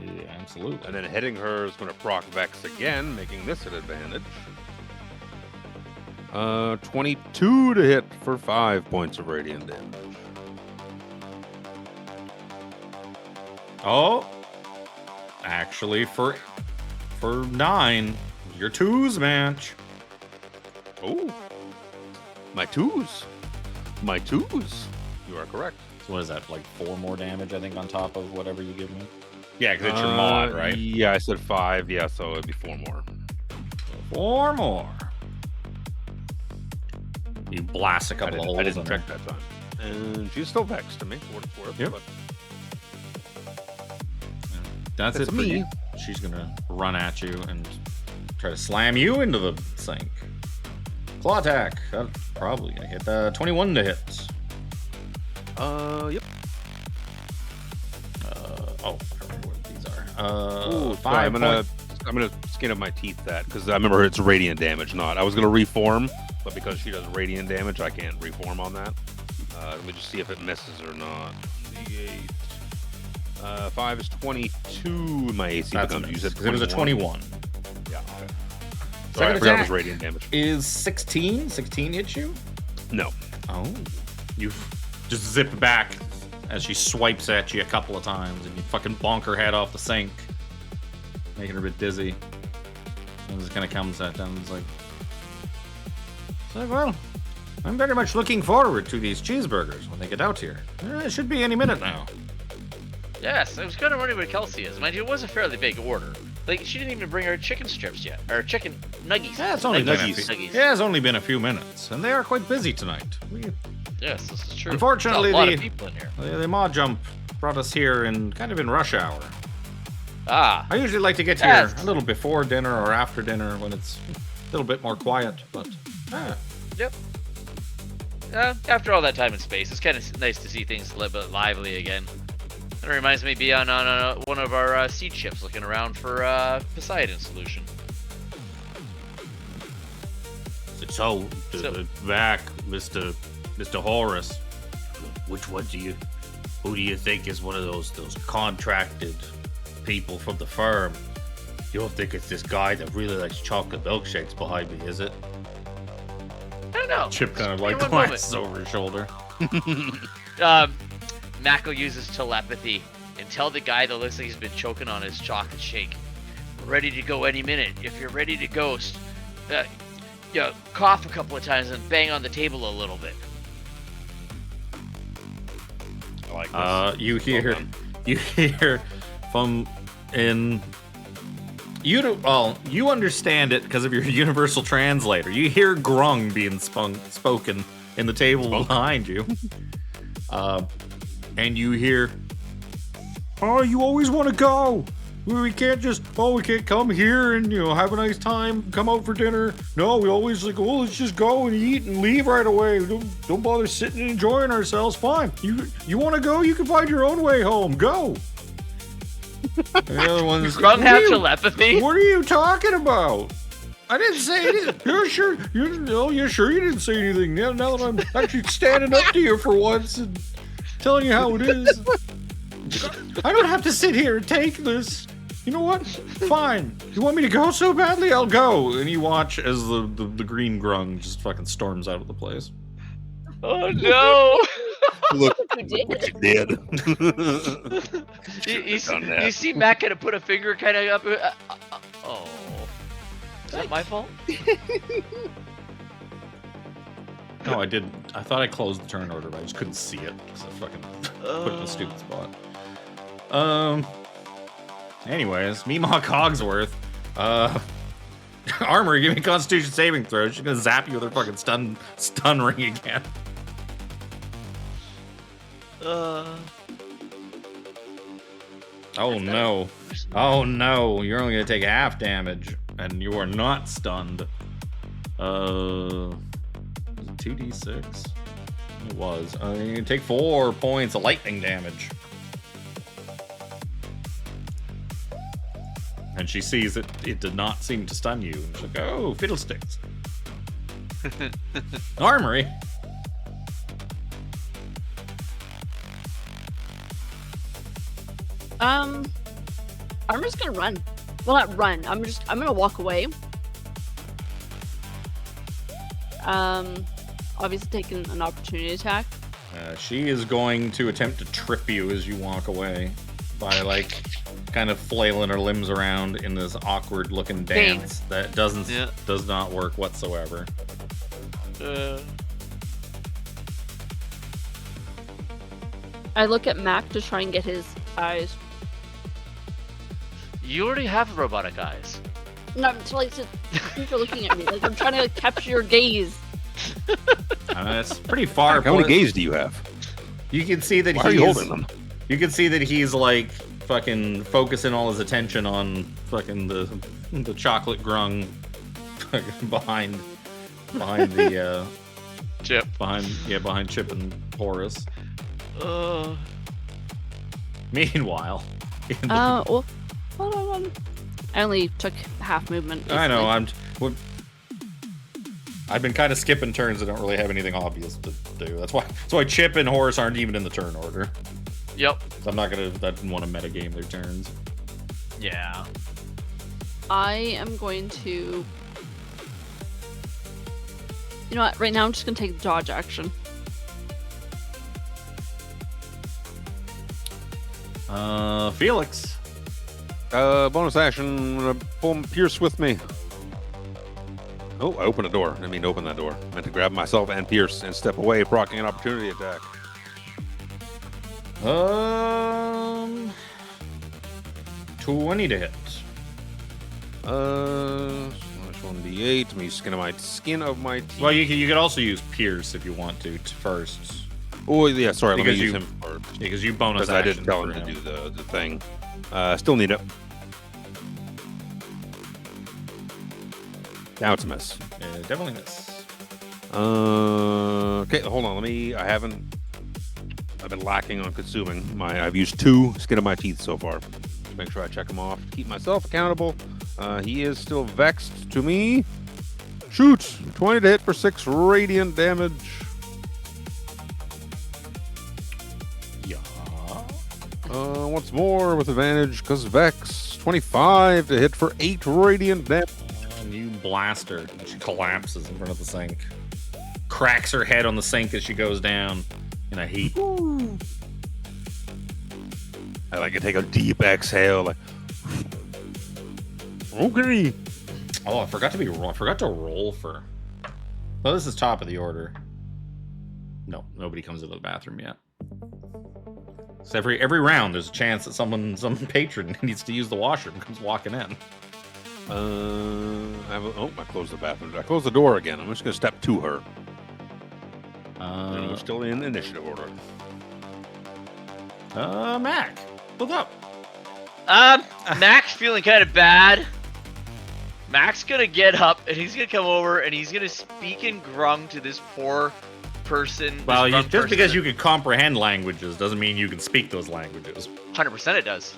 Yeah, absolutely. And then hitting her is going to proc Vex again, making this an advantage. 22 to hit for 5 points of radiant damage. Oh, actually, for 9, your 2s match. Oh, my 2s. My 2s. You are correct. So what is that, like 4 more damage, I think, on top of whatever you give me? Yeah, because it's your mod, right? Yeah, I said 5. Yeah, so it'd be 4 more. 4 more. You blast a couple of holes I didn't in check her. that time. And she's still vexed to me, for what it's worth. Yep. But That's That's it for me. you. She's gonna run at you and try to slam you into the sink. Claw attack. That's probably gonna hit. 21 to hit. Yep. I don't remember what these are. Ooh, sorry, 5 I'm gonna skin up my teeth that because I remember it's radiant damage. Not. I was gonna reform, but because she does radiant damage, I can't reform on that. Let me just see if it misses or not. D8. 5 is 22. My AC That's becomes. You said it was a 21. Yeah. Okay. Second Sorry, I forgot it attack was radiant damage. is 16. 16 hits you? No. Oh. You just zip back as she swipes at you a couple of times, and you fucking bonk her head off the sink, making her a bit dizzy. And just kind of comes at them and is like, well, I'm very much looking forward to these cheeseburgers when they get out here. It should be any minute now. Yes, I was kind of wondering where Kelsey is. Mind you, it was a fairly big order. Like, she didn't even bring her chicken strips yet. Or chicken nuggies. Yeah, it's only been Nuggies. yeah, it's only been a few minutes, and they are quite busy tonight. Yes, this is true. Unfortunately, There's a lot of people in here. The Ma Jump brought us here in kind of in rush hour. Ah, I usually like to get here a little before dinner or after dinner when it's a little bit more quiet, but yep. After all that time and space, it's kind of nice to see things a little bit lively again. It reminds me of being on one of our seed ships looking around for Poseidon solution. So, back, Mr. Horace. Who do you think is one of those contracted people from the firm? You don't think it's this guy that really likes chocolate milkshakes behind me, is it? I don't know. Chip kind of like One glances over his shoulder. Mac will use his telepathy and tell the guy that looks like he's been choking on his chocolate shake, "We're ready to go any minute. If you're ready to ghost, cough a couple of times and bang on the table a little bit." I like this. You hear from you understand it because of your universal translator. You hear grung being spoken in the table behind you. And you hear, "Oh, you always want to go. We can't come here and, have a nice time, come out for dinner. No, we always like, oh, let's just go and eat and leave right away. Don't bother sitting and enjoying ourselves. Fine. You want to go? You can find your own way home. Go." And the other one's, Grung have telepathy? "What are you talking about? I didn't say anything." "You're sure? You're sure you didn't say anything. Now that I'm actually standing up to you for once and telling you how it is. I don't have to sit here and take this. You know what? Fine. You want me to go so badly? I'll go." And you watch as the green grung just fucking storms out of the place. Oh no! Look You what did. you did. You see Mac kind of put a finger kind of up. Oh. Is that my fault? No, I didn't. I thought I closed the turn order, but I just couldn't see it because I fucking put it in a stupid spot. Anyways, M.A.A.C Cogsworth. Armry, give me a Constitution saving throw. She's gonna zap you with her fucking stun ring again. Oh no. Oh no. You're only gonna take half damage, and you are not stunned. 2d6? It was. You can take 4 points of lightning damage. And she sees it did not seem to stun you. And she's like, "Oh, fiddlesticks." Armory. Armor's gonna run. Well, not run. I'm gonna walk away. Obviously taking an opportunity attack. She is going to attempt to trip you as you walk away by kind of flailing her limbs around in this awkward looking dance that does not work whatsoever. I look at Mac to try and get his eyes. You already have robotic eyes. No, it's like you're looking at me. Like I'm trying to capture your gaze. It's pretty far. How many gaze do you have? You can see that Why are you holding them? You can see that he's like fucking focusing all his attention on fucking the chocolate grung behind behind the Chip. behind Chip and Horace. Uh, Meanwhile, Well, hold on. I only took half movement. I know basically. I've been kind of skipping turns that don't really have anything obvious to do. That's why Chip and Horace aren't even in the turn order. yep. I didn't want to metagame their turns. Yeah. I am going to. You know what? Right now, I'm just gonna take the dodge action. Phelix. Bonus action, pull Pierce with me. Oh, I opened a door. I mean, open that door. I meant to grab myself and Pierce and step away, proccing an opportunity attack. 20 to hit. Slash 1d8. Me skin of my teeth. Well, you could also use Pierce if you want to first. Oh, yeah, sorry. Let me Because use you- him first. Because you bonus Because I action didn't tell him for to do the thing. Still need it. Now it's a miss. Definitely miss. Okay, hold on. I've been lacking on consuming. I've used 2 skin of my teeth so far. Just make sure I check them off. Keep myself accountable. He is still vexed to me. Shoot! 20 to hit for 6 radiant damage. Yeah. Once more with advantage, because Vex. 25 to hit for 8 radiant damage. And you blast her. And she collapses in front of the sink. Cracks her head on the sink as she goes down in a heap. I like to take a deep exhale. Like, Okay. Oh, I forgot to roll for. Well, this is top of the order. No, nobody comes into the bathroom yet. So every round, there's a chance that some patron needs to use the washroom comes walking in. I closed the bathroom. I closed the door again. I'm just going to step to her. And we're still in initiative order. Mac, what's up? Mac's feeling kind of bad. Mac's gonna get up and he's gonna come over and he's gonna speak in Grung to this poor person. Well, just because you can comprehend languages doesn't mean you can speak those languages. 100% it does.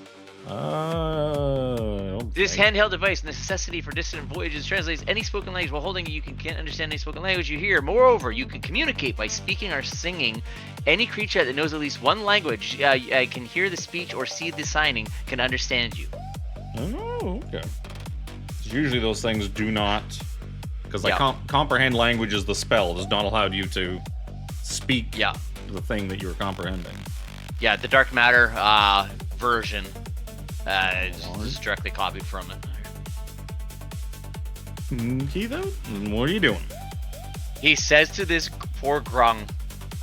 This handheld device, necessity for distant voyages, translates any spoken language while holding it. You can't understand any spoken language you hear. Moreover, you can communicate by speaking or singing. Any creature that knows at least one language can hear the speech or see the signing can understand you. Oh, okay. Usually those things do not, because like Yeah. comprehend language is the spell does not allow you to speak Yeah. the thing that you're comprehending. Yeah, the dark matter version is directly copied from it. Okay, though. What are you doing? He says to this poor Grung,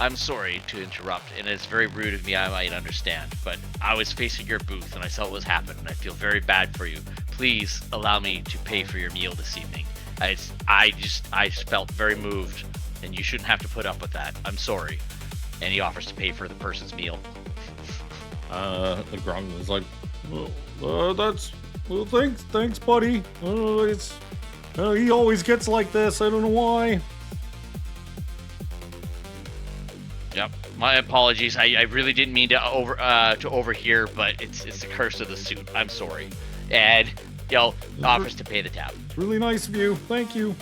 I'm sorry to interrupt, and it's very rude of me, I might understand, but I was facing your booth and I saw what was happening, and I feel very bad for you. Please allow me to pay for your meal this evening. I just felt very moved, and you shouldn't have to put up with that. I'm sorry. And he offers to pay for the person's meal. The Grung is like, thanks, buddy. He always gets like this. I don't know why. Yep. My apologies. I really didn't mean to overhear, but it's the curse of the suit. I'm sorry. And offers to pay the tab. Really nice of you. Thank you.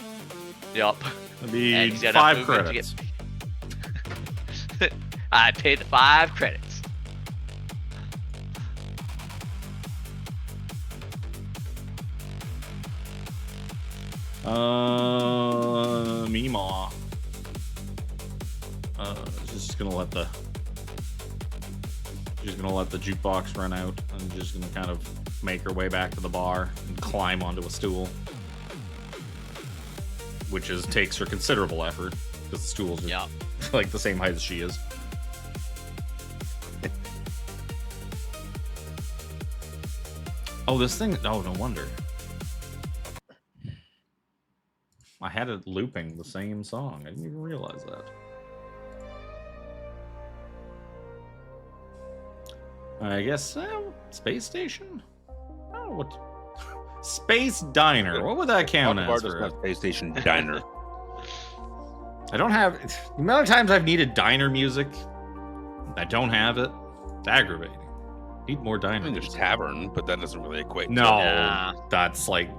Yep. That'd be And he's got 5 enough movement to credits. I paid the 5 credits. M.A.A.C. Just gonna let the jukebox run out, and just gonna kind of make her way back to the bar and climb onto a stool, which takes her considerable effort because the stools are Yep. like the same height as she is. Oh, this thing. Oh, no wonder. I had it looping the same song. I didn't even realize that. I guess space station. Oh, what? Space diner. What would that count as? Space Station Diner. I don't have the amount of times I've needed diner music. I don't have it. It's aggravating. Need more I diner mean, there's music. tavern, but that doesn't really equate. No, Nah. that's like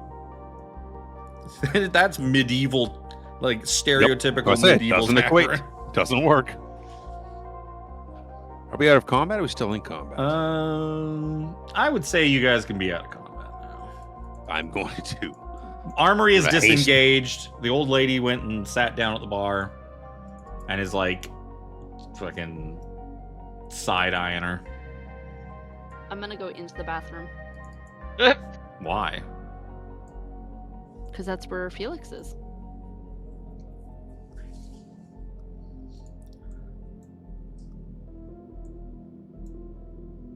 that's medieval, like stereotypical I say, medieval doesn't equate. tavern. Doesn't work. Are we out of combat? Or are we still in combat? I would say you guys can be out of combat now. I'm going to. Armory is What a haste. disengaged. The old lady went and sat down at the bar and is like fucking side-eyeing her. I'm gonna go into the bathroom Why? because that's where Felix is.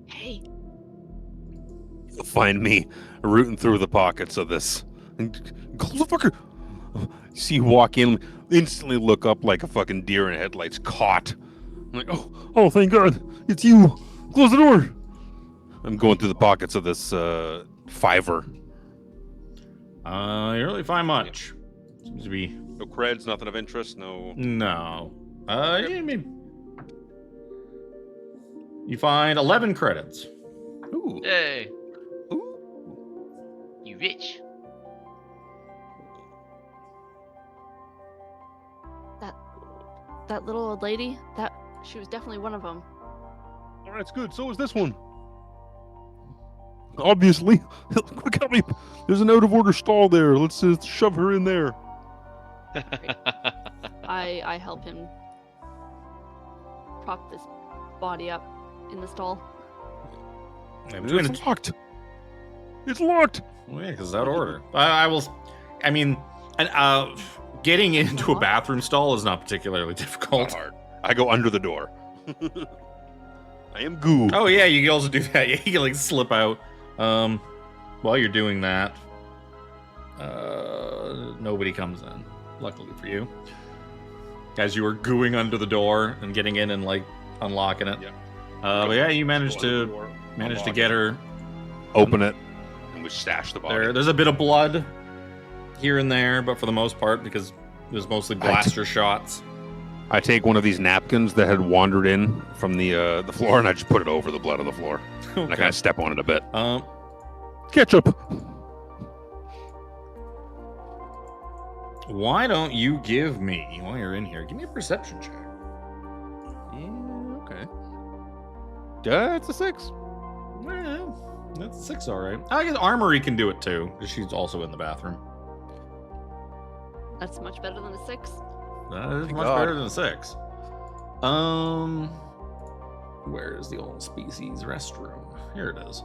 Hey, You'll find me rooting through the pockets of this. Fucker. See you walk in, instantly look up like a fucking deer in headlights, caught. I'm like, Oh, thank God. It's you. Close the door. I'm going through the pockets of this fiver. You really find much. Seems to be No creds, nothing of interest, no. no. I mean, you find 11 credits. Ooh. Hey, Ooh. you rich. that little old lady, she was definitely one of them. All right, it's good. So is this one. Obviously. Quick, help me. There's an out-of-order stall there. Let's shove her in there. I help him prop this body up in the stall. It's locked. It's locked. Well, yeah, because it's out of order. I will. I mean, and getting into a bathroom stall is not particularly Not difficult. hard. I go under the door. I am goo. Oh yeah, you can also do that. Yeah, you can like slip out. While you're doing that, nobody comes in. Luckily for you, as you were gooing under the door and getting in and like unlocking it. Yeah. But yeah, you managed Go under the to door, managed to unlock get it, her. Open it, and we stash the body. There's a bit of blood here and there, but for the most part, because it was mostly blaster shots. I take one of these napkins that had wandered in from the floor, and I just put it over the blood on the floor. And I kind of step on it a bit. Ketchup. Why don't you give me, while you're in here, give me a perception check. Yeah, okay. It's a 6. Well, that's 6, all right. I guess Armory can do it too, because she's also in the bathroom. That's much better than a 6. That is Thank much God. better than a 6. Where's the old species restroom? Here it is.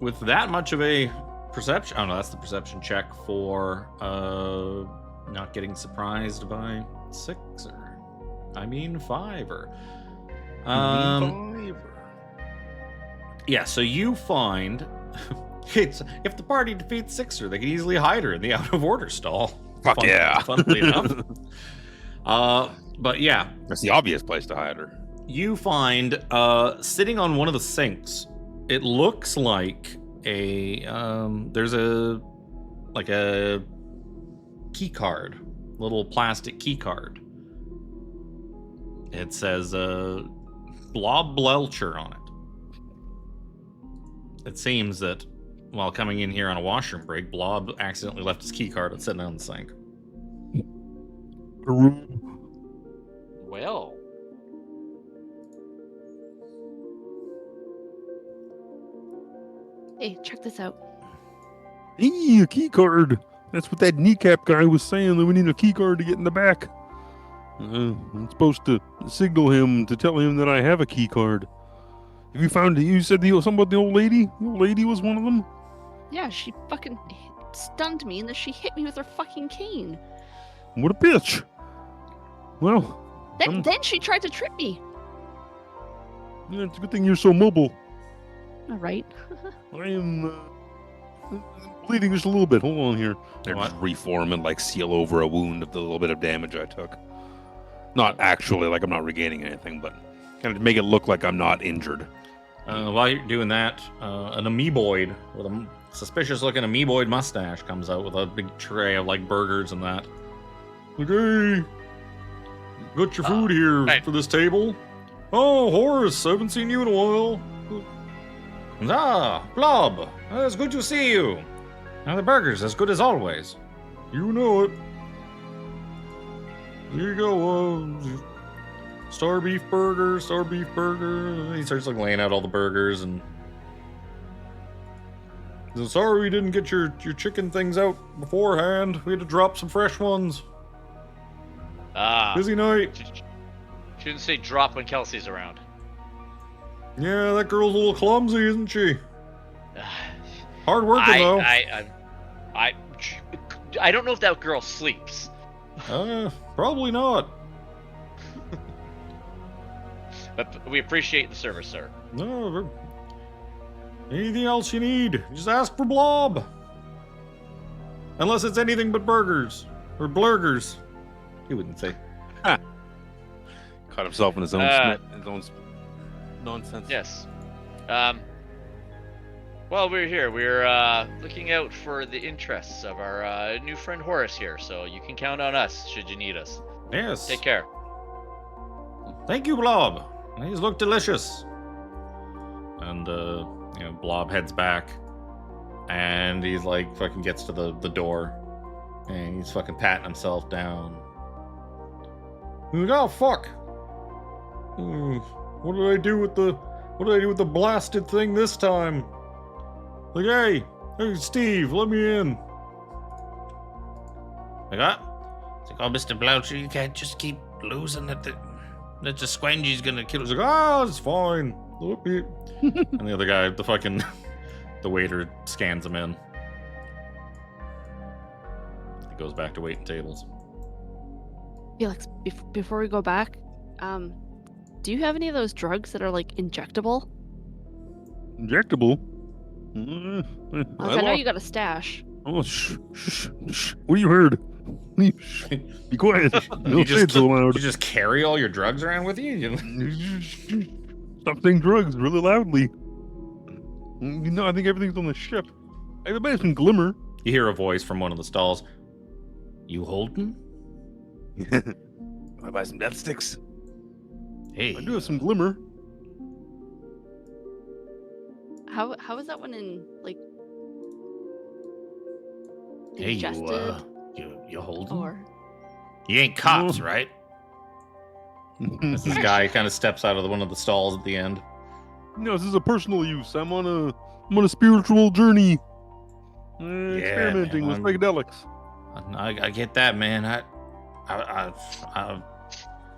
With that much of a perception, oh no, that's the perception check for not getting surprised by 6 or I mean 5 or yeah, so you find it's if the party defeats Sixer, they can easily hide her in the out of order stall. Fuck yeah. Funnily enough. But yeah, That's the obvious place to hide her. you find sitting on one of the sinks, it looks like a there's a key card, little plastic key card. It says Blob Blelcher on it. It seems that while coming in here on a washroom break, Blob accidentally left his key card sitting on the sink. Well, Hey, check this out. Hey, a key card. That's what that kneecap guy was saying, that we need a key card to get in the back. I'm supposed to signal him to tell him that I have a key card. Have you found it? You said something about the old lady? The old lady was one of them? Yeah, she fucking stunned me and then she hit me with her fucking cane. What a bitch. Well, Then she tried to trip me. yeah, it's a good thing you're so mobile. All right. I am bleeding just a little bit. Hold on here. I What? just reform and like seal over a wound of the little bit of damage I took. Not actually like I'm not regaining anything, but kind of make it look like I'm not injured. While you're doing that, an amoeboid with a suspicious-looking amoeboid mustache comes out with a big tray of like burgers and that. Okay. Got your food here right. for this table. Oh, Horace, I haven't seen you in a while. Ah, Blob, it's good to see you. And the burger's as good as always. You know it. Here you go, star beef burger. And he starts like laying out all the burgers and... So sorry we didn't get your chicken things out beforehand. We had to drop some fresh ones. Busy night. Shouldn't say drop when Kelsey's around. Yeah, that girl's a little clumsy, isn't she? Hard worker, though. I don't know if that girl sleeps. Probably not. But we appreciate the service, sir. No, anything else you need, just ask for Blob. Unless it's anything but burgers. Or blurgers. He wouldn't say. Caught himself in his own nonsense. Yes. Well, we're here. We're looking out for the interests of our new friend Horace here, so you can count on us should you need us. Yes. Take care. Thank you, Blob. These look delicious. And, Blob heads back. And he's like, fucking gets to the door. And he's fucking patting himself down. He's like, oh, fuck. What did I do with the blasted thing this time? Like, hey, Steve, let me in. Like, it's like, oh, Mr. Bloucher, you can't just keep losing at the squangy's gonna kill us. Like, it's fine. Let me. And the other guy, the waiter scans him in. He goes back to waiting tables. Felix, before we go back, do you have any of those drugs that are like injectable? Injectable? I know you got a stash. Oh, shh. What you heard? Be quiet. You Don't say it so loud. just carry all your drugs around with you? Stop saying drugs really loudly. I think everything's on the ship. I bet some glimmer. You hear a voice from one of the stalls. You Holden? I buy some death sticks. Hey. I do have some glimmer. How is that one in like Hey, ingested? you Holden? Or You ain't cops, right? This guy kind of steps out of one of the stalls at the end. No, this is a personal use. I'm on a spiritual journey. Experimenting with psychedelics. I get that, man. I've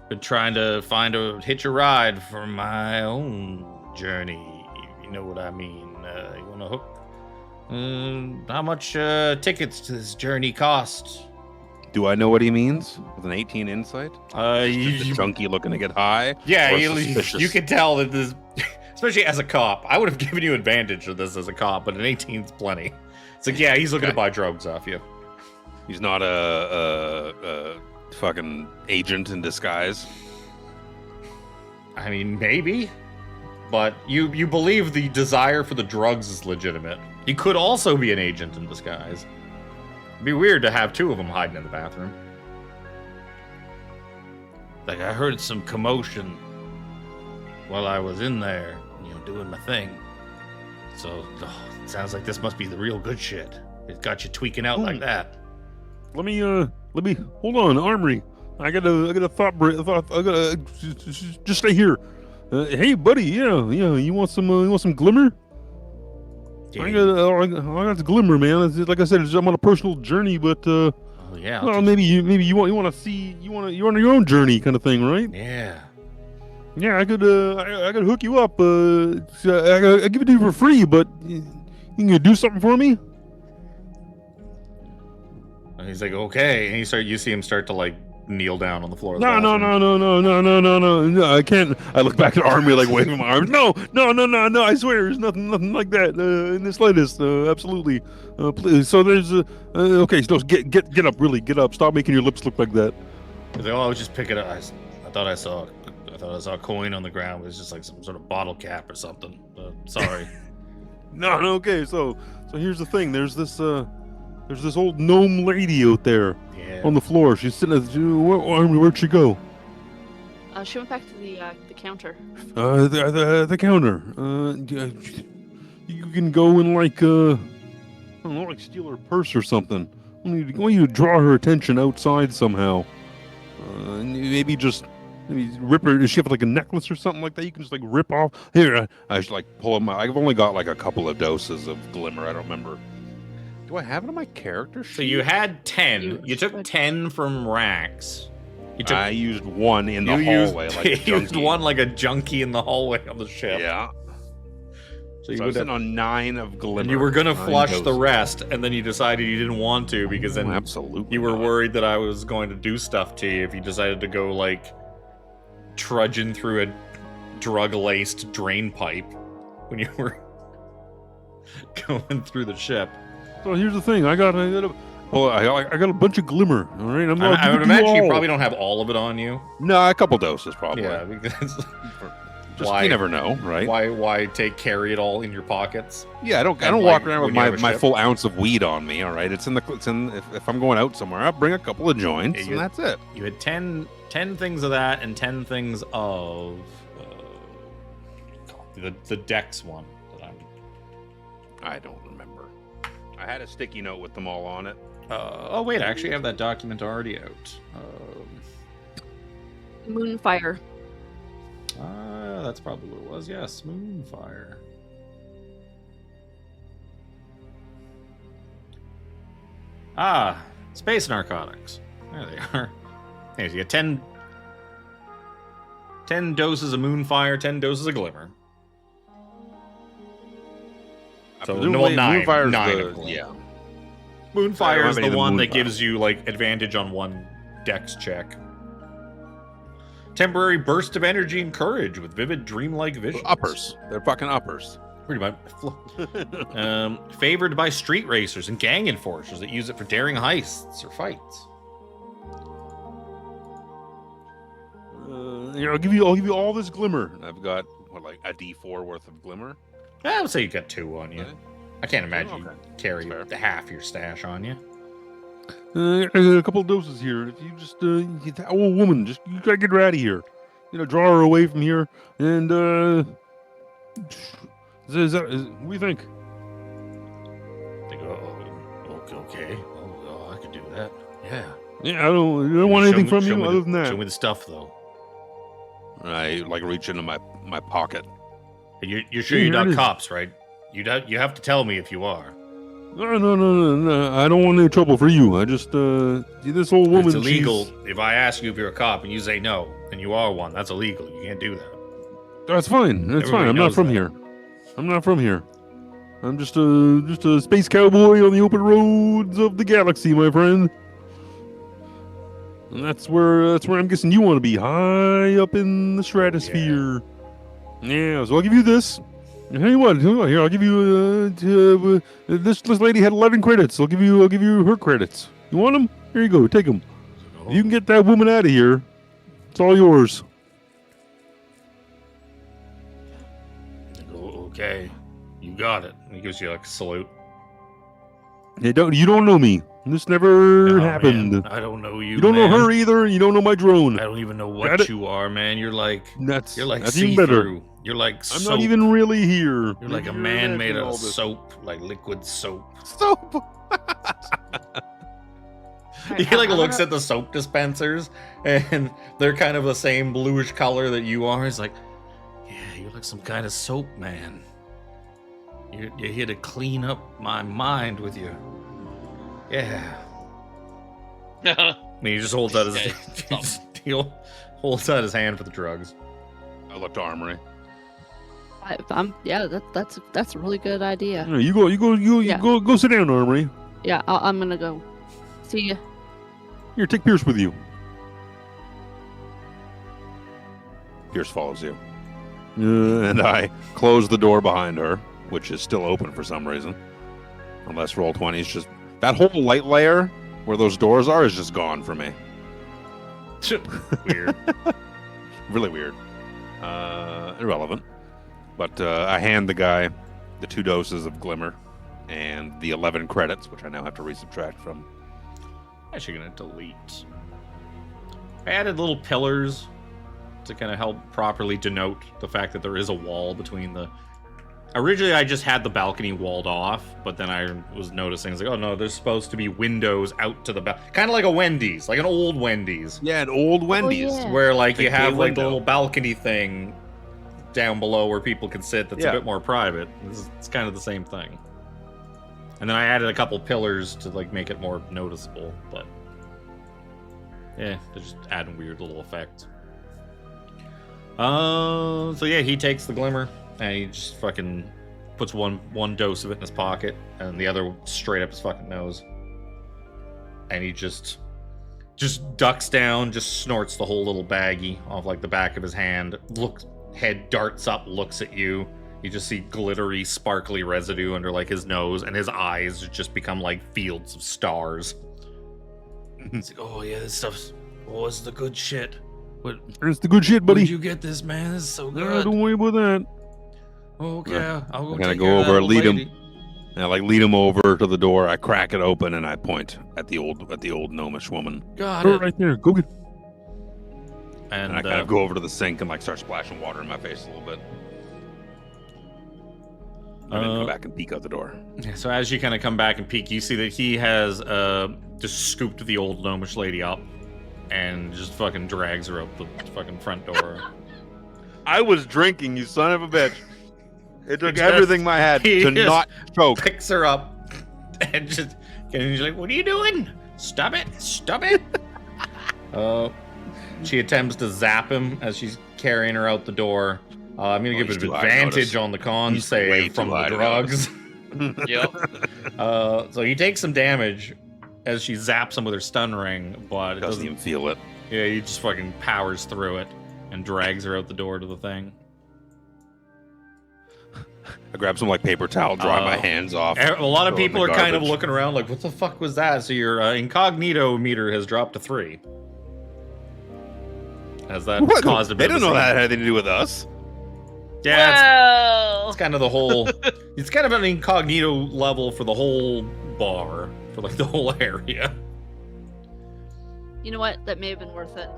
been trying to hitch a ride for my own journey. You know what I mean? You want to hook? How much tickets to this journey cost? Do I know what he means? With an 18 insight? You Junkie looking to get high? Yeah, Or you suspicious? can tell that this, especially as a cop, I would have given you advantage of this as a cop, but an 18's plenty. It's like, yeah, he's looking to buy drugs off you. He's not a fucking agent in disguise. I mean, maybe, but you believe the desire for the drugs is legitimate. He could also be an agent in disguise. It'd be weird to have two of them hiding in the bathroom. Like, I heard some commotion while I was in there, doing my thing. So, it sounds like this must be the real good shit. It got you tweaking out like that. Let me hold on, Armry. I got a thought. I gotta just stay here. Hey, buddy. Yeah. You want some glimmer? Yeah. I got the glimmer, man. Like I said, I'm on a personal journey, but yeah. well, maybe you want to see you're on your own journey, kind of thing, right? Yeah. Yeah, I could hook you up. I give it to you for free, but you can do something for me. And he's like, okay. And you see him start to like kneel down on the floor. No, I can't. I look back at Armry, like waving my arms. No, I swear, there's nothing like that in the slightest. Absolutely. Please. So there's okay. So get up, really, get up. Stop making your lips look like that. He's like, oh, I was just picking up. I thought I saw a coin on the ground. It was just like some sort of bottle cap or something. Sorry. No, okay. So here's the thing. There's this There's this old gnome lady out there Yeah. on the floor. She's sitting at Armry, where'd she go? She went back to the counter. The counter. You can go and like I don't know, like steal her purse or something. I want you to draw her attention outside somehow. Maybe rip her. Does she have like a necklace or something like that? You can just like rip off. Here, I should like pull them out. I've only got like a couple of doses of glimmer. I don't remember. Do I have it on my character sheet? So you had 10. You took should. 10 from Rax. You took. I used one in the you hallway. used, Like a you used junkie. one like a junkie in the hallway of the ship. Yeah. So you So I would was have. sitting on 9 of glimmer. And you were gonna 9 flush the doses. rest, and then you decided you didn't want to because then Absolutely. you were not. worried that I was going to do stuff to you if you decided to go like trudging through a drug-laced drain pipe when you were going through the ship. So here's the thing. I got a bunch of glimmer. All right. I would imagine you probably don't have all of it on you. No, a couple doses probably. Yeah, because Just why? you never know, right? Why carry it all in your pockets? Yeah, I don't And, walk like, around with when you have a my ship? full ounce of weed on me. All right, if I'm going out somewhere, I'll bring a couple of joints, Yeah, and that's it. You had 10 things of that and 10 things of the Dex one. That I don't remember. I had a sticky note with them all on it. oh wait, I actually have that document already out. Moonfire. That's probably what it was. Yes, Moonfire. Space narcotics. There they are. Hey, so you get 10 doses of Moonfire, 10 doses of Glimmer. So, Presumably, 9 Moonfire's nine the- of Glimmer. yeah. I Moonfire don't is have any the of the one that Moonfire. gives you like advantage on one Dex check. Temporary burst of energy and courage with vivid dreamlike visions. Uppers. They're fucking uppers. Pretty much. Favored by street racers and gang enforcers that use it for daring heists or fights. Here, I'll give you all this glimmer. I've got like a D4 worth of glimmer. I would say you got 2 on you. Okay. I can't imagine you Okay. carry Fair. the half your stash on you. I got a couple of doses here. If you just, that old woman, just you gotta get her out of here. Draw her away from here. And what do you think? They go, okay. Oh, I could do that. Yeah. Yeah, I don't want anything from you other than Show that. me the stuff, though. I like reach into my pocket. You're sure Yeah, you're here it not is. cops, right? You have to tell me if you are. No. I don't want any trouble for you. I just this old woman. It's illegal. she's- If I ask you if you're a cop and you say no, and you are one, that's illegal. You can't do that. That's fine. That's fine. Everybody I'm not knows from that. here. I'm not from here. I'm just a space cowboy on the open roads of the galaxy, my friend. And that's where I'm guessing you want to be, high up in the stratosphere. Yeah. So I'll give you this. And tell you what, here I'll give you this lady had 11 credits. I'll give you her credits. You want them? Here you go. Take them. If you can get that woman out of here, it's all yours. Okay, you got it. He gives you like a salute. You don't know me. This never Oh, happened. man, I don't know you. You don't know man. her either. You don't know my drone. I don't even know Got what it? you are, man. You're like That's see even better. through. You're like I'm soap. not even really here. You're like a Maybe man made imagining out all of this. soap, like liquid soap. Soap. He like looks at the soap dispensers, and they're kind of the same bluish color that you are. He's like, yeah, you're like some kind of soap man. You're here to clean up my mind with you. Yeah. I mean, he just holds out his he holds out his hand for the drugs. I looked to Armory. That's a really good idea. You go sit down, Armory. Yeah, I'm gonna go. See ya. Here, take Pierce with you. Pierce follows you. And I close the door behind her, which is still open for some reason. Unless roll 20 is just that whole light layer where those doors are is just gone for me. Weird. Really weird. Irrelevant. But I hand the guy the 2 doses of glimmer. and the 11 credits, which I now have to resubtract from. Actually gonna delete. I added little pillars to kind of help properly denote the fact that there is a wall between the... Originally, I just had the balcony walled off, but then I was noticing, it's like, oh no, there's supposed to be windows out to the back. Kind of like a Wendy's, like an old Wendy's. Yeah, an old Wendy's. yeah. Where, like, Big you have, bay like, the window. little balcony thing down below where people can sit that's Yeah. a bit more private. It's kind of the same thing. And then I added a couple pillars to, like, make it more noticeable, but... Yeah, they're just adding weird little effects. So yeah, he takes the glimmer, and he just fucking puts one dose of it in his pocket, and the other straight up his fucking nose. And he just ducks down, just snorts the whole little baggie off like the back of his hand. Head darts up, looks at you. You just see glittery, sparkly residue under like his nose, and his eyes just become like fields of stars. It's like, oh yeah, this stuff's this is the good shit. It's the good shit, buddy. Where'd you get this, man? This is so No, good. don't worry about that. Okay, I'll go I gotta take go care of over, that lead him. lady. And I like lead him over to the door. I crack it open and I point at the old gnomish woman. Got Put it it. right there. Go get. And And I kind of go over to the sink and like start splashing water in my face a little bit. And then go back and peek out the door. yeah, so as you kind of come back and peek, you see that he has just scooped the old gnomish lady up and just fucking drags her up the fucking front door. I was drinking, you son of a bitch. It took Just- everything I had he to just not choke. Picks her up and she's like, "What are you doing? Stop it! Stop it!" She attempts to zap him as she's carrying her out the door. I'm gonna give he's it too an high to advantage notice. on the con He's way save too from the high to drugs. Yep. So he takes some damage as she zaps him with her stun ring, but it Doesn't doesn't. even feel it. Yeah, he just fucking powers through it and drags her out the door to the thing. I grab some like paper towel, dry my Oh. hands off. A lot of throw it in people the are kind of garbage. looking around like, what the fuck was that? So your incognito meter has dropped to 3. Has that What? caused a They bit don't of a know scene? that had anything to do with us. Yeah, Well, it's kind of the whole... it's kind of an incognito level for the whole bar, for like the whole area. You know what? That may have been worth it.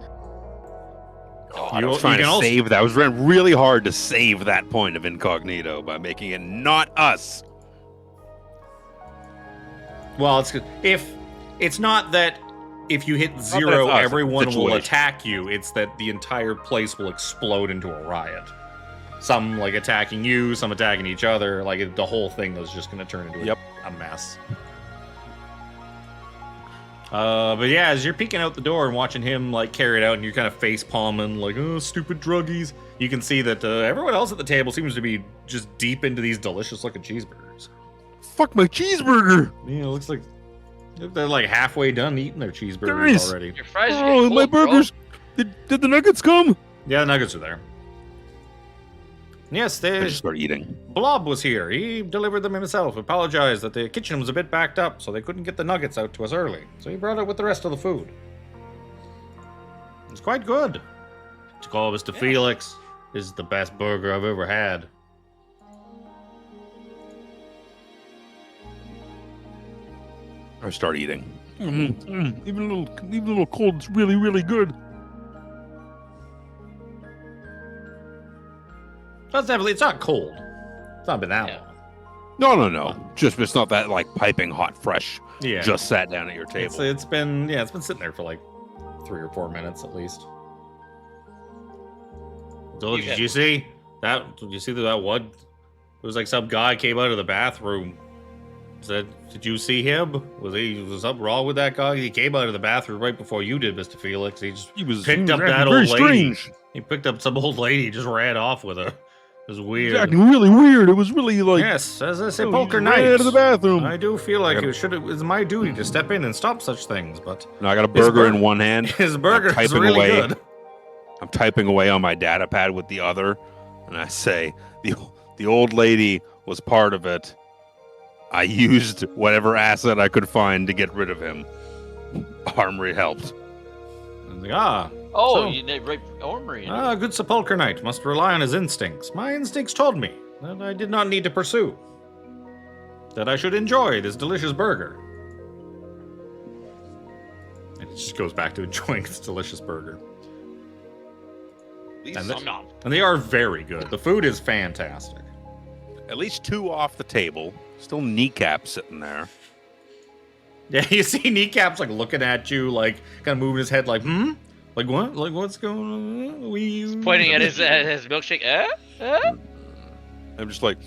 Oh, You- I was you trying can to also- save that. I was trying really hard to save that point of incognito by making it not us. Well, it's not that if you hit that it's 0, us, everyone will situation. attack you. It's that the entire place will explode into a riot. Some like attacking you, some attacking each other. Like the whole thing is just going to turn into Yep. a mess. But yeah, as you're peeking out the door and watching him like carry it out, and you're kind of face palming like, oh, stupid druggies. You can see that everyone else at the table seems to be just deep into these delicious looking cheeseburgers. Fuck my cheeseburger. Yeah, it looks like they're like halfway done eating their cheeseburgers Nice. already. your fries are Oh, getting my cold, bro. burgers. Did the nuggets come? Yeah, the nuggets are there. Yes, I they, just start eating. Blob was here. He delivered them himself. Apologized that the kitchen was a bit backed up, so they couldn't get the nuggets out to us early. So he brought it with the rest of the food. It's quite good. To call Mr. Phelix, this is the best burger I've ever had. I start eating. Even a little cold. It's really, really good. That's definitely, it's not cold. It's not been that Yeah. long. No. Just it's not that like piping hot fresh. Yeah. Just sat down at your table. It's been sitting there for like 3 or 4 minutes at least. So Yeah. did you see that? Did you see that what? It was like some guy came out of the bathroom. Said, "Did you see him? Was something wrong with that guy? He came out of the bathroom right before you did, Mr. Felix. He just He was picked up acting that very old lady. strange. He picked up some old lady, just ran off with her. It was He weird. was acting really weird. It was really like. Yes, as I say, oh, he poker just night. ran out of the bathroom. I do feel like it's my duty to step in and stop such things, but No, I got a His burger bur- in one hand. his burger is typing really away. good. I'm typing away on my data pad with the other, and I say, the old lady was part of it. I used whatever asset I could find to get rid of him. Armry helped. I was like, Oh, So- you did right, Armry. good sepulchre knight must rely on his instincts. My instincts told me that I did not need to pursue. that I should enjoy this delicious burger. And it just goes back to enjoying this delicious burger. And they are very good. The food is fantastic. At least 2 off the table. Still Kneecap sitting there. Yeah, you see Kneecap's like looking at you, like kind of moving his head, like, like what? Like what's going on? He's pointing at his milkshake. I'm just like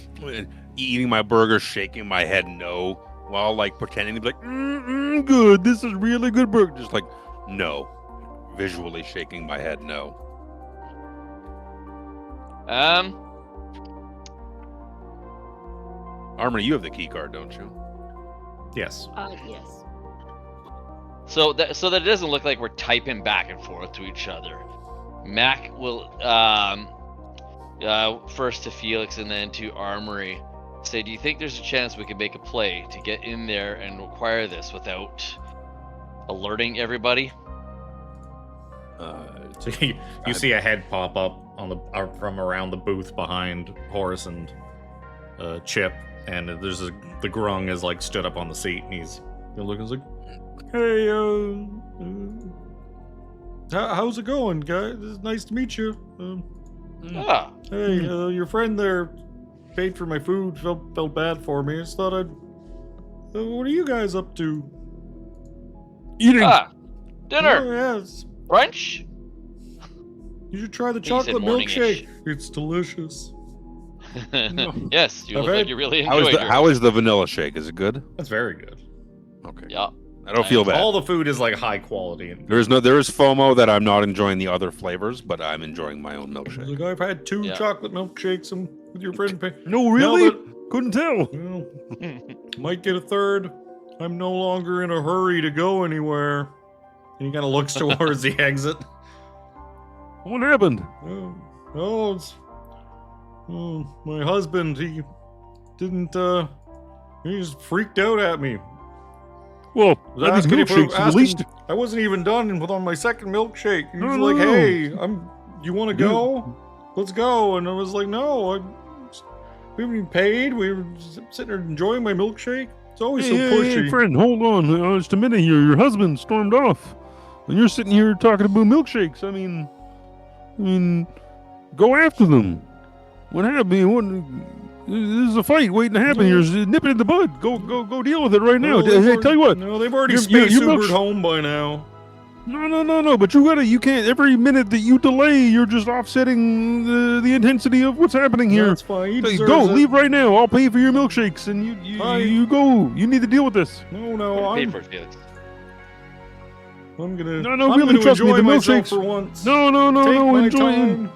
eating my burger, shaking my head no, while like pretending to be like, good. This is really good burger. Just like no, visually shaking my head no. Armry, you have the key card, don't you? Yes. Yes. So that it doesn't look like we're typing back and forth to each other. Mac will first to Phelix and then to Armry say, do you think there's a chance we could make a play to get in there and acquire this without alerting everybody? So you see a head pop up on from around the booth behind Horace and Chip, and there's the grung is like stood up on the seat, and he's looking like, hey, how's it going, guys? It's nice to meet you. Hey, your friend there paid for my food, felt bad for me. I just thought I'd. What are you guys up to? Eating. Dinner. Oh, yes. Brunch. You should try the He said chocolate morning-ish. milkshake. It's delicious. Yes, you I've look like had- you really enjoyed it. How is the vanilla shake? Is it good? That's very good. Okay. Yeah. I don't feel bad. All the food is like high quality. There is FOMO that I'm not enjoying the other flavors, but I'm enjoying my own milkshake. Like, I've had 2 Yeah. chocolate milkshakes and with your friend. No, really? Now Couldn't tell. Well, might get a third. I'm no longer in a hurry to go anywhere. And he kind of looks towards the exit. What happened? My husband, he didn't, he just freaked out at me. Well, Was I think asking if- milkshakes at asking- least. I wasn't even done on my second milkshake. He was No, like, no. hey, you want to go? Let's go. And I was like, no, we haven't even paid. We were sitting there enjoying my milkshake. It's always so pushy. Hey, friend, hold on. Just a minute here. Your husband stormed off, and you're sitting here talking about milkshakes. I mean, go after them. What happened? This is a fight waiting to happen here. Nip it in the bud. Go deal with it right now. Hey, tell you what. No, they've already Your space milksh- Ubered home by now. No. But you can't. Every minute that you delay, you're just offsetting the intensity of what's happening here. That's fine. He deserves Go, it. leave right now. I'll pay for your milkshakes, and you go. You need to deal with this. No, Pay I'm for it, Felix. gonna. No, I'm really, gonna trust me. enjoy The myself milkshakes. for once. No. Take my Enjoy. time.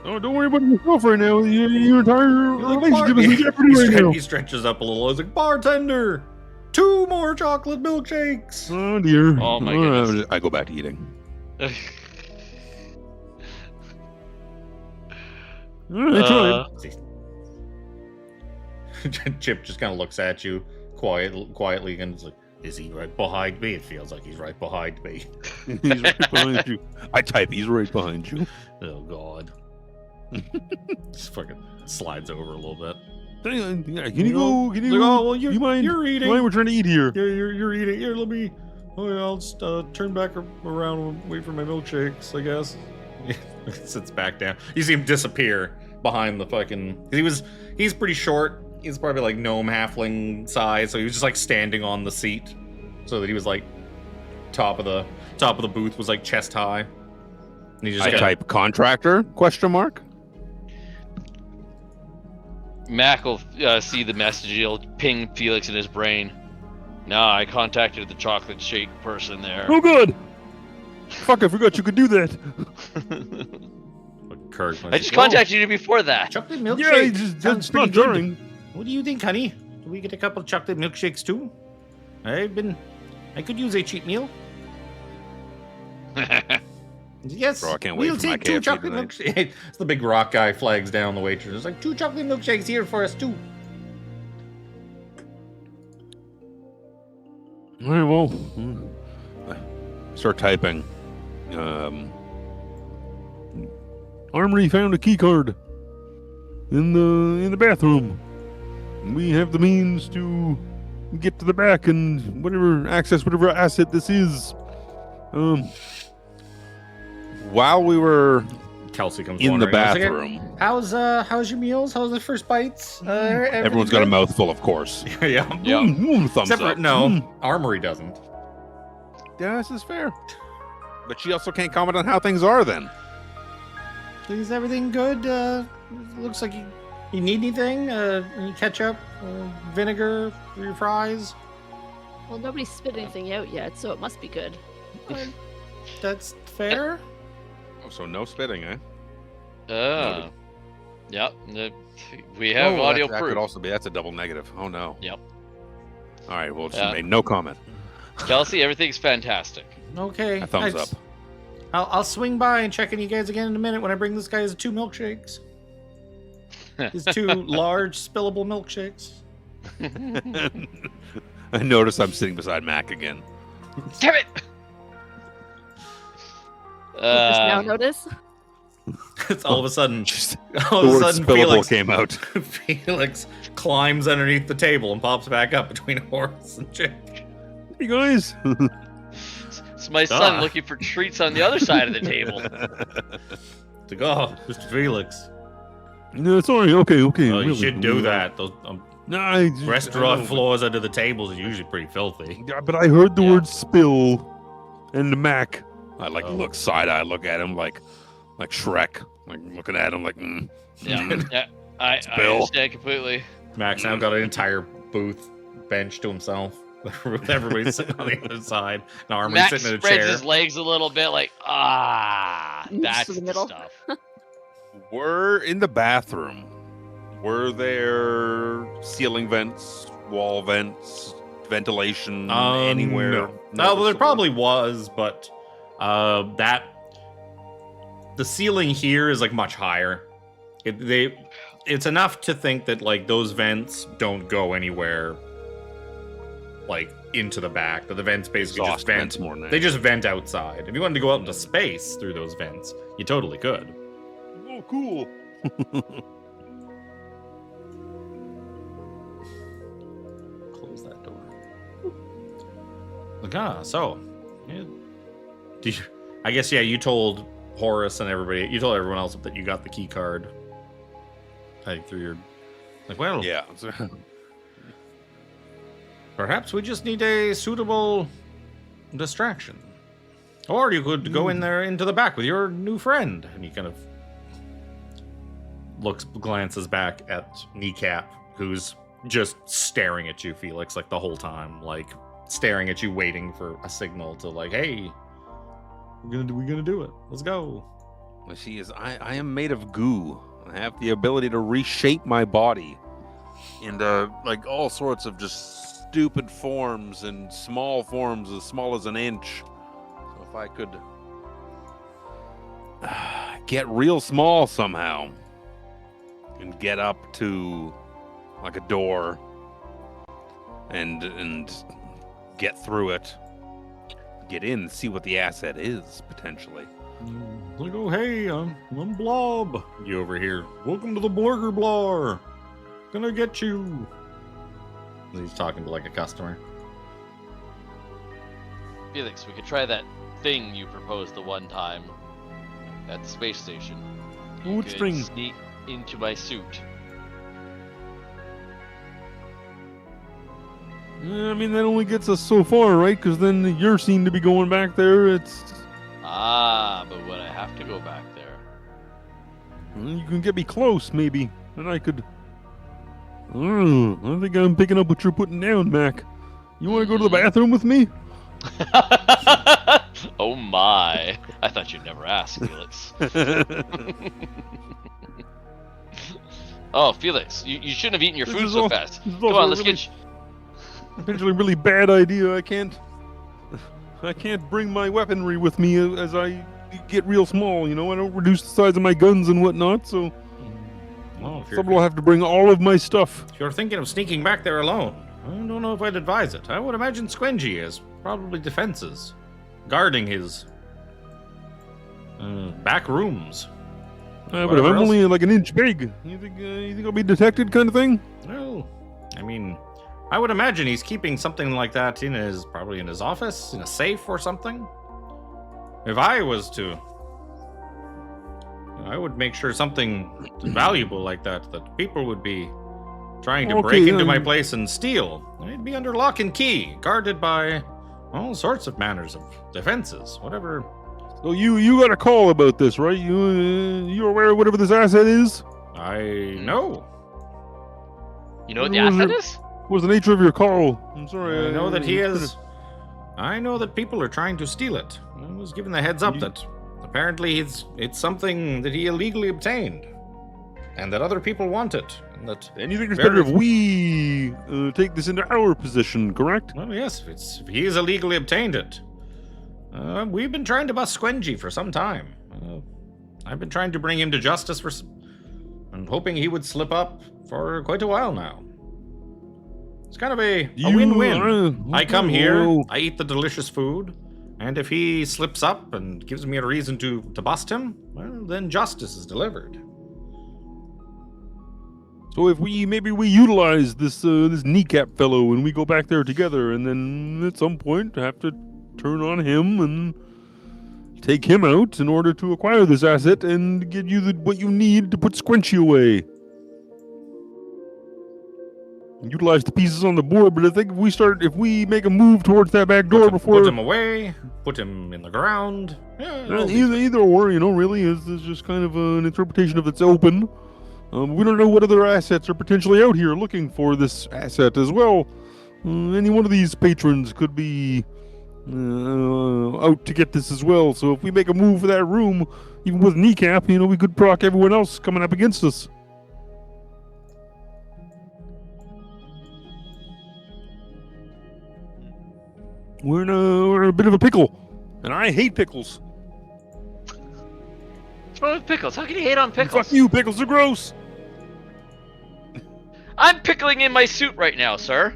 Oh, don't worry about yourself right now. Your entire Like, relationship is in jeopardy right now. he stretches up a little. He's like, bartender, 2 more chocolate milkshakes. Oh dear. Oh, my goodness. I go back to eating. All right, try it. Chip just kind of looks at you quietly and is like, is he right behind me? It feels like he's right behind me. He's right behind you. I type. He's right behind you. Oh, God. Just fucking slides over a little bit. Can Like, you go? oh, well, you mind? You're eating. We're trying to eat here. Yeah, you're eating. Here, let me. Oh, yeah, I'll just turn back around and wait for my milkshakes, I guess. Sits back down. You see him disappear behind the fucking. He's pretty short. He's probably like gnome halfling size, so he was just like standing on the seat, so that he was like top of the booth was like chest high. And he just I kinda- type contractor ? Mac will see the message. He'll ping Felix in his brain. No, I contacted the chocolate shake person there. Oh, good. Fuck! I forgot you could do that. Kirk, I just contacted you before that. chocolate Yeah, milkshake. that's not during. What do you think, honey? Do we get a couple chocolate milkshakes too? I could use a cheat meal. Yes, Bro, I can't wait we'll for my take 2 KFC chocolate tonight. milkshakes. It's the big rock guy flags down the waitress. It's like 2 chocolate milkshakes here for us too. All right, well, Start typing. Armory found a key card in the bathroom. we have the means to get to the back and access whatever asset this is. While we were Kelsey comes in the wandering. I was like, bathroom, How's your meals? How's the first bites? everyone's got a mouthful, of course. yeah. Thumbs Except for, up. no, Armory doesn't. Yeah, this is fair. But she also can't comment on how things are then. Is everything good? Looks like you need anything? Any ketchup, vinegar for your fries? Well, nobody spit anything out yet, so it must be good. That's fair. Oh, so no spitting, eh? Yep. We have audio that proof. could also be. That's a double negative. Oh no. Yep. All right. Well, she Yeah. made no comment. Kelsey, everything's fantastic. Okay. A thumbs up. I'll swing by and check on you guys again in a minute when I bring this guy his 2 milkshakes. His 2 large spillable milkshakes. I notice I'm sitting beside Mac again. Damn it! Just now notice? It's all of a sudden, Just all the of a word sudden, spillable came out. Felix climbs underneath the table and pops back up between Horace and Jake. Hey guys. It's my son looking for treats on the other side of the table. To go, Mr. Felix. No, sorry. Okay. Oh, really. you should do that. Those Nah, I restaurant floors under the tables are usually pretty filthy. Yeah, but I heard the word spill and Mac. I look side eye, look at him like Shrek, like looking at him like. Yeah, I understand completely. Max now got an entire booth bench to himself. Everybody's sitting on the other side. And Armry's Max sitting in a spreads chair. his legs a little bit, like Moves that's to the the middle. stuff. We're in the bathroom. Were there ceiling vents, wall vents, ventilation anywhere? No, well, there probably was, but the ceiling here is like much higher. It's enough to think that like those vents don't go anywhere, like into the back. That the vents basically Exhaust just vent. vents more than They that. just vent outside. If you wanted to go out into space through those vents, you totally could. Oh, cool. Close that door. So, yeah. I guess, yeah, you told Horace and everybody, you told everyone else that you got the key card. Like, through your, like, well, Yeah. perhaps we just need a suitable distraction. Or you could go in there into the back with your new friend. And he kind of glances back at Kneecap, who's just staring at you, Felix, like the whole time, like staring at you, waiting for a signal to like, hey, we're gonna do it. Let's go. Well, she is. I am made of goo. I have the ability to reshape my body into like all sorts of just stupid forms and small forms as small as an inch. So if I could get real small somehow and get up to like a door and get through it, get in, see what the asset is potentially. Like, oh, hey, I'm Blob. You over here. Welcome to the Burger Blar. Gonna get you. He's talking to like a customer. Felix, we could try that thing you proposed the one time at the space station. You What could thing? sneak into my suit. I mean, that only gets us so far, right? Because then you're seen to be going back there. It's But would I have to go back there? you can get me close, maybe, and I could. I think I'm picking up what you're putting down, Mac. You want to go to the bathroom with me? Oh my! I thought you'd never ask, Felix. Oh, Felix, you shouldn't have eaten your This food is so all- fast. this is Come also on, let's really- get. Potentially a really bad idea. I can't bring my weaponry with me as I get real small. You know, I don't reduce the size of my guns and whatnot. So Well, if someone will have to bring all of my stuff. you're thinking of sneaking back there alone, I don't know if I'd advise it. I would imagine Squengy is probably defenses, guarding his back rooms. But if Whatever I'm else. only like an inch big, you think I'll be detected, kind of thing? Well, mean, I would imagine he's keeping something like that probably in his office, in a safe or something. If I was to, I would make sure something valuable like that people would be trying to break into my place and steal. It'd be under lock and key, guarded by all sorts of manners of defenses, whatever. So you got a call about this, right? You're aware of whatever this asset is? I know. You know what the asset is? What's the nature of your call? I'm sorry. I know that he is. I know that people are trying to steal it. I was given the heads up that apparently it's something that he illegally obtained, and that other people want it. And that. And you think it's better if we take this into our position, correct? Well, yes. If he has illegally obtained it. We've been trying to bust Squengy for some time. I've been trying to bring him to justice and hoping he would slip up for quite a while now. It's kind of a win-win. I come here, I eat the delicious food, and if he slips up and gives me a reason to bust him, well, then justice is delivered. So if maybe we utilize this kneecap fellow and we go back there together, and then at some point have to turn on him and take him out in order to acquire this asset and get you what you need to put Squenchy away. Utilize the pieces on the board, but I think if we make a move towards that back door before... Put him away, put him in the ground. Yeah, either or, really, is just kind of an interpretation of it's open. We don't know what other assets are potentially out here looking for this asset as well. Any one of these patrons could be out to get this as well. So if we make a move for that room, even with kneecap, we could proc everyone else coming up against us. We're in a bit of a pickle, and I hate pickles. What's wrong with pickles? How can you hate on pickles? Fuck you, pickles are gross. I'm pickling in my suit right now, sir.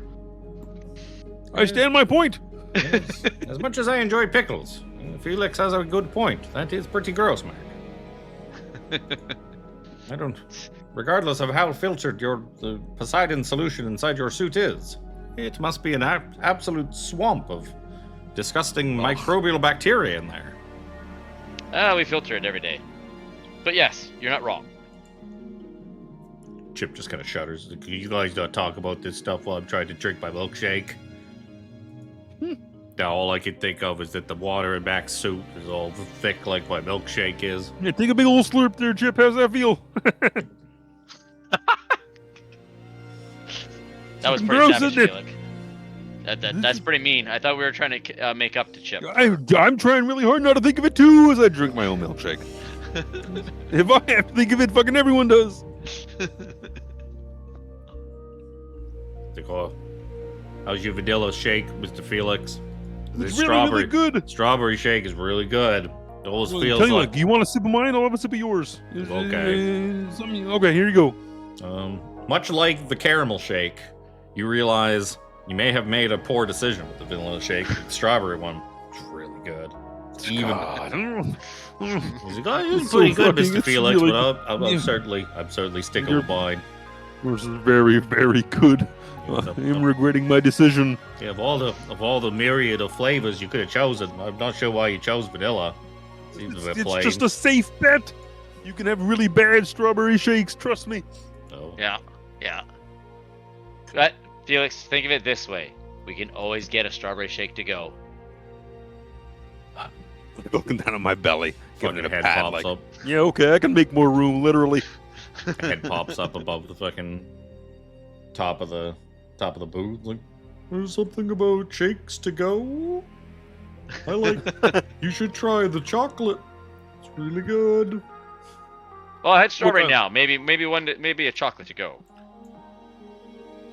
I stand my point. Yes. As much as I enjoy pickles, Phelix has a good point. That is pretty gross, Mac. I don't... Regardless of how filtered the Poseidon solution inside your suit is, it must be an absolute swamp of disgusting microbial bacteria in there. We filter it every day. But yes, you're not wrong. Chip just kind of shudders. You guys don't talk about this stuff while I'm trying to drink my milkshake. Now all I can think of is that the water in Mac's soup is all thick like my milkshake is. Yeah, take a big old slurp there, Chip. How's that feel? That was pretty savage, Felix. That's pretty mean. I thought we were trying to make up to Chip. I'm trying really hard not to think of it too as I drink my own milkshake. If I have to think of it, fucking everyone does. How's your vanilla shake, Mr. Felix? It's really good. Strawberry shake is really good. It always feels tell you like... what, you want a sip of mine? I'll have a sip of yours. Okay. Okay, here you go. Much like the caramel shake, you realize you may have made a poor decision with the vanilla shake. The strawberry one is really good. It's even. He's like, it's pretty good, Mr. Felix, really, but I'm certainly sticking with mine. Yours is very, very good. I'm regretting my decision. Yeah, of all the myriad of flavors you could have chosen, I'm not sure why you chose vanilla. Seems a bit plain. It's just a safe bet. You can have really bad strawberry shakes, trust me. Oh. Yeah. But Felix, think of it this way: we can always get a strawberry shake to go. Looking down at my belly, giving it a head pat, pops up. Yeah, okay, I can make more room, literally. Head pops up above the fucking top of the booth. Like, there's something about shakes to go. I like. You should try the chocolate. It's really good. Well, I had strawberry now. Maybe a chocolate to go.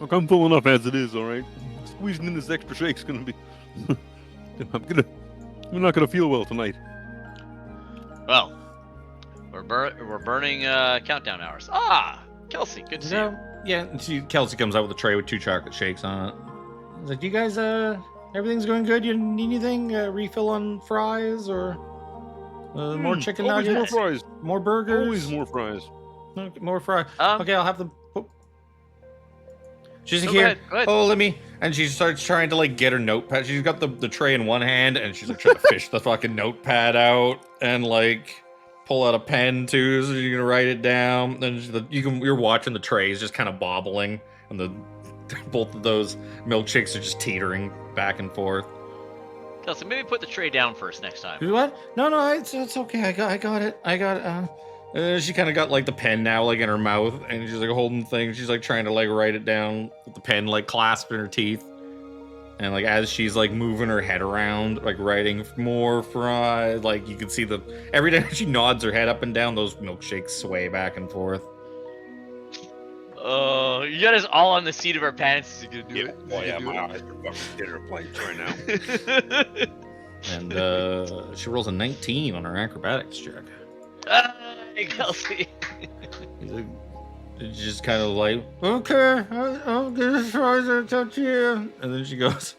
Look, I'm full enough as it is. All right, squeezing in this extra shake's gonna be. I'm not gonna feel well tonight. Well, we're burning countdown hours. Kelsey, good to see you. Yeah, Kelsey comes out with a tray with 2 chocolate shakes on it. He's like, you guys, everything's going good? You need anything? Refill on fries or more chicken nuggets? More fries. More burgers? Always more fries. Okay, more fries. Okay, I'll have them. She's No, here. go ahead, go ahead. Oh, let me. And she starts trying to like get her notepad. She's got the tray in one hand, and she's like trying to fish the fucking notepad out and like pull out a pen too, so you're gonna write it down. Then you're watching the trays just kind of bobbling, and the both of those milkshakes are just teetering back and forth. Kelsey, maybe put the tray down first next time. What? No, it's okay. I got it. She kind of got like the pen now like in her mouth, and she's like holding things. She's like trying to like write it down with the pen like clasped in her teeth. And like as she's like moving her head around, like writing more fries, like you can see every time she nods her head up and down, those milkshakes sway back and forth. Oh, you got us all on the seat of our pants. Is he gonna do it? Is Oh he yeah, gonna my do eyes are fucking dinner plates right now. it? And she rolls a 19 on her acrobatics check. Hey, Kelsey. It's just kind of like, Okay, I'll get as far as I touch you. and then she goes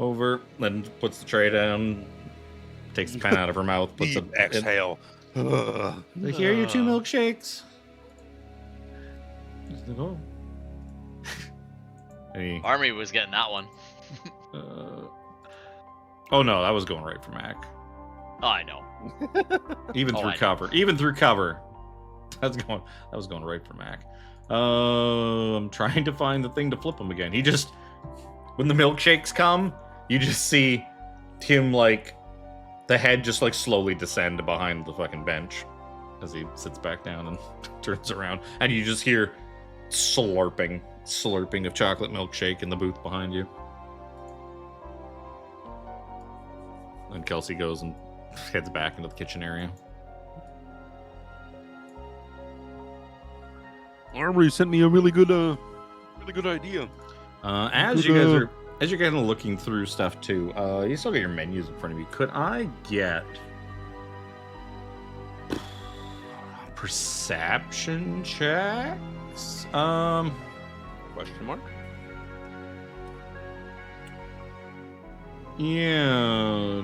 over, then puts the tray down, takes the pen out of her mouth, puts Deep it. exhale. Ugh. Here are your 2 milkshakes. Hey, Armry was getting that one. oh no, that was going right for Mac. Oh, I know. Even Oh, through I know. cover. Even through cover. That was going right for Mac. I'm trying to find the thing to flip him again. He just, when the milkshakes come, you just see him like the head just like slowly descend behind the fucking bench as he sits back down and turns around, and you just hear slurping of chocolate milkshake in the booth behind you. And Kelsey goes and heads back into the kitchen area. Armry sent me a really good idea. As you guys are, as you're kind of looking through stuff too, you still got your menus in front of you. Could I get perception checks? Question mark? Yeah.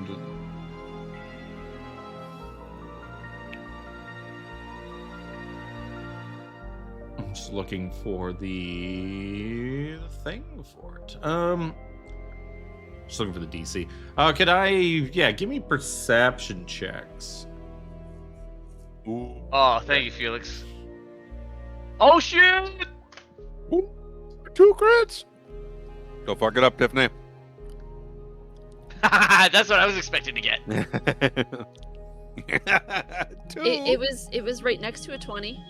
I'm just looking for the thing for it. Just looking for the DC. Could I? Yeah, give me perception checks. Ooh. Oh, thank you, Felix. Oh, shit! Ooh. 2 crits. Go fuck it up, Tiffany. That's what I was expecting to get. 2. It was right next to a 20.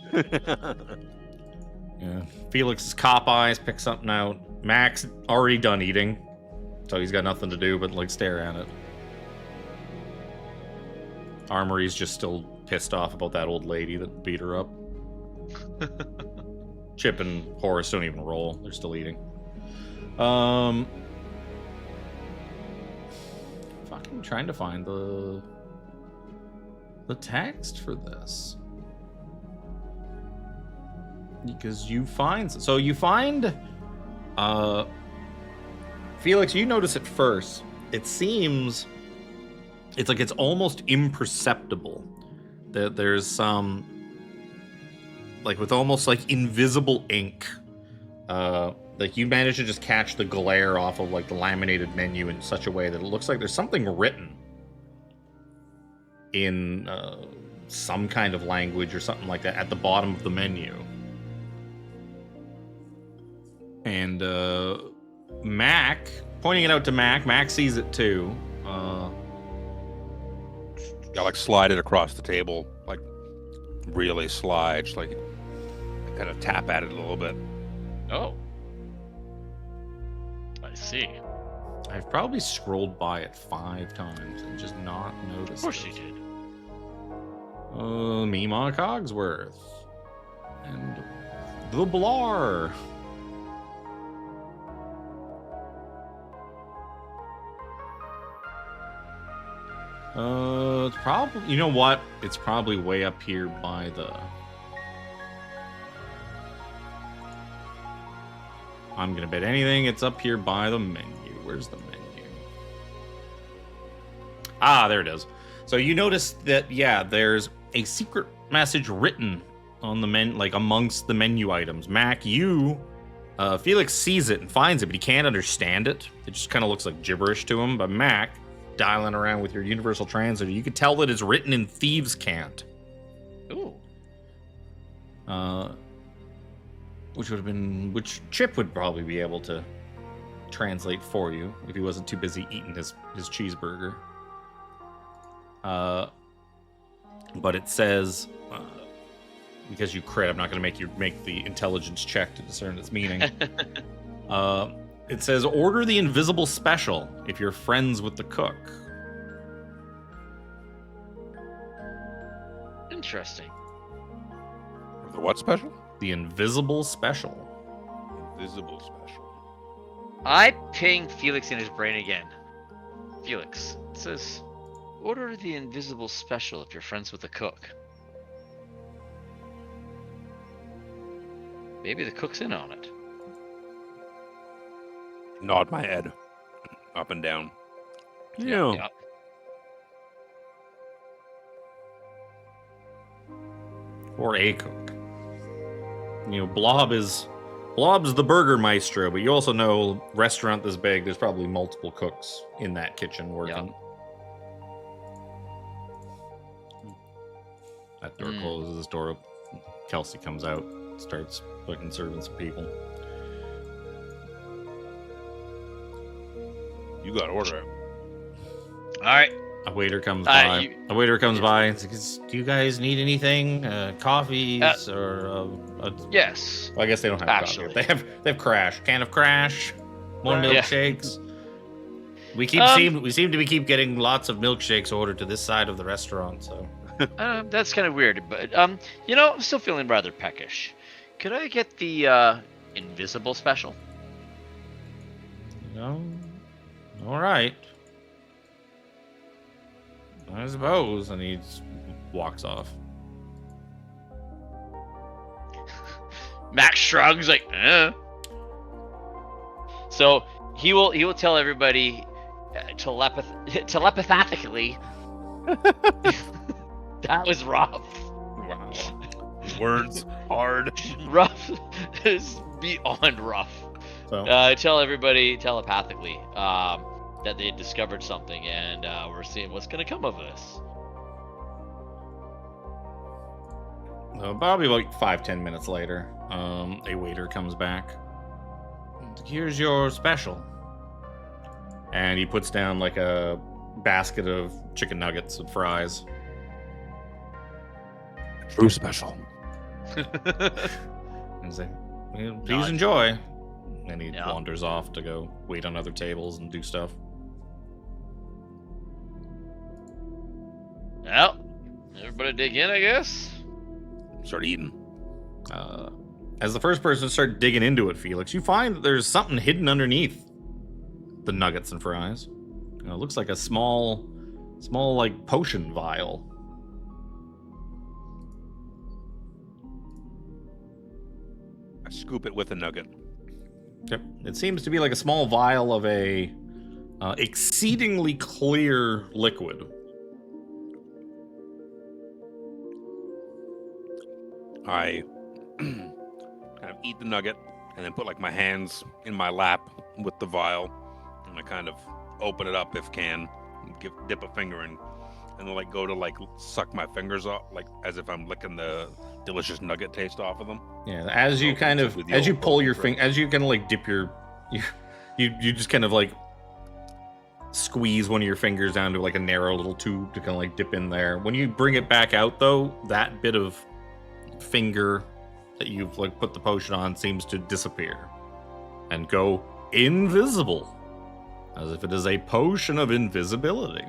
Yeah. Felix's cop eyes pick something out. Mac's already done eating, so he's got nothing to do but like stare at it. Armory's just still pissed off about that old lady that beat her up. Chip and Horace don't even roll. They're still eating. Fucking trying to find the text for this. Because you find Felix, you notice it first. It seems it's like it's almost imperceptible. That there's some like with almost like invisible ink. Like you manage to just catch the glare off of like the laminated menu in such a way that it looks like there's something written in some kind of language or something like that at the bottom of the menu. And Mac, pointing it out to Mac sees it too. Got like slide it across the table, like really slide, just like kind of tap at it a little bit. Oh. I see. I've probably scrolled by it 5 times and just not noticed. Of course it. you did. M.A.A.C Cogsworth and the Blar. It's probably, you know what? It's probably way up here by the. I'm gonna bet anything it's up here by the menu. Where's the menu? Ah, there it is. So you notice that, yeah, there's a secret message written on the like amongst the menu items. Mac, you Phelix sees it and finds it, but he can't understand it. It just kind of looks like gibberish to him. But Mac, dialing around with your universal translator, you could tell that it's written in thieves' cant. Ooh. Which Chip would probably be able to translate for you if he wasn't too busy eating his cheeseburger. But it says, because you crit, I'm not going to make the intelligence check to discern its meaning. It says, order the invisible special if you're friends with the cook. Interesting. The what special? The invisible special. Invisible special. I ping Felix in his brain again. Felix, it says, order the invisible special if you're friends with the cook. Maybe the cook's in on it. Nod my head. Up and down. Yeah. Yeah. Or a cook. You know, Blob's the burger maestro, but you also know, restaurant this big, there's probably multiple cooks in that kitchen working. Yep. That door closes, this door opens. Kelsey comes out, starts fucking serving some people. You got to order it. All right. A waiter comes by. A waiter comes by and says, "Do you guys need anything? Coffees or?" Yes. Well, I guess they don't have Actually. coffee. They have Crash. Can of Crash. More Yeah. milkshakes. We seem to keep getting lots of milkshakes ordered to this side of the restaurant. So That's kind of weird, but I'm still feeling rather peckish. Could I get the invisible special? all right. I suppose. And he just walks off. Max shrugs like, eh. So he will tell everybody telepathically. That was rough. Wow. Words hard. Rough is beyond rough. So Tell everybody telepathically that they had discovered something, and we're seeing what's going to come of this. probably like 5-10 minutes later, a waiter comes back. Here's your special. And he puts down like a basket of chicken nuggets and fries. True special. And he's like, "Well, please Nod. enjoy." And he Yeah. wanders off to go wait on other tables and do stuff. Well, everybody dig in, I guess. Start eating. As the first person to start digging into it, Felix, you find that there's something hidden underneath the nuggets and fries. It looks like a small like potion vial. I scoop it with a nugget. Yep. It seems to be like a small vial of a exceedingly clear liquid. I kind of eat the nugget and then put like my hands in my lap with the vial, and I kind of open it up if can, and dip a finger in, and then like go to like suck my fingers off, like as if I'm licking the delicious nugget taste off of them. Yeah, as you Opens kind it of with the as you old pull your bone finger, as you kind of like dip your, you just kind of like squeeze one of your fingers down to like a narrow little tube to kind of like dip in there. When you bring it back out though, that bit of finger that you've like put the potion on seems to disappear and go invisible, as if it is a potion of invisibility.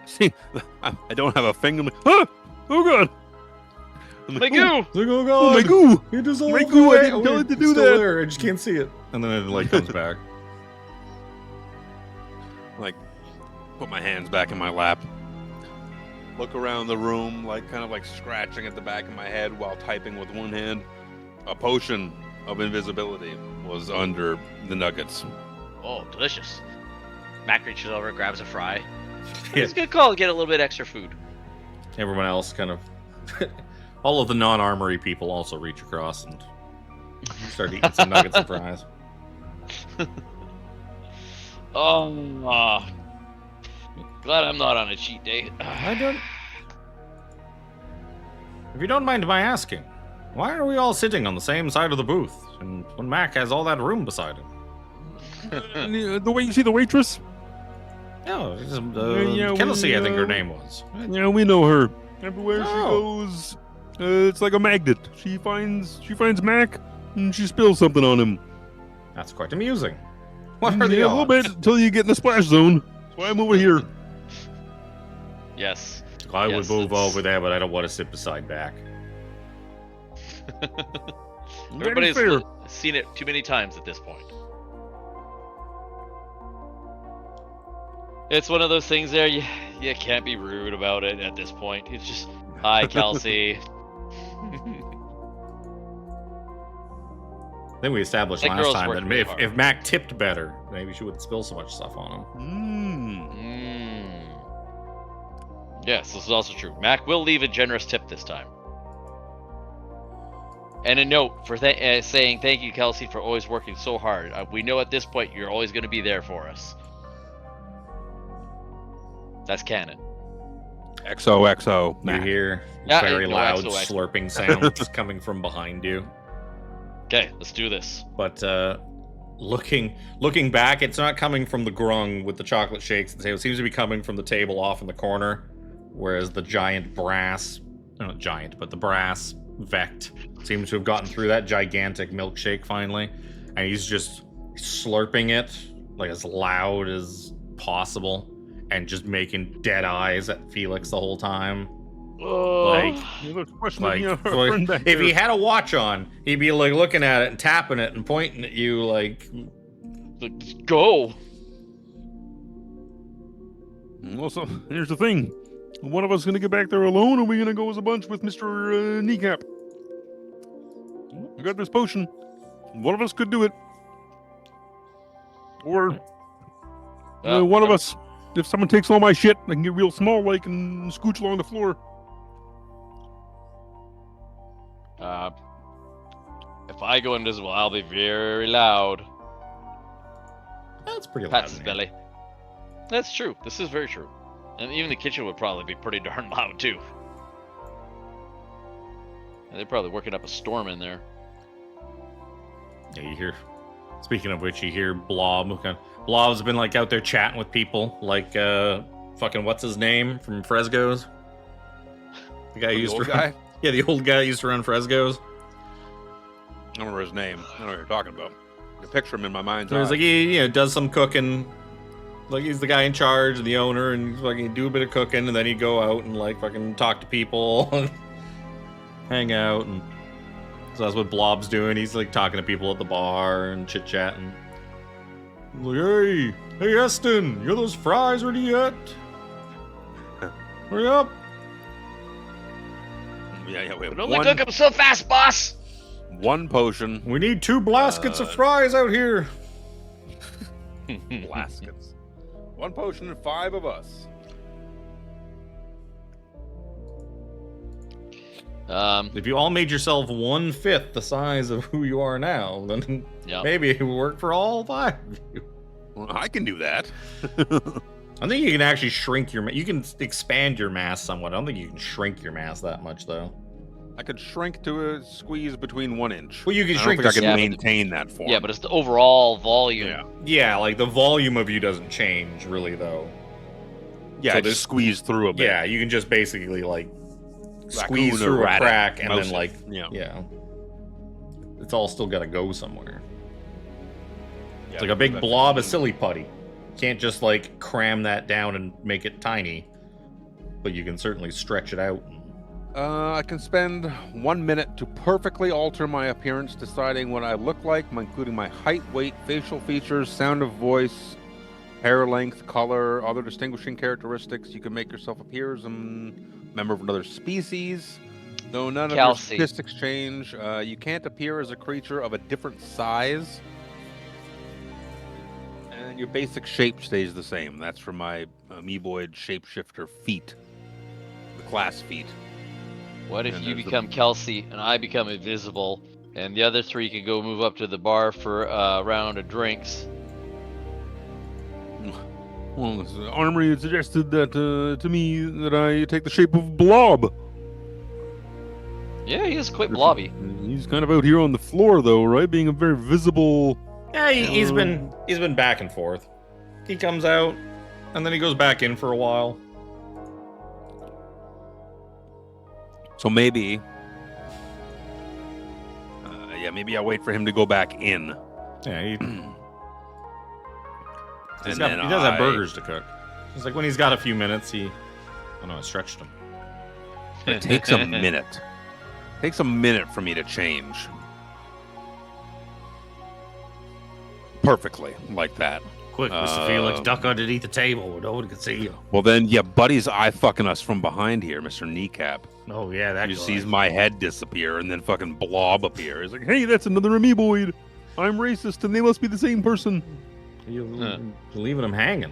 See, I don't have a finger. Ah! Oh god! I'm My goo! Like, oh Oh my goo! it dissolved My goo, I away. didn't tell it to It's do still that. there. I just can't see it. And then it like comes back. Like, put my hands back in my lap. Look around the room, like kind of like scratching at the back of my head while typing with one hand. A potion of invisibility was under the nuggets. Oh, delicious. Mac reaches over, grabs a fry. Yeah. It's a good call to get a little bit extra food. Everyone else kind of All of the non-armory people also reach across and start eating some nuggets and fries. Oh, glad I'm not on a cheat day. I don't. If you don't mind my asking, why are we all sitting on the same side of the booth, and when Mac has all that room beside him? The way you see the waitress? No, Yeah, Kelsey, we, I think her name was. Yeah, we know her. Everywhere she Oh. goes, it's like a magnet. She finds Mac, and she spills something on him. That's quite amusing. What are the Yeah, a little odds? bit until you get in the splash zone. That's why I'm over here. Yes. I would Yes, move it's- over there, but I don't want to sit beside Mac. Everybody's fair. seen it too many times at this point. It's one of those things there, you can't be rude about it at this point. It's just, hi, Kelsey. I think we established That last girl's time working that really hard. if Mac tipped better, maybe she wouldn't spill so much stuff on him. Yes, this is also true. Mac will leave a generous tip this time. And a note for saying thank you, Kelsey, for always working so hard. We know at this point you're always going to be there for us. That's canon. XOXO. You Mac. hear Yeah, very no, loud XOXO. slurping sounds coming from behind you. Okay, let's do this. But looking back, it's not coming from the grung with the chocolate shakes. It seems to be coming from the table off in the corner, whereas the giant brass, not giant, but the brass Vect seems to have gotten through that gigantic milkshake finally, and he's just slurping it like as loud as possible and just making dead eyes at Felix the whole time. Like, He looks questioning like, our friend back if he there. had a watch on, he'd be like looking at it and tapping it and pointing at you like, Let's go. Well, so here's the thing. One of us going to get back there alone, or are we going to go as a bunch with Mr. Kneecap? I got this potion. One of us could do it. Or one of us, if someone takes all my shit, I can get real small like and scooch along the floor. If I go invisible, I'll be very loud. that's pretty loud. Pat's man. belly. That's true. This is very true. And even the kitchen would probably be pretty darn loud too. And they're probably working up a storm in there. Yeah, you hear. Speaking of which, you hear Blob. Blob's been like out there chatting with people, like fucking what's his name from Fresco's? The guy who The used old to guy? Yeah, the old guy who used to run Fresco's. I don't remember his name. I don't know what you're talking about. I picture him in my mind's So eye. he's like he does some cooking. Like he's the guy in charge, the owner, and fucking do a bit of cooking, and then he'd go out and like fucking talk to people and hang out, and so that's what Blob's doing. He's like talking to people at the bar and chit chatting. Like, hey, Eston, you got those fries ready yet? Hurry up! Yeah, we have But only cook them so fast, boss! one potion. We need 2 blaskets of fries out here. Blaskets. One potion and 5 of us. If you all made yourself 1/5 the size of who you are now, then Yep. maybe it would work for all 5 of you. Well, I can do that. I think you can actually shrink your. You can expand your mass somewhat. I don't think you can shrink your mass that much, though. I could shrink to a squeeze between 1 inch. Well, you can I don't shrink think I the can Yeah, but- maintain that form. Yeah, but it's the overall volume. yeah, Yeah, like the volume of you doesn't change really, though. yeah, So I this- just squeeze through a bit. Yeah, you can just basically like squeeze Raccoon or through a rat- crack and mouse then it. like Yeah. yeah, it's all still got to go somewhere. Yeah, It's like a big that's- blob of silly putty. Can't just like cram that down and make it tiny, but you can certainly stretch it out. I can spend 1 minute to perfectly alter my appearance, deciding what I look like, including my height, weight, facial features, sound of voice, hair length, color, other distinguishing characteristics. You can make yourself appear as a member of another species, though none of your Kelsey. statistics change. You can't appear as a creature of a different size, and your basic shape stays the same. That's for my amoeboid shapeshifter feat, the class feat. What if And you there's the- become Kelsey and I become invisible, and the other 3 can go move up to the bar for a round of drinks? Well, Armry had suggested that to me that I take the shape of Blob. Yeah, he is quite blobby. He's kind of out here on the floor, though, right? Being a very visible. Yeah, he's been back and forth. He comes out, and then he goes back in for a while. So maybe, maybe I'll wait for him to go back in. Yeah, he And does then have burgers to cook. It's like when he's got a few minutes, I stretched him. It takes a minute. Takes a minute for me to change. Perfectly, like that. Quick, Mr. Felix, duck underneath the table where no one can see you. Well then, yeah, Buddy's eye fucking us from behind here, Mr. Kneecap. Oh yeah, that He guy. sees my head disappear and then fucking Blob appear. He's like, Hey, that's another amoeboid. I'm racist, and they must be the same person. You're leaving him hanging.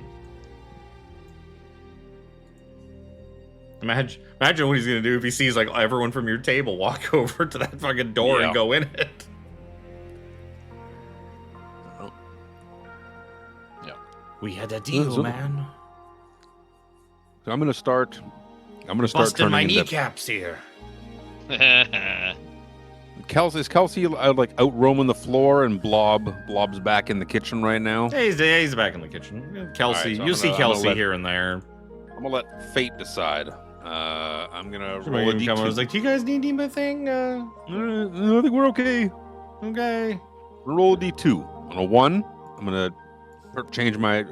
Imagine what he's gonna do if he sees like everyone from your table walk over to that fucking door Yeah. and go in it. We had a deal, So- man. so I'm gonna start Busting turning my into kneecaps here. Kelsey. Is Kelsey like out roaming the floor and Blob's back in the kitchen right now? Yeah, he's back in the kitchen. Kelsey, so you I'm see gonna Kelsey let- here and there. I'm gonna let fate decide. I'm gonna roll a Roll I was D2. like, "Do you guys need anything?" No, I think we're okay. Okay. Roll a D2. On a 1, I'm gonna change my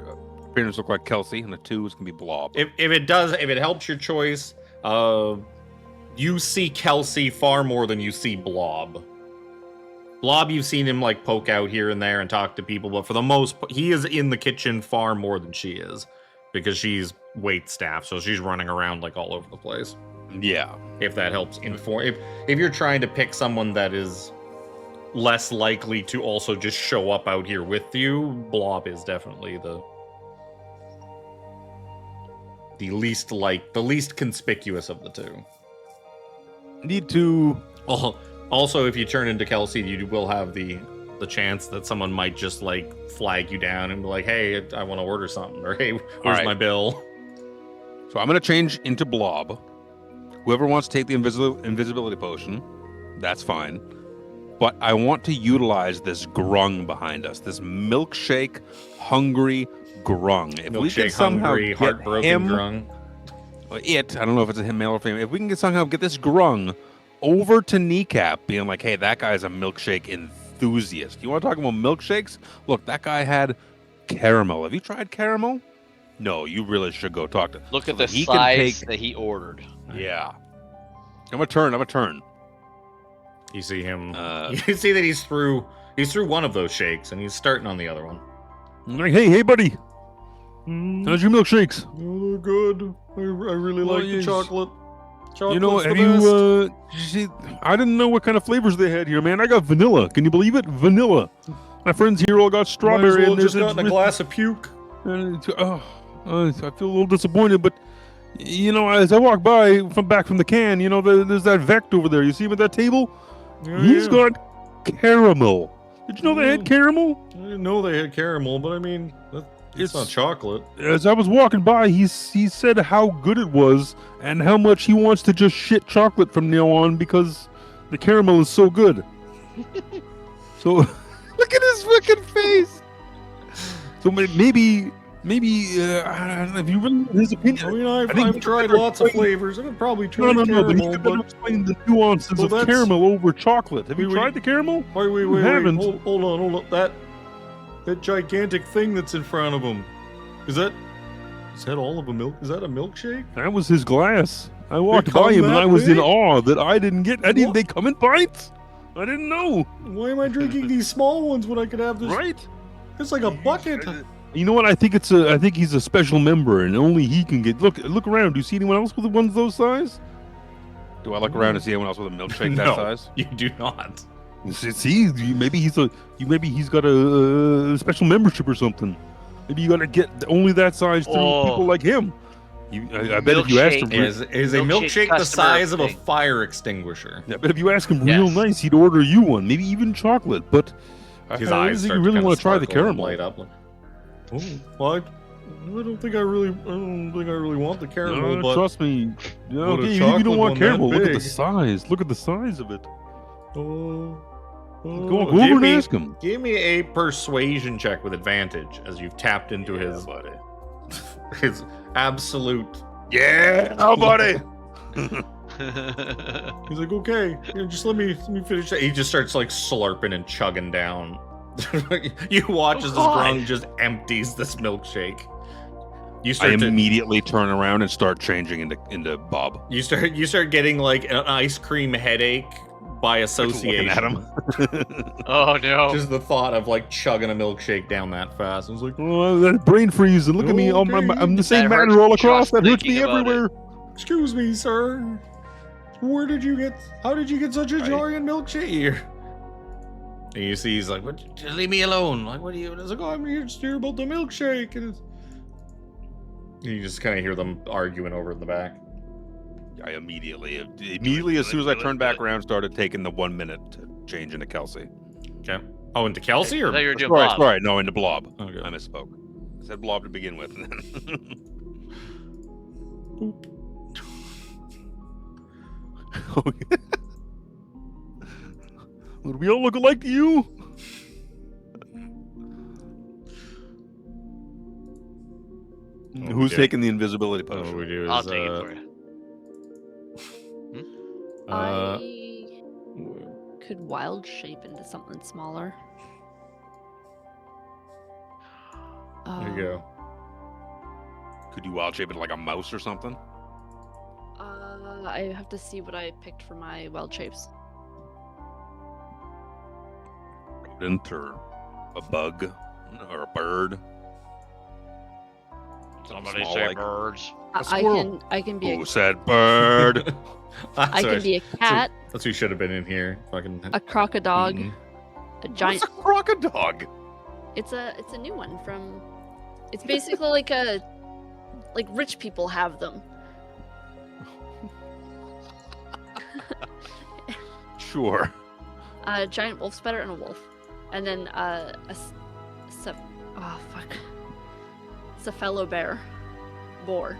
appearance to look like Kelsey, and a 2 is gonna be Blob. If it helps your choice, you see Kelsey far more than you see Blob. Blob, you've seen him like poke out here and there and talk to people, but for the most part, he is in the kitchen far more than she is, because she's wait staff, so she's running around like all over the place. Yeah. If that helps inform, if you're trying to pick someone that is less likely to also just show up out here with you, Blob is definitely the least conspicuous of the two. Need to. Also, if you turn into Kelsey, you will have the chance that someone might just like flag you down and be like, "Hey, I want to order something," or "Hey, where's right. my bill?" So I'm gonna change into Blob. Whoever wants to take the invisibility potion, that's fine. But I want to utilize this grung behind us, this milkshake hungry grung. If we can Milkshake, somehow hungry, get heartbroken him, drunk. I don't know if it's a him, male, or female. If we can somehow get this grung over to Kneecap, being like, "Hey, that guy's a milkshake enthusiast. You want to talk about milkshakes? Look, that guy had caramel. Have you tried caramel? No, you really should go talk to." Look so at the that he can size take- that he ordered. Yeah. I'm a turn. You see him. Uh, You see that he's through one of those shakes, and he's starting on the other one. I'm like, hey, buddy. How's your milkshakes? Oh, they're good. I really Well, like the yes. chocolate. You know, have you? See, I didn't know what kind of flavors they had here, man. I got vanilla. Can you believe it? Vanilla. My friends here all got strawberry. and just there's gotten a glass of puke. I feel a little disappointed, but you know, as I walk by back from the can, you know, there's that Vect over there. You see him at that table? He's got caramel. Did you know they had caramel? I didn't know they had caramel, but I mean, it's not chocolate. As I was walking by, he said how good it was and how much he wants to just shit chocolate from now on because the caramel is so good. So look at his fucking face. So maybe I don't know if you really know his opinion. I mean, I think I've he tried better lots of explain- flavors. I've probably No, tried but he caramel, could better but explain the nuances Well, of that's- caramel over chocolate. Have you Wait, tried the caramel? wait, haven't. hold on. That gigantic thing that's in front of him. Is that all of a milk? Is that a milkshake? That was his glass. I walked come by him and that I was in big? awe that I didn't get. What? They come in pints. I didn't know. Why am I drinking these small ones when I could have this? Right? It's like a bucket. You know what? I think he's a special member, and only he can get. Look around. Do you see anyone else with ones those size? Do I look around and see anyone else with a milkshake that No. size? You do not. See, maybe he's got a special membership or something. Maybe you gotta get only that size through Oh. people like him. I bet if you asked him, Milkshake. Is a milkshake the customer size of a thing. fire extinguisher? I bet if you ask him real Yes. nice, he'd order you one, maybe even chocolate. But His I eyes don't think start you really kinda want to try the sparkle and caramel. light up. Oh, well, I don't think I really want the caramel, No, but trust me. Yeah, What a okay, if you chocolate don't want one that caramel, look at the big. size. Look at the size of it. oh, Go over give and me- ask him. Give me a persuasion check with advantage as you've tapped into his buddy. his absolute. Yeah, oh, buddy. he's like, okay, yeah, just let me finish that. He just starts like slurping and chugging down. You watch as this God. grung just empties this milkshake. You I start to immediately turn around and start changing into Bob. you start getting like an ice cream headache by association. Looking at him. Oh no. Just the thought of like chugging a milkshake down that fast. I was like, Oh, that brain freeze, and look at me. I'm the same That hurts matter all across. just That hurts thinking me about it. everywhere. Excuse me, sir. How did you get such a Right. giant milkshake here? and you see he's like, "What? Just leave me alone!" Like, what do you? I was like, oh, I'm here to hear about the milkshake. And it's, You just kind of hear them arguing over in the back. I immediately as soon as I turned back around, started taking the 1 minute to change into Kelsey. Okay. Oh, into Kelsey or? I thought you were doing Sorry, Bob. sorry, no, into Blob. Okay. I misspoke. I said Blob to begin with. And then Oh, yeah. Would we all look alike to you? Who's Okay. taking the invisibility What potion? we do is, I'll take it for you. I could wild shape into something smaller. There you go. Could you wild shape it like a mouse or something? I have to see what I picked for my wild shapes. Rodent or a bug or a bird? Somebody Small, say like- birds. A squirrel. I can be Who said bird? I can be a cat, That's who should have been in here. Fucking. a crocodile, eaten. a giant. What's a crocodile? It's a new one from. It's basically like rich people have them. Sure. A giant wolf spider and a wolf, and then cephalobear, boar,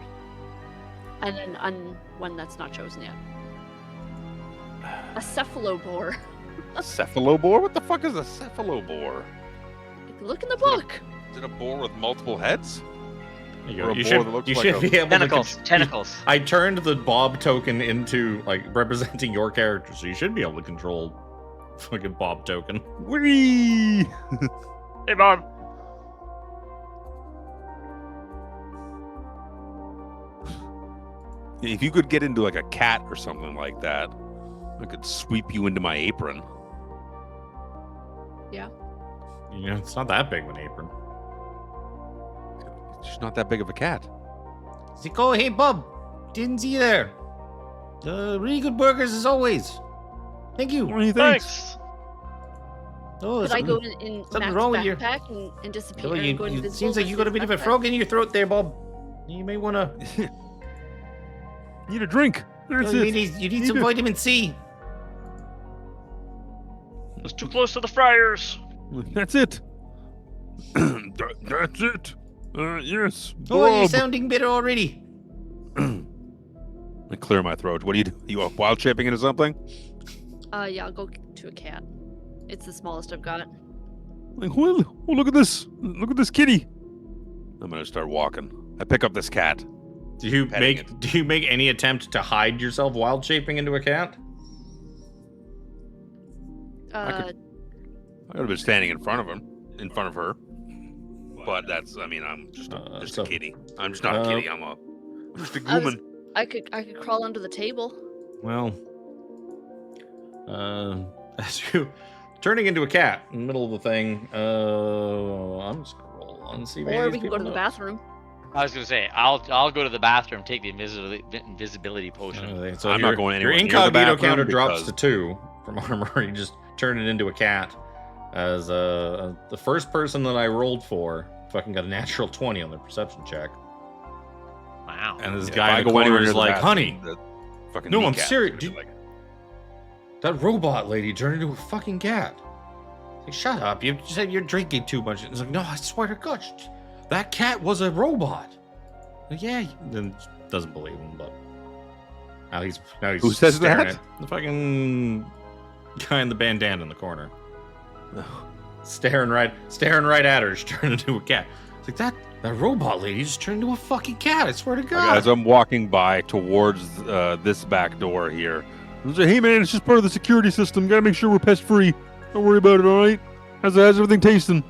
and then one that's not chosen yet. A cephalobore. A cephalobore? What the fuck is a cephalobore? Look in the book. Is it a boar with multiple heads? There you Or go. a You boar should, that looks you like should a- be able Tentacles. to. Tentacles. I turned the Bob token into like representing your character, so you should be able to control fucking Bob token. Whee! Hey, Bob. If you could get into like a cat or something like that, I could sweep you into my apron. You know, it's not that big of an apron. It's just not that big of a cat. He's like, oh, hey, Bob. Didn't see you there. Really good burgers as always. Thank you. What do you think? Thanks. Oh, Could I go in something Mac's wrong with your- backpack and disappear Oh, and go it invisible? seems like you got a bit of a frog in your throat there, Bob. You may want to. Need a drink. That's you it. need some vitamin C. It's too close to the fryers. That's it. That's it. Yes. Oh, you're Bob. sounding bitter already. I clear my throat. What do? You wild shaping into something? Yeah, I'll go to a cat. It's the smallest I've got. Like, oh, look at this. Look at this kitty. I'm gonna start walking. I pick up this cat. Do you Petting make any attempt to hide yourself wild shaping into a cat? I could have been standing in front of her. But that's, I mean, I'm just so- a kitty. I'm just not a kitty. I'm just a I was- gooman. I could crawl under the table. Well, as you turning into a cat in the middle of the thing, I'm just gonna roll on and see. if any Or of we these can go to people the know. bathroom. I was gonna say I'll go to the bathroom, take the invisibility potion. So I'm your, not going anywhere Your near the incognito bathroom counter drops because- to 2 from Armry. You just turn it into a cat. As the first person that I rolled for fucking got a natural 20 on their perception check. Wow. Wow. And this Yeah, guy if I in the go anywhere corner is near the like, bathroom, honey, the fucking No, I'm kneecap serious, is dude. like- that robot lady turned into a fucking cat. It's like, shut up. You said you're drinking too much. It's like, no, I swear to God, that cat was a robot. Like, yeah. Then doesn't believe him, but now he's Who says staring that? at the fucking guy in the bandana in the corner. Staring right at her. She turned into a cat. It's like that robot lady just turned into a fucking cat. I swear to God. As I'm walking by towards this back door here, I say, hey man, it's just part of the security system. Gotta make sure we're pest free. Don't worry about it, all right? How's everything tasting?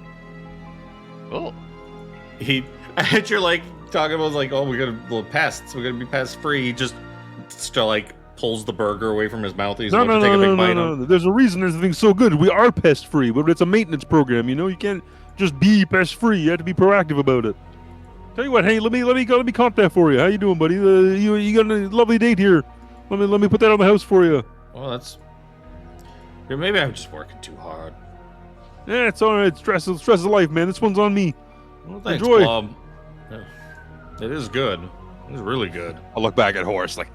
Oh. As you're like talking about like, oh, we got a little pests. We're gonna be pest free. He just still like pulls the burger away from his mouth. He's about to take a big bite. No. There's a reason everything's so good. We are pest free, but it's a maintenance program. You know, you can't just be pest free. You have to be proactive about it. Tell you what, hey, let me comp that for you. How you doing, buddy? You got a lovely date here. Let me put that on the house for you. Well, that's. Yeah, maybe I'm just working too hard. Yeah, it's all right. Stress of life, man. This one's on me. Well, thanks, Enjoy. Bob. Yeah. It is good. It's really good. I look back at Horace like,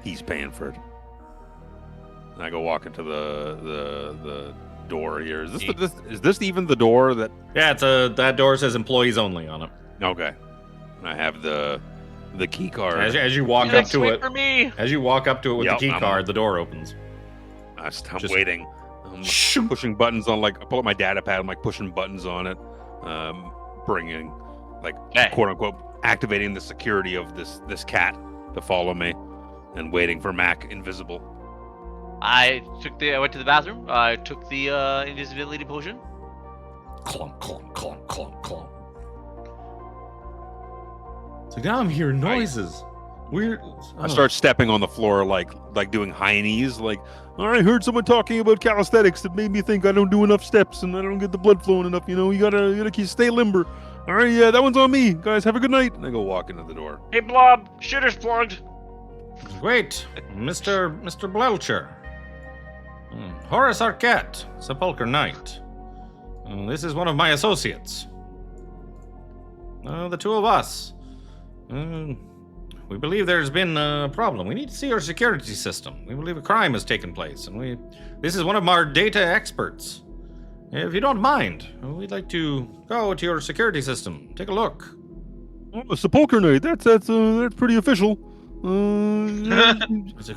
he's paying for it. And I go walk into the door here. Is this even the door that? Yeah, that door says employees only on it. Okay. And I have the key card. As you walk You up to wait it, for me. as you walk up to it with Yep, the key I'm- card, the door opens. I'm just- waiting. I'm pushing buttons on, like, I pull up my data pad. I'm like pushing buttons on it, bringing, like, Hey. quote unquote, activating the security of this cat to follow me, and waiting for Mac invisible. I went to the bathroom. I took the invisibility potion. Clunk, clunk, clunk, clunk, clunk. So now I'm hearing noises. Weird. I start stepping on the floor, like doing high knees, like. I heard someone talking about calisthenics that made me think I don't do enough steps and I don't get the blood flowing enough. You know, you gotta stay limber. All right, yeah, that one's on me, guys. Have a good night. And I go walk into the door. Hey, Blob, shitter's plugged. Wait, Mr. Blelcher. Horace Arquette, Sepulchre Knight. This is one of my associates. The two of us. We believe there's been a problem. We need to see your security system. We believe a crime has taken place, and this is one of our data experts. If you don't mind, we'd like to go to your security system. Take a look. Oh, Sepulchre Knight. That's pretty official. Take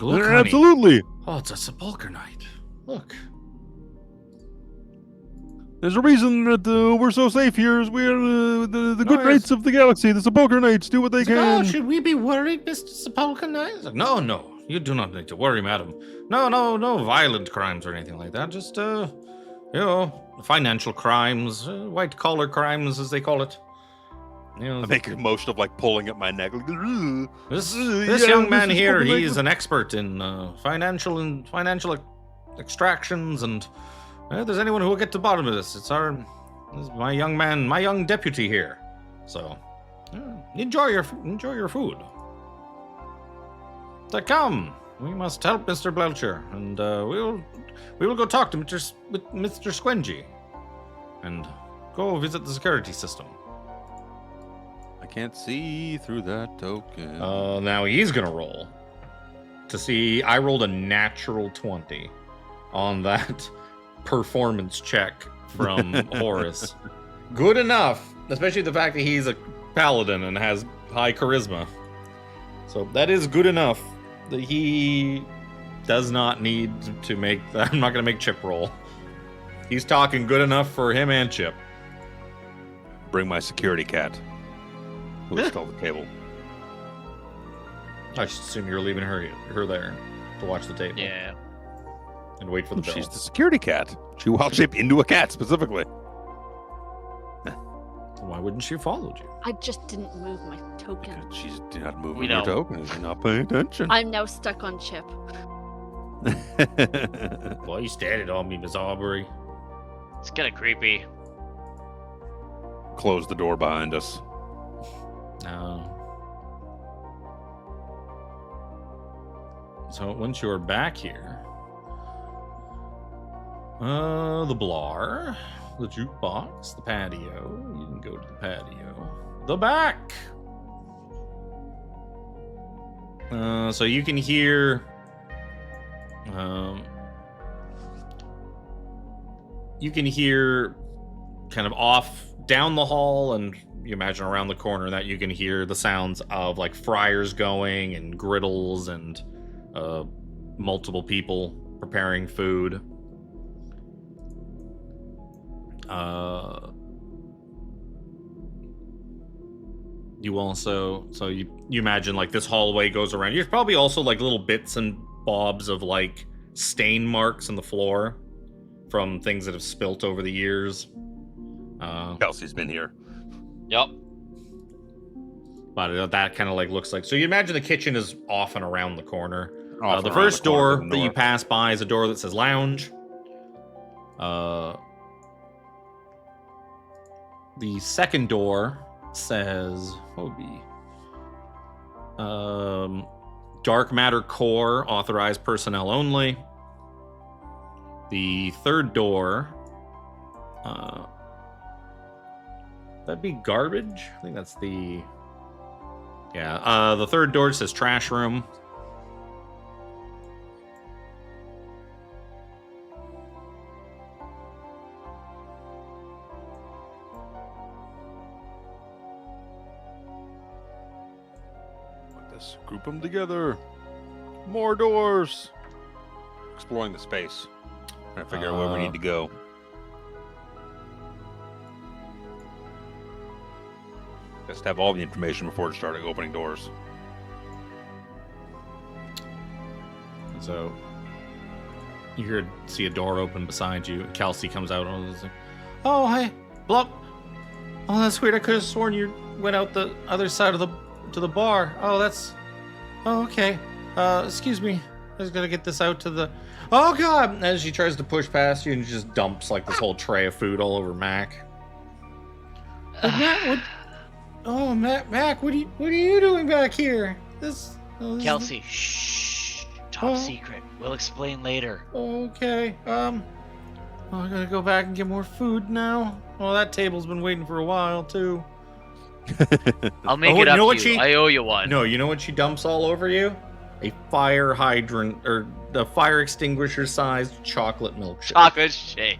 a look, honey. Absolutely. Oh, it's a Sepulchre Knight. Look. There's a reason that we're so safe here. Is we're the good yes. knights of the galaxy. The Sepulchre Knights do what they can. Oh, should we be worried, Mr. Sepulchre Knight? It's like, no. You do not need to worry, madam. No violent crimes or anything like that. Just, financial crimes, white-collar crimes, as they call it. I make a motion of, like, pulling at my neck. Like, "Ugh." This yeah, young man Mr. here, Sepulchre Knight he's would- an expert in financial extractions, and if there's anyone who will get to the bottom of this, this is my young man, my young deputy here. So, enjoy your food. So come, we must help Mr. Blelcher, and we will go talk to Mr. Squengy, and go visit the security system. I can't see through that token. Now he's gonna roll to see. I rolled a natural 20 on that performance check from Horace. Good enough, especially the fact that he's a paladin and has high charisma. So that is good enough that he does not need to make that. I'm not gonna make Chip roll. He's talking good enough for him and Chip. Bring my security cat, who is still at the table. I should assume you're leaving her there to watch the tape. Yeah. And wait for the bell. She's the security cat. She wild shaped into a cat specifically. Why wouldn't she have followed you? I just didn't move my token. Because she's not moving We her know. token. She's not paying attention. I'm now stuck on Chip. Why you staring on me, Miss Armry? It's kind of creepy. Close the door behind us. No. So once you're back here, the Blar the jukebox, the patio. You can go to the patio. The back. So you can hear. You can hear kind of off down the hall, and you imagine around the corner that you can hear the sounds of like fryers going and griddles and multiple people preparing food. You also, so you imagine like this hallway goes around. There's probably also like little bits and bobs of like stain marks on the floor from things that have spilt over the years. Kelsey's been here. Yep. But that kind of like looks like, so you imagine the kitchen is off and around the corner. Off The around first the corner door to the that you north. pass by is a door that says lounge. The second door says, what would be? Dark matter core, authorized personnel only. The third door, that'd be garbage. I think that's the, yeah. The third door says trash room. Let's group them together. More doors. Exploring the space. Trying to figure out where we need to go. Just have all the information before starting opening doors. So you see a door open beside you. Kelsey comes out and is like, "Oh, hey, Blup. Oh, that's weird. I could have sworn you went out the other side of the bar. Oh, that's. Oh, okay. Excuse me. I just gotta get this out to the. Oh God!" As she tries to push past you and just dumps like this whole tray of food all over Mac. Mac, what? Oh, Mac, what are you doing back here? This Kelsey, shh. Top secret. We'll explain later. Okay. I gotta go back and get more food now. Well, that table's been waiting for a while too. I'll make Oh, it you up know to what you. she- I owe you one. No, you know what she dumps all over you? A fire hydrant or the fire extinguisher-sized chocolate milkshake. Chocolate shake.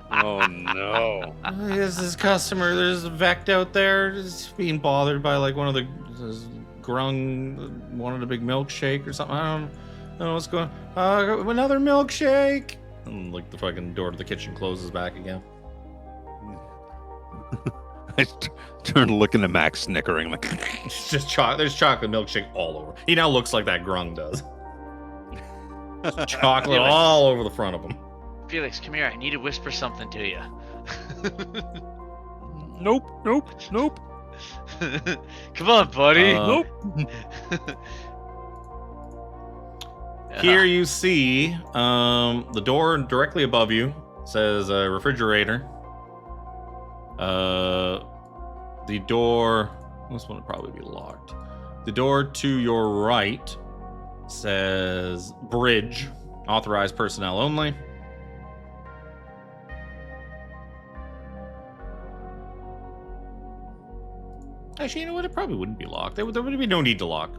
Oh no. There's this customer. There's a Vect out there, just being bothered by like one of the grung, wanted a big milkshake or something. I don't know what's going. Another milkshake. And like the fucking door to the kitchen closes back again. I turned looking at Max snickering like It's just there's chocolate milkshake all over. He now looks like that grung does. Chocolate Felix. all over the front of him. Felix, come here. I need to whisper something to you. Nope. Come on, buddy. Nope. Here you see the door directly above you says refrigerator. The door, this one would probably be locked. The door to your right says bridge, authorized personnel only. Actually, you know what? It probably wouldn't be locked. There would be no need to lock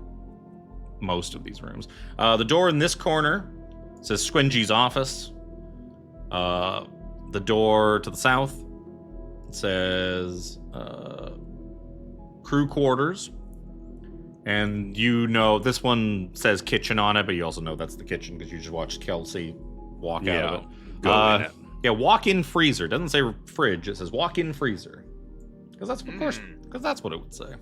most of these rooms. The door in this corner says Squingy's office. The door to the south says crew quarters. And you know, this one says kitchen on it, but you also know that's the kitchen because you just watched Kelsey walk out of it. Go in it. Yeah, walk-in freezer. It doesn't say fridge. It says walk-in freezer. Because that's, of course, because that's what it would say.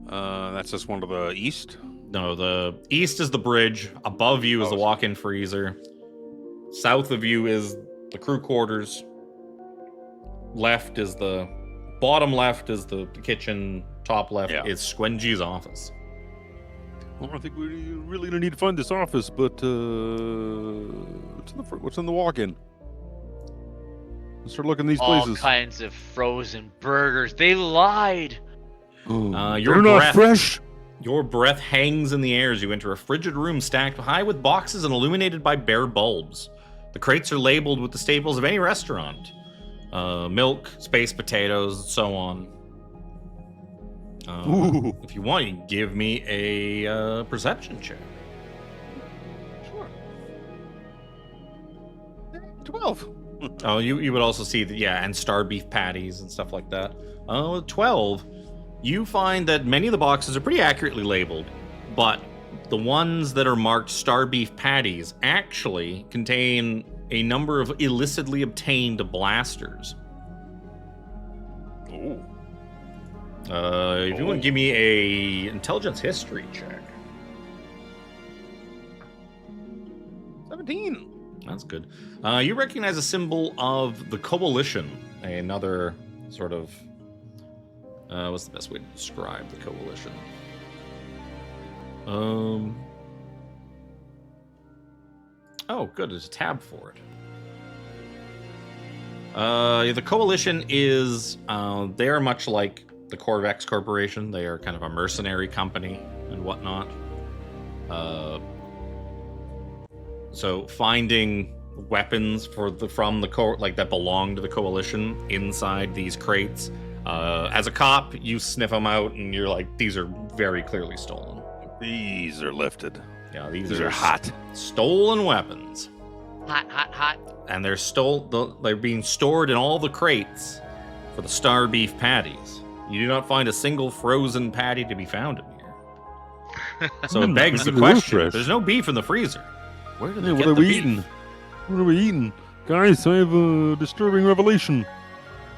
That's just one to the east. No, the east is the bridge. Above you is the walk-in freezer. South of you is the crew quarters. Left is the bottom left is the kitchen. Top left is Squingy's office. Well, I think we really need to find this office, but what's in the walk-in? Let's start looking at these All places. kinds of frozen burgers. They lied. Your They're not breath, fresh. your breath hangs in the air as you enter a frigid room stacked high with boxes and illuminated by bare bulbs. The crates are labeled with the staples of any restaurant. Milk, space potatoes, so on. Ooh. If you want, you can give me a perception check. Sure. 12. Oh, you would also see that, yeah, and star beef patties and stuff like that. 12. You find that many of the boxes are pretty accurately labeled, but the ones that are marked star beef patties actually contain a number of illicitly obtained blasters. Oh. If you want to give me a intelligence history check. 17. That's good. You recognize a symbol of the Coalition, another sort of... what's the best way to describe the Coalition? Oh, good. There's a tab for it. The Coalition is... they are much like the Corvex Corporation. They are kind of a mercenary company and whatnot. So finding weapons from the like that belong to the Coalition inside these crates. As a cop, you sniff them out and you're like, these are very clearly stolen. These are lifted. Yeah, These are hot. Stolen weapons. Hot. And they're being stored in all the crates for the star beef patties. You do not find a single frozen patty to be found in here. So it begs the They're question, fresh. there's no beef in the freezer. Where did they What get are the we beef? eating? What are we eating? Guys, I have a disturbing revelation.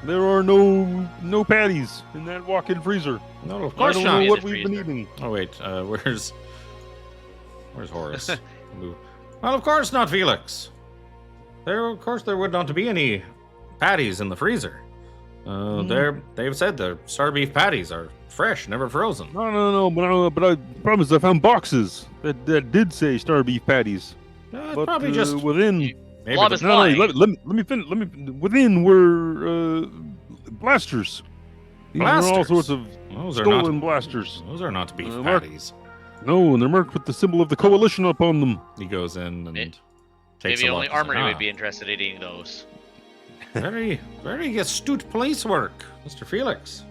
There are no patties in that walk-in freezer. No, of I course don't not. know what Freezer. we've been eating. Oh wait, where's Horace? Well, of course not, Phelix. Of course there would not be any patties in the freezer. They've said the star beef patties are fresh, never frozen. No. But I promise I found boxes that did say star beef patties. It's But probably just within. maybe Blob the- is No, flying. let me finish. Within were blasters. These are all Blasters? sorts of those are stolen not blasters. those are not beef Mark- patties. No, and they're marked with the symbol of the coalition upon them. He goes in and takes Maybe a only look. He's Armry like, would be interested in eating those. very, very astute police work, Mr. Phelix.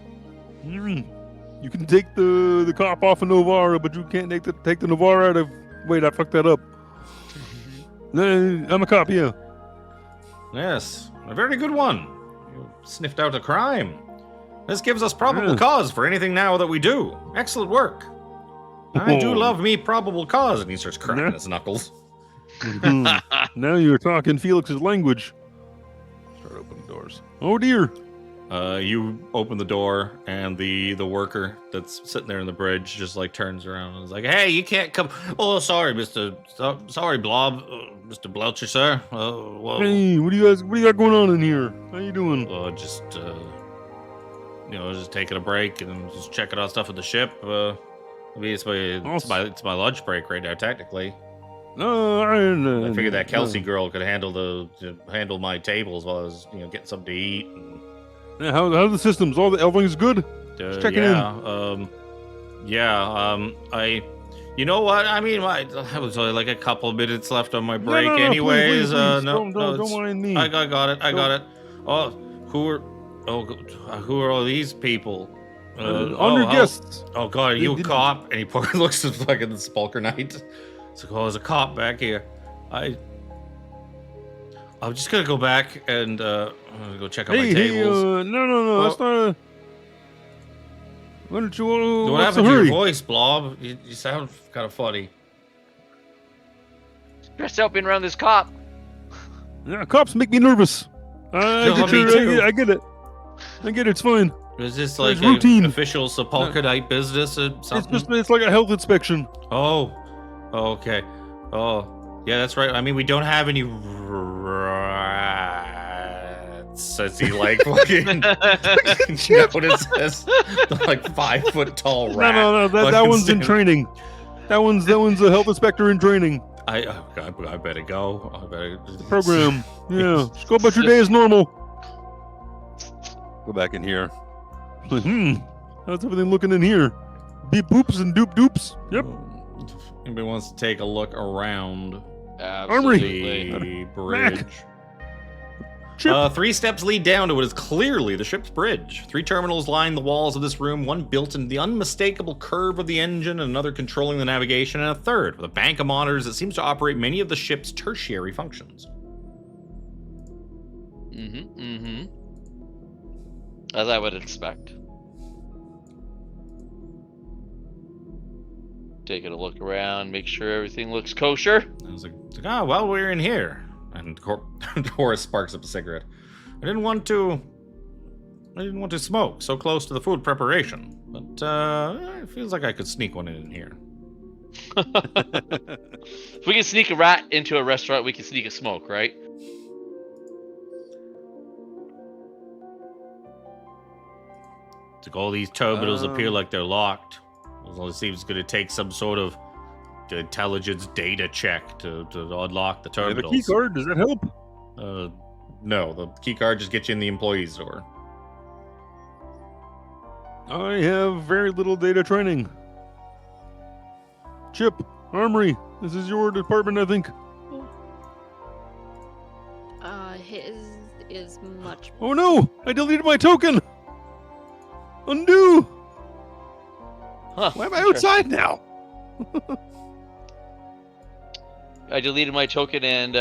You can take the cop off of Novara, but you can't take the Novara out of. Wait, I fucked that up. I'm a cop, yeah. Yes, a very good one. You sniffed out a crime. This gives us probable Yeah. cause for anything now that we do. Excellent work. I do Oh. love me probable cause, and he starts cracking Yeah. his knuckles. Mhm. Now you're talking Felix's language. Start opening doors. Oh dear. You open the door, and the worker that's sitting there in the bridge just like turns around and is like, "Hey, you can't come." Oh, sorry, sorry, Blob, Mr. Belcher, sir. Well, Hey, what do you got going on in here? How you doing? just just taking a break and just checking out stuff at the ship. I mean, it's my lunch break right now, technically. No, I figured that Kelsey girl could handle my tables while I was getting something to eat. And, Yeah, how are the systems? Everything's good. Just checking in. You know what? I mean, I was only like a couple of minutes left on my break, No, anyways. please. No, Don't mind me. I got it. Oh, who are all these people? Honored guests. Oh God, are you a Did- cop? And he looks at fucking the Spulker Knight. It's like, oh, there's a cop back here. I'm just gonna go back and I'm gonna go check out my tables. No, that's not. Why don't you? What What's the happened to your hurry? voice, Blob? You sound kind of funny. Stressed out being around this cop. Yeah, cops make me nervous. No, me too. I get it. It's fine. Is this like It's routine. an official Sepulchre Knight business or something? It's like a health inspection. Oh, okay. Oh, yeah, that's right. I mean, we don't have any rats. Says he like fucking. You know what it says? The, like 5 foot tall rat. No. That fucking one's in standing- training. That one's a health inspector in training. I better go. I better. Program. Yeah. Just go about your day as normal. Go back in here. How's everything looking in here? Beep boops and doop doops. Yep. Anybody wants to take a look around? Absolutely. The bridge. Chip. 3 steps lead down to what is clearly the ship's bridge. 3 terminals line the walls of this room, one built into the unmistakable curve of the engine, another controlling the navigation, and a third with a bank of monitors that seems to operate many of the ship's tertiary functions. As I would expect. Taking a look around, make sure everything looks kosher. I was like, oh, well, we're in here. And Horace sparks up a cigarette. I didn't want to smoke so close to the food preparation, but it feels like I could sneak one in here. If we can sneak a rat into a restaurant, we can sneak a smoke, right? It's like all these terminals appear like they're locked. Well, it seems going to take some sort of intelligence data check to unlock the Yeah, the terminals. key card, does that help? No, the key card just gets you in the employee's door. I have very little data training. Chip, Armry, this is your department, I think. His is much. Oh no! I deleted my token! Undo! Huh. Why am I outside now? I deleted my token and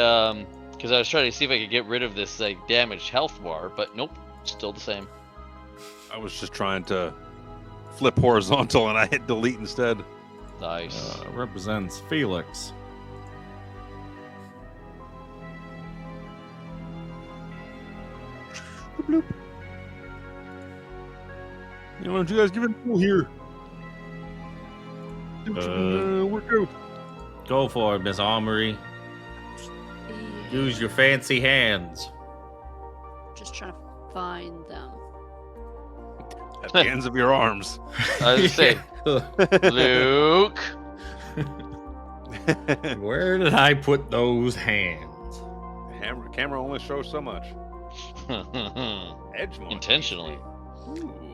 because I was trying to see if I could get rid of this like damaged health bar, but nope, still the same. I was just trying to flip horizontal and I hit delete instead. Nice. Represents Phelix. Bloop. You know, why don't you guys give it a go here? Work out. Go for it, Miss Armory. Use your fancy hands. Just trying to find them. At the ends of your arms. I was saying, Luke. Where did I put those hands? Camera only shows so much. Edge Intentionally.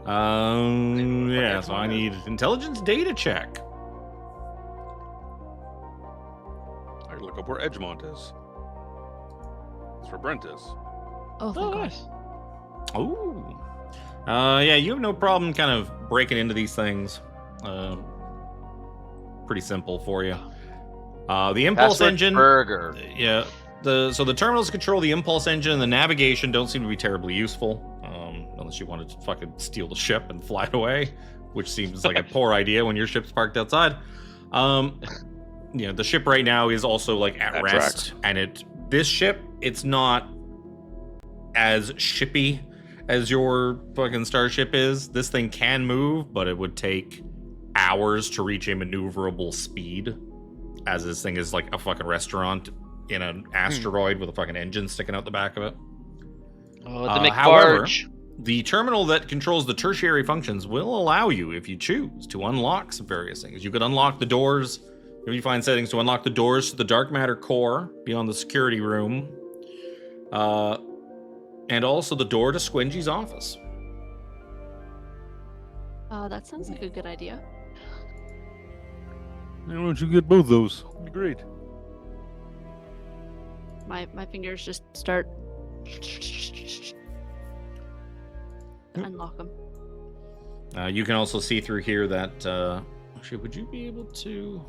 Yeah, so I need intelligence data check. I look up where Edgemont is. That's where Brent is. Oh, thank God. Nice. Ooh. Yeah, you have no problem kind of breaking into these things. Pretty simple for you. The impulse Password engine. Burger. Yeah. So the terminals control the impulse engine and the navigation don't seem to be terribly useful. Unless you wanted to fucking steal the ship and fly it away, which seems like a poor idea when your ship's parked outside. The ship right now is also like at That rest, tracks. and this ship, it's not as shippy as your fucking starship is. This thing can move, but it would take hours to reach a maneuverable speed, as this thing is like a fucking restaurant in an asteroid with a fucking engine sticking out the back of it. Oh, the However, McBarge. the terminal that controls the tertiary functions will allow you, if you choose, to unlock some various things. You could unlock the doors. You find settings to unlock the doors to the dark matter core beyond the security room, and also the door to Squingy's office. That sounds like a good idea. Why don't you get both those? That'd be great. My fingers just start unlock them. You can also see through here that actually, would you be able to?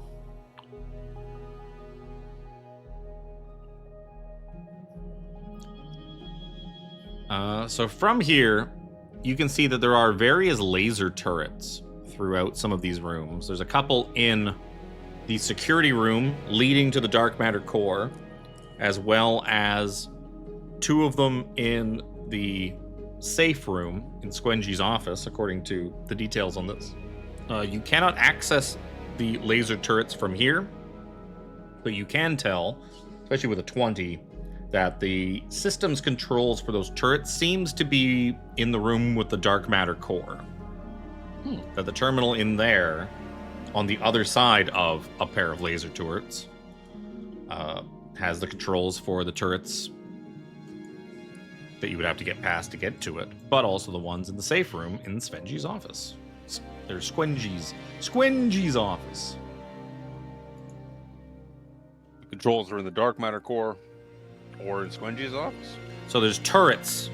So from here, you can see that there are various laser turrets throughout some of these rooms. There's a couple in the security room leading to the dark matter core, as well as 2 of them in the safe room in Squingy's office, according to the details on this. You cannot access the laser turrets from here, but you can tell, especially with a 20, that the systems controls for those turrets seems to be in the room with the dark matter core. That the terminal in there, on the other side of a pair of laser turrets, has the controls for the turrets that you would have to get past to get to it, but also the ones in the safe room in Svengy's office. There's Squingy's office. Controls are in the dark matter core or in Squengy's office. So there's turrets.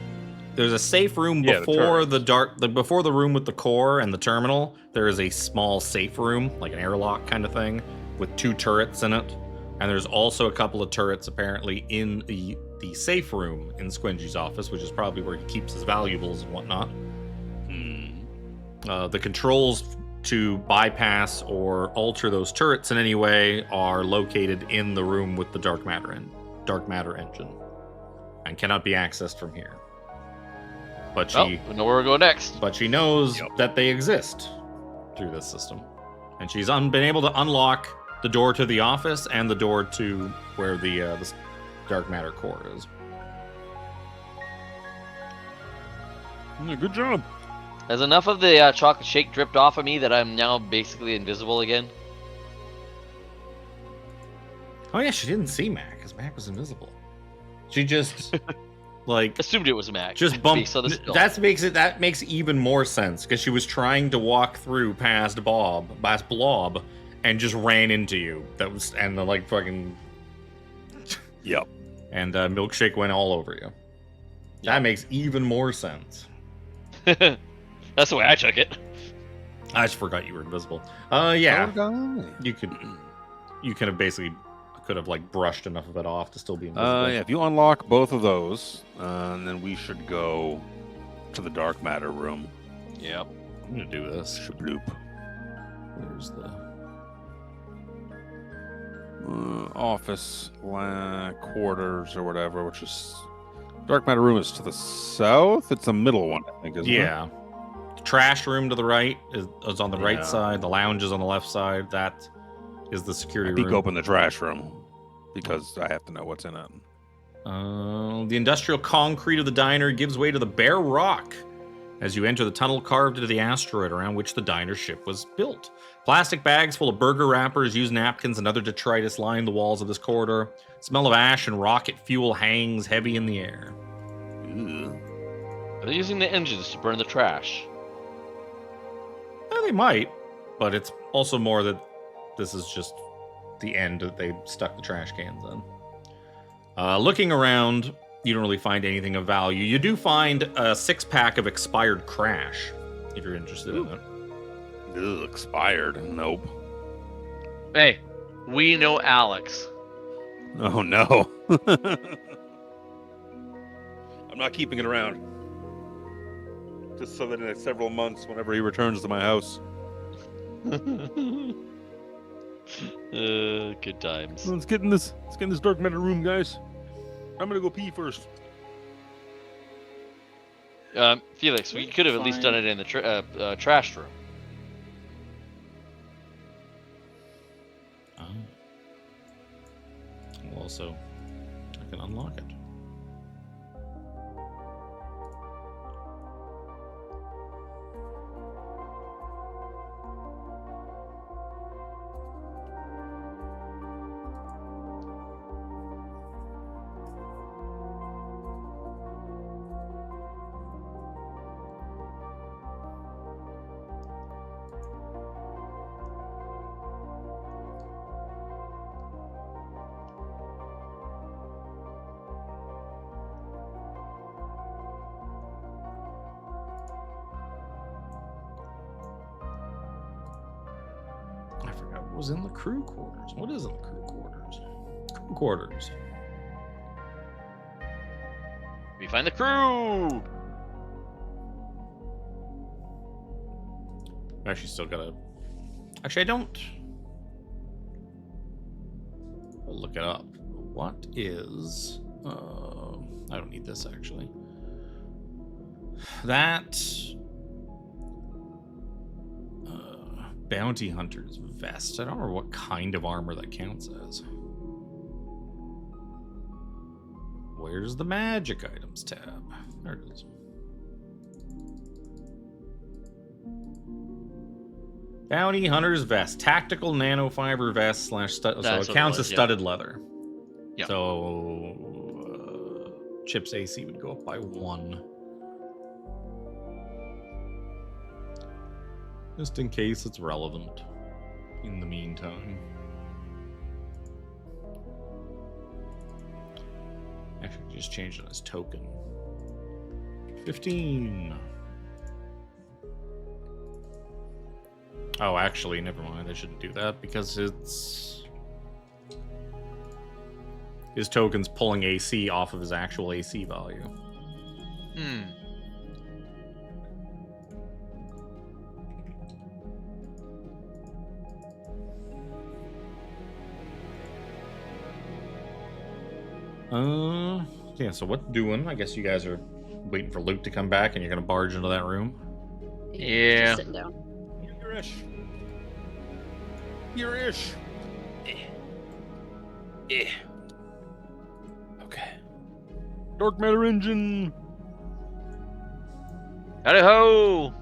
There's a safe room Yeah, the before turrets. before the room with the core and the terminal. There is a small safe room, like an airlock kind of thing, with 2 turrets in it. And there's also a couple of turrets apparently in the safe room in Squengy's office, which is probably where he keeps his valuables and whatnot. The controls to bypass or alter those turrets in any way are located in the room with the dark matter engine, and cannot be accessed from here. But We know where we're going next. But she knows that they exist through this system, and she's been able to unlock the door to the office and the door to where the dark matter core is. Yeah, good job. Has enough of the chocolate shake dripped off of me that I'm now basically invisible again? Oh yeah, she didn't see Mac because Mac was invisible. She just like Assumed it was a Mac. just bumped. Based on the skill. That makes even more sense because she was trying to walk through past Blob, and just ran into you. That was like fucking. Yep. And milkshake went all over you. That makes even more sense. That's the way I took it. I just forgot you were invisible. Yeah. Okay. You could have basically like brushed enough of it off to still be invisible. Yeah, if you unlock both of those, then we should go to the dark matter room. Yep. I'm gonna do this. Shabloop. There's the Office quarters or whatever, which is dark matter room is to the south. It's the middle one, I think, isn't it? yeah. The trash room to the right is on the Yeah. right side. The lounge is on the left side. That is the security Peek room. open the trash room because I have to know what's in it. The industrial concrete of the diner gives way to the bare rock as you enter the tunnel carved into the asteroid around which the diner ship was built. Plastic bags full of burger wrappers, used napkins, and other detritus line the walls of this corridor. Smell of ash and rocket fuel hangs heavy in the air. Are they using the engines to burn the trash? They might, but it's also more that this is just the end that they stuck the trash cans in. Looking around, you don't really find anything of value. You do find a 6-pack of expired crash, if you're interested in it. Ugh, expired. Nope. Hey, we know Alex. Oh no. I'm not keeping it around. Just so that in several months, whenever he returns to my house. Good times. Let's get in this dark matter room, guys. I'm gonna go pee first. Felix, we could have at least done it in the trash room. Well, also, I can unlock it. Was in the crew quarters. What is in the crew quarters? Crew quarters. We find the crew. Actually, still gotta. Actually, I don't. I'll look it up. What is? I don't need this actually. That. Bounty Hunter's vest. I don't remember what kind of armor that counts as. Where's the magic items tab? There it is. Bounty Hunter's vest. Tactical nanofiber vest / so it counts as studded leather. Yeah. So Chip's AC would go up by 1. Just in case it's relevant in the meantime. Actually, just change it as token. 15. Oh, actually, never mind. I shouldn't do that because it's his token's pulling AC off of his actual AC value. Hmm. Yeah, so what doing? I guess you guys are waiting for Luke to come back and you're gonna barge into that room. Yeah. Just sitting down. You're ish. You're ish. Okay. Dark matter engine. Howdy ho!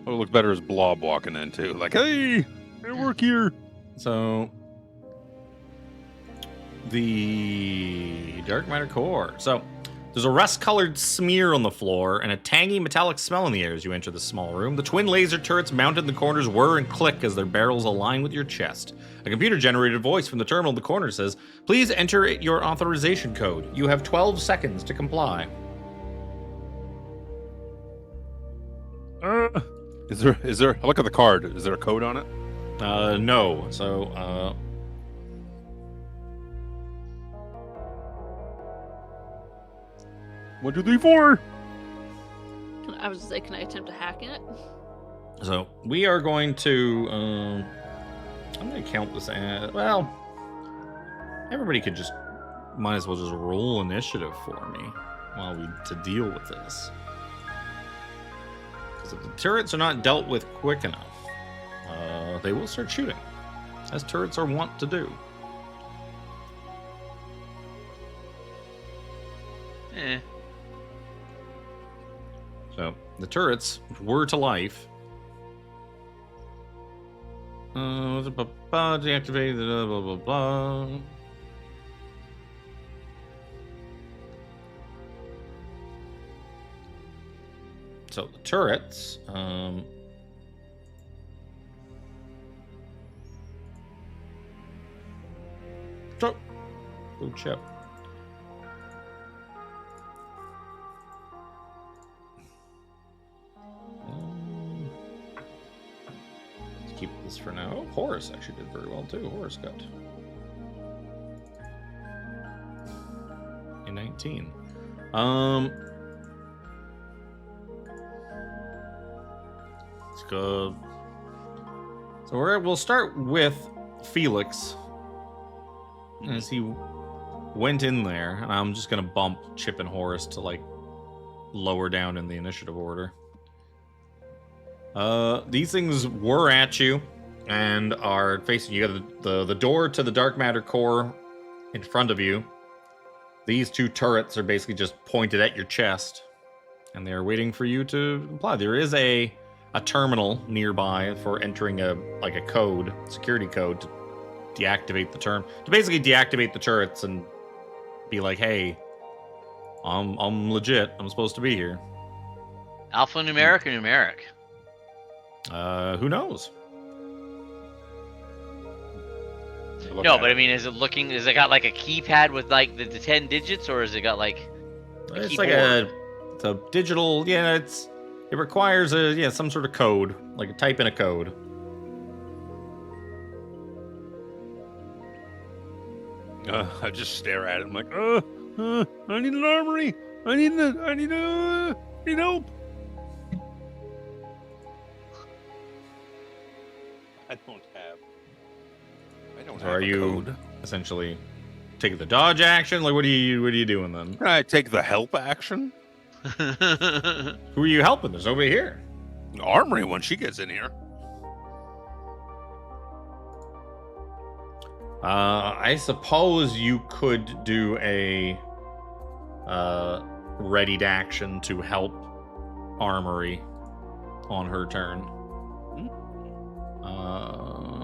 What'll look better is Blob walking in too. Like, hey, I work here. So the dark matter core. So there's a rust-colored smear on the floor and a tangy metallic smell in the air as you enter the small room. The twin laser turrets mounted in the corners whir and click as their barrels align with your chest. A computer-generated voice from the terminal in the corner says, "Please enter your authorization code. You have 12 seconds to comply." is there? Look at the card. Is there a code on it? No. So, 1, 2, 3, 4. I was gonna say, can I attempt to hack in it? So we are going to. I'm going to count this as well. Everybody could just might as well just roll initiative for me while we to deal with this. Because if the turrets are not dealt with quick enough, they will start shooting, as turrets are wont to do. Eh. So the turrets were to life. Deactivated. Blah blah blah. So the turrets. Oh, chip. Let's keep this for now. Oh, Horus actually did very well too. Horus got a 19. Let's go. So we'll start with Phelix as he went in there, and I'm just gonna bump Chip and Horus to like lower down in the initiative order. These things were at you and are facing you. You got the door to the dark matter core in front of you. These two turrets are basically just pointed at your chest, and they're waiting for you to comply. There is a terminal nearby for entering a code, security code, to deactivate the to basically deactivate the turrets and be like, hey, I'm legit. I'm supposed to be here. Alphanumeric or numeric? Who knows? No, but I mean, is it got like a keypad with like the 10 digits, or is it got like It's keyboard? like it's a digital. Yeah, it requires some sort of code, like a type in a code. I just stare at it. I'm like, I need an armory. I need help. I don't So have are a you code. essentially taking the dodge action? Like, what are you doing then? Can I take the help action? Who are you helping? There's nobody here. Armry when she gets in here. I suppose you could do a readied action to help Armory on her turn.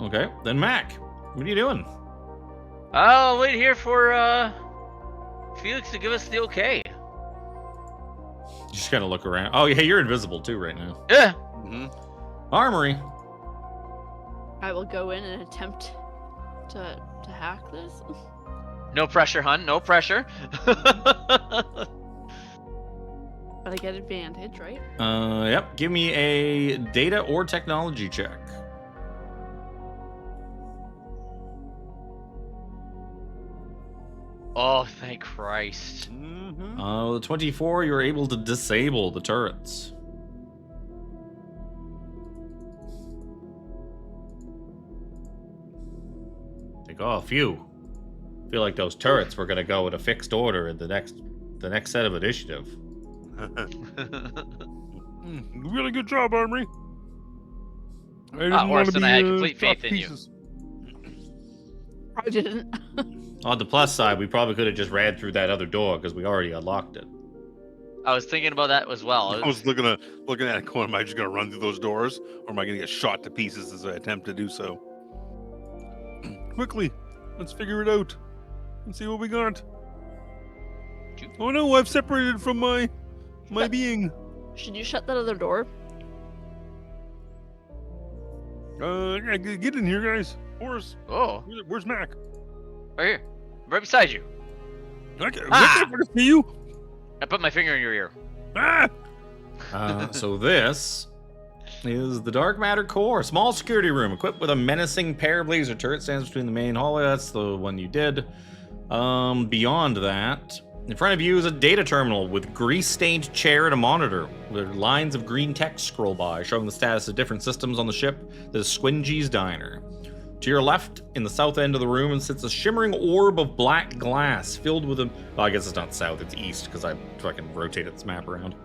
Okay, then Mac, what are you doing? I'll wait here for Felix to give us the okay. Just kind of look around. Oh, yeah, you're invisible too right now. Yeah. Mm-hmm. Armory. I will go in and attempt to hack this. No pressure, hun. No pressure. But I get advantage, right? Yep. Give me a data or technology check. Oh, thank Christ. Mm-hmm. The 24, you're able to disable the turrets. Think, oh, phew. Feel like those turrets were gonna go in a fixed order in the next set of initiative. Really good job, Armry. I didn't want to Orson, be I had complete dropped faith in you. pieces. I didn't. On the plus side, we probably could have just ran through that other door because we already unlocked it. I was thinking about that as well. I was looking at it going, am I just going to run through those doors? Or am I going to get shot to pieces as I attempt to do so? Quickly, let's figure it out and see what we got. Oh no, I've separated from my being. Should you shut that other door? Yeah, get in here, guys. Horse, Oh, where's Mac? right here. Right beside you. I can't see you. I put my finger in your ear. Ah! So this is the Dark Matter Core, a small security room equipped with a menacing parablazer turret stands between the main hallway. That's the one you did. Beyond that, in front of you is a data terminal with grease-stained chair and a monitor. Where lines of green text scroll by, showing the status of different systems on the ship. There's Squingy's Diner. To your left, in the south end of the room, sits a shimmering orb of black glass filled with a... Well, I guess it's not south, it's east, because I fucking rotated this map around.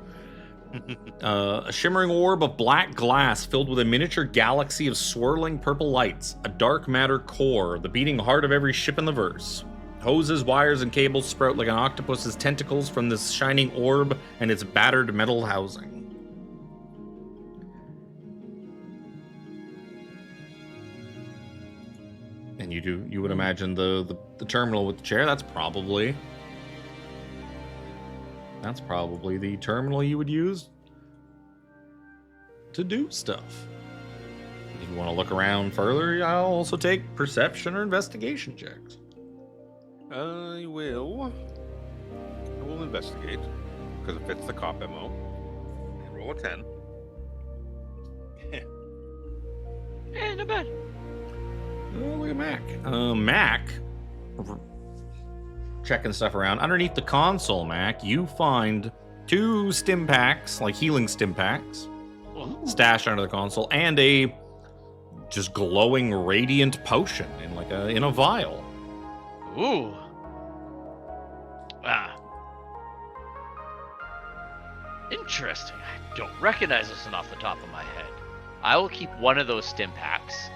A shimmering orb of black glass filled with a miniature galaxy of swirling purple lights. A dark matter core, the beating heart of every ship in the verse. Hoses, wires, and cables sprout like an octopus's tentacles from this shining orb and its battered metal housing. And you would imagine the terminal with the chair, that's probably the terminal you would use to do stuff. If you want to look around further, I'll also take perception or investigation checks. I will investigate because it fits the cop MO. Roll a 10. Eh, not bad. Oh, look at Mac. Mac, checking stuff around. Underneath the console, Mac, you find 2 stim packs, like healing stim packs, stashed under the console, and a just glowing radiant potion in a vial. Ooh. Ah. Interesting. I don't recognize this one off the top of my head. I will keep one of those stim packs.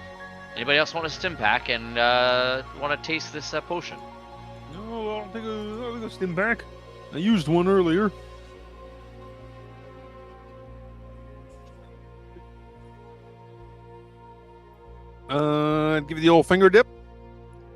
Anybody else want a stim pack and want to taste this potion? No, I don't think a stim pack. I used one earlier. Give you the old finger dip.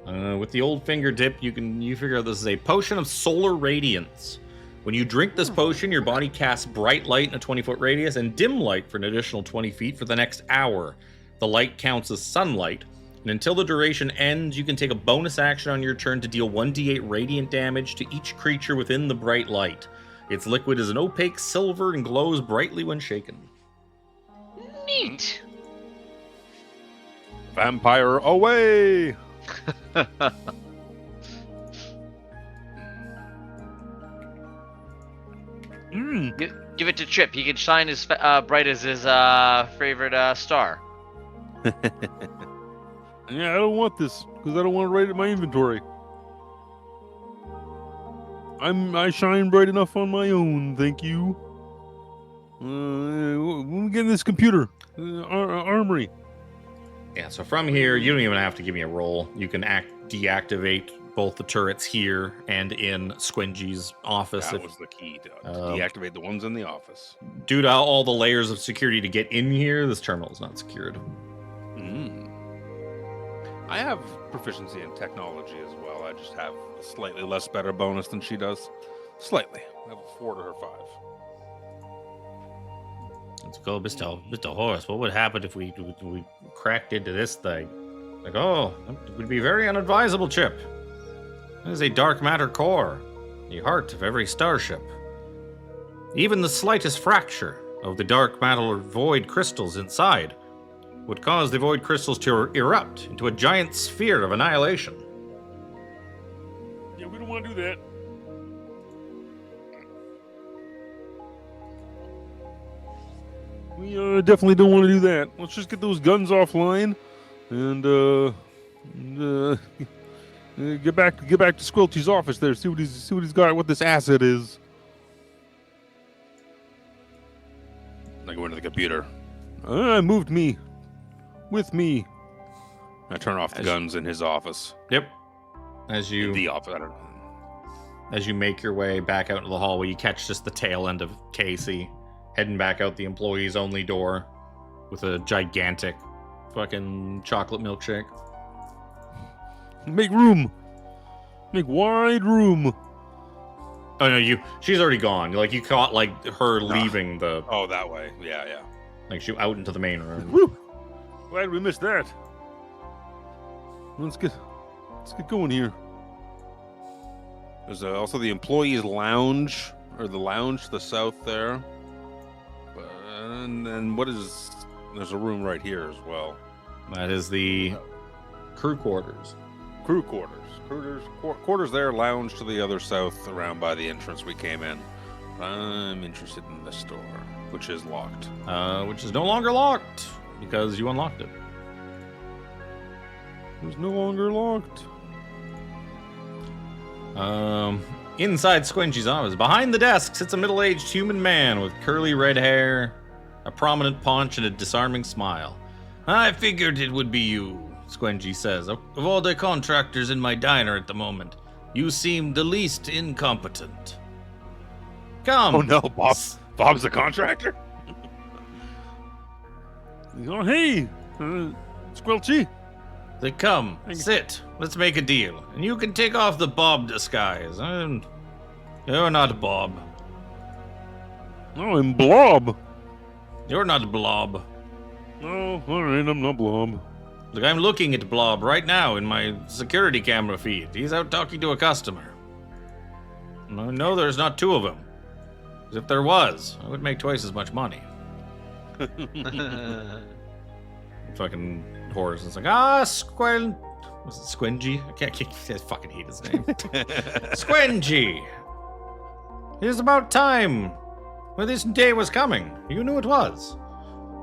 With the old finger dip, you figure out this is a potion of solar radiance. When you drink this potion, your body casts bright light in a 20-foot radius and dim light for an additional 20 feet for the next hour. The light counts as sunlight, and until the duration ends, you can take a bonus action on your turn to deal 1d8 radiant damage to each creature within the bright light. Its liquid is an opaque silver and glows brightly when shaken. Neat. Vampire away! Give it to Chip. He can shine as bright as his favorite star. Yeah, I don't want this because I don't want to write it in my inventory. I shine bright enough on my own, thank you. When we get in this computer, Armry. Yeah, so from here, you don't even have to give me a roll. You can deactivate both the turrets here and in Squingy's office. That was the key to deactivate the ones in the office. Due to all the layers of security to get in here, this terminal is not secured. I have proficiency in technology as well. I just have a slightly less better bonus than she does. Slightly. I have a 4 to her 5. Let's go, Mr. Horace. What would happen if we cracked into this thing? Like, oh, it would be very unadvisable, Chip. It is a dark matter core, the heart of every starship. Even the slightest fracture of the dark matter void crystals inside would cause the void crystals to erupt into a giant sphere of annihilation. Yeah, we don't want to do that. We definitely don't want to do that. Let's just get those guns offline and get back to Squelchy's office there. See what he's got. What this asset is. I go into the computer. Moved me. With me. I turn off the guns in his office. Yep. As In you the office. I don't know. As you make your way back out into the hallway, you catch just the tail end of Casey heading back out the employees only door with a gigantic fucking chocolate milkshake. Make room. Make wide room. Oh no, she's already gone. Like you caught like her leaving the Oh, that way. Yeah. like she out into the main room. Woo! Glad we missed that. Let's get going here. There's also the employees' lounge, or the lounge to the south there. And then there's a room right here as well. That is the crew quarters. Crew quarters. Quarters there, lounge to the other south around by the entrance we came in. I'm interested in this door, which is locked. Which is no longer locked because you unlocked it. It's no longer locked. Inside Squingy's office, behind the desk sits a middle-aged human man with curly red hair, a prominent paunch, and a disarming smile. I figured it would be you, Squingy says. Of all the contractors in my diner at the moment, you seem the least incompetent. Come. Oh no, Bob's the contractor? Oh, hey, Squelchy. They come, sit, let's make a deal. And you can take off the Bob disguise. You're not Bob. Oh, I'm Blob. You're not Blob. Oh, all right, I'm not Blob. Look, I'm looking at Blob right now in my security camera feed. He's out talking to a customer. I know there's not two of them. 'Cause if there was, I would make twice as much money. Fucking Horace is like, was it Squingy? I fucking hate his name. Squingy! It is about time. Well, this day was coming. You knew it was.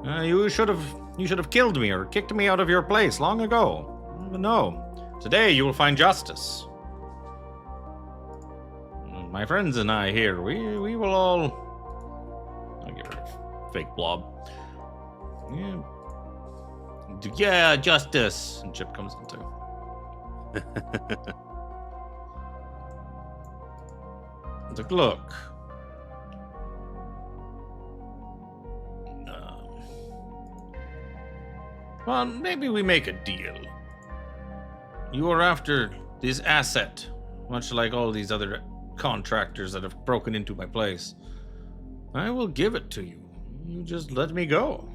You should have killed me or kicked me out of your place long ago. But no. Today you will find justice. My friends and I here, we will all... I'll get rid of fake Blob. Yeah, justice. And Chip comes in too. It's like, look. Well, maybe we make a deal. You are after this asset, much like all these other contractors that have broken into my place. I will give it to you. You just let me go.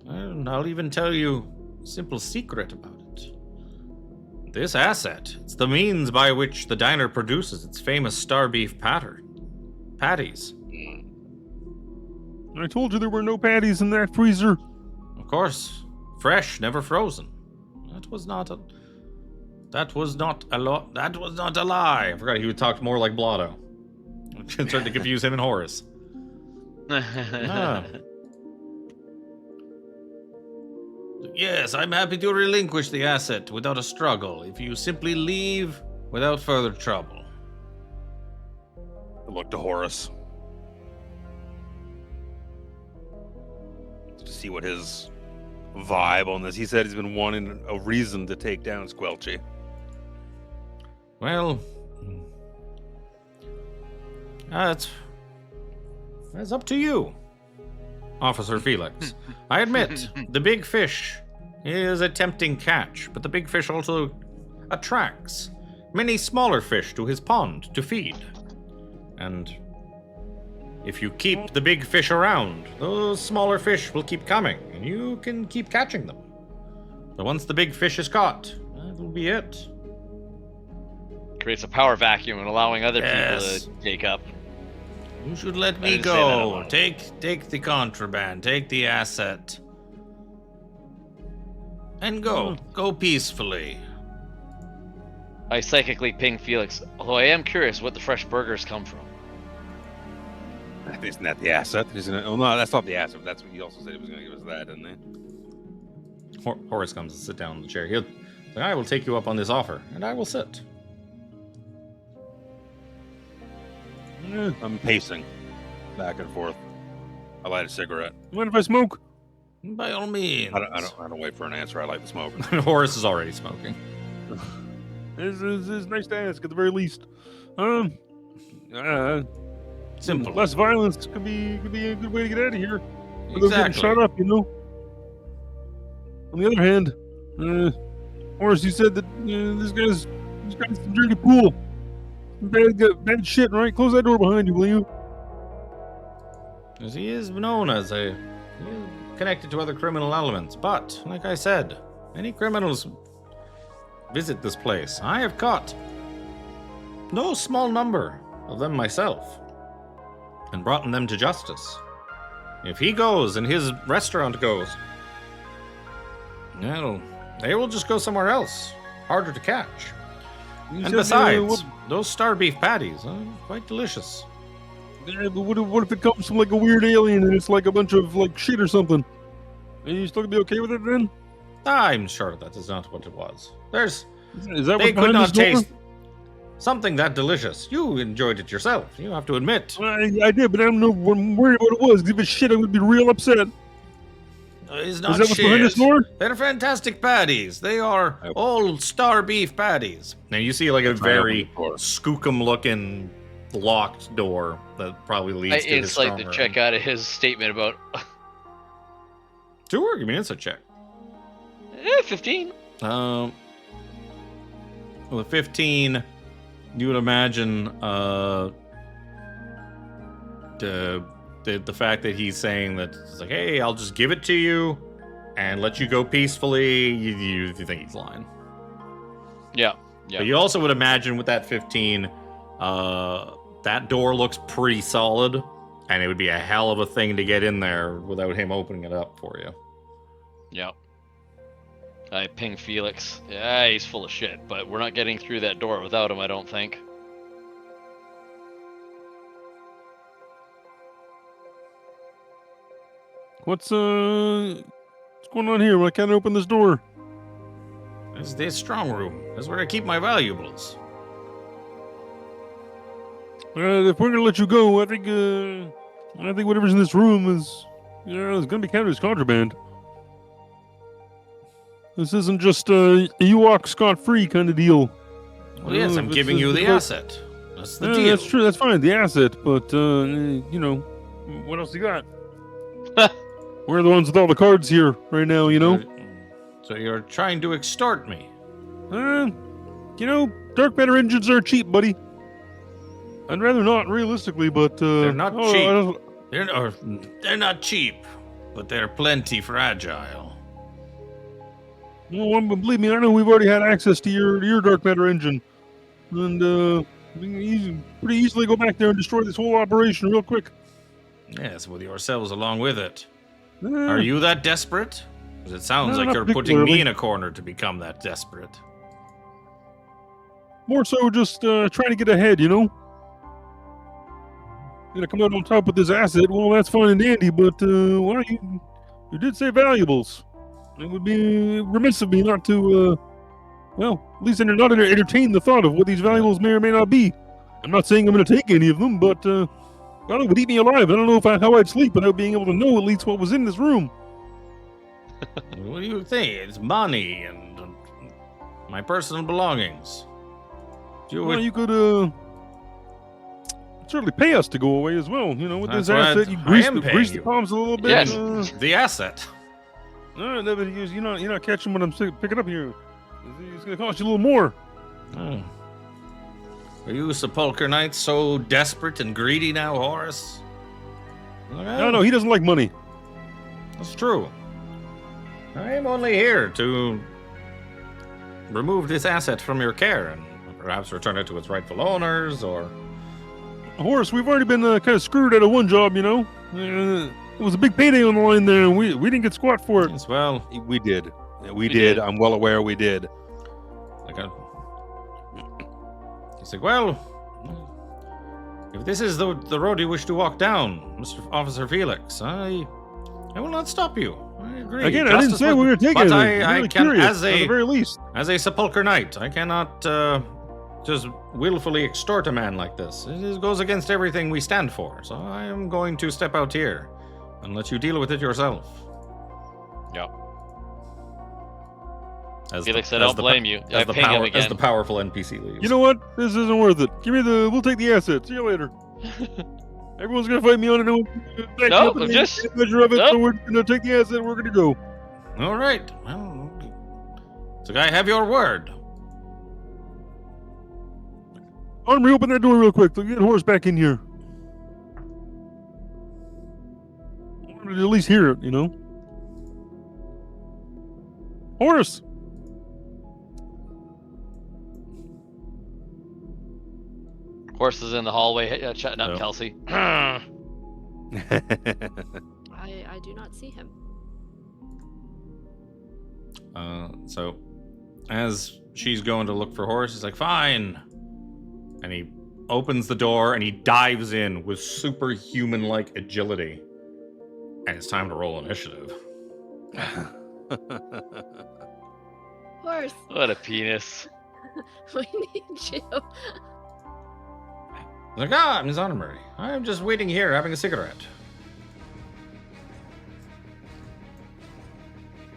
And I'll even tell you a simple secret about it. This asset, it's the means by which the diner produces its famous star beef patties. I told you there were no patties in that freezer. Of course, fresh, never frozen. That was not a lie. I forgot he would talk more like Blotto. Starting to confuse him and Horace. Yes, I'm happy to relinquish the asset without a struggle if you simply leave without further trouble. I look to Horace to see what his vibe on this. He said he's been wanting a reason to take down Squelchy. Well, that's up to you, Officer Phelix. I admit, the big fish is a tempting catch, but the big fish also attracts many smaller fish to his pond to feed. And if you keep the big fish around, those smaller fish will keep coming, and you can keep catching them. But once the big fish is caught, that'll be it. Creates a power vacuum and allowing other people Yes. to take up. You should let I me didn't say that out go. loud. Take the contraband, take the asset. And go. Go peacefully. I psychically ping Felix, although I am curious what the fresh burgers come from. Isn't that the asset? Isn't it? Oh no, that's not the asset. That's what he also said he was going to give us that, didn't he? Horace comes and sit down in the chair. He'll say, I will take you up on this offer, and I will sit. I'm pacing back and forth. I light a cigarette. Mind if I smoke? By all means. I don't wait for an answer. I light the smoke. Horace is already smoking. It's nice to ask at the very least. Simple. Less violence could be a good way to get out of here. Without getting Exactly. shot up, you know. On the other hand, Horace, you said that this guy's some dirty pool, bad shit, right? Close that door behind you, will you? As he is known as he is connected to other criminal elements, but, like I said, many criminals visit this place. I have caught no small number of them myself and brought them to justice. If he goes and his restaurant goes, well, they will just go somewhere else, harder to catch. You And said, besides, those star beef patties are quite delicious. but what if it comes from like a weird alien and it's like a bunch of like shit or something? Are you still gonna be okay with it then? I'm sure that is not what it was. Is that They what's could behind not this door? taste something that delicious. You enjoyed it yourself. You have to admit. I did, but I don't know what I'm worried about it was. If it's shit, I would be real upset. It's Is not that what's behind this shit. door? They're fantastic patties. They are old star beef patties. Now you see like a very skookum-looking locked door that probably I leads to his insight strong the room. check out of his statement about Sure, give me an insight check. 15. Well, the 15, you would imagine the fact that he's saying that it's like, hey, I'll just give it to you and let you go peacefully. You think he's lying. Yeah. Yeah. But you also would imagine with that 15, that door looks pretty solid, and it would be a hell of a thing to get in there without him opening it up for you. Yeah. I ping Felix. Yeah, he's full of shit, but we're not getting through that door without him, I don't think. What's going on here? Why can't I open this door? This is the strong room. That's where I keep my valuables. If we're gonna let you go, I think whatever's in this room is gonna be counted as contraband. This isn't just you walk scot-free kind of deal. Well, yes, I'm This giving is you the the- asset. That's the Yeah, deal. that's true. That's fine. The asset, but you know, what else you got? We're the ones with all the cards here right now. You know. So you're trying to extort me. You know, dark matter engines are cheap, buddy. I'd rather not, realistically, but They're not I cheap. don't- They're not cheap, but they're plenty fragile. Well, believe me, I know we've already had access to your dark matter engine, and we can pretty easily go back there and destroy this whole operation real quick. Yes, with yourselves along with it. Eh, Are you that desperate? 'Cause it sounds No, like not you're putting particularly. me in a corner to become that desperate. More so just trying to get ahead, you know? Gonna come out on top with this asset, well, that's fine and dandy, but, well, you did say valuables. It would be remiss of me not to, well, at least not entertain the thought of what these valuables may or may not be. I'm not saying I'm gonna take any of them, but, well, it would eat me alive. I don't know how I'd sleep without being able to know at least what was in this room. What do you think? It's money and my personal belongings. You Well, would- you could, certainly pay us to go away as well. You know, with That's this what asset, you I grease am the paying you. palms a little bit. Yes. the asset. No, but you're not catching what I'm picking up here. It's going to cost you a little more. Oh. Are you sepulchre knights so desperate and greedy now, Horace? No, he doesn't like money. That's true. I am only here to remove this asset from your care and perhaps return it to its rightful owners, or... Horace, we've already been kind of screwed out of one job, you know? It was a big payday on the line there, and we didn't get squat for it. Yes, well... We did. We did. I'm well aware we did. He's like, well... If this is the road you wish to walk down, Mr. Officer Phelix, I will not stop you. I agree. Again, I didn't say we were going to take but anything. I really can, curious, at the very least. as a sepulchre knight, I cannot just willfully extort a man like this. It goes against everything we stand for. So I am going to step out here and let you deal with it yourself. Yep. As Felix, I don't blame you. I ping him again. As the powerful NPC leaves. You know what? This isn't worth it. We'll take the asset. See you later. Everyone's gonna fight me on it. Nope, I'm just... measure of it, Nope. so we're gonna take the asset. We're gonna go. All right. Well, so I have your word. Armry, open that door real quick. Get Horace back in here. I wanted to at least hear it, you know. Horace. Horse is in the hallway chatting up Oh. Kelsey. I do not see him. So as she's going to look for Horace, he's like, fine. And he opens the door and he dives in with superhuman-like agility. And it's time to roll initiative. Horse, What a penis. we need you. He's like, Ms. Armry, I'm just waiting here having a cigarette.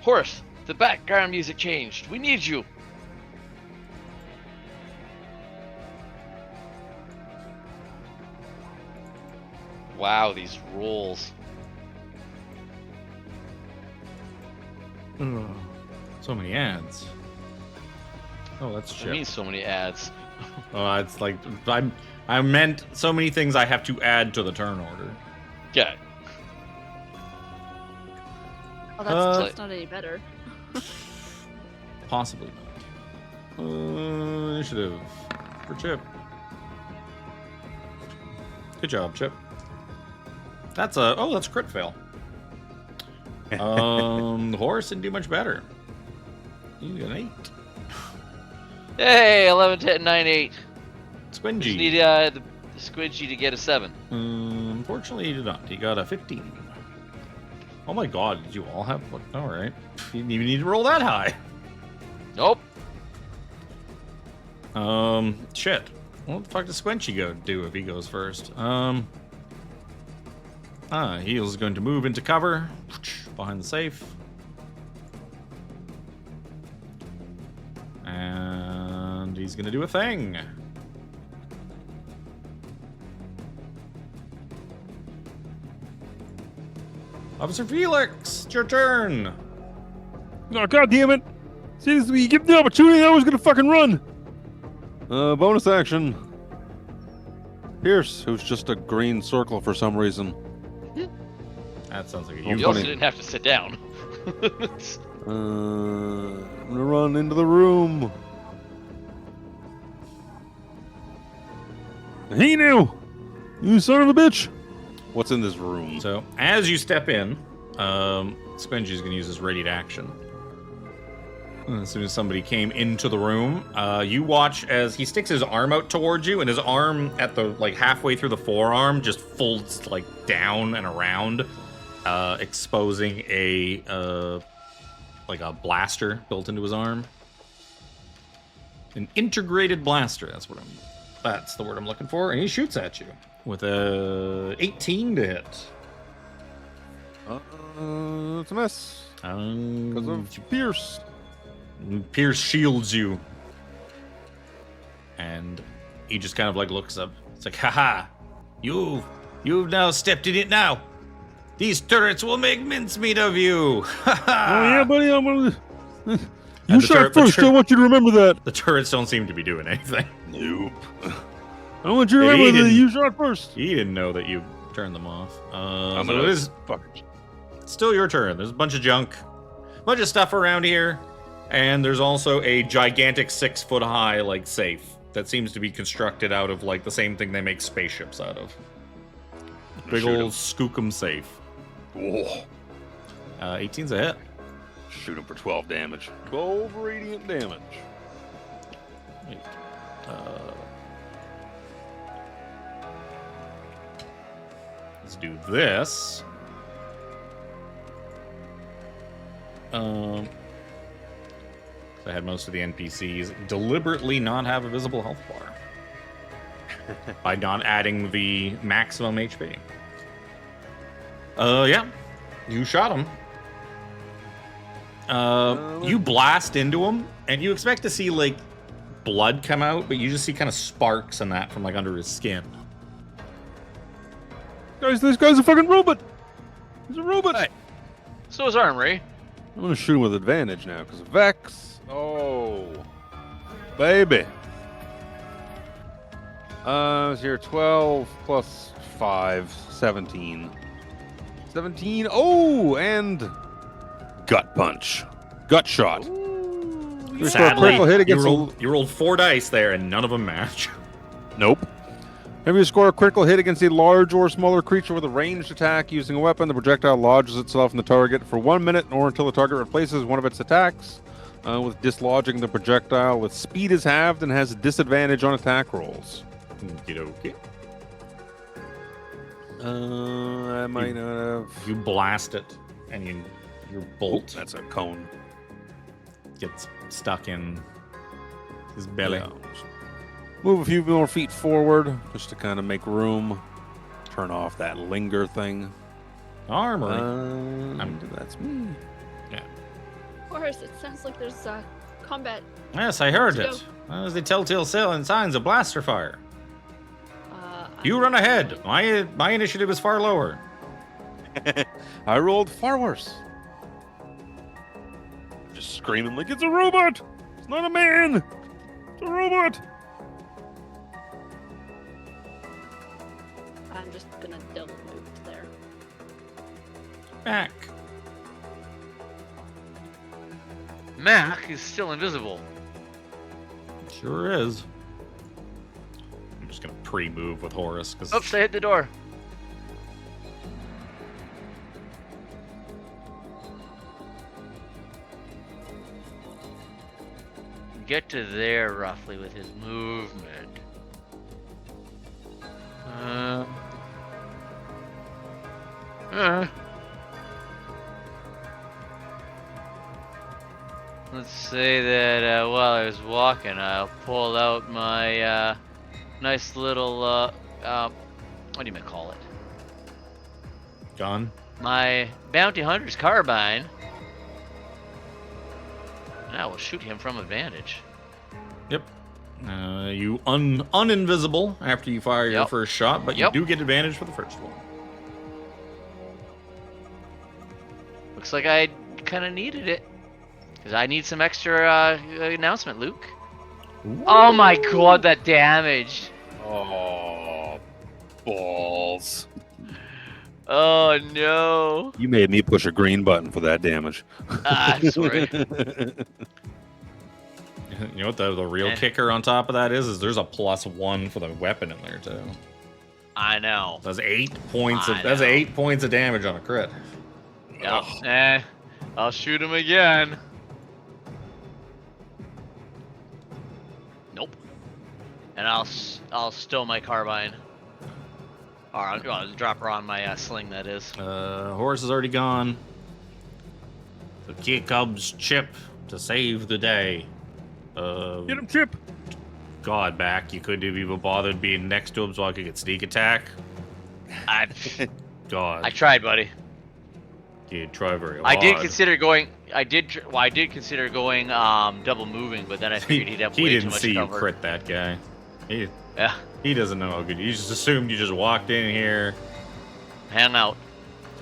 Horace, the background music changed. We need you. Wow, these rolls. So many ads. Oh, that's It shit. means so many ads. Oh, it's like I meant so many things I have to add to the turn order. Yeah. Oh, Uh, that's not any better. Possibly not. Initiative for Chip. Good job, Chip. That's a crit fail. The horse didn't do much better. You got an 8. Hey, 11, 10, 9, 8. Just Squingy. need the squidgy to get a 7. Unfortunately, he did not. He got a 15. Oh my god, did you all have... What? Alright. You didn't even need to roll that high. Nope. Shit. What the fuck does Squinchy do if he goes first? Heel's going to move into cover behind the safe. And he's going to do a thing. Officer Phelix, it's your turn. Oh, God damn it. See, you give me the opportunity, I was gonna fucking run. Bonus action. Pierce, who's just a green circle for some reason. That sounds like a You you. also didn't have to sit down. I'm gonna run into the room. Hey now, you son of a bitch. What's in this room? So, as you step in, Squingy's going to use his ready to action. As soon as somebody came into the room, you watch as he sticks his arm out towards you, and his arm at the halfway through the forearm just folds down and around, exposing a blaster built into his arm. An integrated blaster. That's the word I'm looking for. And he shoots at you with a 18 to hit. It's a mess. Because of Pierce. Pierce shields you. And he just kind of looks up. It's like, haha, you've now stepped in it now. These turrets will make mincemeat of you. Oh yeah, buddy, I'm gonna... You the shot first, I want you to remember that. The turrets don't seem to be doing anything. Nope. I want you to remember that you shot first. He didn't know that you turn them off. I'm So gonna it is fucking still your turn. There's a bunch of junk, a bunch of stuff around here, and there's also a gigantic 6-foot high like safe that seems to be constructed out of like the same thing they make spaceships out of. Big shoot old skookum safe. Whoa. 18's a hit. Shoot him for 12 damage. 12 radiant damage. Wait, let's do this. I had most of the NPCs deliberately not have a visible health bar by not adding the maximum HP. Yeah, you shot him. You blast into him, and you expect to see like blood come out, but you just see kind of sparks and that from like under his skin. Guys, this guy's a fucking robot. He's a robot. So is Armry. I'm gonna shoot him with advantage now because of Vex. Oh, baby. It's here 12 plus 5, 17. 17. Oh, and gut punch, gut shot. You score a critical hit against you rolled 4 dice there, and none of them match. Nope. Whenever you score a critical hit against a large or smaller creature with a ranged attack using a weapon, the projectile lodges itself in the target for 1 minute or until the target replaces one of its attacks. With dislodging the projectile, its speed is halved and has a disadvantage on attack rolls. Okey-dokey. I might not have. You blast it, and your bolt That's a cone. gets stuck in his belly. Yeah. Move a few more feet forward just to kind of make room. Turn off that linger thing. Armory. That's me. Horace, it sounds like there's combat. Yes, I heard Let's it. That was the telltale signs of blaster fire. You I'm- run ahead. My initiative is far lower. I rolled far worse. Just screaming like it's a robot. It's not a man. It's a robot. I'm just gonna double move there. Back. M.A.A.C is still invisible. Sure is. I'm just gonna pre-move with Horus because Oops, I hit the door. Get to there roughly with his movement. Let's say that while I was walking, I'll pull out my nice little what do you call it? gun. My bounty hunter's carbine. And I will shoot him from advantage. Yep. You uninvisible after you fire your Yep. first shot, but Yep. you do get advantage for the first one. Looks like I kind of needed it. Because I need some extra announcement, Luke. Oh my god, that damage. Oh, balls. Oh no. You made me push a green button for that damage. Sorry. You know what the real kicker on top of that is there's a +1 for the weapon in there too. I know. That's 8 points. I That's know. 8 points of damage on a crit. Yep. I'll shoot him again. Nope. And I'll stow my carbine. Or I'll drop her on my sling, that is. Horse is already gone. So here comes Chip to save the day. Get him, Chip. God, back. You couldn't have even bothered being next to him so I could get sneak attack. God. I tried, buddy. You try very hard. I did consider going. I did consider going double moving, but then I figured he'd have He way too didn't much see cover. you crit that guy. Yeah, He doesn't know how good. He just assumed you just walked in here. hang out.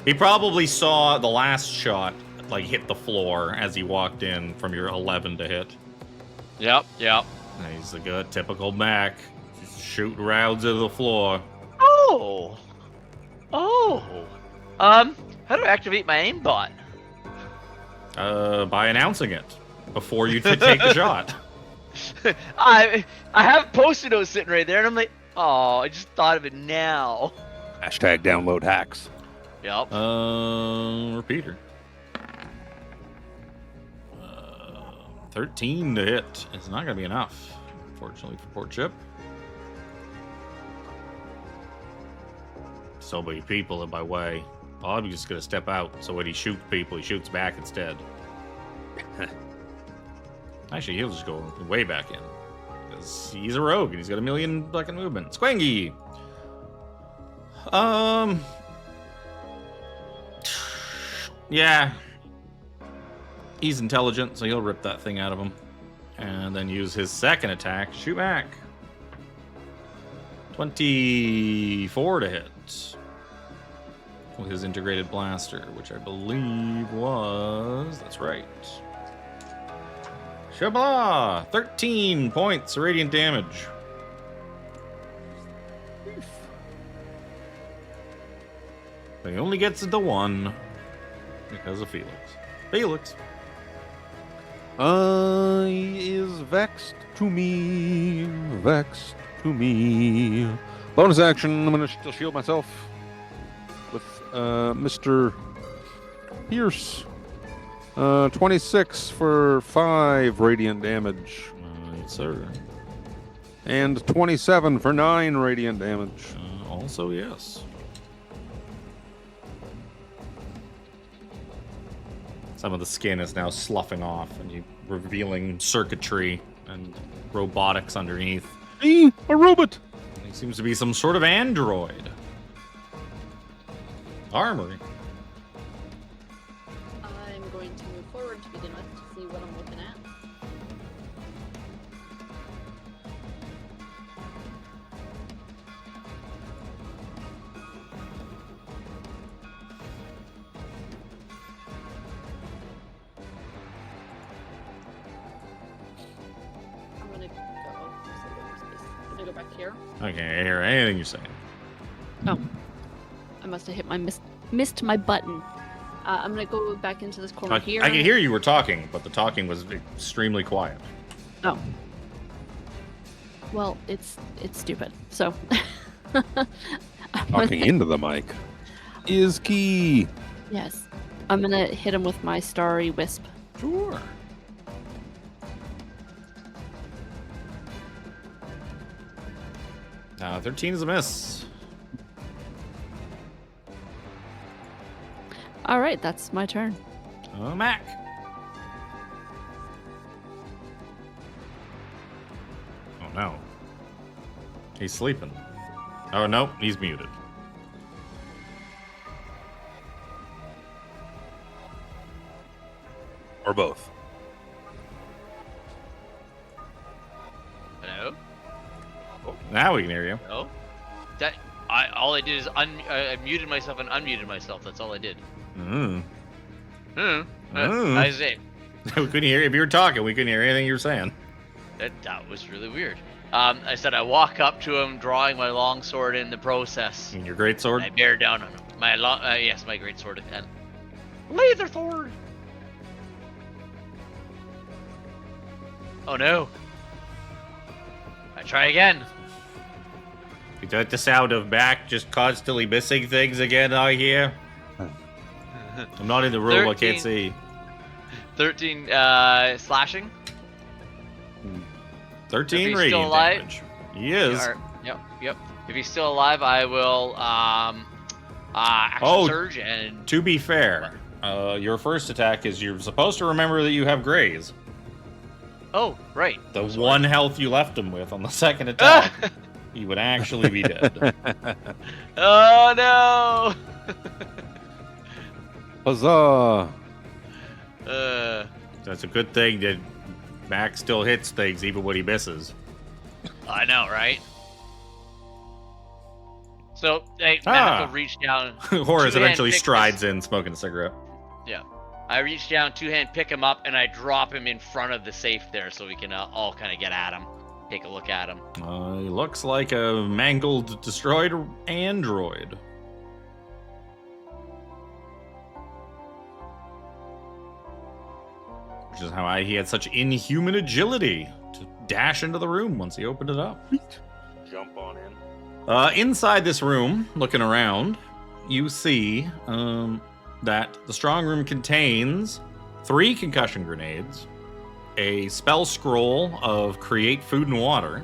He probably saw the last shot like hit the floor as he walked in from your 11 to hit. Yep. And he's a good typical Mac. Just shooting rounds into the floor. Oh. Oh. How do I activate my aimbot? By announcing it before you take the shot. I have post-it notes sitting right there, and I'm like, oh, I just thought of it now. Hashtag download hacks. Yep. Repeater. 13 to hit. It's not going to be enough, unfortunately, for poor Chip. So many people in my way. I'm just going to step out, so when he shoots people, he shoots back instead. Actually, he'll just go way back in. Because he's a rogue, and he's got a million fucking movement. Squangy! Yeah. He's intelligent, so he'll rip that thing out of him. And then use his second attack to shoot back. 24 to hit. With his integrated blaster, which I believe was... That's right. Shabla! 13 points of radiant damage. But he only gets it to 1 because of Phelix. Phelix. He is vexed to me. Vexed to me. Bonus action. I'm going to still shield myself with Mr. Pierce. 26 for 5 radiant damage. Yes, sir. And 27 for 9 radiant damage. Also, yes. Some of the skin is now sloughing off, and you revealing circuitry and robotics underneath. Me, a robot. He seems to be some sort of android. Armry. I'm going to move forward to begin with to see what I'm looking at. I'm gonna go back here. I can't hear anything you're saying. Oh, I must have hit my missed my button. I'm gonna go back into this corner here. I can hear you were talking, but the talking was extremely quiet. Oh. Well, it's stupid. So. Talking into the mic is key. Yes. I'm gonna hit him with my starry wisp. Sure. Now 13 is a miss. All right, that's my turn. Mac. Oh no. He's sleeping. Oh no, he's muted. Or both. Hello? Now we can hear you. No? All I did is I muted myself and unmuted myself. That's all I did. I say We couldn't hear you. If you were talking, we couldn't hear anything you were saying. that was really weird. I said I walk up to him, drawing my long sword in the process. And your great sword? I bear down on him. My great sword and laser sword. Oh no! I try again. Is that the sound of Mac just constantly missing things again out here? I'm not in the room, 13. I can't see. 13 slashing. 13 If he's radiant still alive, damage. He is. Yep. If he's still alive, I will action surge and. To be fair, your first attack is you're supposed to remember that you have graze. Oh, right. The one health you left him with on the second attack, he would actually be dead. Oh no! Huzzah! That's a good thing that Max still hits things even when he misses. I know, right? So, hey, Mac will reach down. Horace eventually pick strides in, smoking a cigarette. Yeah. I reach down, two-hand pick him up, and I drop him in front of the safe there so we can all kind of get at him. Take a look at him. He looks like a mangled, destroyed android. which is how he had such inhuman agility to dash into the room once he opened it up. Jump on in. Inside this room, looking around, you see that the strong room contains 3 concussion grenades, a spell scroll of create food and water,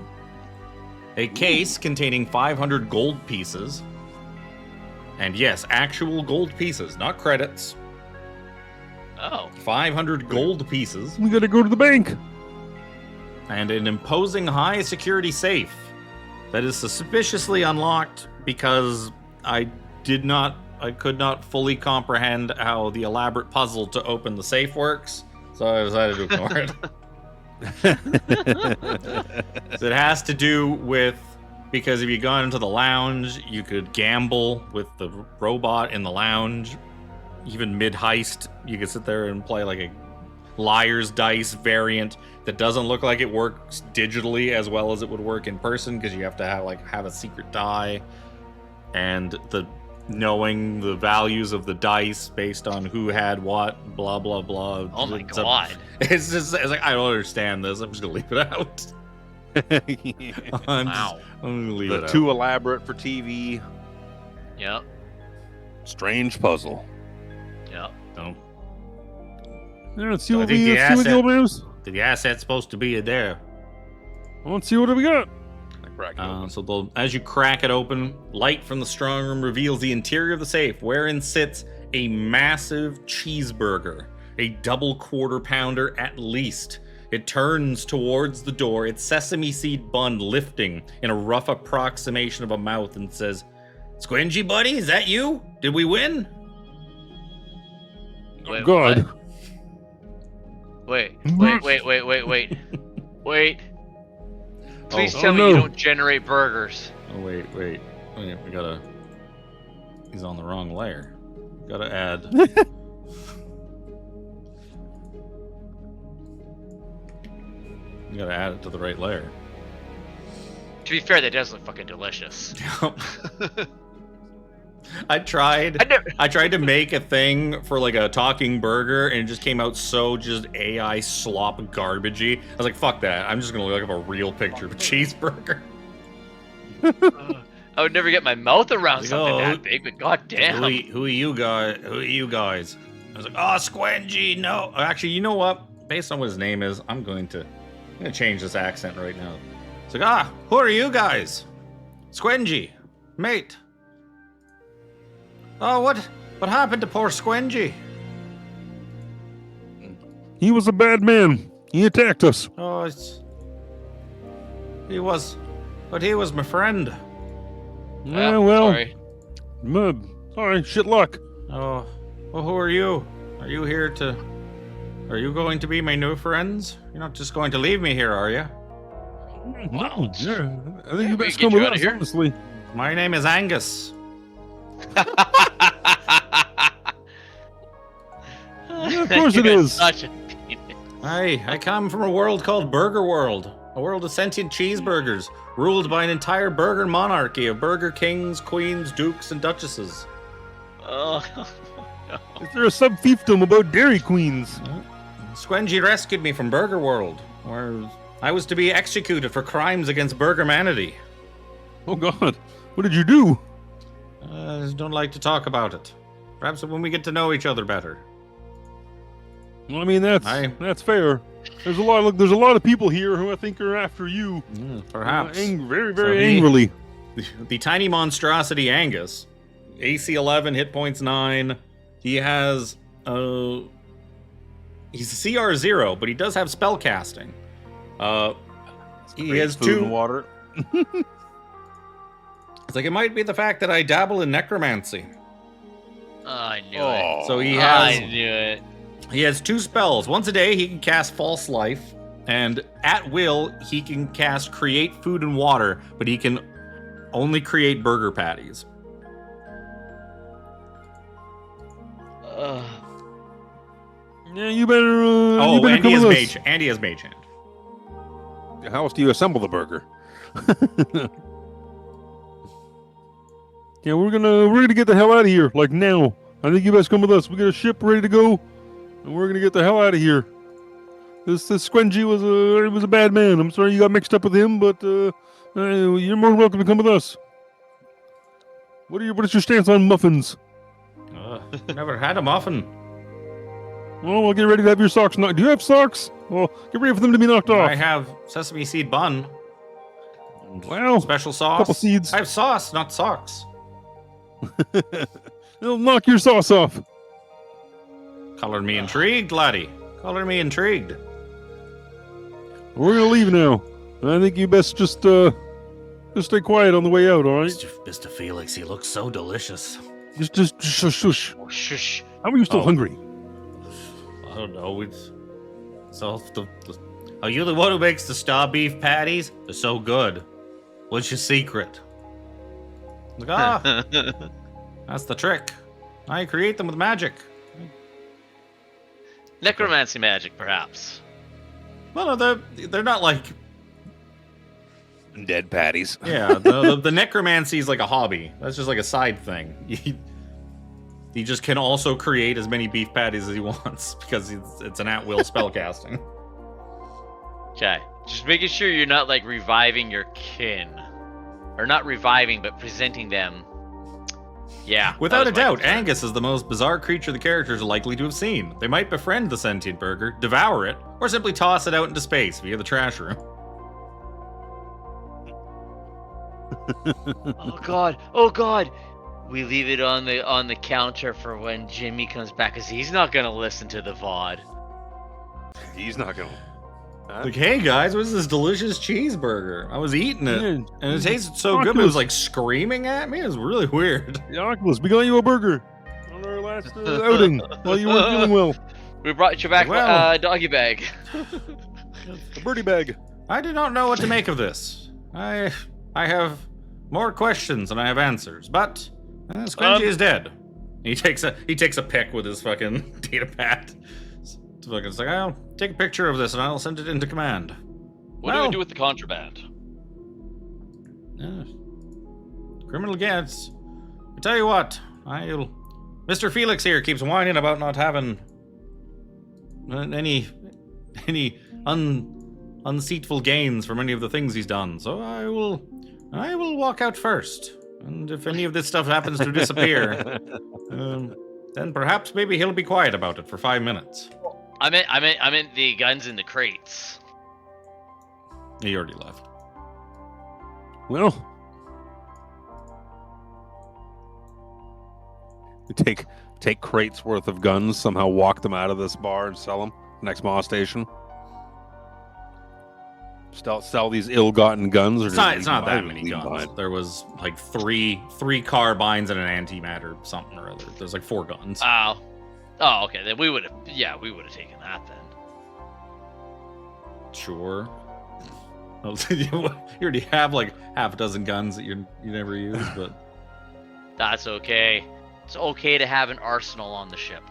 a case containing 500 gold pieces, and yes, actual gold pieces, not credits. Oh. 500 gold pieces, We gotta go to the bank. and an imposing high security safe that is suspiciously unlocked because I could not fully comprehend how the elaborate puzzle to open the safe works, so I decided to ignore it. So it has to do with, because if you go into the lounge, you could gamble with the robot in the lounge. Even mid-heist, you could sit there and play like a liar's dice variant that doesn't look like it works digitally as well as it would work in person, because you have to have a secret die, and knowing the values of the dice based on who had what, blah blah blah. Oh my god. It's like, I don't understand this. I'm just gonna leave it out. I'm Wow. gonna leave it out. Too elaborate for TV. Yep. Strange puzzle. Yep. No. Yeah, let's see I what think we the see what the asset- old man is. The asset's supposed to be there. Let's see what we got. As you crack it open, light from the strong room reveals the interior of the safe, wherein sits a massive cheeseburger, a double quarter pounder at least. It turns towards the door, its sesame seed bun lifting in a rough approximation of a mouth, and says, "Squingy buddy, is that you? Did we win?" Wait, God. Wait. Wait. Please Oh, tell me no. you don't generate burgers. Oh wait, we gotta. He's on the wrong layer. Gotta add. You gotta add it to the right layer. To be fair, that does look fucking delicious. I tried to make a thing for like a talking burger, and it just came out so just AI slop garbagey. I was like, fuck that. I'm just gonna look up a real picture of a cheeseburger. I would never get my mouth around Like, something oh, that big, but goddamn. Who are you guys? Who are you guys? I was like, oh, Squengy, no. Actually, you know what? Based on what his name is, I'm gonna change this accent right now. It's like, who are you guys? Squengy, mate. Oh, what happened to poor Squengy? He was a bad man. He attacked us. Oh, he was my friend. Yeah, well, Sorry. sorry, shit luck. Oh, well, who are you? Are you going to be my new friends? You're not just going to leave me here, are you? No, yeah, I think we you best can come get you with outta us, here. honestly. My name is Angus. Yeah, of course it is. Such a I come from a world called Burger World, a world of sentient cheeseburgers, ruled by an entire burger monarchy of burger kings, queens, dukes, and duchesses. Oh, Is there a sub-fiefdom about Dairy Queens? Squengy rescued me from Burger World, where I was to be executed for crimes against burgermanity. Oh God, what did you do? I just don't like to talk about it. Perhaps when we get to know each other better. Well, I mean that's fair. There's a lot of people here who I think are after you. Perhaps. Very So he- angrily. The tiny monstrosity Angus, AC 11, hit points 9. He has he's a CR 0, but he does have spell casting. He has Food and 2. water. It's like, it might be the fact that I dabble in necromancy. I knew it. So he I has knew it. he has 2 spells. Once a day he can cast False Life, and at will he can cast Create Food and Water, but he can only create burger patties. Yeah, you better. Oh, you better and come he has with Mage. us. And he has Mage Hand. How else do you assemble the burger? Yeah, we're gonna get the hell out of here, like now. I think you guys come with us. We got a ship ready to go, and we're gonna get the hell out of here. This Squengy was a bad man. I'm sorry you got mixed up with him, but you're more than welcome to come with us. What is your stance on muffins? Never had a muffin. Well, get ready to have your socks knocked. Do you have socks? Well, get ready for them to be knocked off. I have sesame seed bun. Well, Special sauce. couple seeds. I have sauce, not socks. They'll knock your sauce off. Color me intrigued, laddie. Color me intrigued. We're gonna leave now. I think you best just stay quiet on the way out. All right? Mr. Phelix, he looks so delicious. Just shush. Oh, shush. How are you still Oh. hungry? I don't know. Are you the one who makes the star beef patties? They're so good. What's your secret? Like, that's the trick. I create them with magic. Necromancy magic, perhaps. Well, no, they're not like. Dead patties. Yeah, the necromancy is like a hobby. That's just like a side thing. He just can also create as many beef patties as he wants because it's an at-will spellcasting. Okay. Just making sure you're not like reviving your kin. Or not reviving, but presenting them. Yeah. Without a that was my doubt, concern. Angus is the most bizarre creature the characters are likely to have seen. They might befriend the sentient burger, devour it, or simply toss it out into space via the trash room. Oh god. Oh god. We leave it on the counter for when Jimmy comes back, cause he's not gonna listen to the VOD. He's not gonna. Like, hey guys, what's this delicious cheeseburger? I was eating it, Yeah, and it tasted so good, but it was like screaming at me. It was really weird. the Oculus, we got you a burger on our last outing while you weren't feeling well. We brought you back Well. doggy bag. A birdie bag. I do not know what to make of this. I have more questions than I have answers, but Squengy is dead. He takes a pic with his fucking data pad. It's like, I'll take a picture of this and I'll send it into command. What do we do with the contraband? Criminal gets. I tell you what, Mr. Phelix here keeps whining about not having any unseatful gains from any of the things he's done. So I will walk out first. And if any of this stuff happens to disappear, then perhaps maybe he'll be quiet about it for 5 minutes. I meant the guns in the crates. He already left. Well, We take crates worth of guns, somehow walk them out of this bar and sell them next M.A.A.C station. Sell these ill-gotten guns. Or It's just not leave that them many leave guns. behind? There was like three carbines and an antimatter something or other. There's like 4 guns. Oh, okay. Then we would have taken that then. Sure. You already have like half a dozen guns that you never use, but That's okay. It's okay to have an arsenal on the ship.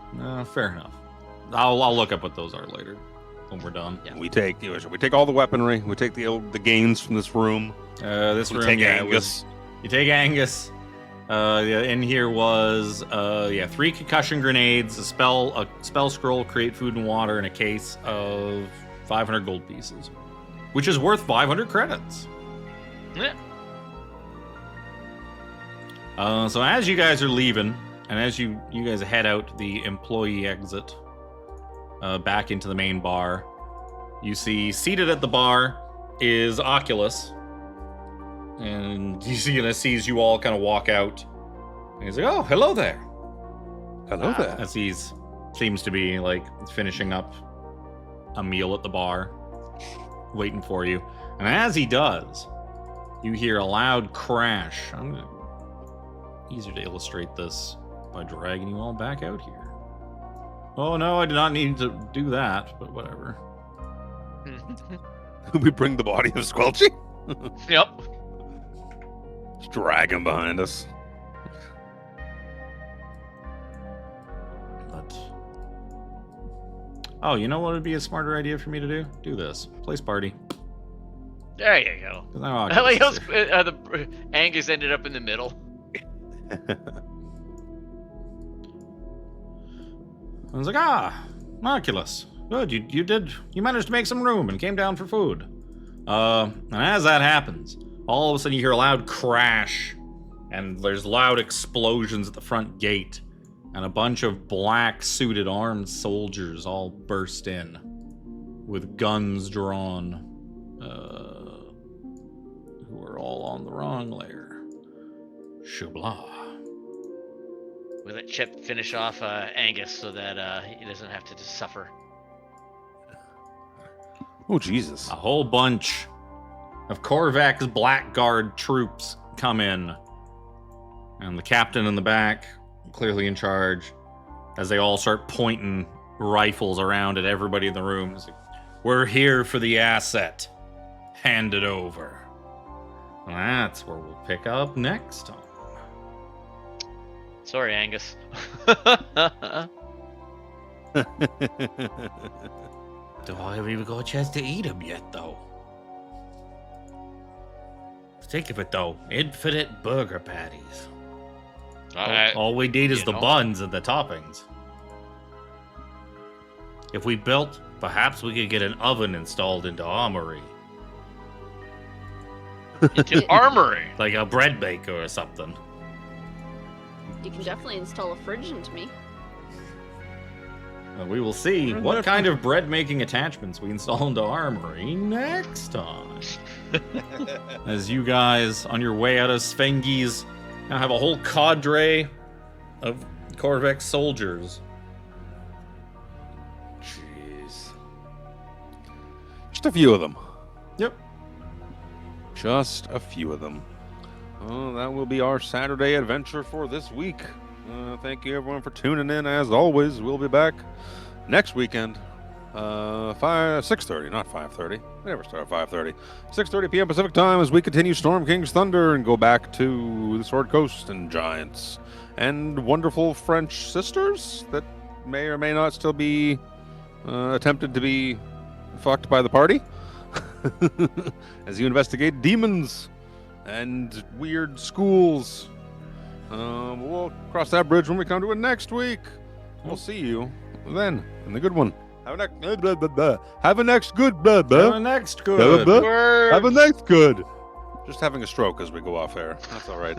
fair enough. I'll look up what those are later when we're done. Yeah. We take all the weaponry. We take the gains from this room. This We room, take yeah, Angus. you take Angus. In here was 3 concussion grenades, a spell scroll, create food and water, and a case of 500 gold pieces, which is worth 500 credits. Yeah. So as you guys are leaving, and as you guys head out the employee exit back into the main bar, you see seated at the bar is Oculus, and he sees you all kind of walk out, and he's like, "Oh, hello there." Hello there. As he's seems to be like finishing up a meal at the bar, waiting for you, and as he does, you hear a loud crash. Easier to illustrate this by dragging you all back out here. Oh no, I did not need to do that, but whatever. We bring the body of Squelchy. Yep. Just drag him behind us. But oh, you know what would be a smarter idea for me to do? Do this. Place party. There you go. 'Cause now I like Oculus how is here. the Angus ended up in the middle. I was like, Oculus, Good, you did. You managed to make some room and came down for food. And as that happens, all of a sudden you hear a loud crash, and there's loud explosions at the front gate, and a bunch of black suited armed soldiers all burst in with guns drawn, who are all on the wrong layer. Shubla. We let Chip finish off Angus so that he doesn't have to just suffer. Oh, Jesus. A whole bunch of Korvac's Blackguard troops come in. And the captain in the back, clearly in charge, as they all start pointing rifles around at everybody in the room. It's like, we're here for the asset. Hand it over. And that's where we'll pick up next time. Sorry, Angus. Do I have even got a chance to eat them yet, though? Think of it, though. Infinite burger patties. All we need is the buns and the toppings. If we built, perhaps we could get an oven installed into Armry. Into Armory. Like a bread maker or something. You can definitely install a fridge into me. And we will see what kind of bread making attachments we install into Armory next time. As you guys, on your way out of Svengi's, now have a whole cadre of Korvac soldiers. Jeez. Just a few of them. Yep. Just a few of them. Oh, that will be our Saturday adventure for this week. Thank you everyone for tuning in. As always, we'll be back next weekend. 6:30, not 5:30. We never start at 5:30. 6:30 p.m. Pacific time as we continue Storm King's Thunder and go back to the Sword Coast and Giants and wonderful French sisters that may or may not still be attempted to be fucked by the party as you investigate demons and weird schools. We'll cross that bridge when we come to it next week. We'll see you then in the good one. Have a next good. Have a next good. Have a next good. Just having a stroke as we go off air. That's all right.